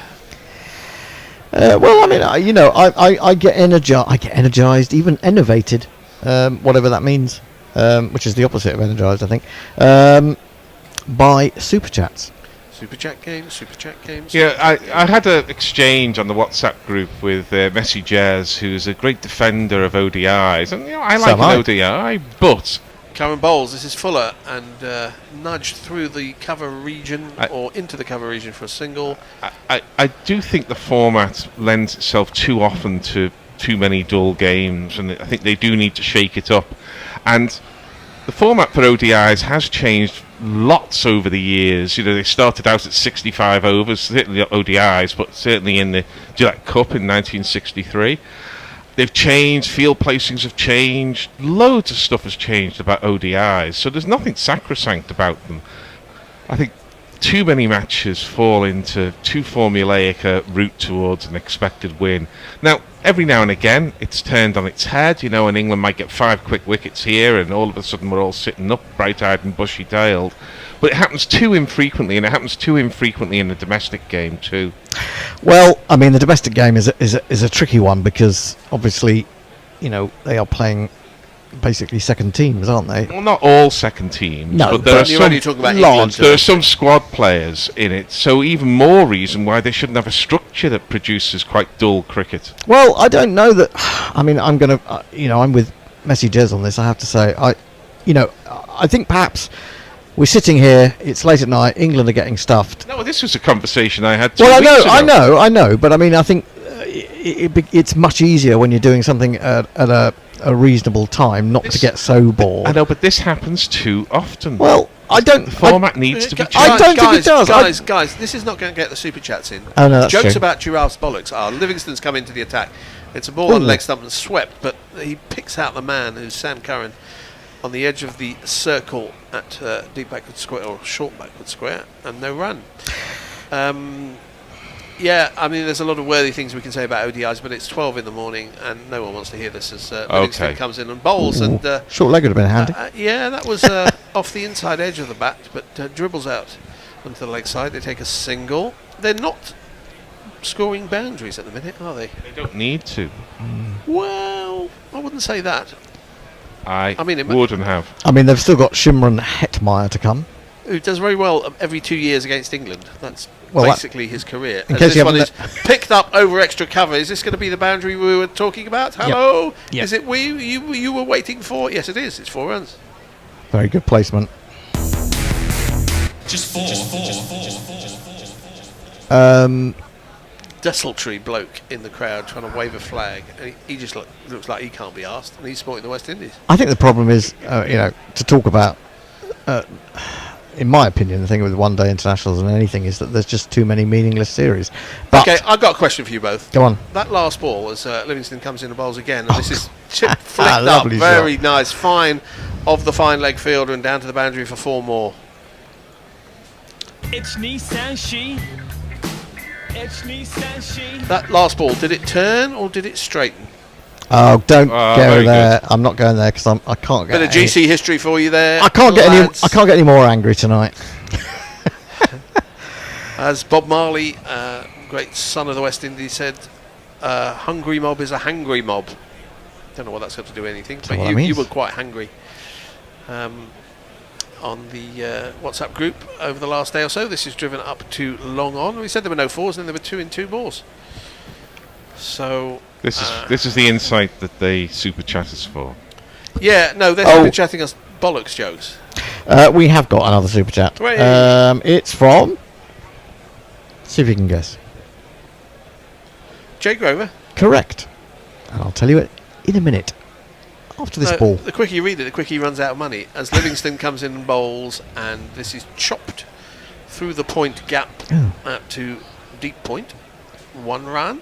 Well, I mean, I get energized, even enervated, whatever that means, which is the opposite of energized, I think, by super chats. Super chat games. Yeah, I had an exchange on the WhatsApp group with Messi Jazz, who's a great defender of ODIs, and I like an ODI, but Curran bowls. This is Fuller and nudged through the cover region or into the cover region for a single. I do think the format lends itself too often to too many dull games, and I think they do need to shake it up. And the format for ODIs has changed lots over the years. They started out at 65 overs, certainly not ODIs, but certainly in the Gillette Cup in 1963. They've changed, field placings have changed, loads of stuff has changed about ODIs, so there's nothing sacrosanct about them. I think too many matches fall into too formulaic a route towards an expected win. Now, every now and again, it's turned on its head, and England might get 5 quick wickets here, and all of a sudden we're all sitting up, bright-eyed and bushy-tailed. But it happens too infrequently, and it happens too infrequently in the domestic game too. Well, I mean, the domestic game is a tricky one because obviously, they are playing basically second teams, aren't they? Well, not all second teams, No, but there are you're only talking about England, there are some squad players in it, so even more reason why they shouldn't have a structure that produces quite dull cricket. Well, I don't know that. I mean, I'm going to, I'm with Messi Jez on this. I have to say, I think perhaps we're sitting here. It's late at night. England are getting stuffed. No, this was a conversation I had 2 Well, weeks ago. I know, but I mean, I think it's much easier when you're doing something at a reasonable time, not to get so bored. I know, but this happens too often. Well, I don't. The format needs to be changed. I don't think it does. Guys, this is not going to get the super chats in. Oh, no, that's Jokes true. about Giraffe's bollocks are Livingston's come into the attack. It's a ball on leg stump and swept, but he picks out the man who's Sam Curran on the edge of the circle at deep backward square or short backward square, and no run. Yeah, I mean, there's a lot of worthy things we can say about ODIs, but it's 12 in the morning, and no one wants to hear this as Livingston comes in and bowls. And short leg would have been handy. Yeah, that was off the inside edge of the bat, but dribbles out onto the leg side. They take a single. They're not scoring boundaries at the minute, are they? They don't need to. Well, I wouldn't say that. I mean, wouldn't have. I mean, they've still got Shimron Hetmeyer to come. Who does very well every 2 years against England. That's basically his career. In And case this you one is haven't picked up over extra cover. Is this going to be the boundary we were talking about? Hello? Yep. Is it you were waiting for? Yes, it is. It's 4 runs. Very good placement. Just four. Desultory bloke in the crowd trying to wave a flag. And he just looks like he can't be asked. And he's supporting the West Indies. I think the problem is, to talk about, in my opinion, the thing with one-day internationals and anything is that there's just too many meaningless series. But Okay, I've got a question for you both. Go on. That last ball, as Livingston comes in and bowls again, and this is chip flicked up, lovely very shot. nice, fine, of the fine leg fielder and down to the boundary for 4 more. It's Nissan She. It's Nissan She. That last ball, did it turn or did it straighten? Oh, don't go very there. I'm not going there because I can't get. Bit of GC history for you there. I can't get lads. I can't get any more angry tonight. As Bob Marley, great son of the West Indies, said, hungry mob is a hangry mob. Don't know what that's got to do with anything, but you were quite hungry on the WhatsApp group over the last day or so. This is driven up to long on. We said there were no 4s, and then there were 2 in 2 balls. So This is the insight that they super chat us for. yeah, no, they're super chatting us bollocks jokes. We have got another super chat. Hooray. It's from. See if you can guess. Jay Grover. Correct. And I'll tell you it in a minute. After this ball. The quicker you read it, the quicker he runs out of money. As Livingston comes in and bowls, and this is chopped through the point gap out to deep point. 1 run.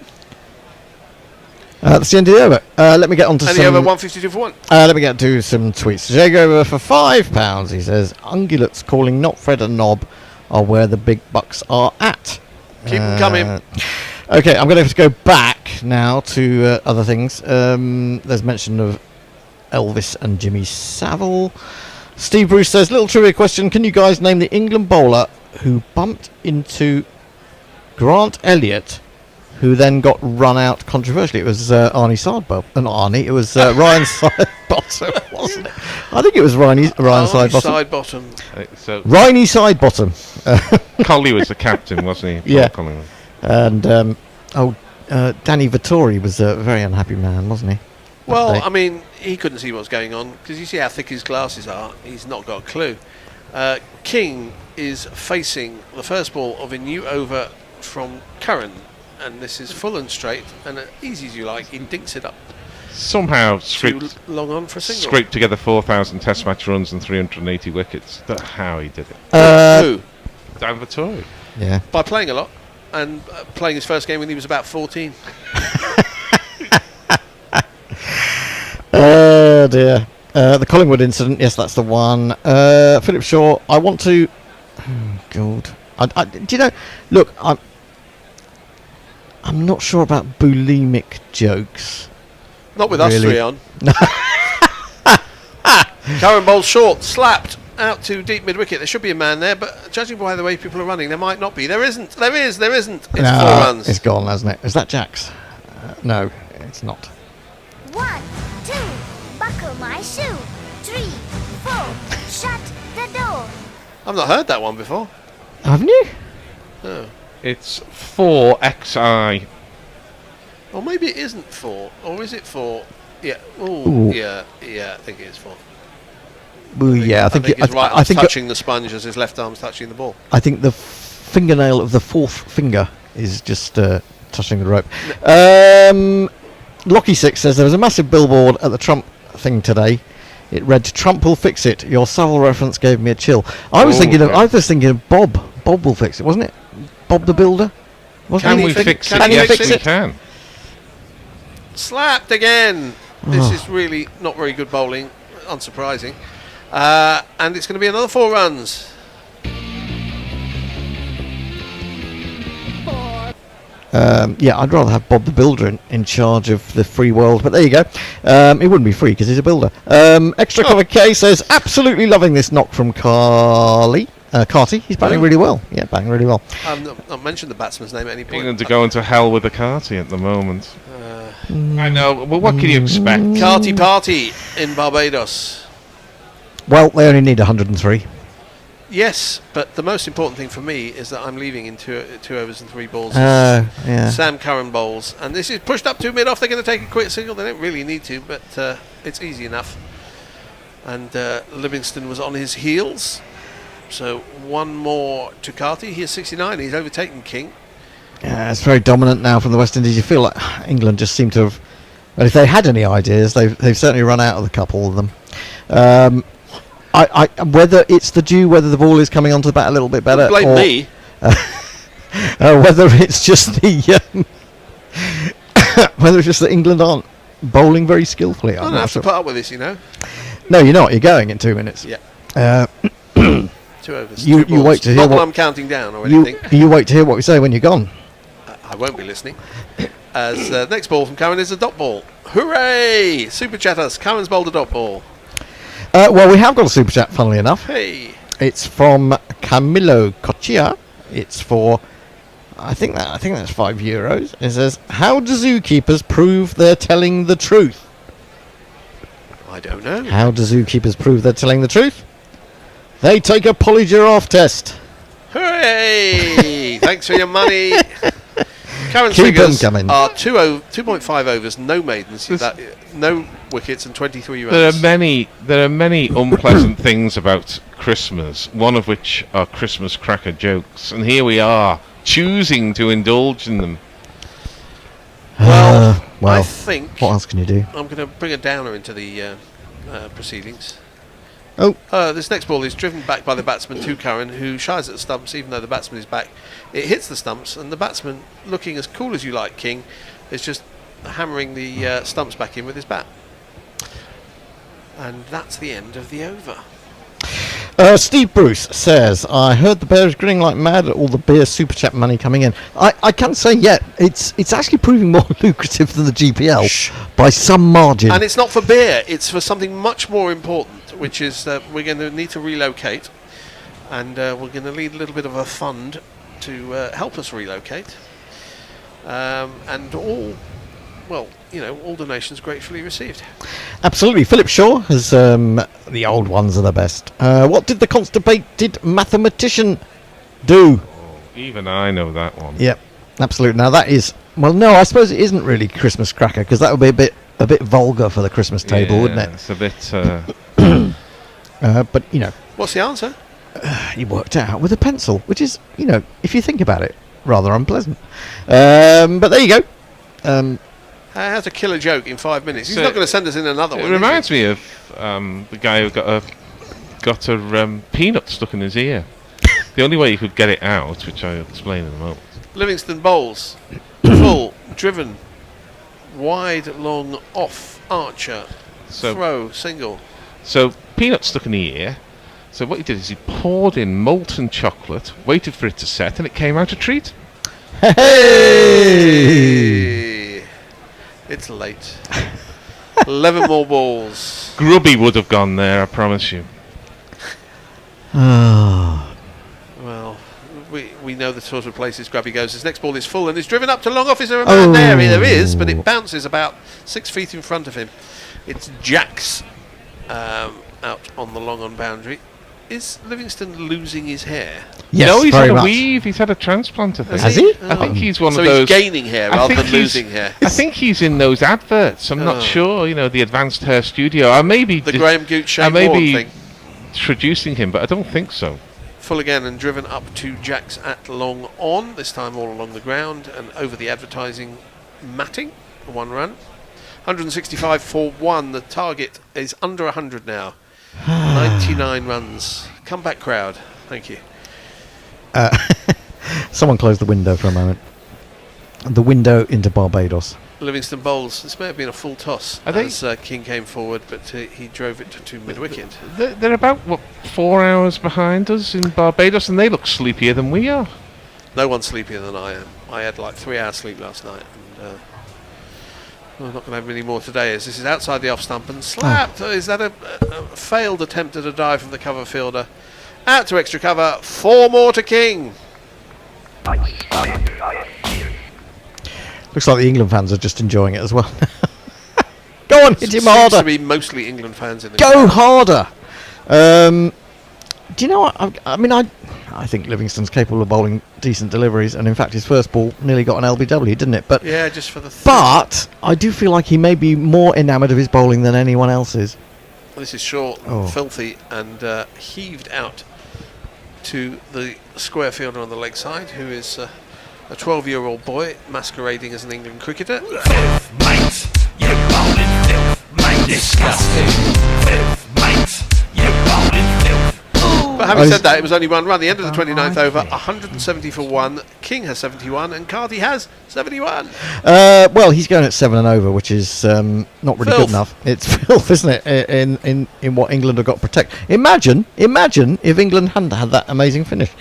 That's the end of the over. Let me get on to And some. the over 152 for 1. Let me get to some tweets. Jay over for £5. He says, ungulates calling not Fred a knob are where the big bucks are at. Keep them coming. Okay, I'm going to have to go back now to other things. There's mention of Elvis and Jimmy Savile. Steve Bruce says, little trivia question. Can you guys name the England bowler who bumped into Grant Elliott, who then got run out controversially? It was Arnie Sidebottom. Not Arnie, it was Ryan Sidebottom, wasn't it? I think it was Ryan Sidebottom. So Ryan Sidebottom. Colley was the captain, wasn't he? Yeah. Collingwood. And Danny Vittori was a very unhappy man, wasn't he? Well, That day. I mean, he couldn't see what was going on because you see how thick his glasses are. He's not got a clue. King is facing the first ball of a new over from Curran, and this is full and straight, and easy as you like, he dinks it up. Somehow Too long on for a single. scraped together 4,000 Test match runs and 380 wickets. That's how he did it. Who? Dan Vittori. Yeah. By playing a lot and playing his first game when he was about 14. Oh dear. The Collingwood incident, yes, that's the one. Philip Shaw, I want to. Oh God. Do you know? Look, I'm not sure about bulimic jokes. Not with us Really? 3 on. Curran bowls short, slapped out to deep mid wicket. There should be a man there, but judging by the way people are running, there might not be. There isn't. There isn't. It's 4 runs. It's gone, hasn't it? Is that Jack's? No, it's not. 1, 2, buckle my shoe. 3, 4, shut the door. I've not heard that one before. Haven't you? Oh. It's 4XI. Or maybe it isn't 4. Or is it 4? Yeah. Ooh. Yeah, I think it is 4. Ooh, yeah, I think his right I arm's think touching the sponge as his left arm's touching the ball. I think the fingernail of the 4th finger is just touching the rope. Lockie 6 says there was a massive billboard at the Trump thing today. It read, "Trump will fix it." Your Savile reference gave me a chill. I was thinking of Bob. Bob will fix it, wasn't it? Bob the Builder. Can we fix it? Can he Yes, fix we it? can. Slapped again. This is really not very good bowling, unsurprising. And it's going to be another 4 runs. Yeah, I'd rather have Bob the Builder in charge of the free world, but there you go. It wouldn't be free because he's a builder. Extra Cover K says, absolutely loving this knock from Carty. He's batting really well. Yeah, batting really well. I've not mentioned the batsman's name at any point. England are going to hell with the Carty at the moment. I know. Well, what can you expect? Carty party in Barbados. Well, they only need 103. Yes, but the most important thing for me is that I'm leaving in 2 overs and 3 balls. Yeah. Sam Curran bowls, and this is pushed up to mid-off. They're going to take a quick single. They don't really need to, but it's easy enough. And Livingston was on his heels, so one more to Carty. He is 69. He's overtaken King. Yeah, it's very dominant now from the West Indies. You feel like England just seem to have. Well, if they had any ideas, they've certainly run out of a couple of them. Whether it's whether the ball is coming onto the bat a little bit better, blame me. Whether it's just whether it's just that England aren't bowling very skillfully. I don't have to put up with this, you know. No, you're not. You're going in 2 minutes. Yeah. 2 overs. You balls. wait to hear Not what I'm counting down or anything. You wait to hear what we say when you're gone. I won't be listening. As next ball from Curran is a dot ball. Hooray! Super chatters. Curran's bowled a dot ball. Well, we have got a super chat, funnily enough. Hey. It's from Camilo Cochia. It's for, I think that's €5. It says, how do zookeepers prove they're telling the truth? I don't know. How do zookeepers prove they're telling the truth? They take a polygiraffe test. Hooray! Thanks for your money. Current Keep figures them coming. are 2.5 overs, no maidens, no wickets, and 23 runs. There are many unpleasant things about Christmas, one of which are Christmas cracker jokes, and here we are, choosing to indulge in them. Well, I think... What else can you do? I'm going to bring a downer into the proceedings. Oh. This next ball is driven back by the batsman to Curran, who shies at the stumps even though the batsman is back. It hits the stumps, and the batsman, looking as cool as you like, King, is just hammering the stumps back in with his bat. And that's the end of the over. Steve Bruce says, I heard the Bears grinning like mad at all the beer super chat money coming in. I can say, it's actually proving more lucrative than the GPL by some margin. And it's not for beer, it's for something much more important, which is that we're going to need to relocate, and we're going to need a little bit of a fund to help us relocate. And all donations gratefully received. Absolutely. Philip Shaw has the old ones are the best. What did the constipated mathematician do? Even I know that one. Yep, absolutely. Now that is no, I suppose it isn't really Christmas cracker because that would be a bit vulgar for the Christmas table, wouldn't it? It's a bit. But what's the answer? He worked it out with a pencil, which is if you think about it, rather unpleasant. But there you go. How to kill a joke in 5 minutes. He's not going to send us in another one. It reminds me of the guy who got a peanut stuck in his ear. The only way you could get it out, which I'll explain in a moment. Livingston bowls. Full, driven, wide, long, off, Archer, throw, single. So, peanut stuck in the ear. So what he did is he poured in molten chocolate, waited for it to set, and it came out a treat. Hey! It's late. 11 more balls. Grubby would have gone there, I promise you. Well, we know the sort of places Grubby goes. His next ball is full and is driven up to long off. Is there a man there? There is, but it bounces about 6 feet in front of him. It's Jacks out on the long on boundary. Is Livingston losing his hair? Yes, no, he's very had a much. weave. He's had a transplant, I think. Has he? I think he's one so of those. So he's gaining hair rather than losing hair. I think he's in those adverts. I'm not sure. The advanced hair studio. I may be the Graham Gooch Shane I may Warren be thing. Traducing him, but I don't think so. Full again and driven up to Jacks at long on. This time all along the ground and over the advertising matting. 1 run. 165 for 1. The target is under 100 now. 99 runs. Comeback crowd. Thank you. Someone closed the window for a moment. The window into Barbados. Livingston bowls. This may have been a full toss as King came forward, but he drove it to mid-wicket. They're about 4 hours behind us in Barbados, and they look sleepier than we are. No one's sleepier than I am. I had like 3 hours sleep last night, and I'm not going to have many more today. As this is outside the off stump and slapped. Is that a failed attempt at a dive from the cover fielder? Out to extra cover. 4 more to King. Looks like the England fans are just enjoying it as well. Go on, hit him harder. Seems to be mostly England fans in the Go crowd. harder. Do you know what? I think Livingston's capable of bowling decent deliveries, and in fact his first ball nearly got an LBW, didn't it? But yeah, just for the. But I do feel like he may be more enamoured of his bowling than anyone else is. This is short, filthy, and heaved out to the square fielder on the leg side, who is a 12-year-old boy masquerading as an England cricketer. Filth, mate, you bowling filth, mate, disgusting. Filth, mate, you bowling filth. But having said that, it was only 1 run. The end of the 29th over, 170 for 1. King has 71, and Carty has 71. Well, he's going at 7 and over, which is not really good enough. It's filth, isn't it? In what England have got to protect. Imagine if England hadn't had that amazing finish.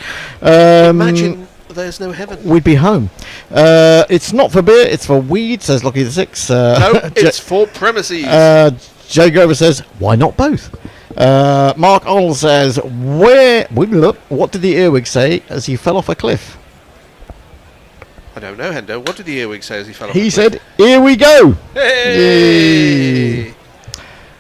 Imagine there's no heaven. We'd be home. It's not for beer, it's for weed, says Lockie the Six. No, it's for premises. Joe Grover says, why not both? Mark Arnold says, what did the earwig say as he fell off a cliff? I don't know, Hendo. What did the earwig say as he fell off a cliff? He said, here we go. Hey!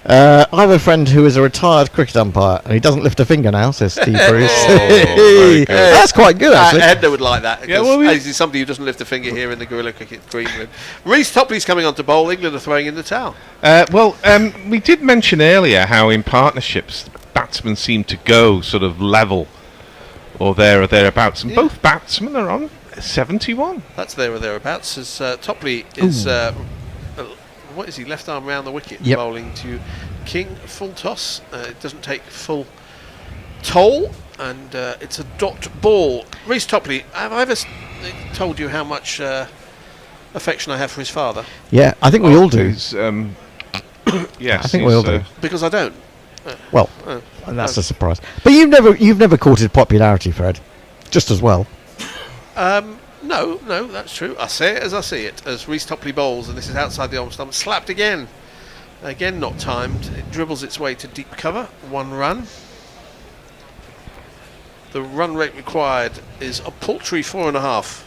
I have a friend who is a retired cricket umpire, and he doesn't lift a finger now, says Steve Bruce. Very good. That's quite good, actually. Hendo would like that. Yeah, well, he's somebody who doesn't lift a finger here in the Guerrilla Cricket Green Room. Reece Topley's coming on to bowl. England are throwing in the towel. We did mention earlier how in partnerships batsmen seem to go sort of level or there or thereabouts, and both batsmen are on 71. That's there or thereabouts. As Topley is, what is he? Left arm round the wicket, bowling to King, full toss. It doesn't take full toll, and it's a dot ball. Reece Topley, have I ever told you how much affection I have for his father? Yeah, I think we all do. Yes, I think we all do. Because I don't. Well, that's a surprise. But you've never courted popularity, Fred. Just as well. No, that's true. I say it as I see it. As Reece Topley bowls, and this is outside the arm stump, slapped again. Again, not timed. It dribbles its way to deep cover. 1 run. The run rate required is a paltry 4.5.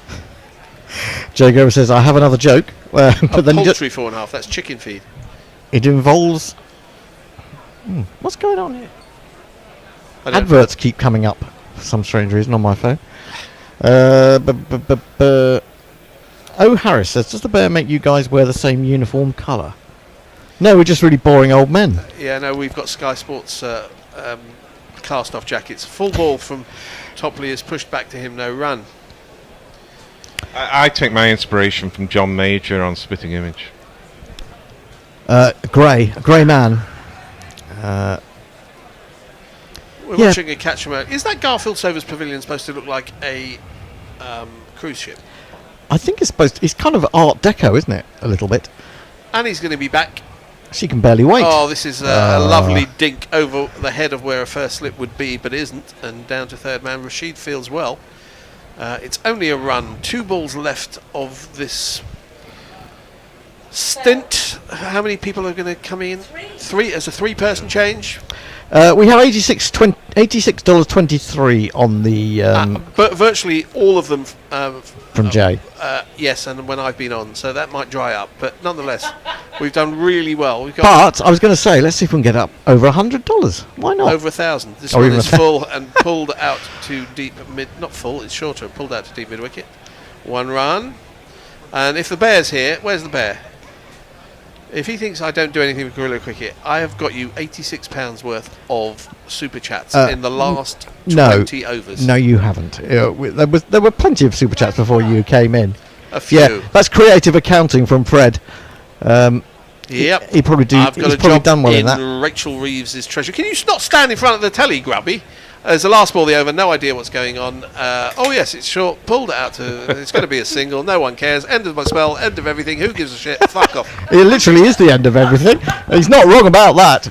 Joe Grover says, I have another joke. But then paltry 4.5. That's chicken feed. It involves. What's going on here? Adverts keep coming up for some strange reason on my phone. Oh, Harris says, does the bear make you guys wear the same uniform colour? No, we're just really boring old men. Yeah, no, we've got Sky Sports cast-off jackets. Full ball from Topley is pushed back to him, no run. I take my inspiration from John Major on Spitting Image. A grey man. We're watching a catch from Is that Garfield Sovers Pavilion supposed to look like a cruise ship? I think it's kind of Art Deco, isn't it? A little bit. And he's going to be back. She can barely wait. Oh, this is a lovely dink over the head of where a first slip would be, but isn't. And down to third man. Rashid feels well. It's only a run. 2 balls left of this stint. How many people are going to come in? 3 as a 3-person change. We have $86.23 on the. But virtually all of them from Jay. Yes, and when I've been on, so that might dry up. But nonetheless, we've done really well. We've got but I was going to say, let's see if we can get up over $100. Why not? Over 1,000. This one is full and pulled out to deep mid. Not full, it's shorter. Pulled out to deep mid wicket. 1 run, and if the bear's here, where's the bear? If he thinks I don't do anything with Guerrilla Cricket, I have got you £86 worth of super chats in the last 20 overs. No, you haven't. There were plenty of super chats before you came in. A few. Yeah, that's creative accounting from Fred. Yep. He probably I've got he's a probably job done well in that. Rachel Reeves' treasure. Can you not stand in front of the telly, Grubby? As the last ball of the over, no idea what's going on. Oh yes, it's short. Pulled it out to. It's going to be a single. No one cares. End of my spell. End of everything. Who gives a shit? Fuck off. It literally is the end of everything. He's not wrong about that.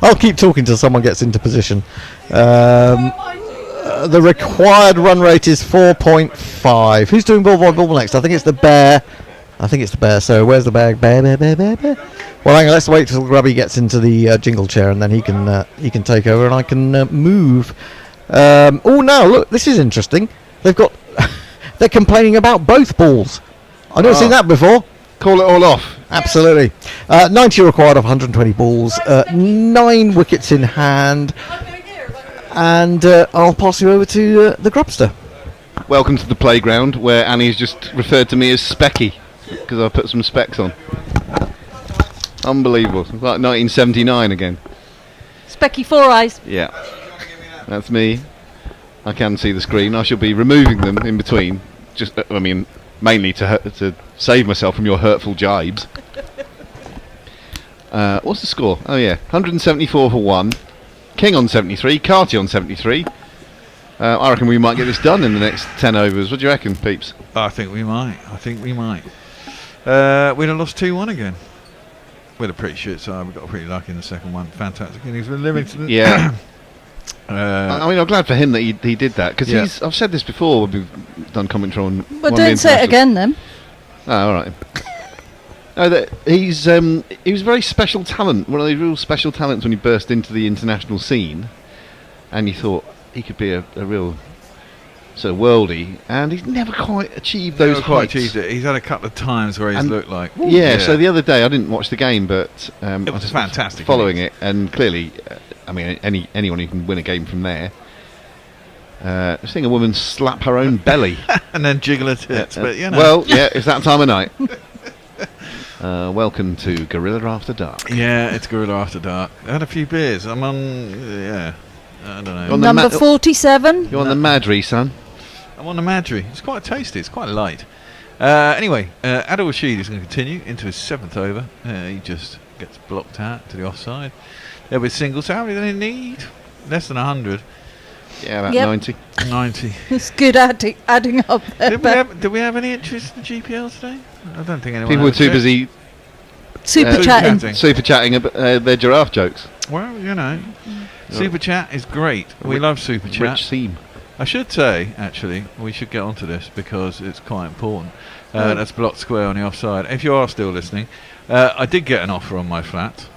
I'll keep talking till someone gets into position. The required run rate is 4.5. Who's doing ball next? I think it's the bear. So where's the bag? Bear. Well, hang on. Let's wait till Grubby gets into the jingle chair, and then he can take over, and I can move. Now look, this is interesting. They've got they're complaining about both balls. I've never seen that before. Call it all off. Absolutely. 90 required of 120 balls. 9 wickets in hand. And I'll pass you over to the Grubster. Welcome to the playground, where Annie's just referred to me as Specky because I put some specs on. Unbelievable. It's like 1979 again. Specky Four Eyes. Yeah. That's me. I can see the screen. I shall be removing them in between. Mainly to save myself from your hurtful jibes. What's the score? Oh yeah, 174 for 1. King on 73. Carty on 73. I reckon we might get this done in the next 10 overs. What do you reckon, peeps? I think we might. We'd have lost 2-1 again. With a pretty shit side. We got pretty lucky in the second one. Fantastic innings with Livingston. Yeah. I'm glad for him that he did that, because I've said this before when we've done commentary on. Well, don't say it again then. Oh, all right. No, he was a very special talent, one of the real special talents when he burst into the international scene, and you thought he could be a real sort of worldie, and he's never quite achieved those heights. He's had a couple of times where he's looked like. Yeah, so the other day I didn't watch the game, but it was fantastic. Following it, and clearly, anyone who can win a game from there. I've seen a woman slap her own belly and then jiggle her tits. But you know. Well, yeah, it's that time of night. Welcome to Gorilla After Dark. Yeah, it's Gorilla After Dark. I had a few beers. I'm on. I don't know. Number 47. You're on the Madry, son. I'm on the Madry. It's quite tasty. It's quite light. Anyway, Adil Rashid is going to continue into his 7th over. He just gets blocked out to the offside. There with singles. How many do they need? Less than 100. Yeah, about 90. 90. It's good adding up there. Did we have any interest in the GPL today? I don't think anyone. People were too busy super chatting about their giraffe jokes. Well, you know, super chat is great. We love super chat. Rich theme. I should say, actually, we should get onto this because it's quite important. That's blocked square on the offside. If you are still listening, I did get an offer on my flat.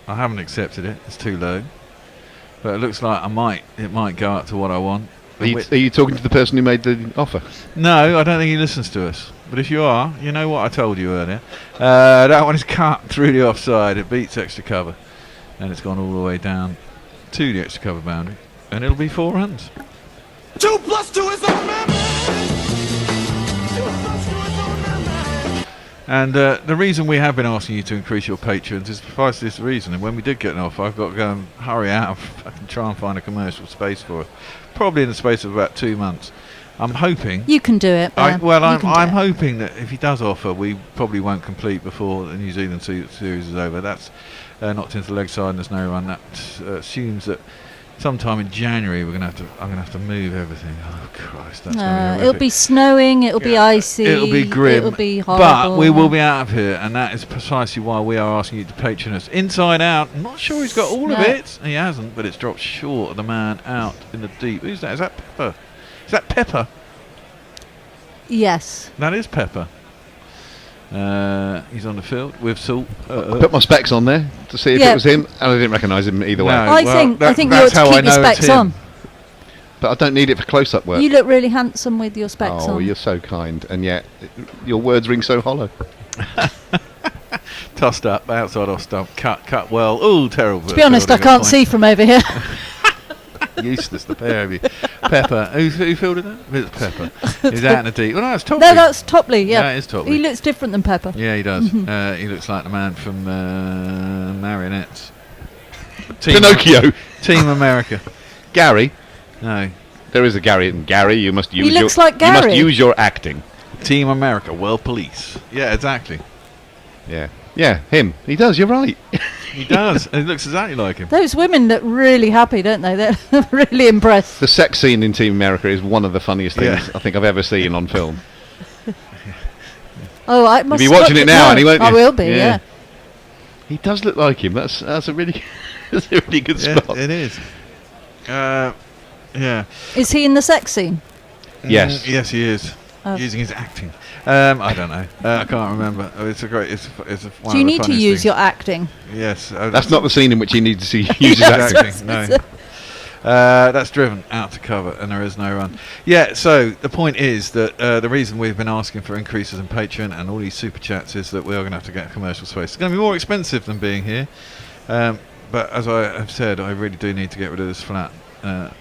I haven't accepted it. It's too low. But it looks like it might go up to what I want. Are you talking to the person who made the offer? No, I don't think he listens to us. But if you are, you know what I told you earlier. That one is cut through the offside. It beats extra cover. And it's gone all the way down to the extra cover boundary. And it'll be 4 runs. 2 + 2 is a member. And the reason we have been asking you to increase your patrons is precisely this reason. And when we did get an offer, I've got to go and hurry out and try and find a commercial space for it. Probably in the space of about 2 months. I'm hoping. You can do it. I'm hoping that if he does offer, we probably won't complete before the New Zealand series is over. That's knocked into the leg side and there's no run. That assumes that sometime in January I'm going to have to move everything. Oh Christ, that's going to be horrific. It'll be snowing. It'll be icy. It'll be grim. It'll be horrible. But we will be out of here, and that is precisely why we are asking you to patron us. Inside Out. I'm not sure he's got all of it. He hasn't, but it's dropped short of the man out in the deep. Who's that? Is that Pepper? Is that Pepper? Yes. That is Pepper. He's on the field with Salt. I put my specs on there to see if it was him, and I didn't recognise him either way. I think you ought to keep your specs on. But I don't need it for close-up work. You look really handsome with your specs on. Oh, you're so kind, and yet your words ring so hollow. Tossed up, outside off stump, cut well. Oh, terrible. To be honest, I can't see from over here. Useless, the pair of you. Pepper. Who fielded that? It's Pepper. He's out in the deep. Well, no, it's Topley. No, that's Topley, yeah. Yeah, it is Topley. He looks different than Pepper. Yeah, he does. He looks like the man from Marionettes. Pinocchio. Team America. Gary. No. There is a Gary in Gary. You must use he looks like Gary. You must use your acting. Team America. World Police. Yeah, exactly. Yeah. Yeah, him. He does, you're right. He does. It looks exactly like him. Those women look really happy, don't they? They're really impressed. The sex scene in Team America is one of the funniest things I think I've ever seen on film. Oh, I must You'll be watching it now, and he won't. I will be, yeah. He does look like him. That's a really good spot. It is. Yeah. Is he in the sex scene? Yes. Yes, he is. Oh. Using his acting. I don't know. I can't remember. Oh, it's a great. It's one Do of you the need to funniest use things. your acting? Yes. That's not the scene in which he needs to use his acting. No. That's driven out to cover, and there is no run. Yeah. So the point is that the reason we've been asking for increases in Patreon and all these super chats is that we are going to have to get commercial space. It's going to be more expensive than being here. But as I have said, I really do need to get rid of this flat.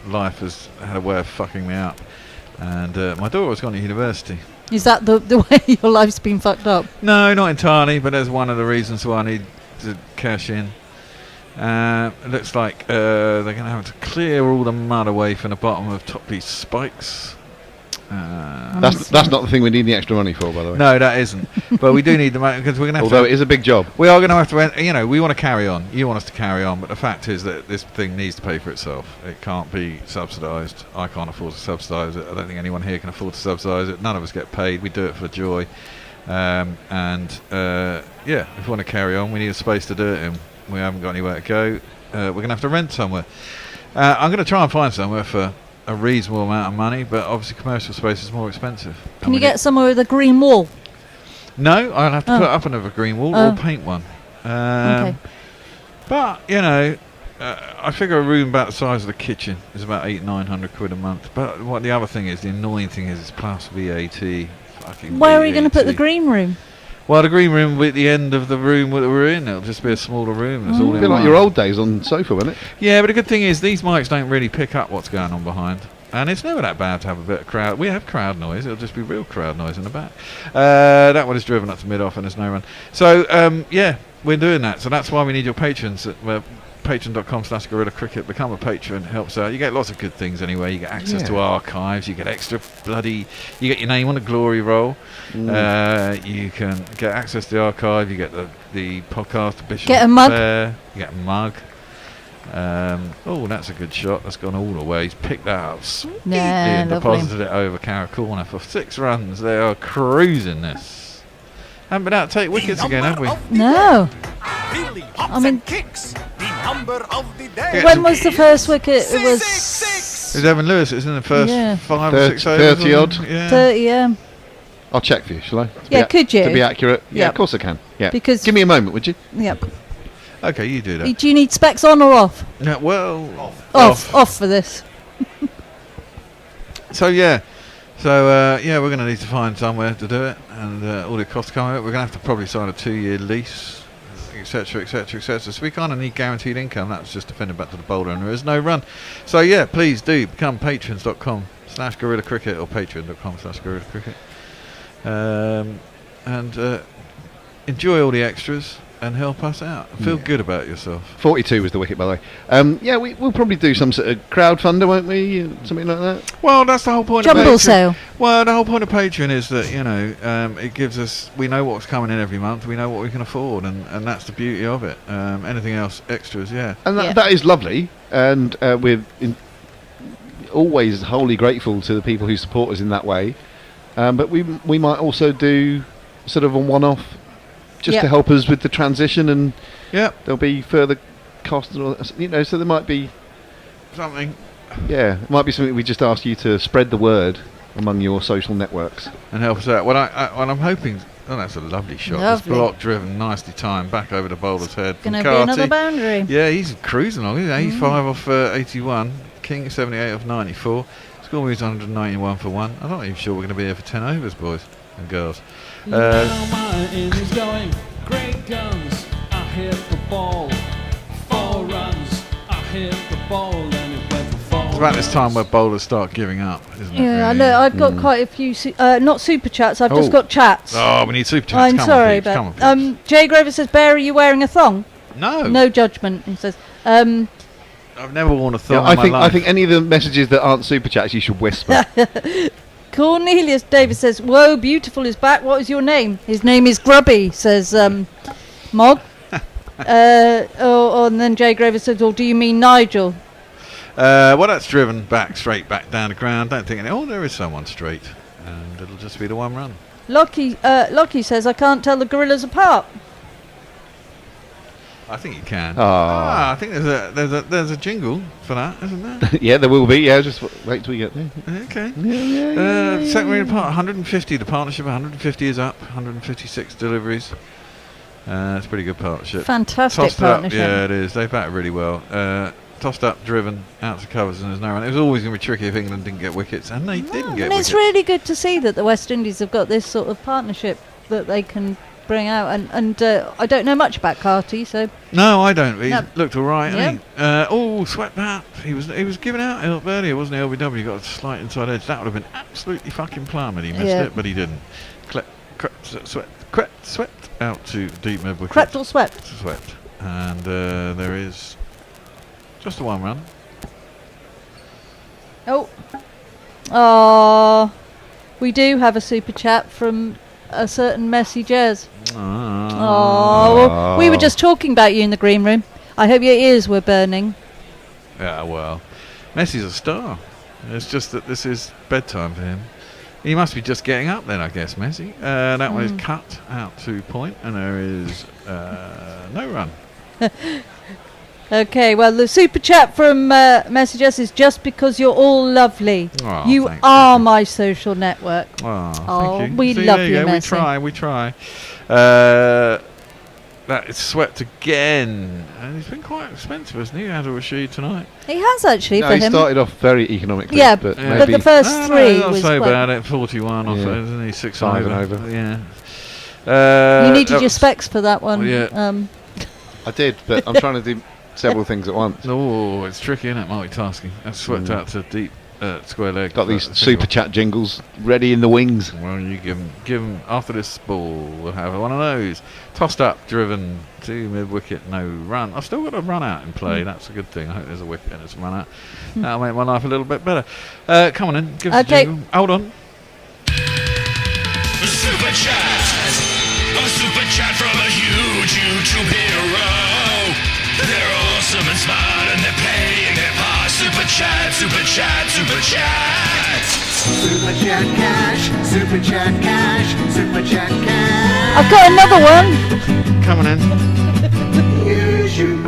Life has had a way of fucking me up, and my daughter has gone to university. Is that the way your life's been fucked up? No, not entirely, but there's one of the reasons why I need to cash in. It looks like they're going to have to clear all the mud away from the bottom of top piece spikes. That's not the thing we need the extra money for, by the way. No, that isn't. But we do need the money because we're going to have Although to. it is a big job. We are going to have to. We want to carry on. You want us to carry on, but the fact is that this thing needs to pay for itself. It can't be subsidised. I can't afford to subsidise it. I don't think anyone here can afford to subsidise it. None of us get paid. We do it for joy. If we want to carry on, we need a space to do it in. We haven't got anywhere to go. We're going to have to rent somewhere. I'm going to try and find somewhere for a reasonable amount of money, but obviously commercial space is more expensive. Can you get somewhere with a green wall? No, I'll have to put up another green wall or paint one. Okay. But I figure a room about the size of the kitchen is about £800-900 a month. But what the other thing is, the annoying thing is, it's plus VAT. Fucking Where are you going to put the VAT. green room? Well, the green room will be at the end of the room that we're in. It'll just be a smaller room. It's all A in bit like one. your old days on sofa, wasn't it? Yeah, but the good thing is these mics don't really pick up what's going on behind. And it's never that bad to have a bit of crowd. We have crowd noise. It'll just be real crowd noise in the back. That one is driven up to mid-off and there's no run. So, we're doing that. So that's why we need your patrons. Patreon.com/Gorilla Cricket. Become a patron. Helps out. You get lots of good things anyway. You get access to archives. You get extra you get your name on a glory roll. You can get access to the archive. You get the podcast. The Bishop Get a mug. Fair. You get a mug. That's a good shot. That's gone all the way. He's picked that up sweetly and deposited it over Carra corner for 6 runs. They are cruising this. Haven't been out to take wickets again, have we? No. Really hops and kicks. The number of the day. When was the first wicket? It was It was Evan Lewis. It was in the first 5 or 6 overs. 30 odd. Yeah. 30, yeah. I'll check for you, shall I? Could you? To be accurate. Yeah, Yep. of course I can. Yeah. Because Give me a moment, would you? Yep. Okay, you do that. Do you need specs on or off? Yeah, well, Off for this. we're going to need to find somewhere to do it, and all the costs come out. We're going to have to probably sign a 2-year lease, etc., etc., etc. So we kind of need guaranteed income. That's just defended back to the bowler, and there is no run. So please do become patrons.com/Gorilla Cricket or patreon.com/Gorilla Cricket, and enjoy all the extras. And help us out. Feel good about yourself. 42 was the wicket, by the way. We'll probably do some sort of crowdfunder, won't we? Something like that. Well, that's the whole point Jumble of Patreon. sale. Well, the whole point of Patreon is that, it gives us, we know what's coming in every month, we know what we can afford, and that's the beauty of it. Anything else, extras, And that is lovely, and we're always wholly grateful to the people who support us in that way. But we might also do sort of a one-off just to help us with the transition, and there'll be further costs and all that, so there might be something. Yeah, it might be something we just ask you to spread the word among your social networks and help us out. Well, I'm hoping. Oh, that's a lovely shot. Lovely. It's block driven, nicely timed, back over the bowler's head. Gonna be another boundary. Yeah, he's cruising along. He's 85 off 81. King 78 off 94. Score moves 191 for 1. I'm not even sure we're going to be here for 10 overs, boys and girls. My engine's going, great guns, I hit the ball, 4 runs, I hit the ball and it went for 4. It's about this time where bowlers start giving up, isn't it? Yeah, really? look, I've got quite a few, not super chats, I've just got chats. Oh, we need super chats. I'm Come sorry, on, but come on, Jay Grover says, Bear, are you wearing a thong? No. No judgment, he says. I've never worn a thong in my life. I think any of the messages that aren't super chats you should whisper. Cornelius Davis says, whoa, beautiful is back. What is your name? His name is Grubby, says Mog. And then Jay Graver says, well, do you mean Nigel? Well, that's driven straight back down the ground. Don't think there is someone straight. And it'll just be the one run. Lockie says, I can't tell the gorillas apart. I think you can. Ah. I think there's a jingle for that, isn't there? Yeah, there will be. Yeah, just wait till we get there. Okay. Yeah. Second reading part 150. The partnership 150 is up. 156 deliveries. It's a pretty good partnership. Fantastic Tossed partnership. Up, yeah, it is. They batted really well. Tossed up, driven, out to covers, and there's no run. It was always going to be tricky if England didn't get wickets, and they didn't get And wickets. it's really good to see that the West Indies have got this sort of partnership that they can bring out. And I don't know much about Carty, so... No, I don't. He No. looked all right. Yep. Swept that. He was giving out help earlier, wasn't he? LBW he got a slight inside edge. That would have been absolutely fucking plum, and he missed it, but he didn't. Swept out to deep mid wicket. Crept or swept? Swept. And there is just a one run. We do have a super chat from a certain Messi Jez. Oh, we were just talking about you in the green room. I hope your ears were burning. Yeah, well, Messi's a star. It's just that this is bedtime for him. He must be just getting up then, I guess, Messi. That one is cut out to point, and there is no run. Okay, well, the super chat from Messages is just because you're all lovely. Oh, you are my social network. Thank you. We See, love there you, go. Messi. We try. That is swept again. And he's been quite expensive, hasn't he, Adil Rashid, tonight? He has, actually, for he him. started off very economically. Yeah, but but the first three not was so quite- bad at 41 off, isn't he? 6 5 over. over. Yeah. You needed your specs for that one. Yeah. I did, but I'm trying to do several things at once. Oh, it's tricky, isn't it, multitasking? That's swept out to deep square leg. Got these super chat jingles ready in the wings. Well, you give them after this ball. We'll have one of those. Tossed up, driven to mid wicket, no run. I've still got a run out in play. That's a good thing. I hope there's a wicket and it's a run out. That'll make my life a little bit better. Come on in, give us a jingle. Hold on. Super chat! A super chat from a huge YouTube hero. They're awesome and smart and they're playing their part. Super chat, super chat, super chat. Super chat cash, super chat cash, super chat cash. I've got another one. Coming in. YouTube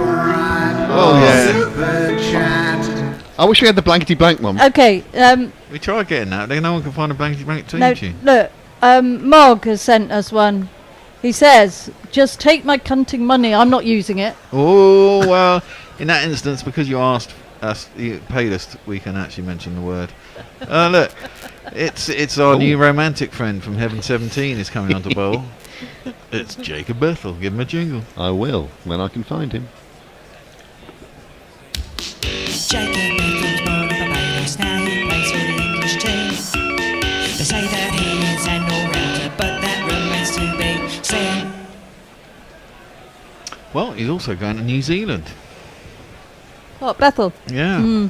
super chat. I wish we had the blankety blank one. Okay. We tried getting that. No one can find a blankety blank team No, sheet. look, Mog has sent us one. He says, just take my cunting money. I'm not using it. Oh, well, in that instance, because you asked us, you paid us, we can actually mention the word. Look, it's our new romantic friend from Heaven 17 is coming onto bowl. It's Jacob Bethel. Give him a jingle. I will, when I can find him. Jacob Bethel's born in Barbados, now he plays for the English team. They say that he is an all-rounder, but that remains to be seen. Well, he's also going to New Zealand. What, Bethel? Yeah.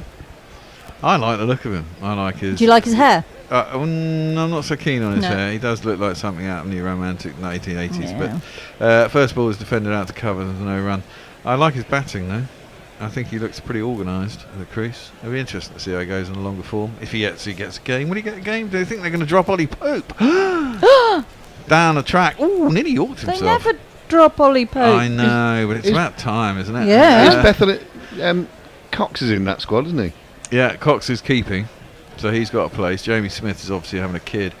I like the look of him. I like his... Do you like his hair? I'm not so keen on his No. hair. He does look like something out of New Romantic in the 1880s. But first ball is defended out to cover. There's no run. I like his batting, though. I think he looks pretty organised at the crease. It'll be interesting to see how he goes in the longer form. If he actually gets a game. Will he get a game? Do you think they're going to drop Ollie Pope? Down the track. Ooh, nearly yorked They himself. never drop Ollie Pope. I know, but it's about time, isn't it? Yeah. Is Bethel... Cox is in that squad, isn't he? Yeah, Cox is keeping, so he's got a place. Jamie Smith is obviously having a kid.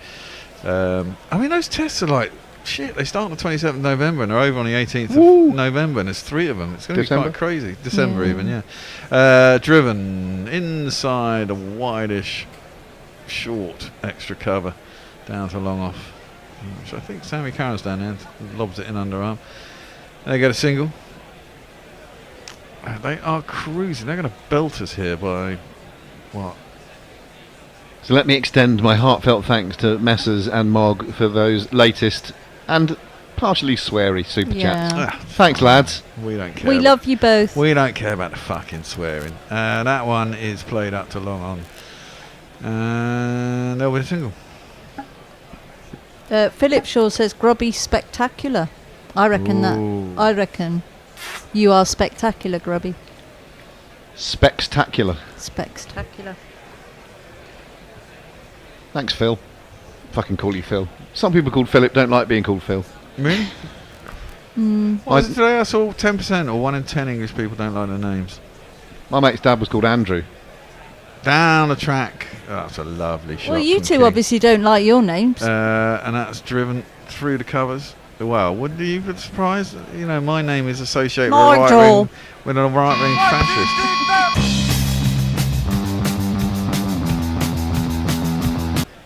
I mean, those tests are like, shit, they start on the 27th of November and they're over on the 18th of November, and there's 3 of them. It's going to be quite crazy. December even, yeah. Driven inside a wideish, short extra cover down to long off, which I think Sammy Carroll's down there, lobs it in underarm. They get a single. They are cruising. They're going to belt us here by what? So let me extend my heartfelt thanks to Messrs and Mog for those latest and partially sweary super chats. Thanks, lads. We don't care. We love you both. We don't care about the fucking swearing. That one is played up to long on. And there'll be a single. Philip Shaw says, Grubby spectacular. I reckon you are spectacular, Grubby. Spectacular. Spectacular. Thanks, Phil. Fucking call you Phil. Some people called Philip don't like being called Phil. Really? What was it today? I saw 10% or 1 in 10 English people don't like their names. My mate's dad was called Andrew. Down the track. Oh, that's a lovely shot. Well, you from two King. obviously don't like your names. And that's driven through the covers. Well, wouldn't you be surprised? You know, my name is associated Nigel. with a right-wing fascist.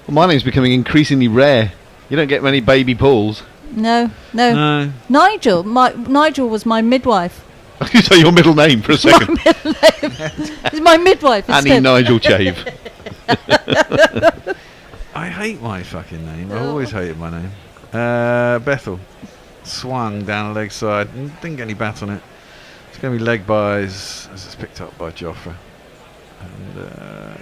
Well, my name's becoming increasingly rare. You don't get many baby Pauls. No. No. Nigel was my midwife. You say your middle name for a second. It's my midwife. Annie instead. Nigel Chave. I hate my fucking name. I've always hated my name. Bethel swung down the leg side and didn't get any bat on it. It's going to be leg byes as it's picked up by Joffre. And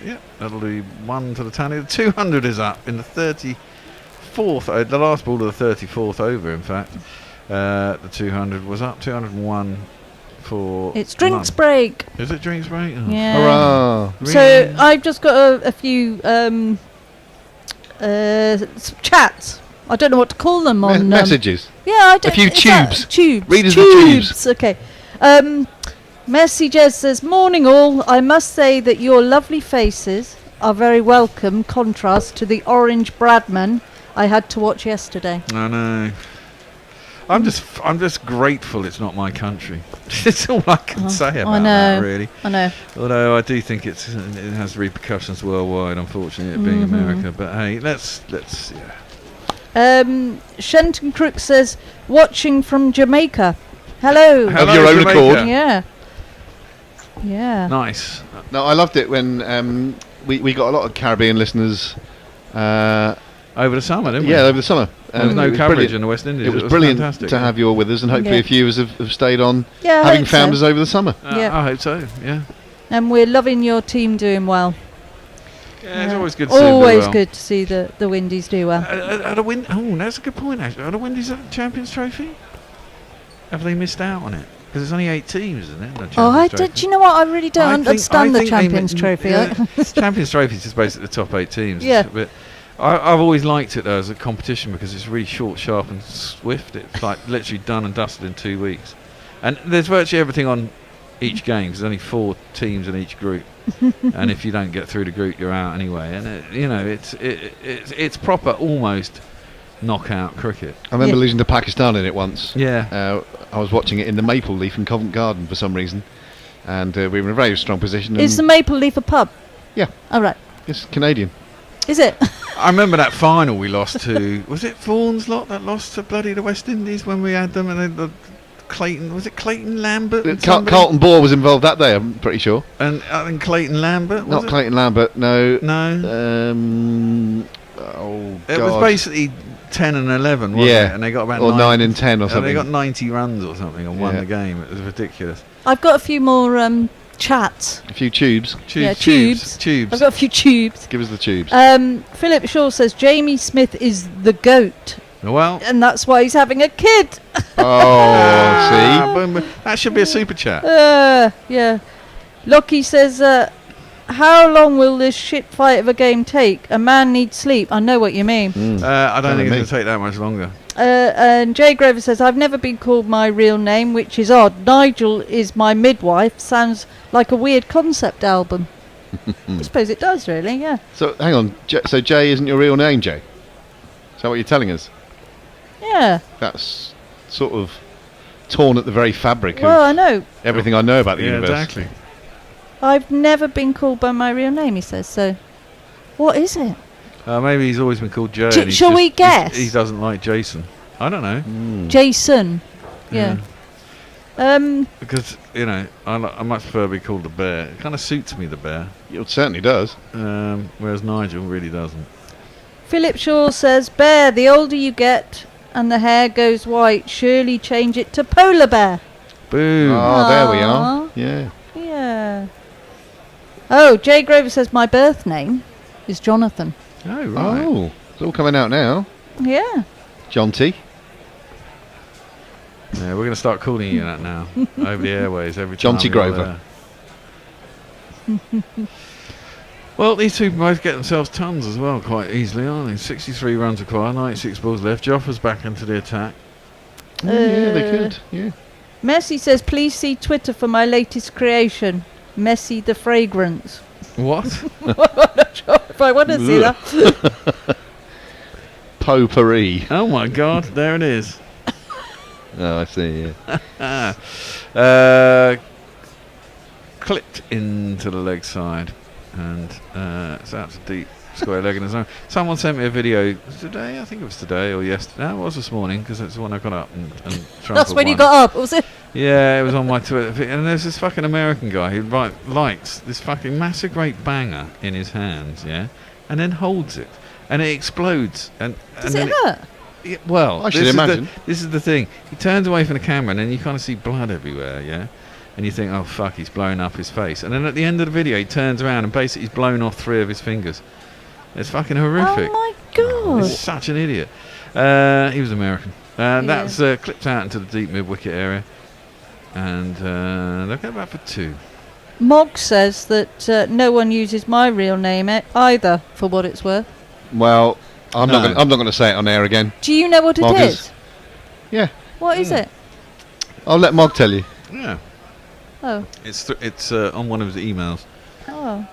yeah, that'll be 1 to the tanny. The 200 is up in the 34th, the last ball of the 34th over, in fact. The 200 was up, 201 for. It's drinks none. break. Is it drinks break? Oh. Yeah. Hurrah. So I've just got a few chats. I don't know what to call them on messages. Yeah, I don't. A few tubes. Tubes. Readers of tubes. Okay. Messi Jez says, "Morning all. I must say that your lovely faces are very welcome contrast to the orange Bradman I had to watch yesterday." I know. I'm just grateful it's not my country. It's all I can say about that, really. I know. Although I do think it has repercussions worldwide, unfortunately, it being America. But hey, let's yeah. Shenton Crook says, "Watching from Jamaica. Hello." Of your own accord. Yeah. Yeah. Nice. No, I loved it when we got a lot of Caribbean listeners over the summer, didn't we? Yeah, over the summer. There was no coverage in the West Indies. It was brilliant fantastic, to have you all with us, and hopefully a few of us have stayed on, Yeah, I having hope found so. us over the summer. Yeah. I hope so. Yeah. And we're loving your team doing well. Yeah, it's always good to see them do Always well. good to see the Windies do well. That's a good point, actually. Are the Windies at the Champions Trophy? Have they missed out on it? Because there's only 8 teams, isn't it? Oh, I did. Do you know what? I really don't understand the Champions Trophy. Champions Trophy is just basically the top 8 teams. Yeah. But I've always liked it though as a competition because it's really short, sharp, and swift. It's like literally done and dusted in 2 weeks, and there's virtually everything on each game. 'Cause there's only 4 teams in each group, and if you don't get through the group, you're out anyway. And it's proper, almost knockout cricket. I remember losing to Pakistan in it once. Yeah. I was watching it in the Maple Leaf in Covent Garden for some reason, and we were in a very strong position. Is the Maple Leaf a pub? Yeah. All right. It's Canadian. Is it? I remember that final we lost to. Was it Vaughan's lot that lost to bloody the West Indies when we had them, and then Clayton, was it Clayton Lambert? And Carlton Bohr was involved that day, I'm pretty sure. And Clayton Lambert? Not Clayton Lambert, no. No. Oh, it God. was basically 10 and 11, wasn't it? And they got about or 9 and 10 or something. They got 90 runs or something and won the game. It was ridiculous. I've got a few more chats. A few tubes. Tubes. I've got a few tubes. Give us the tubes. Philip Shaw says Jamie Smith is the GOAT. Well, and that's why he's having a kid. Oh, see? That should be a super chat. Yeah. Lockie says, how long will this shit fight of a game take? A man needs sleep. I know what you mean. I don't think it's going to take that much longer. And Jay Grover says, I've never been called my real name, which is odd. Nigel is my midwife. Sounds like a weird concept album. I suppose it does, really, yeah. So, hang on. So, Jay isn't your real name, Jay? Is that what you're telling us? Yeah. That's sort of torn at the very fabric Well, of I know. everything I know about the universe. Exactly. I've never been called by my real name, he says, so what is it? Maybe he's always been called Jay. Shall we guess? He doesn't like Jason. I don't know. Jason. Yeah. Because, I much prefer to be called the Bear. It kind of suits me, the Bear. It certainly does. Whereas Nigel really doesn't. Philip Shaw says, Bear, the older you get and the hair goes white, surely change it to Polar Bear. Boom. Oh, there we are. Yeah. Yeah. Oh, Jay Grover says my birth name is Jonathan. Oh, right. Oh, it's all coming out now. Yeah. John T. Yeah, we're going to start calling you that now over the airways every John time. T. Grover. Well, these two both get themselves tons as well, quite easily, aren't they? 63 runs required, 96 balls left. Joffre's back into the attack. Yeah, they could. Yeah. Messi says, please see Twitter for my latest creation, Messi the Fragrance. What? I'm not sure if I want to see that. Potpourri. Oh my God, there it is. Oh, I see, Clipped into the leg side, and it's out to deep square leg in the zone. Someone sent me a video today, I think it was today or yesterday. No, it was this morning, because that's the one I got up and That's when you got up, was it? Yeah, it was on my Twitter. And there's this fucking American guy who lights this fucking massive great banger in his hands, yeah, and then holds it, and it explodes. Does it hurt? Well, I should imagine. This is the thing. He turns away from the camera, and then you kind of see blood everywhere, yeah? And you think, oh, fuck, he's blown up his face. And then at the end of the video, he turns around, and basically he's blown off 3 of his fingers. It's fucking horrific. Oh, my God. He's such an idiot. He was American. That's clipped out into the deep mid-wicket area. And they'll go back for 2. Mog says that no one uses my real name either, for what it's worth. Well, I'm not going to say it on air again. Do you know what it is? Yeah. What is it? I'll let Mog tell you. Yeah. Oh. It's on one of his emails. Oh.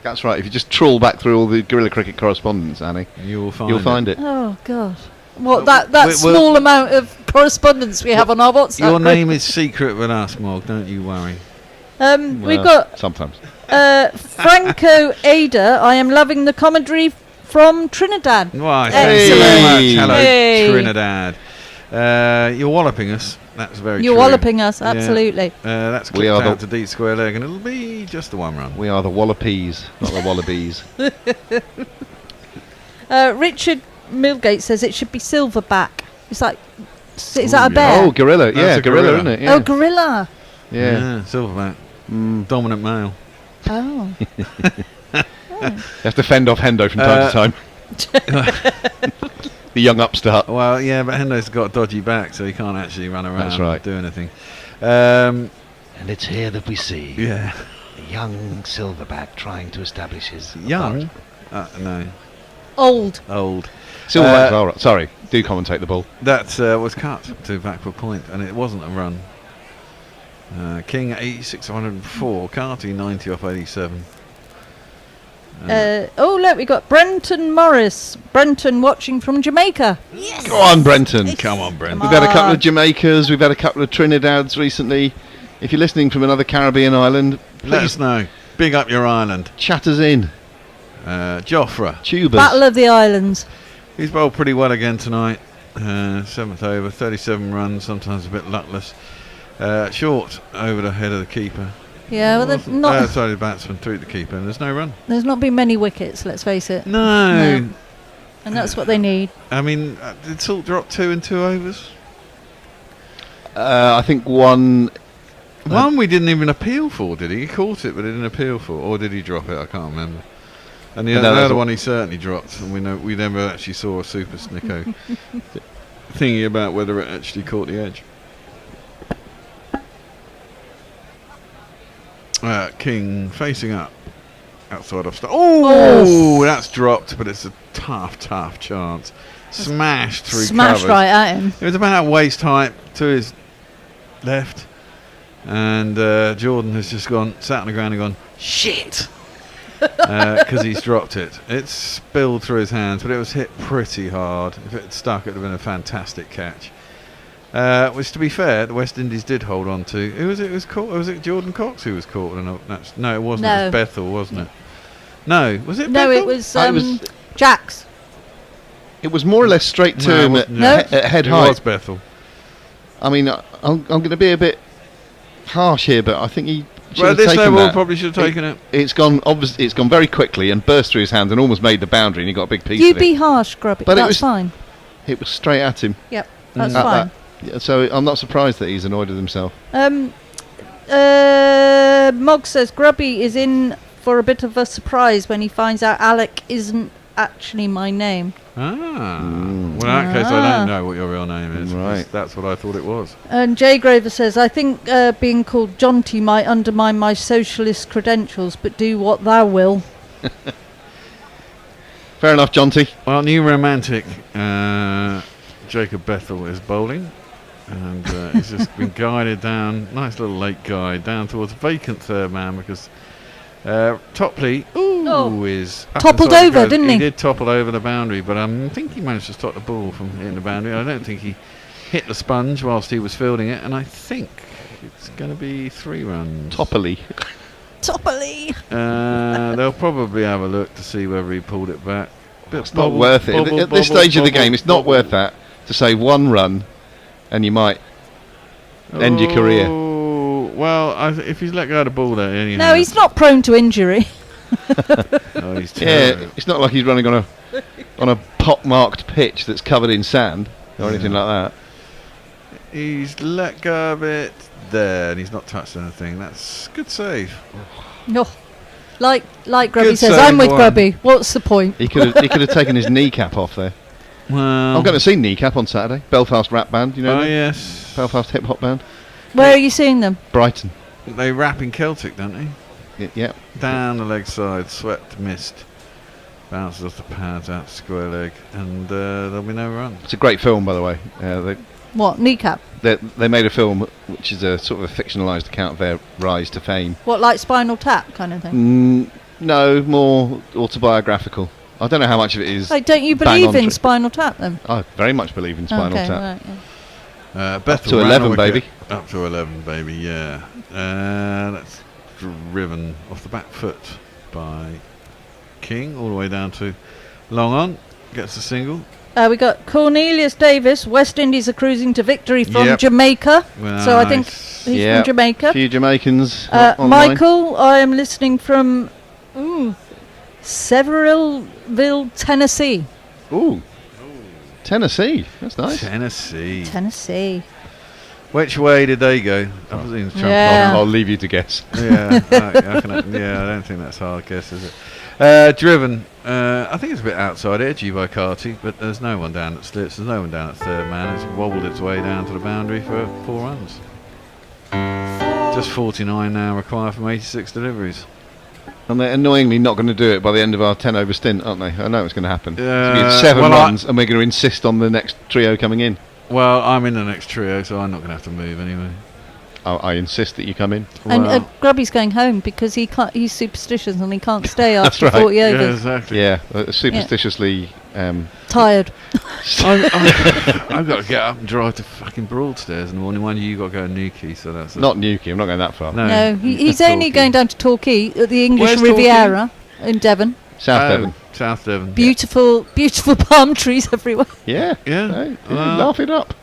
That's right. If you just trawl back through all the Guerrilla Cricket correspondence, Annie, you'll find it. Oh, God. What, that small amount of correspondence we have on our WhatsApp Your group? name is secret with us, Mog, don't you worry. We've got... Sometimes. Franco Ada, I am loving the commentary from Trinidad. Why, thank you very much. Hello, Trinidad. You're walloping us. That's very true. You're walloping us, absolutely. That's clipped out to deep square leg, and it'll be just the 1 run. We are the Wallabies, not the Wallabies. Richard Milgate says it should be silverback. It's like, is that a bear? Oh, gorilla. Yeah, gorilla, isn't it? Yeah. Oh, gorilla. Yeah. Silverback. Dominant male. Oh. You have to fend off Hendo from time to time. The young upstart. Well, yeah, but Hendo's got a dodgy back, so he can't actually run around and do anything. And it's here that we see a young silverback trying to establish his... Young? No. Old. Silverback's all right. Sorry, do commentate the ball. That was cut to backward point, and it wasn't a run. King 86 104, Carty 90 off 87. Look, we got Brenton Morris. Brenton watching from Jamaica. Yes. Go on, Brenton. Come on, Brenton. We've had a couple of Jamaicas. We've had a couple of Trinidads recently. If you're listening from another Caribbean island, let us know. Big up your island. Chat us in. Joffre. Tubers. Battle of the Islands. He's bowled pretty well again tonight. 7th over, 37 runs, sometimes a bit luckless. Short over the head of the keeper. Yeah, well, there's not... sorry, the batsman through the keeper, and there's no run. There's not been many wickets, let's face it. No. And that's what they need. I mean, did Salt drop 2 in 2 overs? I think one... One we didn't even appeal for, did he? He caught it, but he didn't appeal for. Or did he drop it? I can't remember. And the other one he certainly dropped, and we never actually saw a Super Snicko thingy about whether it actually caught the edge. King facing up outside off start. Oh, that's dropped, but it's a tough chance. Smashed through Smashed covers. right at him. It was about waist height to his left, and Jordan has just sat on the ground and gone shit because he's dropped it. It's spilled through his hands, but it was hit pretty hard. If it had stuck, it would have been a fantastic catch. Which, to be fair, the West Indies did hold on to. Who was it? Was caught? Was it Jordan Cox who was caught? No, it wasn't. No. It was Bethel, wasn't it? No, was it? No, Bethel? it was Jax. It was more or less straight to him at head it height. It was Bethel. I mean, I'm going to be a bit harsh here, but I think he. Well, this level probably should have taken it. It's gone. Obviously, it's gone very quickly and burst through his hands and almost made the boundary, and he got a big piece. You of it. be harsh, Grubby. But that's fine. It was straight at him. Yep, that's fine. So I'm not surprised that he's annoyed with himself. Mog says Grubby is in for a bit of a surprise when he finds out Alec isn't actually my name. Well, in that case, I don't know what your real name is. Right. That's what I thought it was. And Jay Grover says, I think being called Jonty might undermine my socialist credentials, but do what thou will. Fair enough, Jonty. Well, new romantic Jacob Bethel is bowling, and he's just been guided down, nice little late guide, down towards vacant third man because Topley is up Toppled inside the over, ground. didn't he? He did topple over the boundary, but I think he managed to stop the ball from hitting the boundary. I don't think he hit the sponge whilst he was fielding it, and I think it's going to be 3 runs. Topley. They'll probably have a look to see whether he pulled it back. It's not worth it. At this stage of the game, it's not worth that to say 1 run and you might end your career. Well, if he's let go of the ball there, anyhow. No, he's not prone to injury. He's terrible. It's not like he's running on a pock-marked pitch that's covered in sand or anything like that. He's let go of it there, and he's not touched anything. That's good save. No, like Grubby Good says, save, I'm with go on. Grubby. What's the point? He could have taken his kneecap off there. Well, I'm going to see Kneecap on Saturday. Belfast rap band, you know. Oh them? yes, Belfast hip hop band. Where are you seeing them? Brighton. They rap in Celtic, don't they? Yeah. Down the leg side, swept, missed, bounces off the pads out to square leg, and there'll be no run. It's a great film, by the way. What, Kneecap? They made a film which is a sort of a fictionalised account of their rise to fame. What, like Spinal Tap kind of thing? No, more autobiographical. I don't know how much of it is. Like, don't you believe in Spinal Tap then? I very much believe in Spinal okay, Tap. Right, yeah. Bethel to ran 11, a wicket. baby. Up to 11, baby. Yeah. That's driven off the back foot by King, all the way down to long on. Gets a single. We got Cornelius Davis. West Indies are cruising to victory from Yep. Jamaica. Well, So I think he's from Jamaica. A few Jamaicans. online. Michael, I am listening from Sevierville, Tennessee. Ooh. Tennessee. That's nice. Tennessee. Which way did they go? I'll leave you to guess. Yeah, I don't think that's a hard guess, is it? Driven. I think it's a bit outside edgy by Carty, but there's no one down at slits. There's no one down at third man. It's wobbled its way down to the boundary for 4 runs. Just 49 now required from 86 deliveries. And they're annoyingly not going to do it by the end of our 10 over stint, aren't they? I know it's going to happen. It's going to be 7 runs, and we're going to insist on the next trio coming in. Well, I'm in the next trio, so I'm not going to have to move anyway. I insist that you come in. And Grubby's going home because he can't. He's superstitious and he can't stay after That's right. 40 overs. Yeah, exactly. Yeah, superstitiously tired. I've got to get up and drive to fucking Broadstairs in the morning. One you got to go to Newquay, so that's not Newquay. I'm not going that far. No, he's only going down to Torquay at the English Where's Riviera in Devon. South Devon. Beautiful palm trees everywhere. Yeah. Yeah. Laugh it up.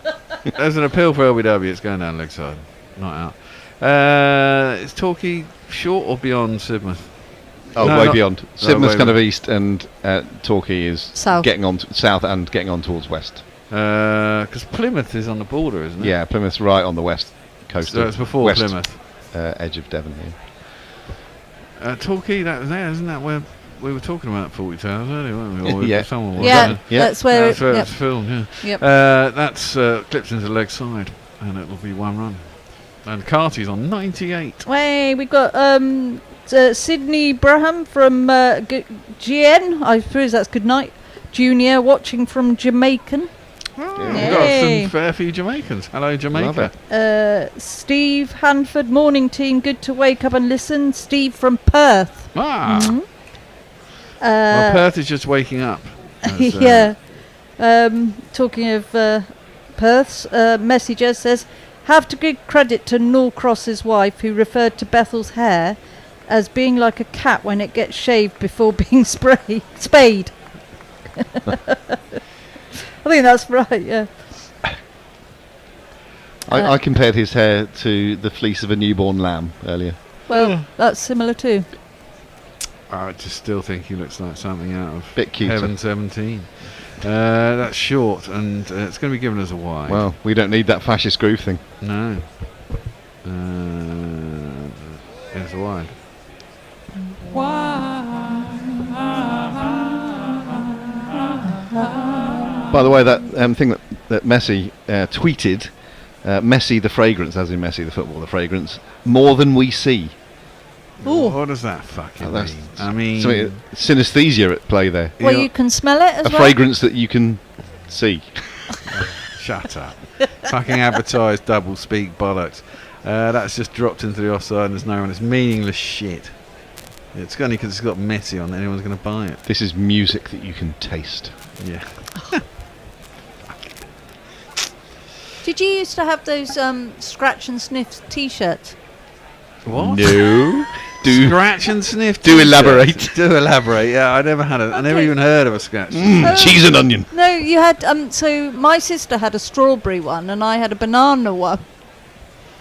There's an appeal for LBW. It's going down leg side, not out. Is Torquay short or beyond Sidmouth? Oh, way beyond. Sidmouth's kind of east, and Torquay is south. Getting on south and getting on towards west. Because Plymouth is on the border, isn't it? Yeah, Plymouth's right on the west coast. So it's before west, Plymouth. Edge of Devon here. Torquay, isn't that where we were talking about 40 Towers earlier, weren't we? Or Yeah. Someone was, That's where it's filmed, yeah. Yep. That's clipped into the leg side, and it will be 1 run. And Carty's on 98. Hey, we've got Sydney Braham from GN. I suppose that's good night. Junior watching from Jamaican. We've got some fair few Jamaicans. Hello, Jamaica. Steve Hanford, morning team. Good to wake up and listen. Steve from Perth. Well, Perth is just waking up. Yeah. Talking of Perth's messenger says, have to give credit to Norcross's wife who referred to Bethel's hair as being like a cat when it gets shaved before being spayed. I think that's right, yeah. I compared his hair to the fleece of a newborn lamb earlier. Well, that's similar too. I just still think he looks like something out of Bit cuter. Heaven 17. That's short, and it's going to be given as a wide. Well, we don't need that fascist groove thing. No. It's a wide. By the way, that thing that Messi tweeted, Messi the fragrance, as in Messi the football, the fragrance, more than we see. Ooh. What does that fucking mean? I mean, synesthesia at play there. Well, you can smell it as a well. fragrance that you can see. Shut up. Fucking advertised double speak bollocks. That's just dropped into the offside and there's no one. It's meaningless shit. It's only because it's got Messi on that anyone's going to buy it. This is music that you can taste. Yeah. Did you used to have those scratch and sniff T-shirts? What? No. Scratch and sniff. Do elaborate. Do elaborate. Yeah, I never even heard of a scratch. Cheese and onion. No, you had. So my sister had a strawberry one, and I had a banana one.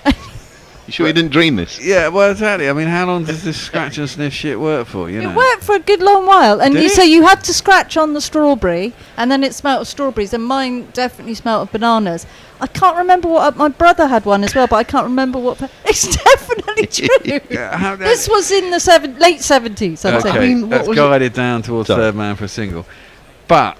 You sure you didn't dream this? Yeah, well, exactly. I mean, how long does this scratch and sniff shit work for? You know. It worked for a good long while, and so you had to scratch on the strawberry, and then it smelled of strawberries, and mine definitely smelled of bananas. I can't remember what my brother had one as well, but I can't remember what. It's definitely true. This was in the late 70s. Okay, I mean, that's guided down towards third man for a single. But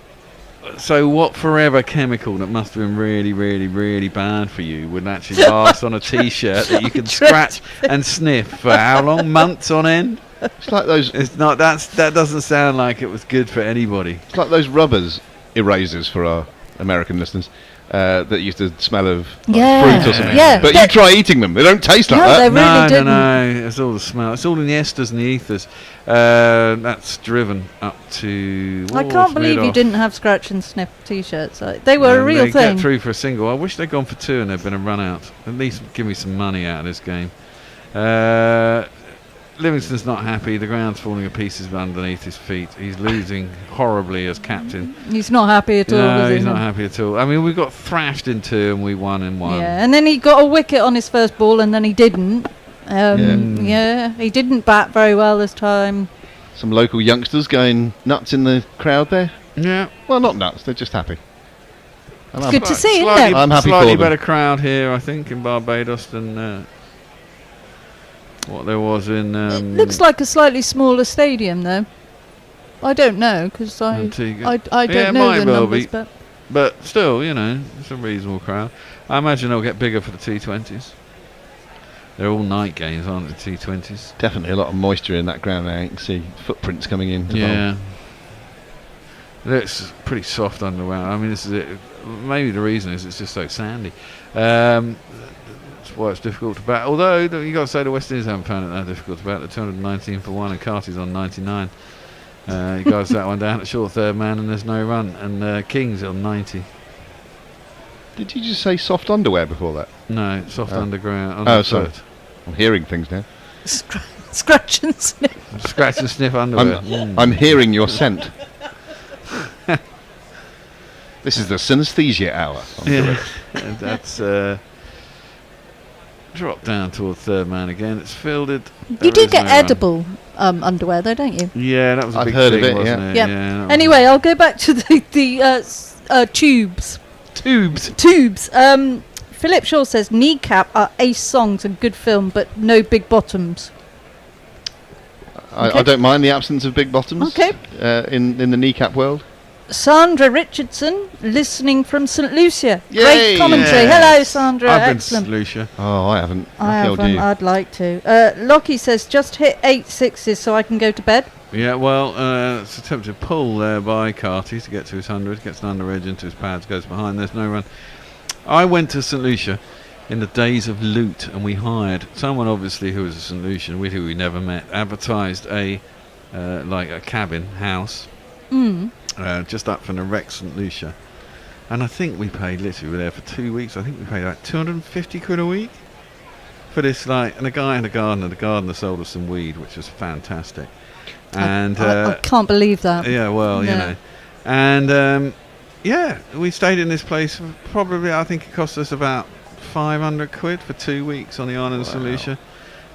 so what forever chemical that must have been really, really, really bad for you would actually last on a T-shirt that you can scratch and sniff for how long? Months on end? It's like those. It's not. That doesn't sound like it was good for anybody. It's like those rubbers erasers for our American listeners. That used to smell of fruit or something. Yeah, but you try eating them; they don't taste like that. They really didn't. No. It's all the smell. It's all in the esters and the ethers. That's driven up to. I can't believe you didn't have scratch and sniff T-shirts. They were a real they thing. Get through for a single. I wish they'd gone for two and there'd been a run out. At least give me some money out of this game. Livingston's not happy. The ground's falling to pieces underneath his feet. He's losing horribly as captain. He's not happy at all. No, he's not happy at all. I mean, we got thrashed in two and we won in one. Yeah, and then he got a wicket on his first ball, and then he didn't. Yeah, he didn't bat very well this time. Some local youngsters going nuts in the crowd there. Yeah. Well, not nuts. They're just happy. And it's good to see, isn't it? I'm happy for Slightly them. better crowd here, I think, in Barbados than what there was in. It looks like a slightly smaller stadium, though. I don't know because I don't know the numbers, but still, you know, it's a reasonable crowd. I imagine they'll get bigger for the T20s. They're all night games, aren't they? T20s. Definitely a lot of moisture in that ground now. You can see footprints coming in. Yeah. It looks pretty soft underground. I mean, this is it. Maybe the reason is it's just so sandy. That's why it's difficult to bat. Although you got to say the West Indies haven't found it that difficult to bat. They're 219 for one, and Carty's on 99. You guys that one down at short third man, and there's no run. And King's on 90. Did you just say soft underwear before that? No, soft underground. Oh, sorry. I'm hearing things now. Scratch and sniff. Scratch and sniff underwear. I'm hearing your scent. This is the synesthesia hour. Yeah, that's drop down toward third man again. It's fielded. You do get edible underwear, though, don't you? Yeah, that was a I've big heard thing, of it, wasn't yeah. it? Yep. Yeah, Anyway, I'll go back to the tubes. Tubes. Philip Shaw says Kneecap are ace songs and good film, but no big bottoms. I don't mind the absence of big bottoms. Okay. In the Kneecap world. Sandra Richardson, listening from St Lucia. Yay! Great commentary. Yes. Hello, Sandra. I've been to Excellent. St Lucia. Oh, I haven't. I haven't. I'd like to. Lockie says, just hit 8 sixes so I can go to bed. Yeah, well, it's attempted pull there by Carty to get to his 100. Gets an under edge into his pads, goes behind. There's no run. I went to St Lucia in the days of loot, and we hired someone, obviously, who was a St Lucian, who we never met, advertised a cabin house. Just up from the Rex St Lucia, and I think we paid literally, we were there for 2 weeks. I think we paid like 250 quid a week for this, and the guy had a gardener. The gardener sold us some weed, which was fantastic. And I can't believe that. Yeah, well, you know, and yeah, we stayed in this place for probably, I think it cost us about 500 quid for 2 weeks on the island of St Lucia.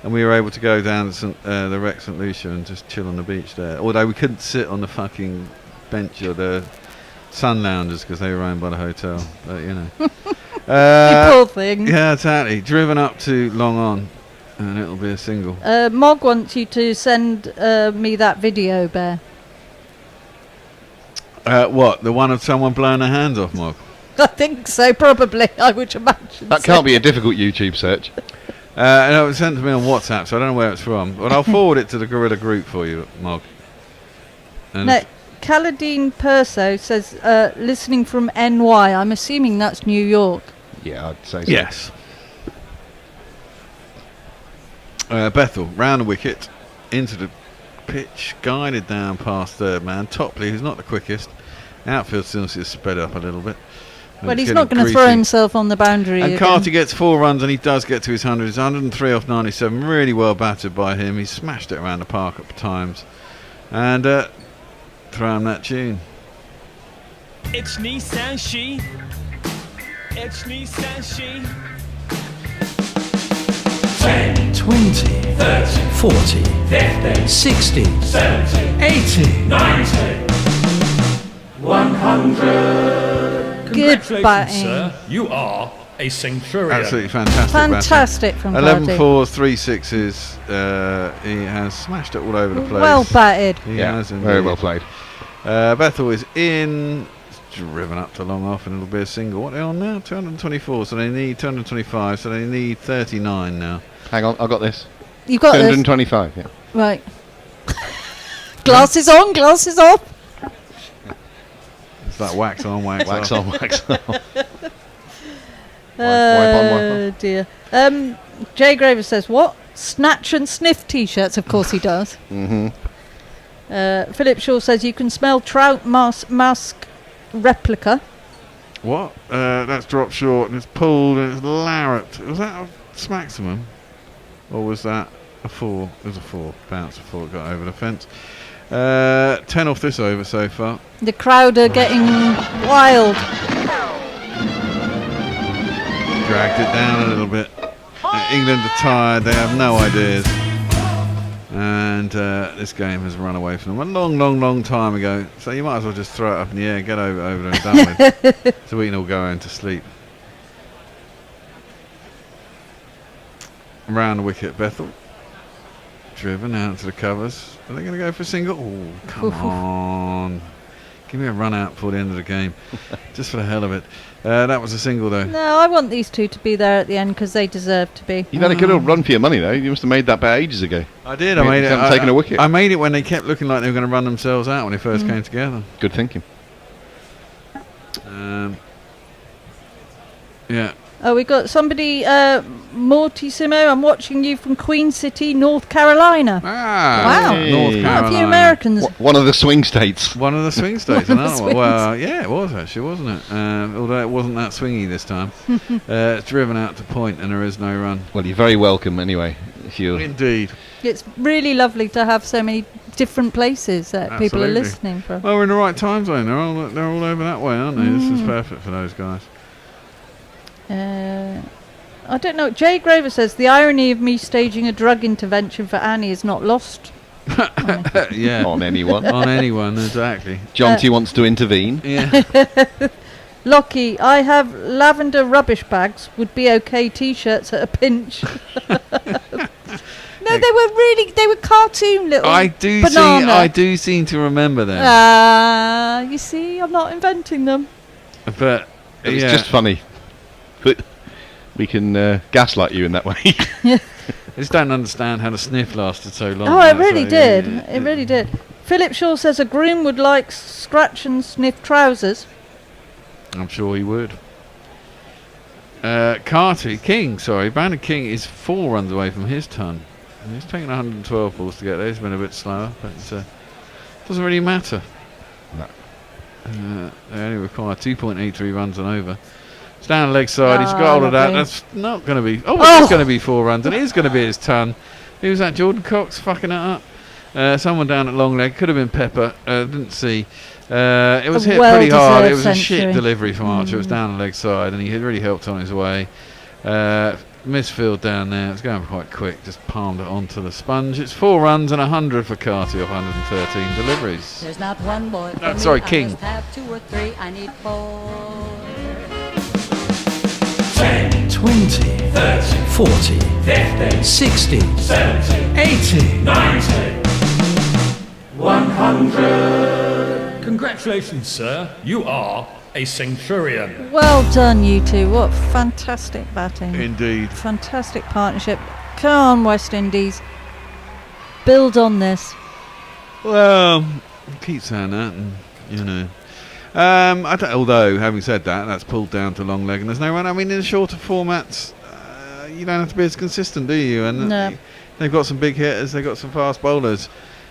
And we were able to go down to the Rex St Lucia and just chill on the beach there. Although we couldn't sit on the fucking bench or the sun loungers because they were owned by the hotel. But, you know. You poor thing. Yeah, exactly. Driven up to Long On, and it'll be a single. Mog wants you to send me that video, Bear. What? The one of someone blowing their hands off, Mog? I think so, probably. I would imagine. That can't be a difficult YouTube search. No, it was sent to me on WhatsApp, so I don't know where it's from. But I'll forward it to the Gorilla group for you, Mog. And Caladine Perso says, listening from NY. I'm assuming that's New York. Yeah, I'd say so. Yes. Bethel, round the wicket, into the pitch, guided down past third man. Topley, who's not the quickest. Outfield still is sped up a little bit. Well, he's not going to throw himself on the boundary And again. Carty gets 4 runs, and he does get to his 100. He's 103 off 97. Really well battered by him. He smashed it around the park at times. And throw him that tune. It's Nissan She. It's Nissan She. 10, 20, 30, 40, 50, 60, 70, 80, 90, 100. Good batting. Sir. You are a centurion. Absolutely fantastic. Fantastic from 11 Carty. fours, 3 sixes. He has smashed it all over the place. Well batted. He Yeah, has very indeed. well played. Bethel is in. Driven up to long off, and it'll be a single. What are they on now? 224. So they need 225. So they need 39 now. Hang on, I've got this. You've got this? 225, yeah. Right. Glasses on, glasses off. It's like wax on, wax Wax off. on, wax off. Oh dear. Jay Graver says, what? Snatch and sniff t-shirts. Of course he does. Mm-hmm. Philip Shaw says, you can smell trout mask replica. What? That's dropped short, and it's pulled, and it's Larrett. Was that a maximum? Or was that a 4? It was a 4. Bounce before it got over the fence. 10 off this over so far. The crowd are getting wild. Dragged it down a little bit. England are tired. They have no ideas. And this game has run away from them a long, long, long time ago. So you might as well just throw it up in the air, get over there and done with. So we can all go home to sleep. Round the wicket, Bethel. Driven out to the covers. Are they going to go for a single? Oh, come on. Give me a run out before the end of the game. Just for the hell of it. That was a single, though. No, I want these two to be there at the end because they deserve to be. You've had a good old run for your money, though. You must have made that bet ages ago. I did. I made it. Haven't taken a wicket. I made it when they kept looking like they were going to run themselves out when they first came together. Good thinking. Yeah. Oh, we got somebody, Mortissimo. I'm watching you from Queen City, North Carolina. Ah, wow. North Quite Carolina. a few Americans. One of the swing states. One of the swing states. One of the Another one. swing Well, yeah, it was actually, wasn't it? Although it wasn't that swingy this time. It's driven out to point and there is no run. Well, you're very welcome anyway. If you Indeed. It's really lovely to have so many different places that people are Absolutely. listening from. Well, we're in the right time zone. They're all over that way, aren't they? This is perfect for those guys. I don't know. Jay Graver says, the irony of me staging a drug intervention for Annie is not lost. Yeah. On anyone. On anyone, exactly. Jonty wants to intervene. Yeah. Lockie, I have lavender rubbish bags. Would be okay t-shirts at a pinch. No, they were cartoon little I do seem to remember them. You see, I'm not inventing them. But It's just funny. But we can gaslight you in that way. I just don't understand how the sniff lasted so long. Oh, it really did. It really did. Philip Shaw says a groom would like scratch and sniff trousers. I'm sure he would. Brandon King is 4 runs away from his ton. And he's taken 112 balls to get there. He's been a bit slower, but it doesn't really matter. No. They only require 2.83 runs and over. It's down the leg side. He's got hold of that. That's not going to be. Oh, it is going to be 4 runs, and it is going to be his ton. Who was that? Jordan Cox fucking it up. Someone down at long leg. Could have been Pepper. Didn't see. It was hit pretty hard. It was a shit delivery from Archer. It was down the leg side, and he had really helped on his way. Misfield down there. It's going quite quick. Just palmed it onto the sponge. It's 4 runs and 100 for Carty off 113 deliveries. There's not one boy for Sorry, me. King. I must have 2 or 3. I need 4. 10, 20, 30, 40, 50, 60, 70, 80, 90, 100. Congratulations, sir. You are a centurion. Well done, you two. What fantastic batting. Indeed. Fantastic partnership. Come on, West Indies. Build on this. Well, Keep saying that, and you know. Although, having said that, that's pulled down to long leg and there's no run. I mean, in the shorter formats, you don't have to be as consistent, do you? And No. they've got some big hitters, they've got some fast bowlers.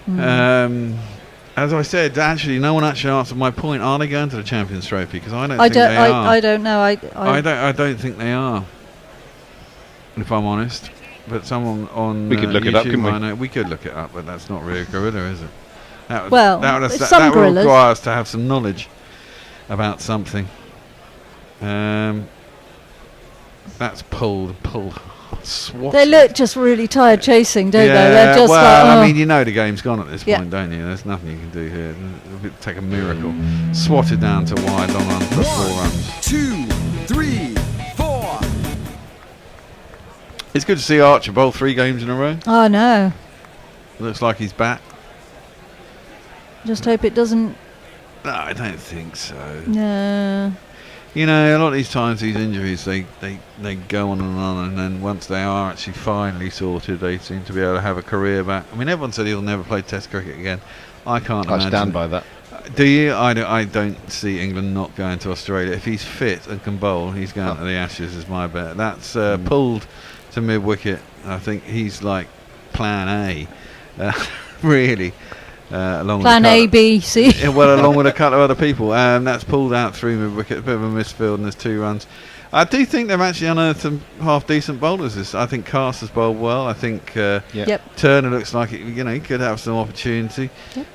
As I said, actually, no one actually answered my point. Are they going to the Champions Trophy? Because I don't think they are. I don't know. I don't think they are, if I'm honest. But someone on we could look YouTube it up, couldn't we? might know. We could look it up, but that's not really a gorilla, is it? That would, Well, that would, some that would gorillas. require us to have some knowledge about something. That's pulled. Swatted. They look just really tired chasing, don't they? Yeah, They're just well, like, I mean, you know the game's gone at this Yeah. point, don't you? There's nothing you can do here. It'll take a miracle. Swatted down to wide, long run for 4 runs. 2, 3, 4. It's good to see Archer bowl 3 games in a row. oh no. Looks like he's back. Just hope it doesn't. No, I don't think so. No. You know, a lot of these times, these injuries, they go on, and then once they are actually finally sorted, they seem to be able to have a career back. I mean, everyone said he'll never play Test cricket again. I can't I imagine. stand by that. Do you? I don't see England not going to Australia. If he's fit and can bowl, he's going to the Ashes, is my bet. That's pulled to mid-wicket. I think he's like plan A, really. Along Plan with A, B, C. Yeah, well, along with a couple of other people. That's pulled out through mid-wicket. A bit of a misfield, and there's 2 runs. I do think they've actually unearthed some half-decent bowlers. I think Carter's bowled well. I think Turner looks like he could have some opportunity. Yep.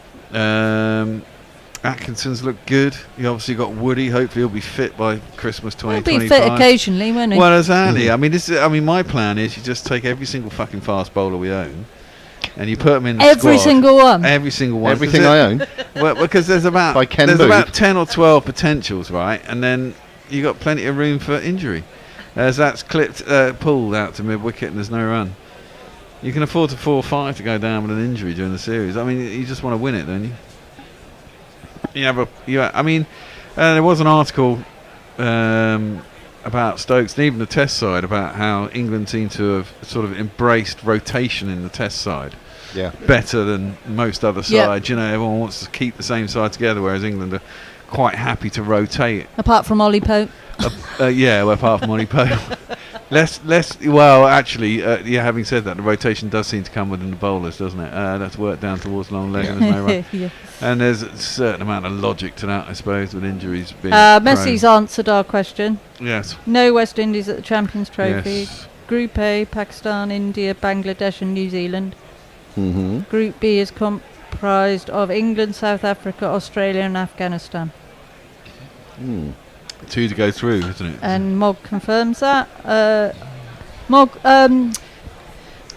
Atkinson's looked good. You obviously got Woody. Hopefully he'll be fit by Christmas 2025. He'll be fit occasionally, won't he? Well, exactly. I mean, my plan is you just take every single fucking fast bowler we own, and you put them in the Every squad. single one. Every single one. Everything I own. Well, because there's about about 10 or 12 potentials, right? And then you got plenty of room for injury. As that's pulled out to mid-wicket and there's no run. You can afford to 4 or 5 to go down with an injury during the series. I mean, you just want to win it, don't you? There was an article about Stokes and even the Test side about how England seem to have sort of embraced rotation in the Test side. Yeah. Better than most other sides. You know, everyone wants to keep the same side together, whereas England are quite happy to rotate. Apart from Ollie Pope. Apart from Ollie Pope. Having said that, the rotation does seem to come within the bowlers, doesn't it? That's worked down towards long leg and there's no run. Yeah. And there's a certain amount of logic to that, I suppose, with injuries being Messi's answered our question. Yes. No West Indies at the Champions Trophy. Yes. Group A, Pakistan, India, Bangladesh and New Zealand. Mm-hmm. Group B is comprised of England, South Africa, Australia and Afghanistan. 2 to go through, isn't it? And Mog confirms that.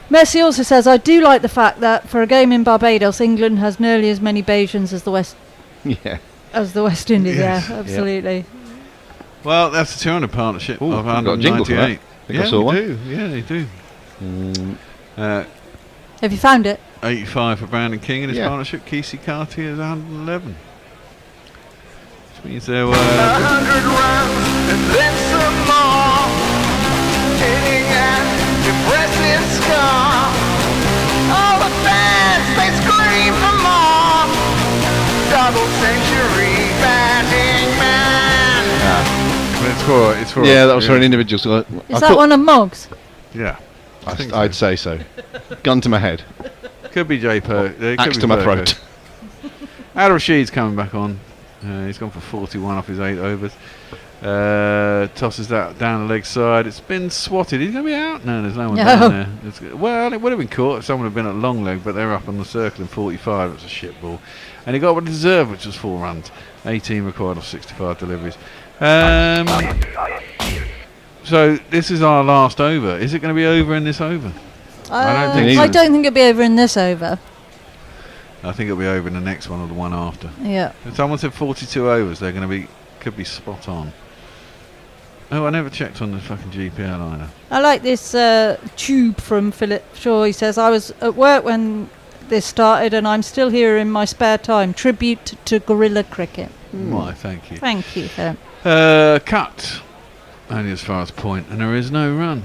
Messi also says, I do like the fact that for a game in Barbados, England has nearly as many Bajans as the West Indies. Yes. Yeah, absolutely. Well, that's a 200 partnership of I've got a jingle for that. 198. I think I saw one. Do. Yeah, they do. Have you found it? 85 for Brandon King and his Yeah. partnership. Kesey Carty is 111. Which means there were 100 rounds and then some more. Hitting at depressing score. All the fans, they scream for more. Double century batting man. It's for Yeah, that was for an individual. So Is that one of Mog's? Yeah. I'd say so. Gun to my head. Could be J-Po. Axe to my throat. Al Rashid's coming back on. He's gone for 41 off his 8 overs. Tosses that down the leg side. It's been swatted. He's going to be out. No, there's no one down there. Well, it would have been caught if someone had been at long leg, but they're up on the circle in 45. It's a shit ball. And he got what he deserved, which was 4 runs. 18 required off 65 deliveries. So this is our last over. Is it going to be over in this over? I don't think it'll be over in this over. I think it'll be over in the next one or the one after. Yeah. If someone said 42 overs, they're going to could be spot on. Oh, I never checked on the fucking GPL either. I like this tube from Philip Shaw. He says, I was at work when this started and I'm still here in my spare time. Tribute to guerrilla cricket. Why, thank you. Thank you, Philip. Cut. Only as far as point, and there is no run.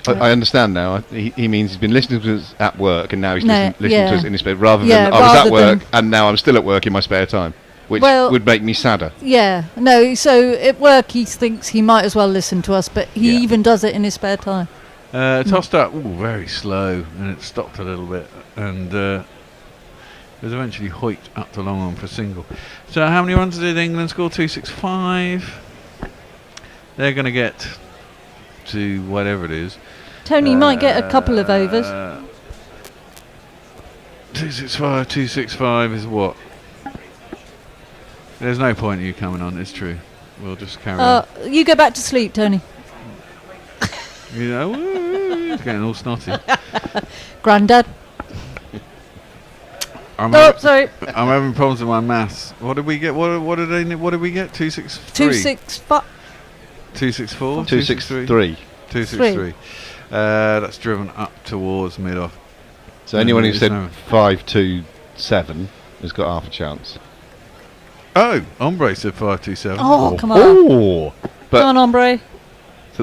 I understand now. He means he's been listening to us at work, and now he's No, listening to yeah. us in his spare, rather Yeah, than I was at rather work than- and now I'm still at work in my spare time, which Well- would make me sadder. Yeah, no, so at work he thinks he might as well listen to us, but he even does it in his spare time. Tossed up, very slow, and it stopped a little bit, and it was eventually hoiked up to long on for a single. So how many runs did England score? 265. They're going to get to whatever it is. Tony might get a couple of overs. 265 is what? There's no point in you coming on, it's true. We'll just carry on. You go back to sleep, Tony. You know, he's getting all snotty. Grandad. I'm sorry. I'm having problems with my maths. What did we get? What did we get? 263. 265. 264. 263. 263. That's driven up towards mid-off. So anyone who said 527 has got half a chance. Oh, Ombre said 527. Oh, come on. Oh, but Come on, Ombre.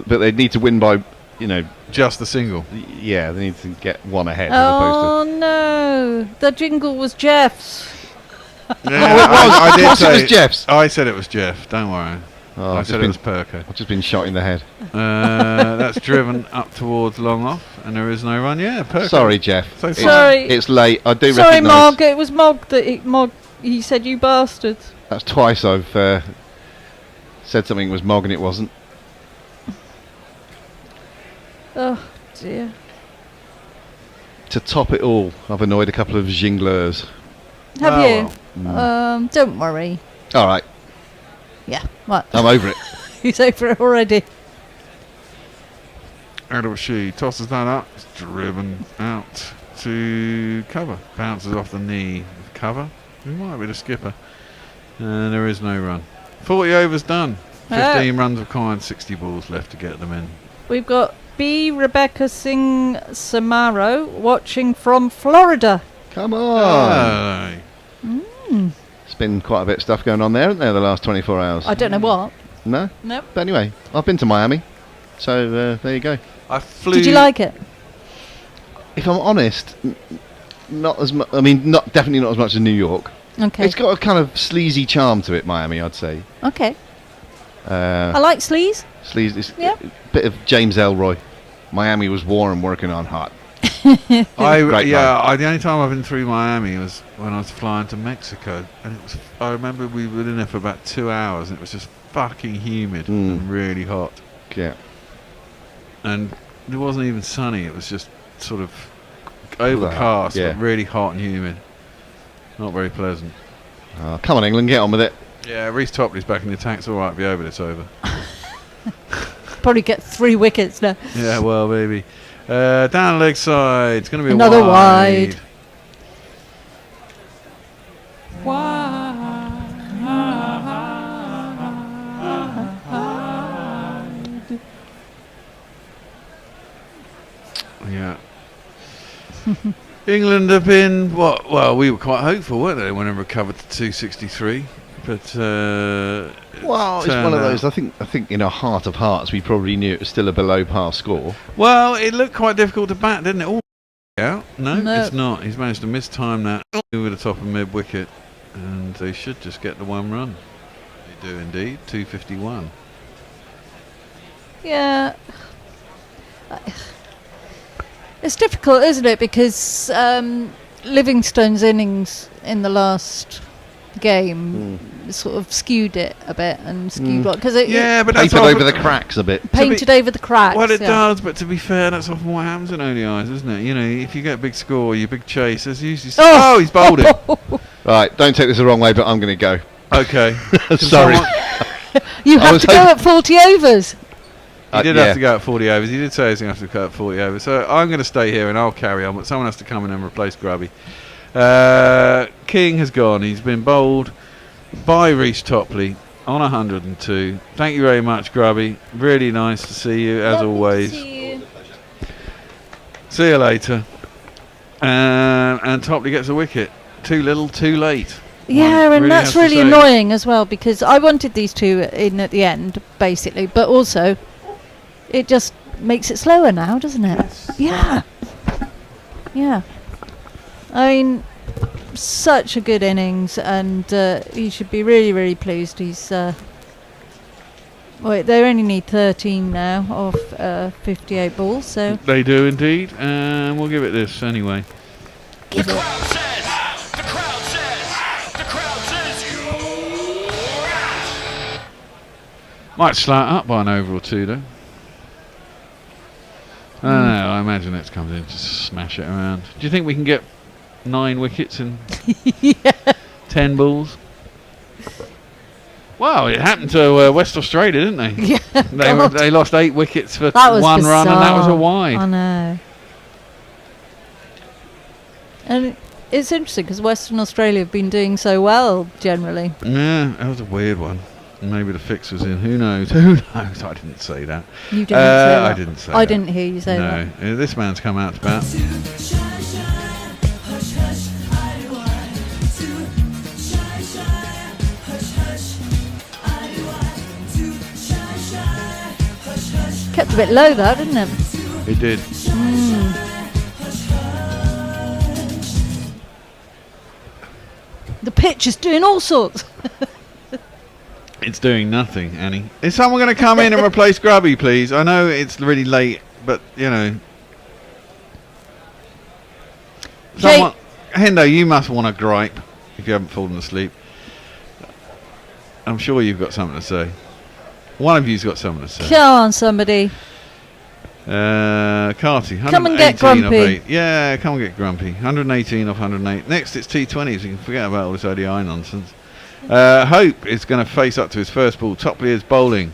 but they need to win by, just the single. Yeah, they need to get one ahead. Oh, no. The jingle was Jeff's. I did course it say was Jeff's. I said it was Jeff. Don't worry. Oh, I I've said just it was Perko. I've just been shot in the head. That's driven up towards long off, and there is no run. Yeah, Perko. Sorry, Jeff. So Sorry. It's late. I do Sorry, recognise. Mog. It was Mog that he said, you bastards. That's twice I've said something was Mog and it wasn't. Oh, dear. To top it all, I've annoyed a couple of jingleurs. Have you? well. Don't worry. All right. Yeah, what? I'm over it. He's over it already. Out of she tosses that up. It's driven out to cover. Bounces off the knee. Cover. We might be the skipper. And there is no run. 40 overs done. 15 runs required. 60 balls left to get them in. We've got B. Rebecca Singh Samaro watching from Florida. Come on. Mm. It's been quite a bit of stuff going on there, hasn't there, the last 24 hours? I don't know what. No? Nope. But anyway, I've been to Miami, so there you go. I flew. Did you like it? If I'm honest, not as much. I mean, definitely not as much as New York. Okay. It's got a kind of sleazy charm to it, Miami, I'd say. Okay. I like sleaze. Sleaze. It's Yeah. a bit of James Elroy. Miami was warm, working on hot. The night. only time I've been through Miami was when I was flying to Mexico, and it was. I remember we were in there for about 2 hours, and it was just fucking humid and really hot. Yeah. And it wasn't even sunny; it was just sort of overcast, yeah. but really hot and humid. Not very pleasant. Oh, come on, England, get on with it. Yeah, Reece Topley's back in the attack. It's all right. Be over. It's over. Probably get 3 wickets now. Yeah, well, maybe. Down leg side. It's going to be Another wide. Yeah. England have been well, we were quite hopeful, weren't they, when they recovered to 263, but well, it's one of those. I think in our heart of hearts, we probably knew it was still a below par score. Well, it looked quite difficult to bat, didn't it? Out? No, No. it's not. He's managed to mistime that over the top of mid wicket, and they should just get the 1 run. They do indeed. 251. Yeah. It's difficult, isn't it? Because Livingstone's innings in the last game sort of skewed it a bit and skewed because it but that's painted over the cracks a bit. painted over the cracks. Well, it yeah. does, but to be fair, that's often what happens in ODIs, isn't it? You know, if you get a big score, your big chase, there's usually he's bowled it. Right, don't take this the wrong way, but I'm going to go. Okay. Sorry. You have to go at 40 overs. He did have to go at 40 overs. He did say he's going to have to go at 40 overs. So I'm going to stay here and I'll carry on, but someone has to come in and replace Grubby. King has gone. He's been bowled by Reece Topley on 102. Thank you very much, Grubby. Really nice to see you, as always. See you later. And Topley gets a wicket. Too little, too late. Yeah, and that's really say. annoying as well, because I wanted these two in at the end, basically, but also it just makes it slower now, doesn't it? Yeah. Yeah. I mean, such a good innings, and he should be really, really pleased. He's. Wait, they only need 13 now off 58 balls, so. They do indeed, and we'll give it this anyway. Give it. Might slat up by an over or two, though. I don't know, I imagine it comes in to smash it around. Do you think we can get 9 wickets in 10 balls? Well, it happened to West Australia, didn't they? Yeah. They lost 8 wickets for That was one run, and that was a bizarre. wide. I know. And it's interesting because Western Australia have been doing so well generally. Yeah, that was a weird one. Maybe the fix was in. Who knows? Who knows? I didn't say that. You didn't say that. I didn't say that. I didn't hear you say that. No, this man's come out to bat. Kept a bit low though, didn't it? It did. The pitch is doing all sorts. It's doing nothing, Annie. Is someone going to come in and replace Grubby, please? I know it's really late, but, you know. Someone, Hendo, you must want to gripe if you haven't fallen asleep. I'm sure you've got something to say. One of you's got something to say. Come on, somebody. Carty, 118 Come and get off grumpy. 8. Yeah, come and get grumpy. 118 off 108. Next, it's T20s. You can forget about all this ODI nonsense. Hope is going to face up to his first ball. Topley is bowling.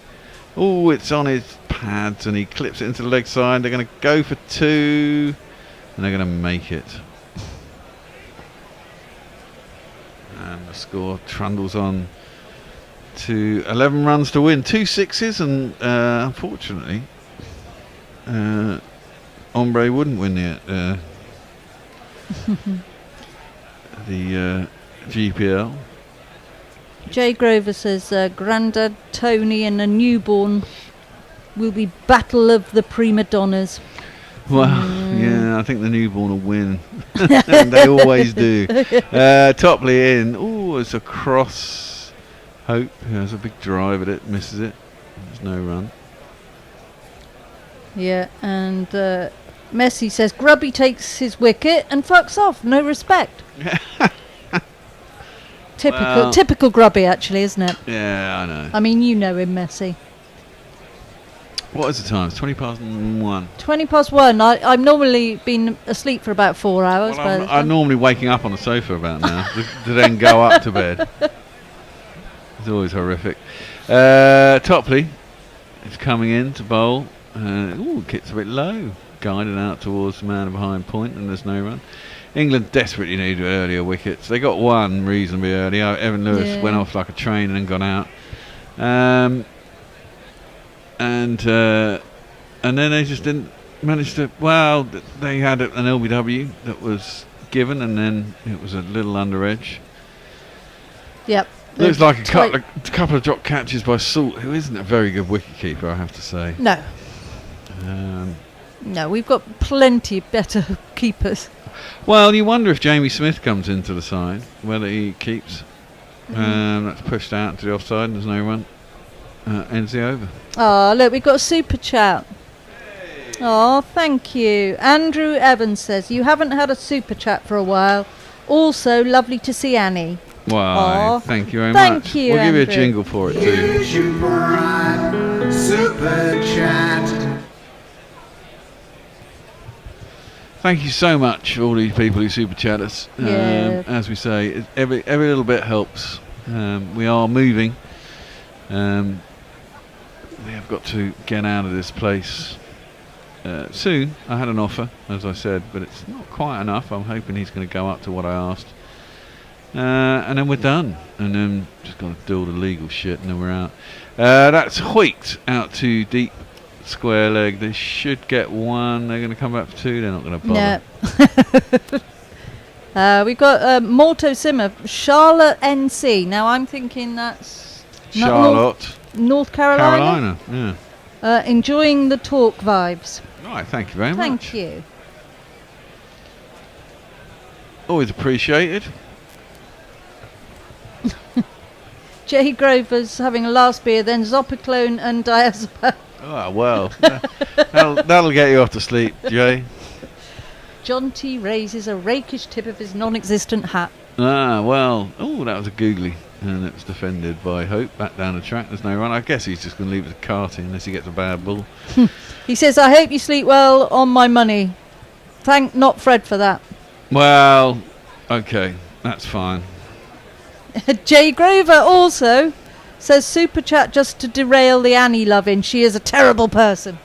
Oh, it's on his pads, and he clips it into the leg side. They're going to go for 2, and they're going to make it. And the score trundles on to 11 runs to win. 2 sixes, and unfortunately, Ombre wouldn't win the GPL. Jay Grover says Grandad Tony and a newborn will be battle of the prima donnas. Well, yeah, I think the newborn will win. They always do. Topley in. Oh, it's a cross. Hope has a big drive at it, misses it. There's no run. Yeah, and Messi says Grubby takes his wicket and fucks off. No respect. Typical Grubby, actually, isn't it? Yeah, I know. I mean, you know him, Messi. What is the time? It's 20 past 1. 20 past 1. I've normally been asleep for about 4 hours. Well, I'm normally waking up on the sofa about now to then go up to bed. It's always horrific. Topley is coming in to bowl. Kicks a bit low. Guided out towards the man behind point, and there's no run. England desperately needed earlier wickets. They got one reasonably early. Evan Lewis went off like a train and then gone out. And then they just didn't manage to. Well, they had an LBW that was given, and then it was a little under edge. Yep. Looks like a couple of drop catches by Salt, who isn't a very good wicket-keeper, I have to say. No. No, we've got plenty better keepers. Well, you wonder if Jamie Smith comes into the side, whether he keeps. That's pushed out to the offside, and there's no run. Ends the over. Oh, look, we've got a super chat. Oh, thank you. Andrew Evans says, you haven't had a super chat for a while. Also, lovely to see Annie. Why, thank you very Thank much. you, We'll give you a Andrew. jingle for it, too. Super chat. Thank you so much, all these people who super chat us. Yeah. As we say, every little bit helps. We are moving. We have got to get out of this place soon. I had an offer, as I said, but it's not quite enough. I'm hoping he's going to go up to what I asked. And then we're done. And then just got to do all the legal shit, and then we're out. That's Hoyt out to deep square leg. They should get 1. They're going to come back for 2. They're not going to bother. No. We've got Morto Simmer, Charlotte NC. Now I'm thinking that's Charlotte. North Carolina. Yeah. Enjoying the talk vibes. Right, thank you very much. Thank you. Always appreciated. Jay Grover's having a last beer, then Zopiclone and diazepam. Oh, well. that'll get you off to sleep, Jay. John T raises a rakish tip of his non-existent hat. Ah, well. Oh, that was a googly. And it was defended by Hope. Back down the track. There's no run. I guess he's just going to leave it to Carty unless he gets a bad ball. He says, I hope you sleep well on my money. Thank not Fred for that. Well, okay. That's fine. Jay Grover also says, super chat just to derail the Annie loving. She is a terrible person.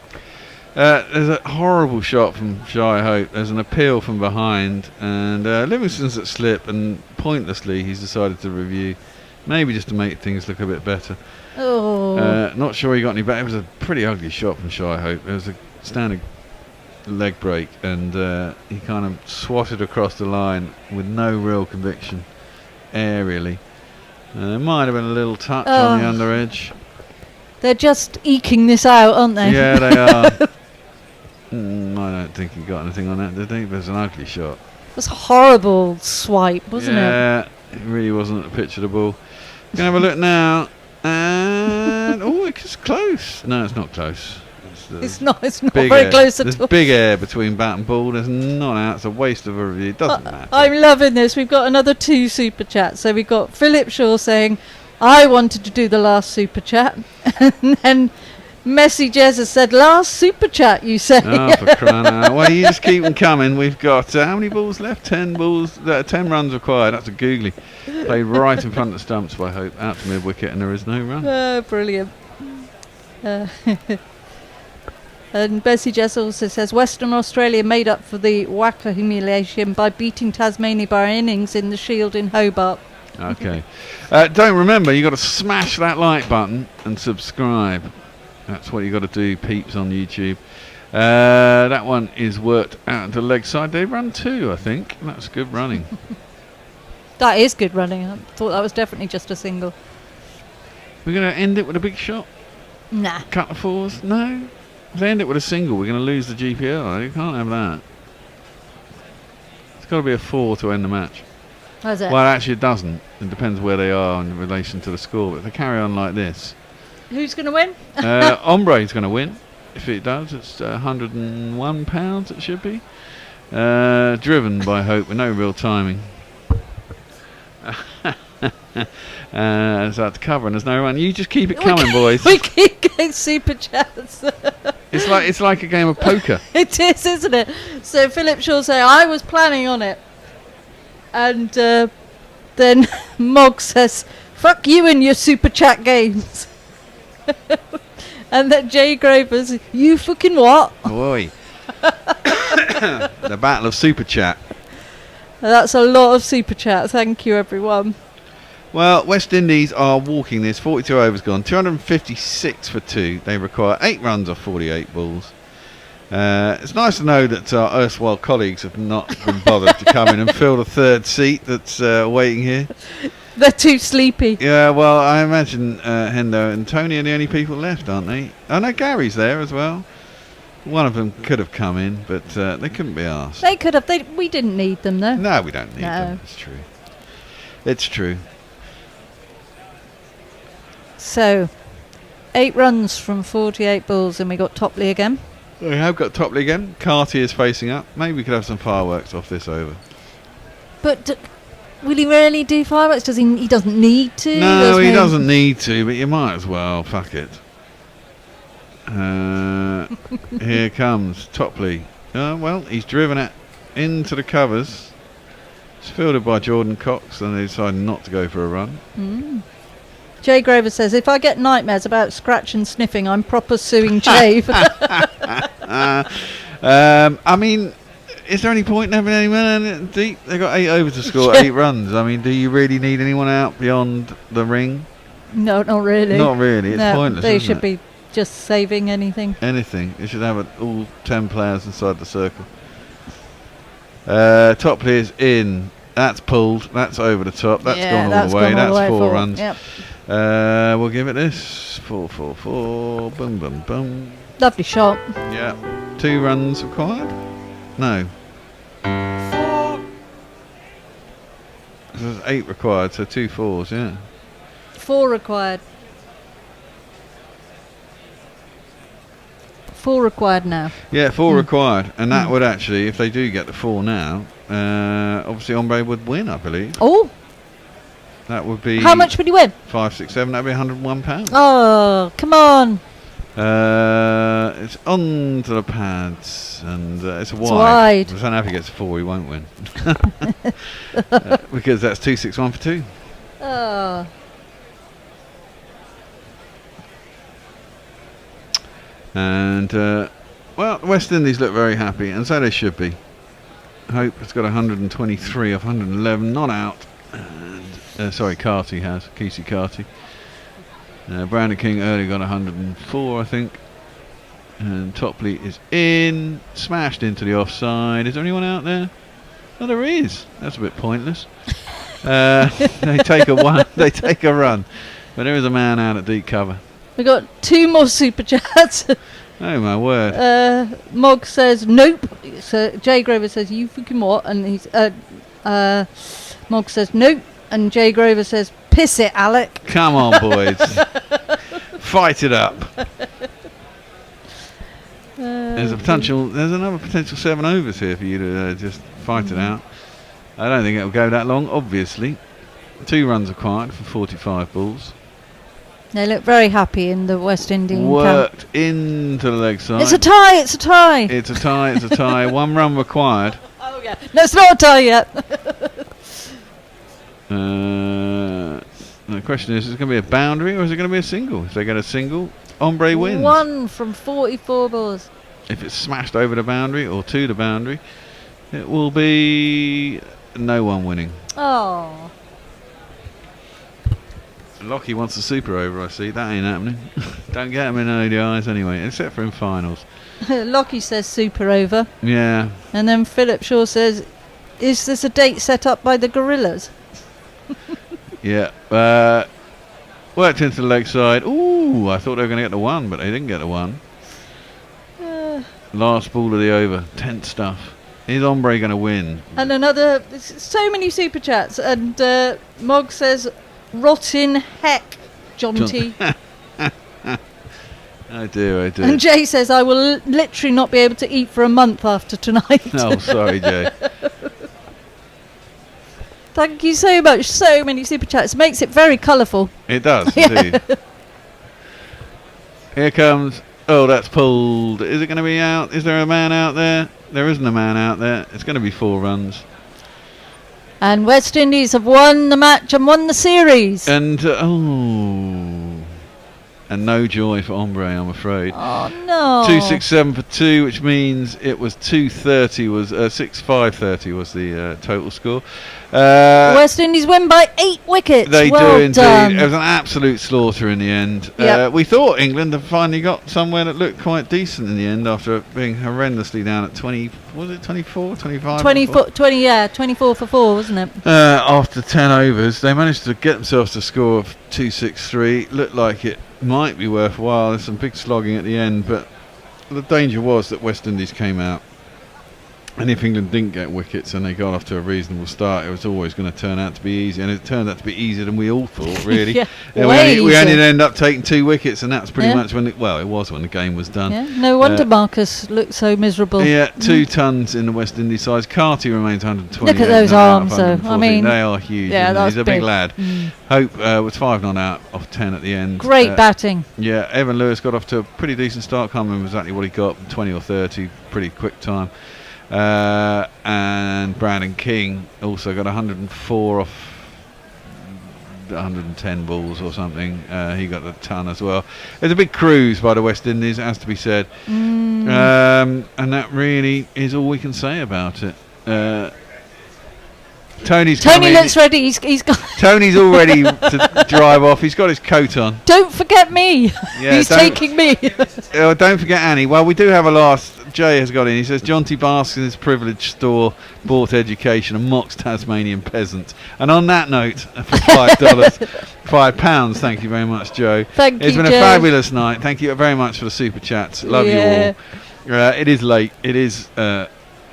There's a horrible shot from Shy Hope. There's an appeal from behind, and Livingston's at slip, and pointlessly he's decided to review, maybe just to make things look a bit better. Oh. Not sure he got any better. It was a pretty ugly shot from Shy Hope. It was a standard leg break, and he kind of swatted across the line with no real conviction, aerially. There might have been a little touch on the under edge. They're just eking this out, aren't they? Yeah, they are. I don't think he got anything on that, did he? But it was an ugly shot. It was a horrible swipe, wasn't it? Yeah, it really wasn't a pitch of the ball. Gonna have a look now, and it's close. No, it's not close. It's not very close at all. There's big air between bat and ball. There's not out. It's a waste of a review. It doesn't matter. I'm loving this. We've got another 2 super chats. So we've got Philip Shaw saying, I wanted to do the last super chat. And then Messi Jez has said, last super chat, you say. Oh, for crying out. Well, you just keep them coming. We've got, how many balls left? 10 balls. 10 runs required. That's a googly. Played right in front of the stumps by Hope. Out to mid-wicket, and there is no run. Brilliant. And Bessie Jess also says, Western Australia made up for the Wacker humiliation by beating Tasmania by innings in the Shield in Hobart. Okay. Don't remember, you've got to smash that like button and subscribe. That's what you've got to do, peeps on YouTube. That one is worked out into leg side. They run 2, I think. That's good running. That is good running. I thought that was definitely just a single. We're going to end it with a big shot? Nah. Cut the 4s? No. If they end it with a single, we're going to lose the GPL. You can't have that. It's got to be a 4 to end the match. How's it? Well, actually, it doesn't. It depends where they are in relation to the score. But if they carry on like this, who's going to win? Ombre's going to win. If it does, it's £101. It should be. Driven by Hope with no real timing. It's out to cover, and there's no run. You just keep it coming, boys. We keep getting super chats. It's like a game of poker. It is, isn't it? So Philip Shaw say, I was planning on it. And then Mog says, fuck you and your super chat games. And then Jay Grover's, you fucking what? Boy. The battle of super chat. That's a lot of super chat. Thank you, everyone. Well, West Indies are walking this. 42 overs gone. 256 for 2. They require 8 runs off 48 balls. It's nice to know that our erstwhile colleagues have not been bothered to come in and fill the 3rd seat that's waiting here. They're too sleepy. Yeah, well, I imagine Hendo and Tony are the only people left, aren't they? Oh, no, Gary's there as well. One of them could have come in, but they couldn't be asked. They could have. We didn't need them, though. No, we don't need them. It's true. It's true. So, 8 runs from 48 balls, and we got Topley again. We have got Topley again. Carty is facing up. Maybe we could have some fireworks off this over. But will he really do fireworks? Does he? He doesn't need to. No, he doesn't need to, but you might as well. Fuck it. Here comes Topley. Well, he's driven it into the covers. It's fielded by Jordan Cox, and they decide not to go for a run. Jay Grover says, if I get nightmares about scratch and sniffing, I'm proper suing Chave. I mean, is there any point in having anyone in deep? They've got 8 overs to score, 8 runs. I mean, do you really need anyone out beyond the ring? No, not really. Not really. It's pointless. They isn't should it? be just saving anything. Anything. You should have all 10 players inside the circle. Topley is in. That's pulled. That's over the top. That's gone all the way. That's 4 runs. Yep. We'll give it this 4-4-4. Boom, boom, boom. Lovely shot. Yeah. 2 runs required? No. 'Cause there's 8 required, so 2 fours, yeah. 4 required. 4 required now. Yeah, 4 required. And that would actually, if they do get the 4 now, obviously Ombre would win, I believe. Oh! That would be... How much would he win? 5, 6, 7, that'd be £101. Oh, come on. It's on to the pads, and it's a wide. It's wide. I don't know if he gets a 4, he won't win. Because that's 2, 6, 1 for 2. Oh. And, well, West Indies look very happy, and so they should be. Hope has got 123 off 111, not out. And, sorry, Carty has, Kesey Carty. Brandon King early got 104, I think. And Topley is in, smashed into the offside. Is there anyone out there? Oh, there is. That's a bit pointless. They take a run, but there is a man out at deep cover. We got 2 more super chats. Oh my word. Mog says nope. So Jay Grover says you fucking what? And he's Mog says nope. And Jay Grover says piss it, Alec. Come on, boys. Fight it up. There's another potential 7 overs here for you to just fight it out. I don't think it'll go that long, obviously. 2 runs required for 45 balls. They look very happy in the West Indian Worked camp. Into the leg side. It's a tie, it's a tie. It's a tie, it's a tie. 1 run required. Oh yeah. No, it's not a tie yet. The question is it going to be a boundary or is it going to be a single? If they get a single, Ombre wins. 1 from 44 balls. If it's smashed over the boundary or to the boundary, it will be no one winning. Oh. Lockie wants a super over, I see. That ain't happening. Don't get him in ODIs anyway, except for in finals. Lockie says super over. Yeah. And then Philip Shaw says, is this a date set up by the Gorillas? Yeah. Worked into the leg side. Ooh, I thought they were going to get the 1, but they didn't get the 1. Last ball of the over. Tense stuff. Is Ombre going to win? And another, so many super chats. And Mog says, rotten heck, Jonty. Oh dear, oh dear. And Jay says, I will literally not be able to eat for a month after tonight. Oh, sorry, Jay. Thank you so much. So many super chats. Makes it very colourful. It does, indeed. Here comes... Oh, that's pulled. Is it going to be out? Is there a man out there? There isn't a man out there. It's going to be 4 runs. And West Indies have won the match and won the series. And, and no joy for Ombre, I'm afraid. Oh, no. 267 for 2, which means it was 230, was 6-5-30 was the total score. West Indies win by 8 wickets. They well do indeed. done. It was an absolute slaughter in the end. Yep. We thought England had finally got somewhere that looked quite decent in the end after being horrendously down at 20, was it 24, 25? 24 for 4, wasn't it? After 10 overs, they managed to get themselves to a score of 263. Looked like it might be worthwhile. There's some big slogging at the end, but the danger was that West Indies came out, and if England didn't get wickets and they got off to a reasonable start, it was always going to turn out to be easy, and it turned out to be easier than we all thought, really. Yeah, we only ended up taking 2 wickets, and that's pretty much when it was when the game was done. Yeah. No wonder Marcus looked so miserable. Yeah, 2 tons in the West Indies size. Carty remains 120. Look at those arms, though. I mean, they are huge. Yeah, he's a big lad. Mm. Hope was 5 not out off 10 at the end. Great batting. Yeah, Evan Lewis got off to a pretty decent start. Can't remember exactly what he got, 20 or 30, pretty quick time. And Brandon King also got 104 off 110 balls or something. He got a ton as well. It's a big cruise by the West Indies, it has to be said. And that really is all we can say about it. Tony looks ready. He's got Tony's all ready to drive off. He's got his coat on. Don't forget me. Yeah, he's taking me. Don't forget Annie. Well, we do have a last Jay has got in. He says, Jonty basks in his privileged store, bought education and mocks Tasmanian peasants. And on that note, for £5, thank you very much, Joe. Thank It's you, been Joe. a fabulous night. Thank you very much for the super chats. Love you all. It is late. It is...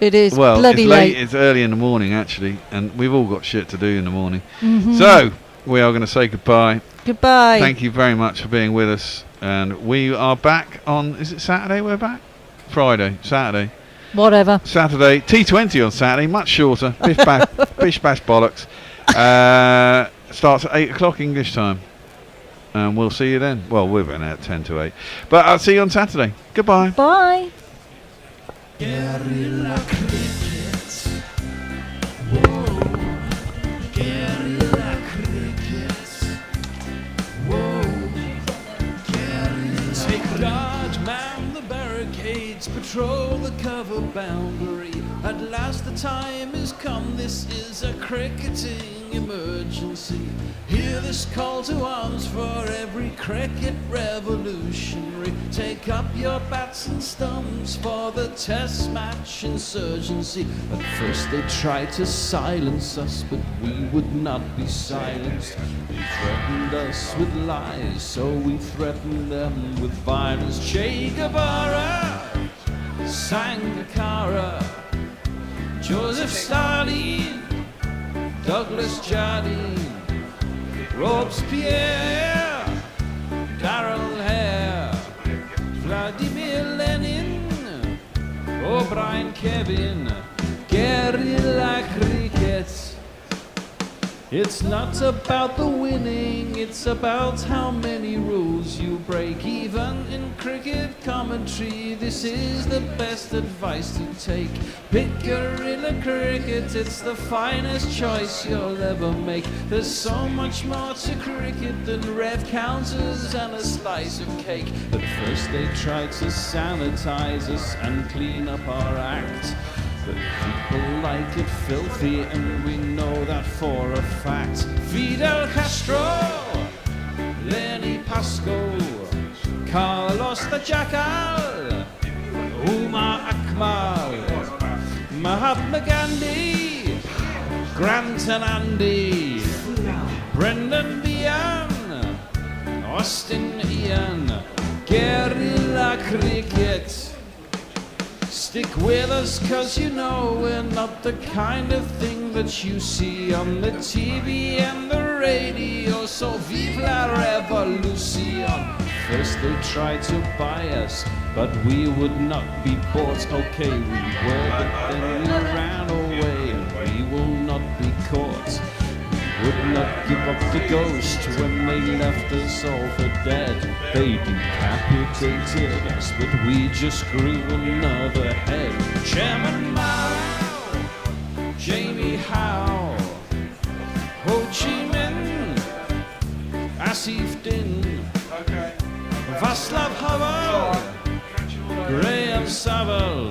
It is well, bloody it's late. late. It's early in the morning, actually, and we've all got shit to do in the morning. Mhm. So, we are going to say goodbye. Goodbye. Thank you very much for being with us. And we are back on, is it Saturday we're back? Friday, Saturday. Whatever. Saturday, T20 on Saturday, much shorter. Bish bash bollocks. Starts at 8 o'clock English time. And we'll see you then. Well, we're in at 10 to 8. But I'll see you on Saturday. Goodbye. Bye. Guerrilla cricket. Whoa. Guerrilla cricket. Whoa. Guerrilla. Take guard, man the barricades, patrol the cover boundary. At last the time is come, this is a cricketing emergency. Hear this call to arms for every cricket revolutionary. Take up your bats and stumps for the test match insurgency. At first they tried to silence us, but we would not be silenced. They threatened us with lies, so we threatened them with violence. Che Guevara, Sangakkara, Joseph Stalin, Douglas Jardine, Robespierre, Darrell Hare, Vladimir Lenin, O'Brien Kevin, guerrilla cricket. It's not about the winning, it's about how many rules you break. Even in cricket commentary, this is the best advice to take. Pick guerrilla cricket, it's the finest choice you'll ever make. There's so much more to cricket than rev counters and a slice of cake. At first they tried to sanitize us and clean up our act. But people like it filthy, and we know that for a fact. Fidel Castro, Lenny Pascoe, Carlos the Jackal, Umar Akmal, Mahatma Gandhi, Grant and Andy, Brendan Behan, Austin Ian, guerrilla cricket. Stick with us, cause you know we're not the kind of thing that you see on the TV and the radio. So vive la revolution. First they tried to buy us, but we would not be bought. Okay, we were, but then we ran away, and we will not be caught. We would not give up the ghost when they left us all for dead. They decapitated us, but we just grew another head. Chairman Mao, Jamie Howe, Ho Chi Minh, Asif Din, Václav Havel, Graham Saville,